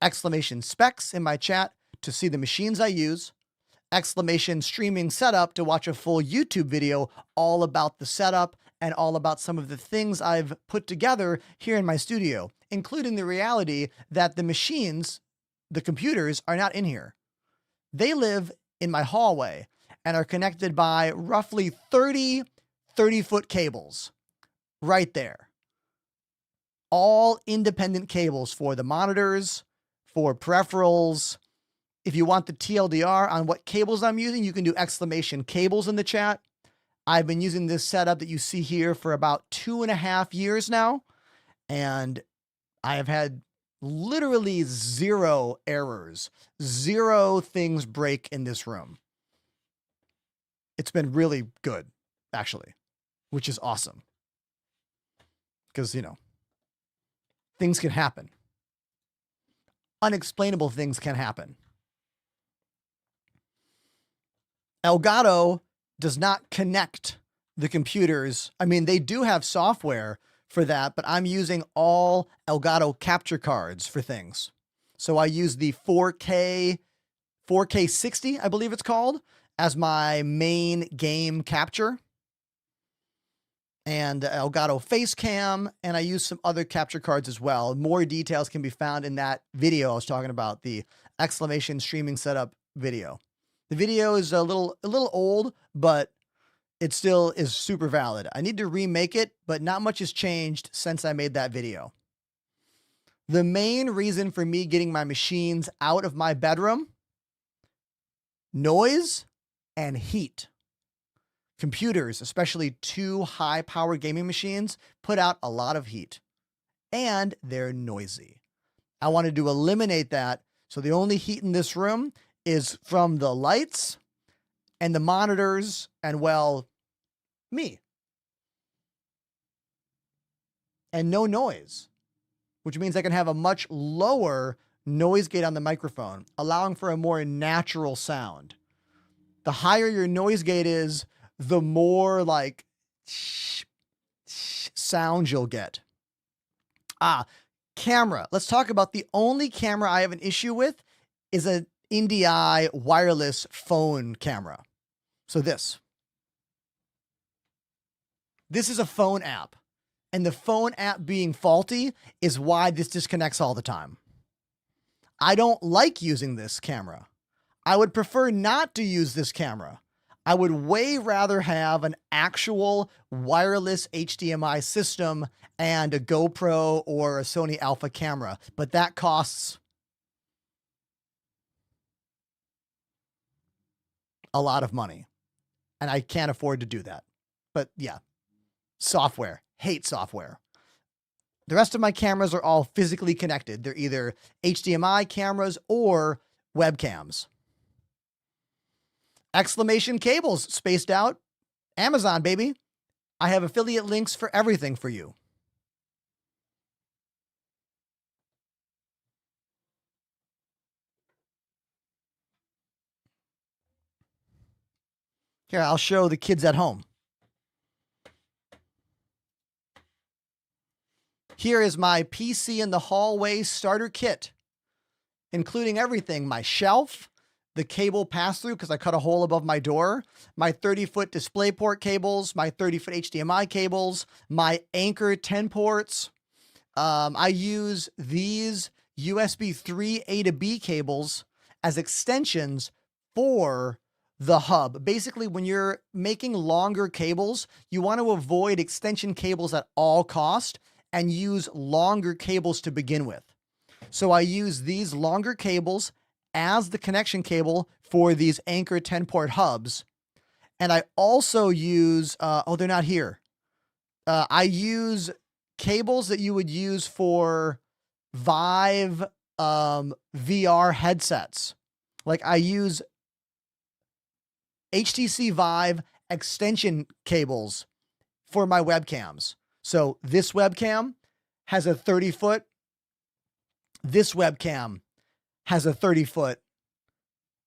Exclamation specs in my chat to see the machines I use. Exclamation streaming setup to watch a full YouTube video all about the setup and all about some of the things I've put together here in my studio, including the reality that the machines, the computers, are not in here. They live in my hallway and are connected by roughly 30-foot cables right there. All independent cables for the monitors, for peripherals. If you want the TLDR on what cables I'm using, you can do exclamation cables in the chat. I've been using this setup that you see here for about 2.5 years now, and I have had literally 0 errors, 0 things break in this room. It's been really good, actually, which is awesome. Because, you know, things can happen. Unexplainable things can happen. Elgato does not connect the computers. I mean, they do have software for that, but I'm using all Elgato capture cards for things. So I use the 4K 60, I believe it's called, as my main game capture. And Elgato face cam, and I use some other capture cards as well. More details can be found in that video I was talking about, the exclamation streaming setup video. The video is a little old, but it still is super valid. I need to remake it, but not much has changed since I made that video. The main reason for me getting my machines out of my bedroom, noise and heat. Computers, especially 2 high-power gaming machines, put out a lot of heat, and they're noisy. I wanted to eliminate that, so the only heat in this room is from the lights and the monitors and, well, me. And no noise, which means I can have a much lower noise gate on the microphone, allowing for a more natural sound. The higher your noise gate is, the more like sound you'll get. Camera. Let's talk about the only camera I have an issue with is an NDI wireless phone camera. So this is a phone app, and the phone app being faulty is why this disconnects all the time. I don't like using this camera. I would prefer not to use this camera. I would way rather have an actual wireless HDMI system and a GoPro or a Sony Alpha camera, but that costs a lot of money, and I can't afford to do that. But yeah, software. Hate software. The rest of my cameras are all physically connected. They're either HDMI cameras or webcams. Exclamation cables spaced out. Amazon, baby. I have affiliate links for everything for you. Here, I'll show the kids at home. Here is my PC in the hallway starter kit, including everything: my shelf, the cable pass-through because I cut a hole above my door, my 30-foot DisplayPort cables, my 30-foot HDMI cables, my Anchor 10 ports. I use these USB 3 A to B cables as extensions for the hub. Basically, when you're making longer cables, you want to avoid extension cables at all cost and use longer cables to begin with. So I use these longer cables as the connection cable for these Anchor 10-port hubs. And I also use, they're not here. I use cables that you would use for Vive VR headsets. Like I use HTC Vive extension cables for my webcams. So this webcam has a 30-foot. This webcam has a 30-foot.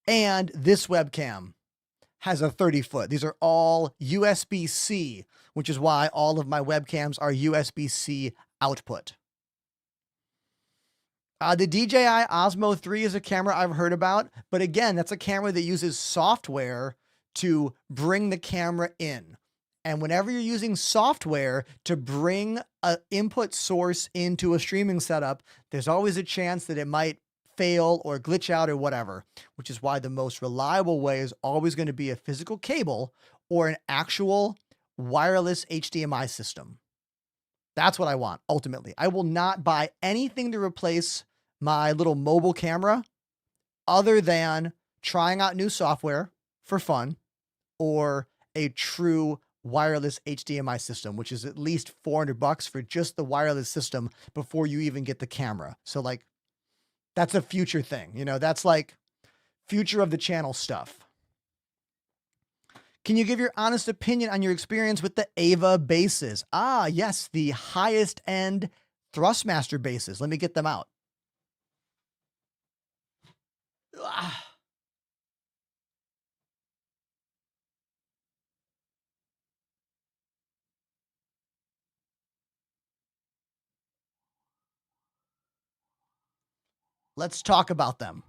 And this webcam has a 30-foot. These are all USB-C, which is why all of my webcams are USB-C output. The DJI Osmo 3 is a camera I've heard about, but again, that's a camera that uses software to bring the camera in. And whenever you're using software to bring an input source into a streaming setup, there's always a chance that it might fail or glitch out or whatever, which is why the most reliable way is always going to be a physical cable or an actual wireless HDMI system. That's what I want, ultimately. I will not buy anything to replace my little mobile camera other than trying out new software for fun or a true wireless HDMI system, which is at least $400 for just the wireless system before you even get the camera. So like, that's a future thing. You know, that's like future of the channel stuff. Can you give your honest opinion on your experience with the Ava bases? Ah, yes, the highest end Thrustmaster bases. Let me get them out. Ah. Let's talk about them.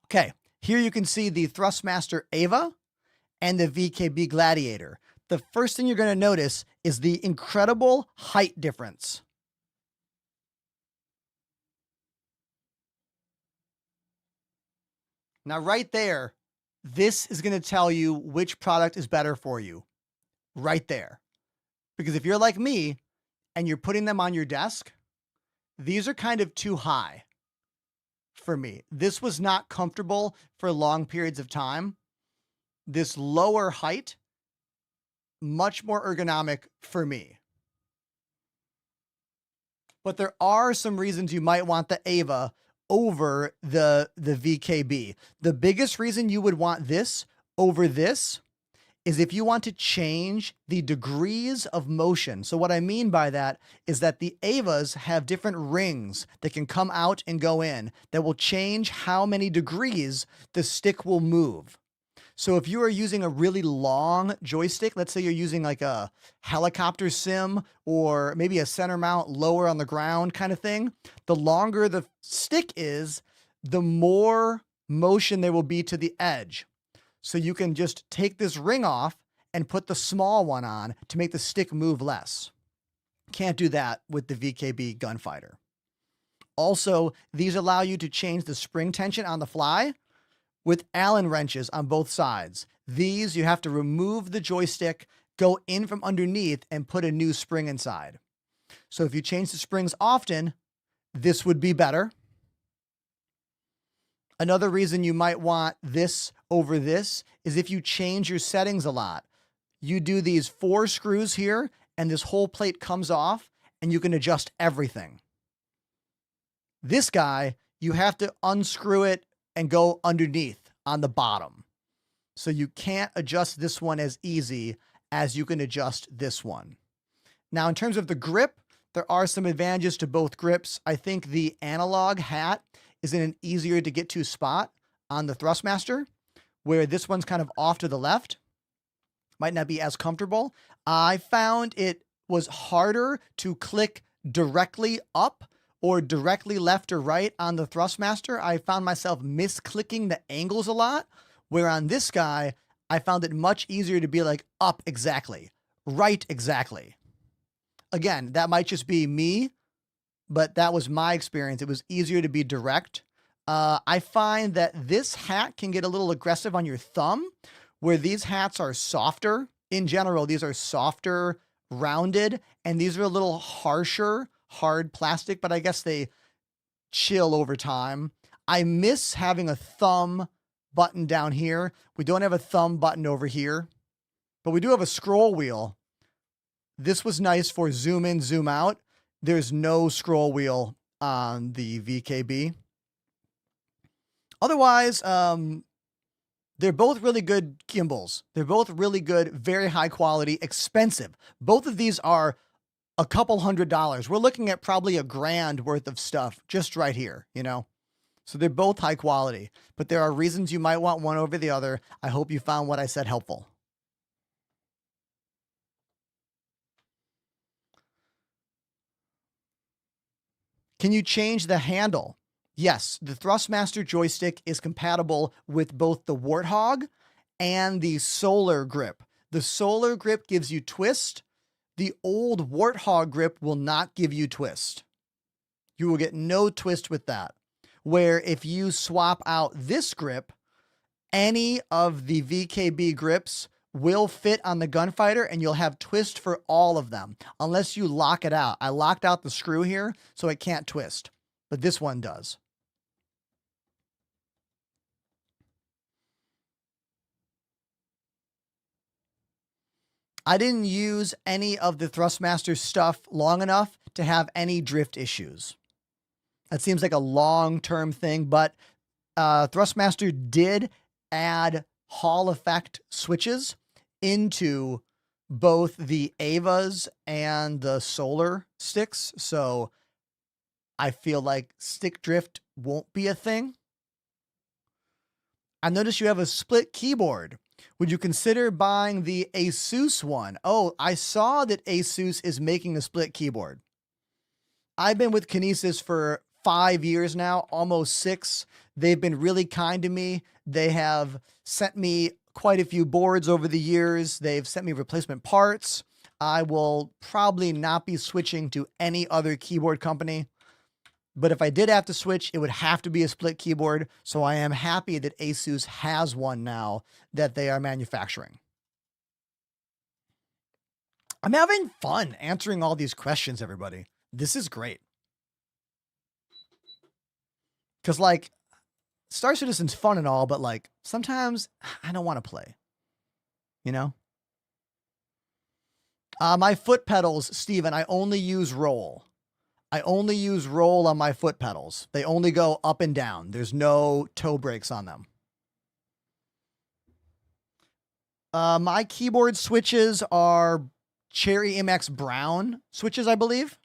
Okay, here you can see the Thrustmaster Ava, and the VKB Gladiator, the first thing you're going to notice is the incredible height difference. Now, right there, this is going to tell you which product is better for you. Right there. Because if you're like me and you're putting them on your desk, these are kind of too high for me. This was not comfortable for long periods of time. This lower height, much more ergonomic for me. But there are some reasons you might want the Ava over the VKB. The biggest reason you would want this over this is if you want to change the degrees of motion. So what I mean by that is that the Avas have different rings that can come out and go in that will change how many degrees the stick will move. So if you are using a really long joystick, let's say you're using like a helicopter sim or maybe a center mount lower on the ground kind of thing, the longer the stick is, the more motion there will be to the edge. So you can just take this ring off and put the small one on to make the stick move less. Can't do that with the VKB Gunfighter. Also, these allow you to change the spring tension on the fly with Allen wrenches on both sides. These, you have to remove the joystick, go in from underneath, and put a new spring inside. So if you change the springs often, this would be better. Another reason you might want this over this is if you change your settings a lot. You do these 4 screws here, and this whole plate comes off, and you can adjust everything. This guy, you have to unscrew it and go underneath on the bottom. So you can't adjust this one as easy as you can adjust this one. Now, in terms of the grip, there are some advantages to both grips. I think the analog hat is in an easier to get to spot on the Thrustmaster, where this one's kind of off to the left. Might not be as comfortable. I found it was harder to click directly up or directly left or right on the Thrustmaster. I found myself misclicking the angles a lot, where on this guy, I found it much easier to be like up exactly, right exactly. Again, that might just be me, but that was my experience. It was easier to be direct. I find that this hat can get a little aggressive on your thumb, where these hats are softer. In general, these are softer, rounded, and these are a little harsher, hard plastic, but I guess they chill over time. I miss having a thumb button down here. We don't have a thumb button over here, but we do have a scroll wheel. This was nice for zoom in, zoom out. There's no scroll wheel on the VKB. Otherwise, they're both really good gimbals. They're both really good, very high quality, expensive. Both of these are a couple $100. We're looking at probably $1,000 worth of stuff just right here, you know? So they're both high quality, but there are reasons you might want one over the other. I hope you found what I said helpful. Can you change the handle? Yes, the Thrustmaster joystick is compatible with both the Warthog and the Solar grip. The Solar grip gives you twist. The old Warthog grip will not give you twist. You will get no twist with that. Where if you swap out this grip, any of the VKB grips will fit on the Gunfighter and you'll have twist for all of them, unless you lock it out. I locked out the screw here, so it can't twist, but this one does. I didn't use any of the Thrustmaster stuff long enough to have any drift issues. That seems like a long-term thing, but Thrustmaster did add Hall effect switches into both the Avas and the Solar sticks, so I feel like stick drift won't be a thing. I noticed you have a split keyboard. Would you consider buying the Asus one? Oh, I saw that Asus is making a split keyboard. I've been with Kinesis for 5 years now, almost 6. They've been really kind to me. They have sent me quite a few boards over the years. They've sent me replacement parts. I will probably not be switching to any other keyboard company. But if I did have to switch, it would have to be a split keyboard. So I am happy that Asus has one now that they are manufacturing. I'm having fun answering all these questions, everybody. This is great. Because, like, Star Citizen's fun and all, but, like, sometimes I don't want to play. You know? My foot pedals, Steven, I only use roll. I only use roll on my foot pedals. They only go up and down. There's no toe brakes on them. My keyboard switches are Cherry MX Brown switches, I believe.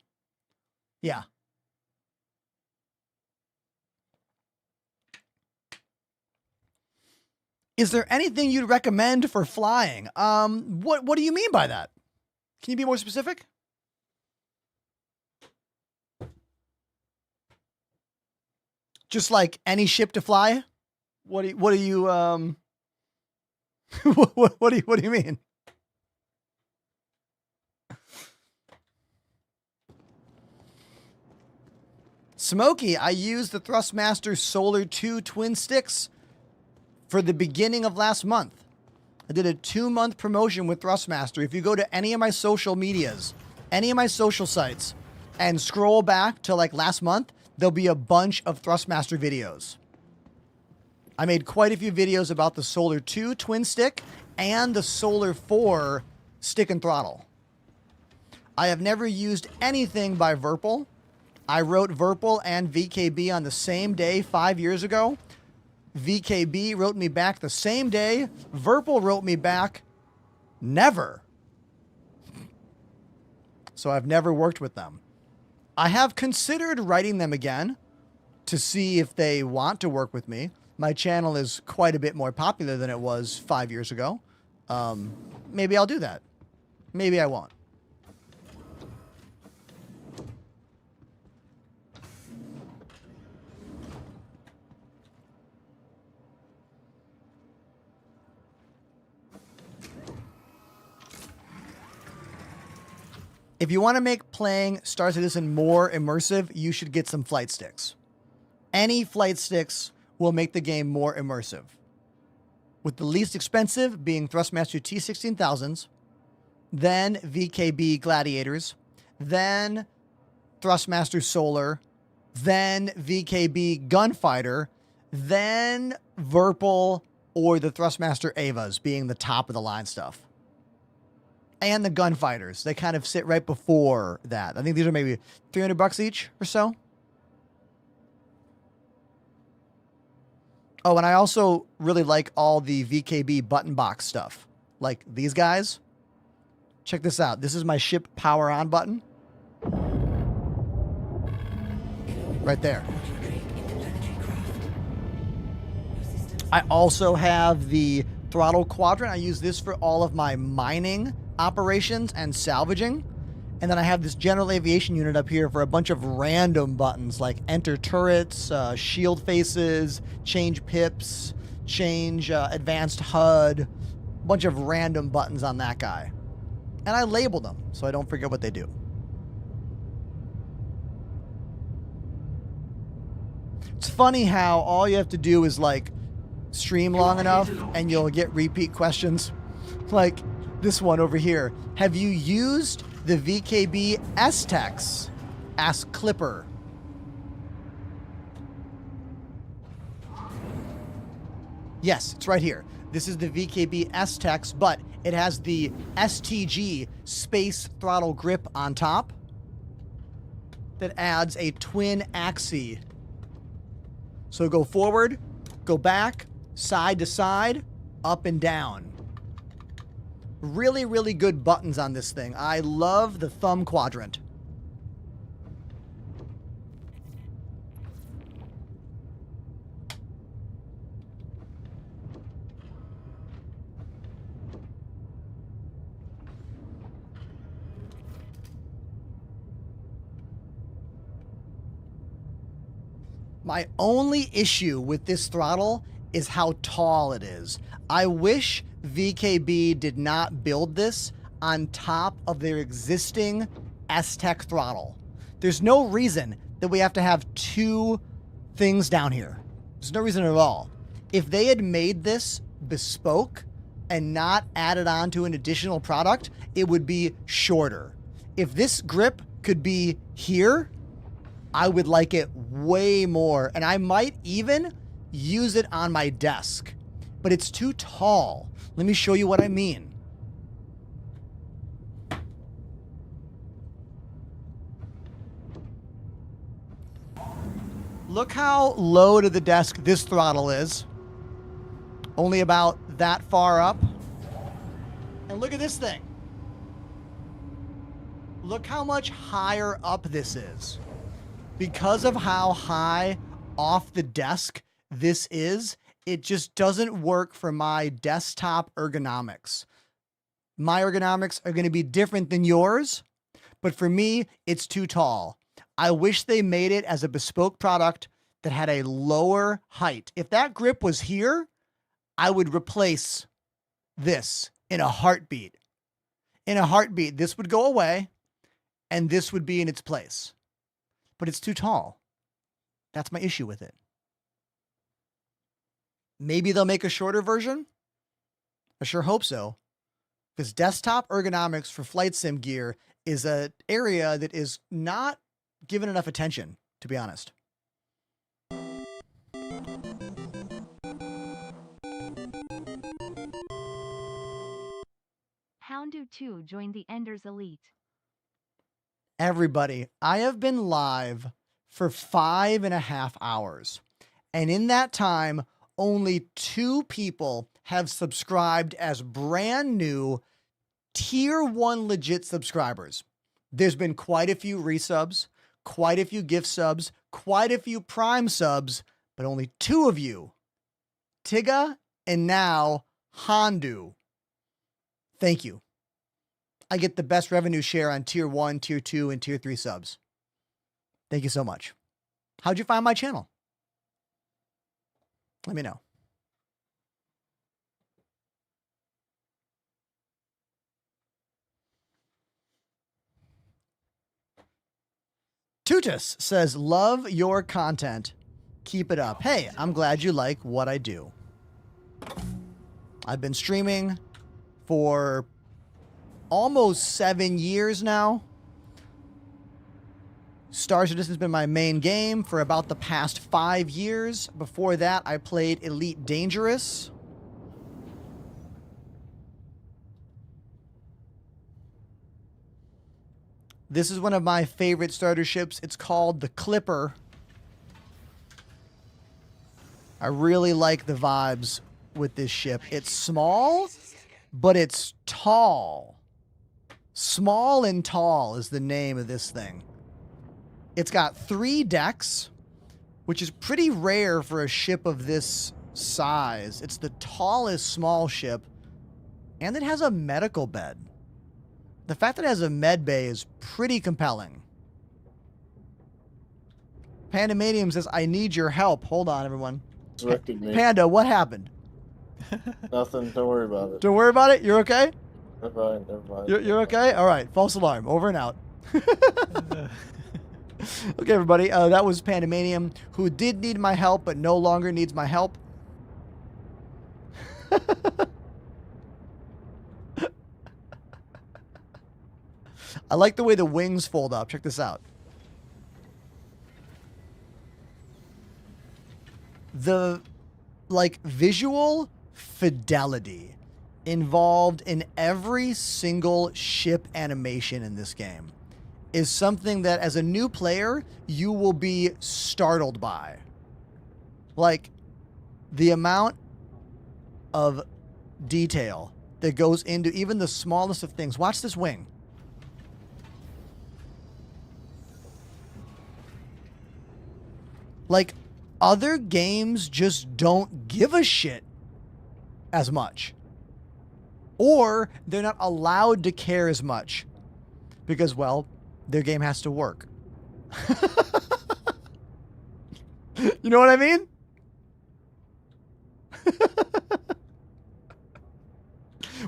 Yeah. Is there anything you'd recommend for flying? What do you mean by that? Can you be more specific? Just like any ship to fly? What do you what do you mean? Smokey, I used the Thrustmaster Solar 2 twin sticks for the beginning of last month. I did a 2-month promotion with Thrustmaster. If you go to any of my social medias, any of my social sites, and scroll back to like last month, there'll be a bunch of Thrustmaster videos. I made quite a few videos about the Solar 2 twin stick and the Solar 4 stick and throttle. I have never used anything by Virpil. I wrote Virpil and VKB on the same day 5 years ago. VKB wrote me back the same day. Virpil wrote me back never. So I've never worked with them. I have considered writing them again to see if they want to work with me. My channel is quite a bit more popular than it was 5 years ago. Maybe I'll do that. Maybe I won't. If you want to make playing Star Citizen more immersive, you should get some flight sticks. Any flight sticks will make the game more immersive. With the least expensive being Thrustmaster T16000s, then VKB Gladiators, then Thrustmaster Solar, then VKB Gunfighter, then Virpil or the Thrustmaster Avas being the top of the line stuff. And the Gunfighters. They kind of sit right before that. I think these are maybe $300 each or so. Oh, and I also really like all the VKB button box stuff. Like these guys. Check this out. This is my ship power on button. Right there. I also have the throttle quadrant. I use this for all of my mining operations and salvaging. And then I have this general aviation unit up here for a bunch of random buttons like enter turrets, shield faces, change pips, change advanced HUD, a bunch of random buttons on that guy. And I label them so I don't forget what they do. It's funny how all you have to do is like stream long enough and you'll get repeat questions. Like this one over here. Have you used the VKB S-Tex? Ask Clipper. Yes, it's right here. This is the VKB S-Tex, but it has the STG space throttle grip on top that adds a twin axis. So go forward, go back, side to side, up and down. Really, really good buttons on this thing. I love the thumb quadrant. My only issue with this throttle is how tall it is. I wish VKB did not build this on top of their existing S-Tech throttle. There's no reason that we have to have two things down here. There's no reason at all. If they had made this bespoke and not added on to an additional product, it would be shorter. If this grip could be here, I would like it way more. And I might even use it on my desk, but it's too tall. Let me show you what I mean. Look how low to the desk this throttle is. Only about that far up. And look at this thing. Look how much higher up this is. Because of how high off the desk this is, it just doesn't work for my desktop ergonomics. My ergonomics are going to be different than yours, but for me, it's too tall. I wish they made it as a bespoke product that had a lower height. If that grip was here, I would replace this in a heartbeat. In a heartbeat, this would go away and this would be in its place. But it's too tall. That's my issue with it. Maybe they'll make a shorter version. I sure hope so. Because desktop ergonomics for flight sim gear is an area that is not given enough attention, to be honest. Houndu2 joined the Enders Elite. Everybody, I have been live for 5.5 hours. And in that time, only 2 people have subscribed as brand new tier 1 legit subscribers. There's been quite a few resubs, quite a few gift subs, quite a few prime subs, but only 2 of you, Tiga and now Hondu. Thank you. I get the best revenue share on tier 1, tier 2, and tier 3 subs. Thank you so much. How'd you find my channel? Let me know. Tutus says, love your content. Keep it up. Hey, I'm glad you like what I do. I've been streaming for almost 7 years now. Star Citizen has been my main game for about the past 5 years. Before that, I played Elite Dangerous. This is one of my favorite starter ships. It's called the Clipper. I really like the vibes with this ship. It's small, but it's tall. Small and Tall is the name of this thing. It's got 3 decks, which is pretty rare for a ship of this size. It's the tallest small ship, and it has a medical bed. The fact that it has a med bay is pretty compelling. Pandamanium says, I need your help. Hold on, everyone. Me. Panda, what happened? Nothing. Don't worry about it. Don't worry about it? You're okay? Never mind. Never mind. You're okay? All right. False alarm. Over and out. Okay, everybody. That was Pandamanium, who did need my help, but no longer needs my help. I like the way the wings fold up. Check this out. The, visual fidelity involved in every single ship animation in this game is something that, as a new player, you will be startled by. Like, the amount of detail that goes into even the smallest of things. Watch this wing. Like, other games just don't give a shit as much. Or they're not allowed to care as much. Because, well, their game has to work. You know what I mean?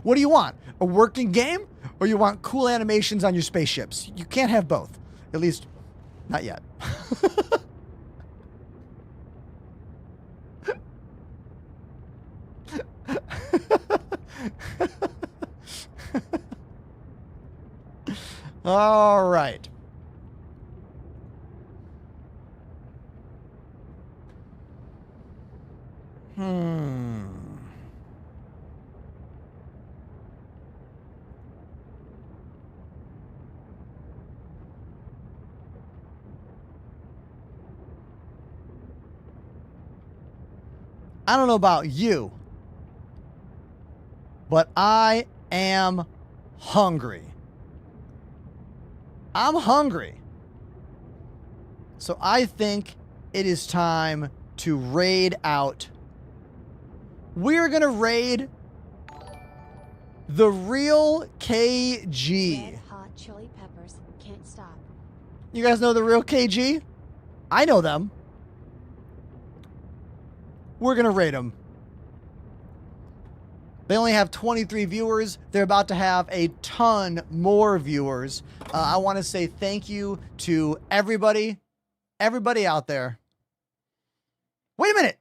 What do you want? A working game, or you want cool animations on your spaceships? You can't have both. At least, not yet. All right. I don't know about you, but I am hungry. I'm hungry. So I think it is time to raid out. We're going to raid the real KG. Red Hot Chili Peppers, Can't Stop. You guys know the real KG? I know them. We're going to raid them. They only have 23 viewers. They're about to have a ton more viewers. I want to say thank you to everybody out there. Wait a minute.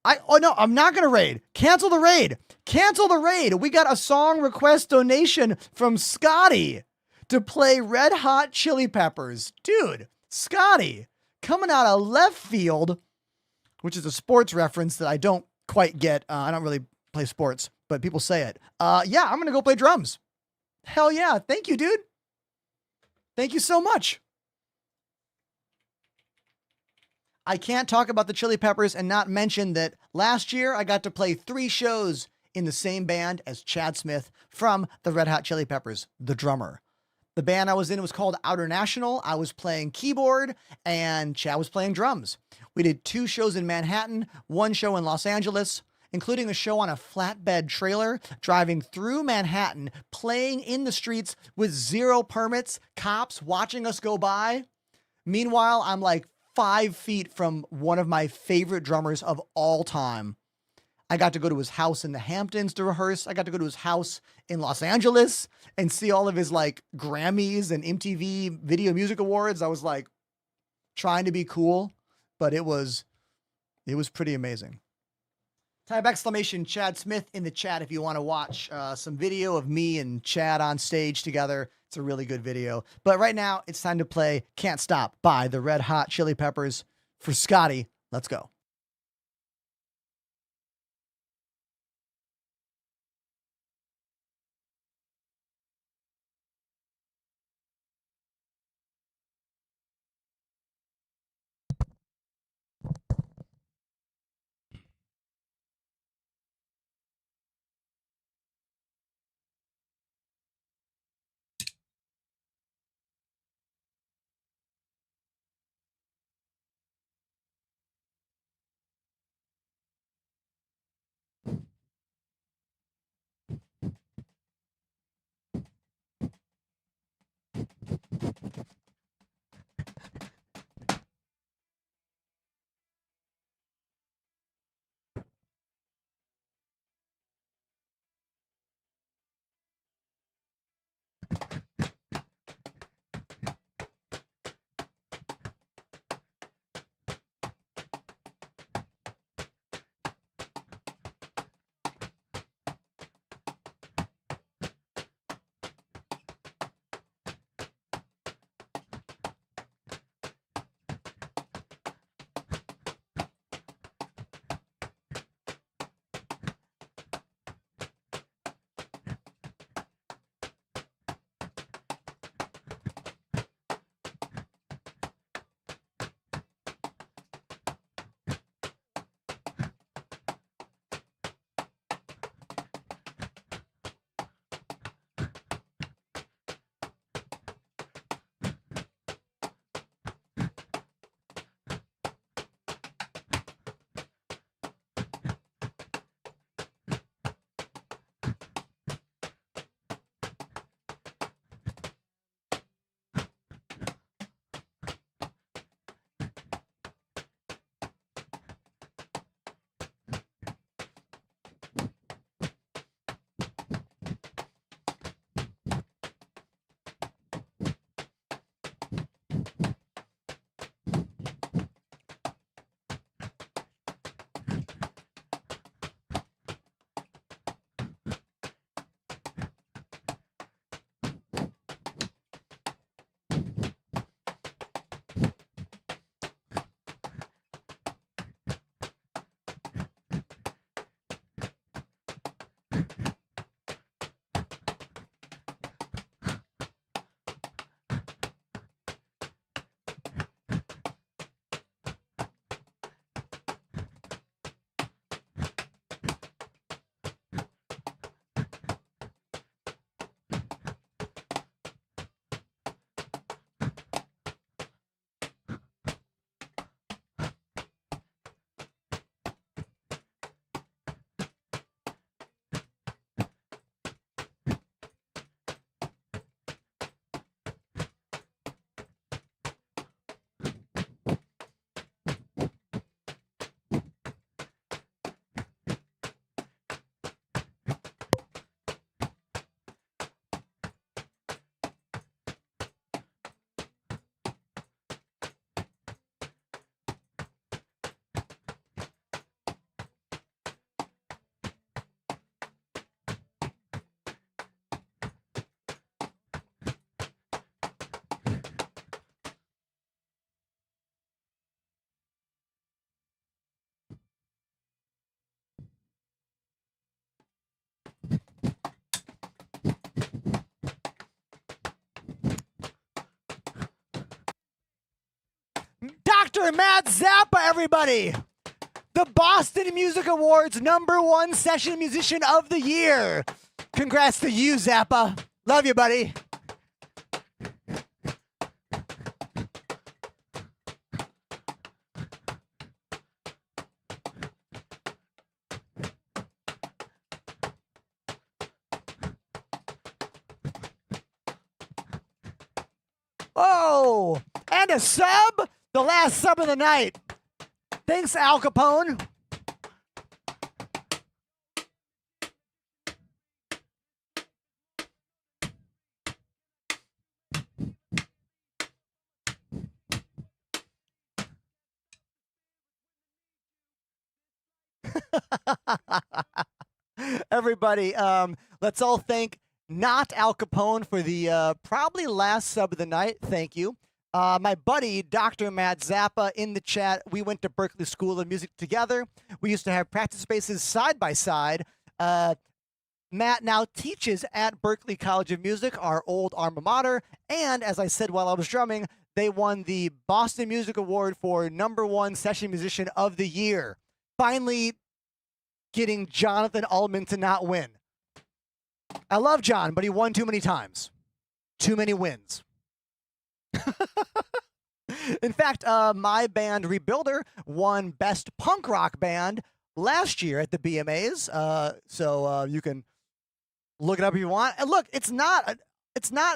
Oh no, I'm not going to raid. Cancel the raid. Cancel the raid. We got a song request donation from Scotty to play Red Hot Chili Peppers. Dude, Scotty, coming out of left field, which is a sports reference that I don't quite get. I don't really play sports, but people say it. Yeah, I'm going to go play drums. Hell yeah. Thank you, dude. Thank you so much. I can't talk about the Chili Peppers and not mention that last year I got to play 3 shows in the same band as Chad Smith from the Red Hot Chili Peppers, the drummer. The band I was in was called Outer National. I was playing keyboard and Chad was playing drums. We did 2 shows in Manhattan, 1 show in Los Angeles, including a show on a flatbed trailer, driving through Manhattan, playing in the streets with 0 permits, cops watching us go by. Meanwhile, I'm like 5 feet from one of my favorite drummers of all time. I got to go to his house in the Hamptons to rehearse. I got to go to his house in Los Angeles and see all of his like Grammys and MTV Video Music Awards. I was like trying to be cool, but it was pretty amazing. Type exclamation Chad Smith in the chat if you want to watch some video of me and Chad on stage together. It's a really good video. But right now, it's time to play Can't Stop by the Red Hot Chili Peppers for Scotty. Let's go. Dr. Matt Zappa, everybody. The Boston Music Awards #1 Session Musician of the Year. Congrats to you, Zappa. Love you, buddy. Oh, and a sub, the last sub of the night. Thanks, Al Capone. Everybody, let's all thank not Al Capone for the probably last sub of the night. Thank you. My buddy, Dr. Matt Zappa, in the chat. We went to Berklee School of Music together. We used to have practice spaces side by side. Matt now teaches at Berklee College of Music, our old alma mater. And as I said while I was drumming, they won the Boston Music Award for #1 Session Musician of the Year. Finally getting Jonathan Ullman to not win. I love John, but he won too many times. Too many wins. In fact, my band Rebuilder won Best Punk Rock Band last year at the BMAs. So you can look it up if you want. And look, it's not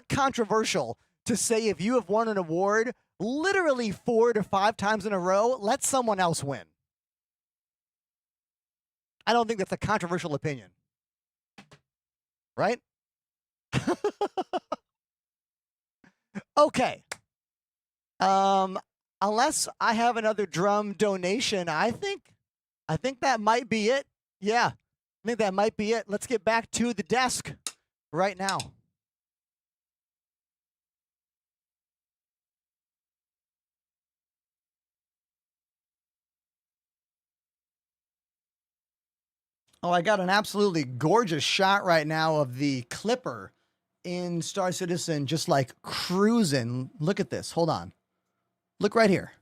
controversial to say if you have won an award literally 4 to 5 times in a row, let someone else win. I don't think that's a controversial opinion. Right? Okay. Unless I have another drum donation, I think that might be it. Yeah. I think that might be it. Let's get back to the desk right now. Oh, I got an absolutely gorgeous shot right now of the Clipper in Star Citizen just like cruising. Look at this. Hold on. Look right here.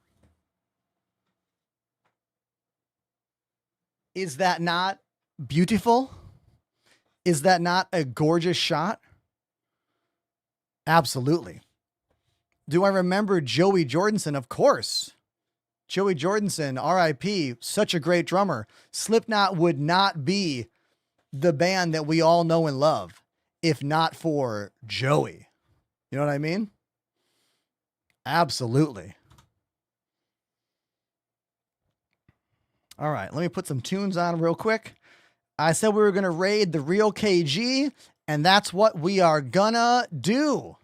Is that not beautiful? Is that not a gorgeous shot? Absolutely. Do I remember Joey Jordison? Of course. Joey Jordison, R.I.P., such a great drummer. Slipknot would not be the band that we all know and love if not for Joey. You know what I mean? Absolutely. All right, let me put some tunes on real quick. I said we were going to raid the real KG, and that's what we are gonna do.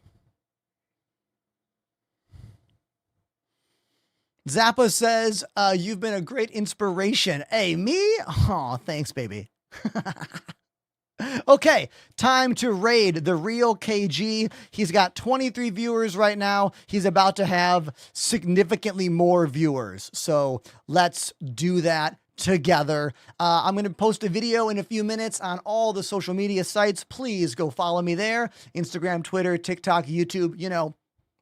Zappa says, you've been a great inspiration. Hey, me? Oh, thanks, baby. Okay, time to raid the real KG. He's got 23 viewers right now. He's about to have significantly more viewers. So let's do that together. I'm going to post a video in a few minutes on all the social media sites. Please go follow me there. Instagram, Twitter, TikTok, YouTube, you know,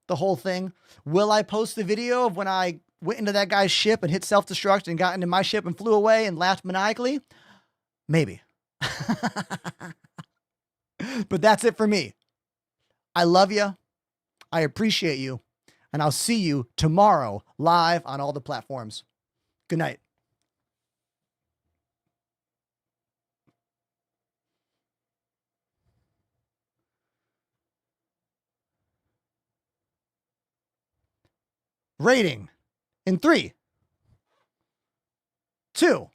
the whole thing. Will I post the video of when I went into that guy's ship and hit self-destruct and got into my ship and flew away and laughed maniacally? Maybe. But that's it for me. I love you. I appreciate you. And I'll see you tomorrow live on all the platforms. Good night. Rating in 3, 2,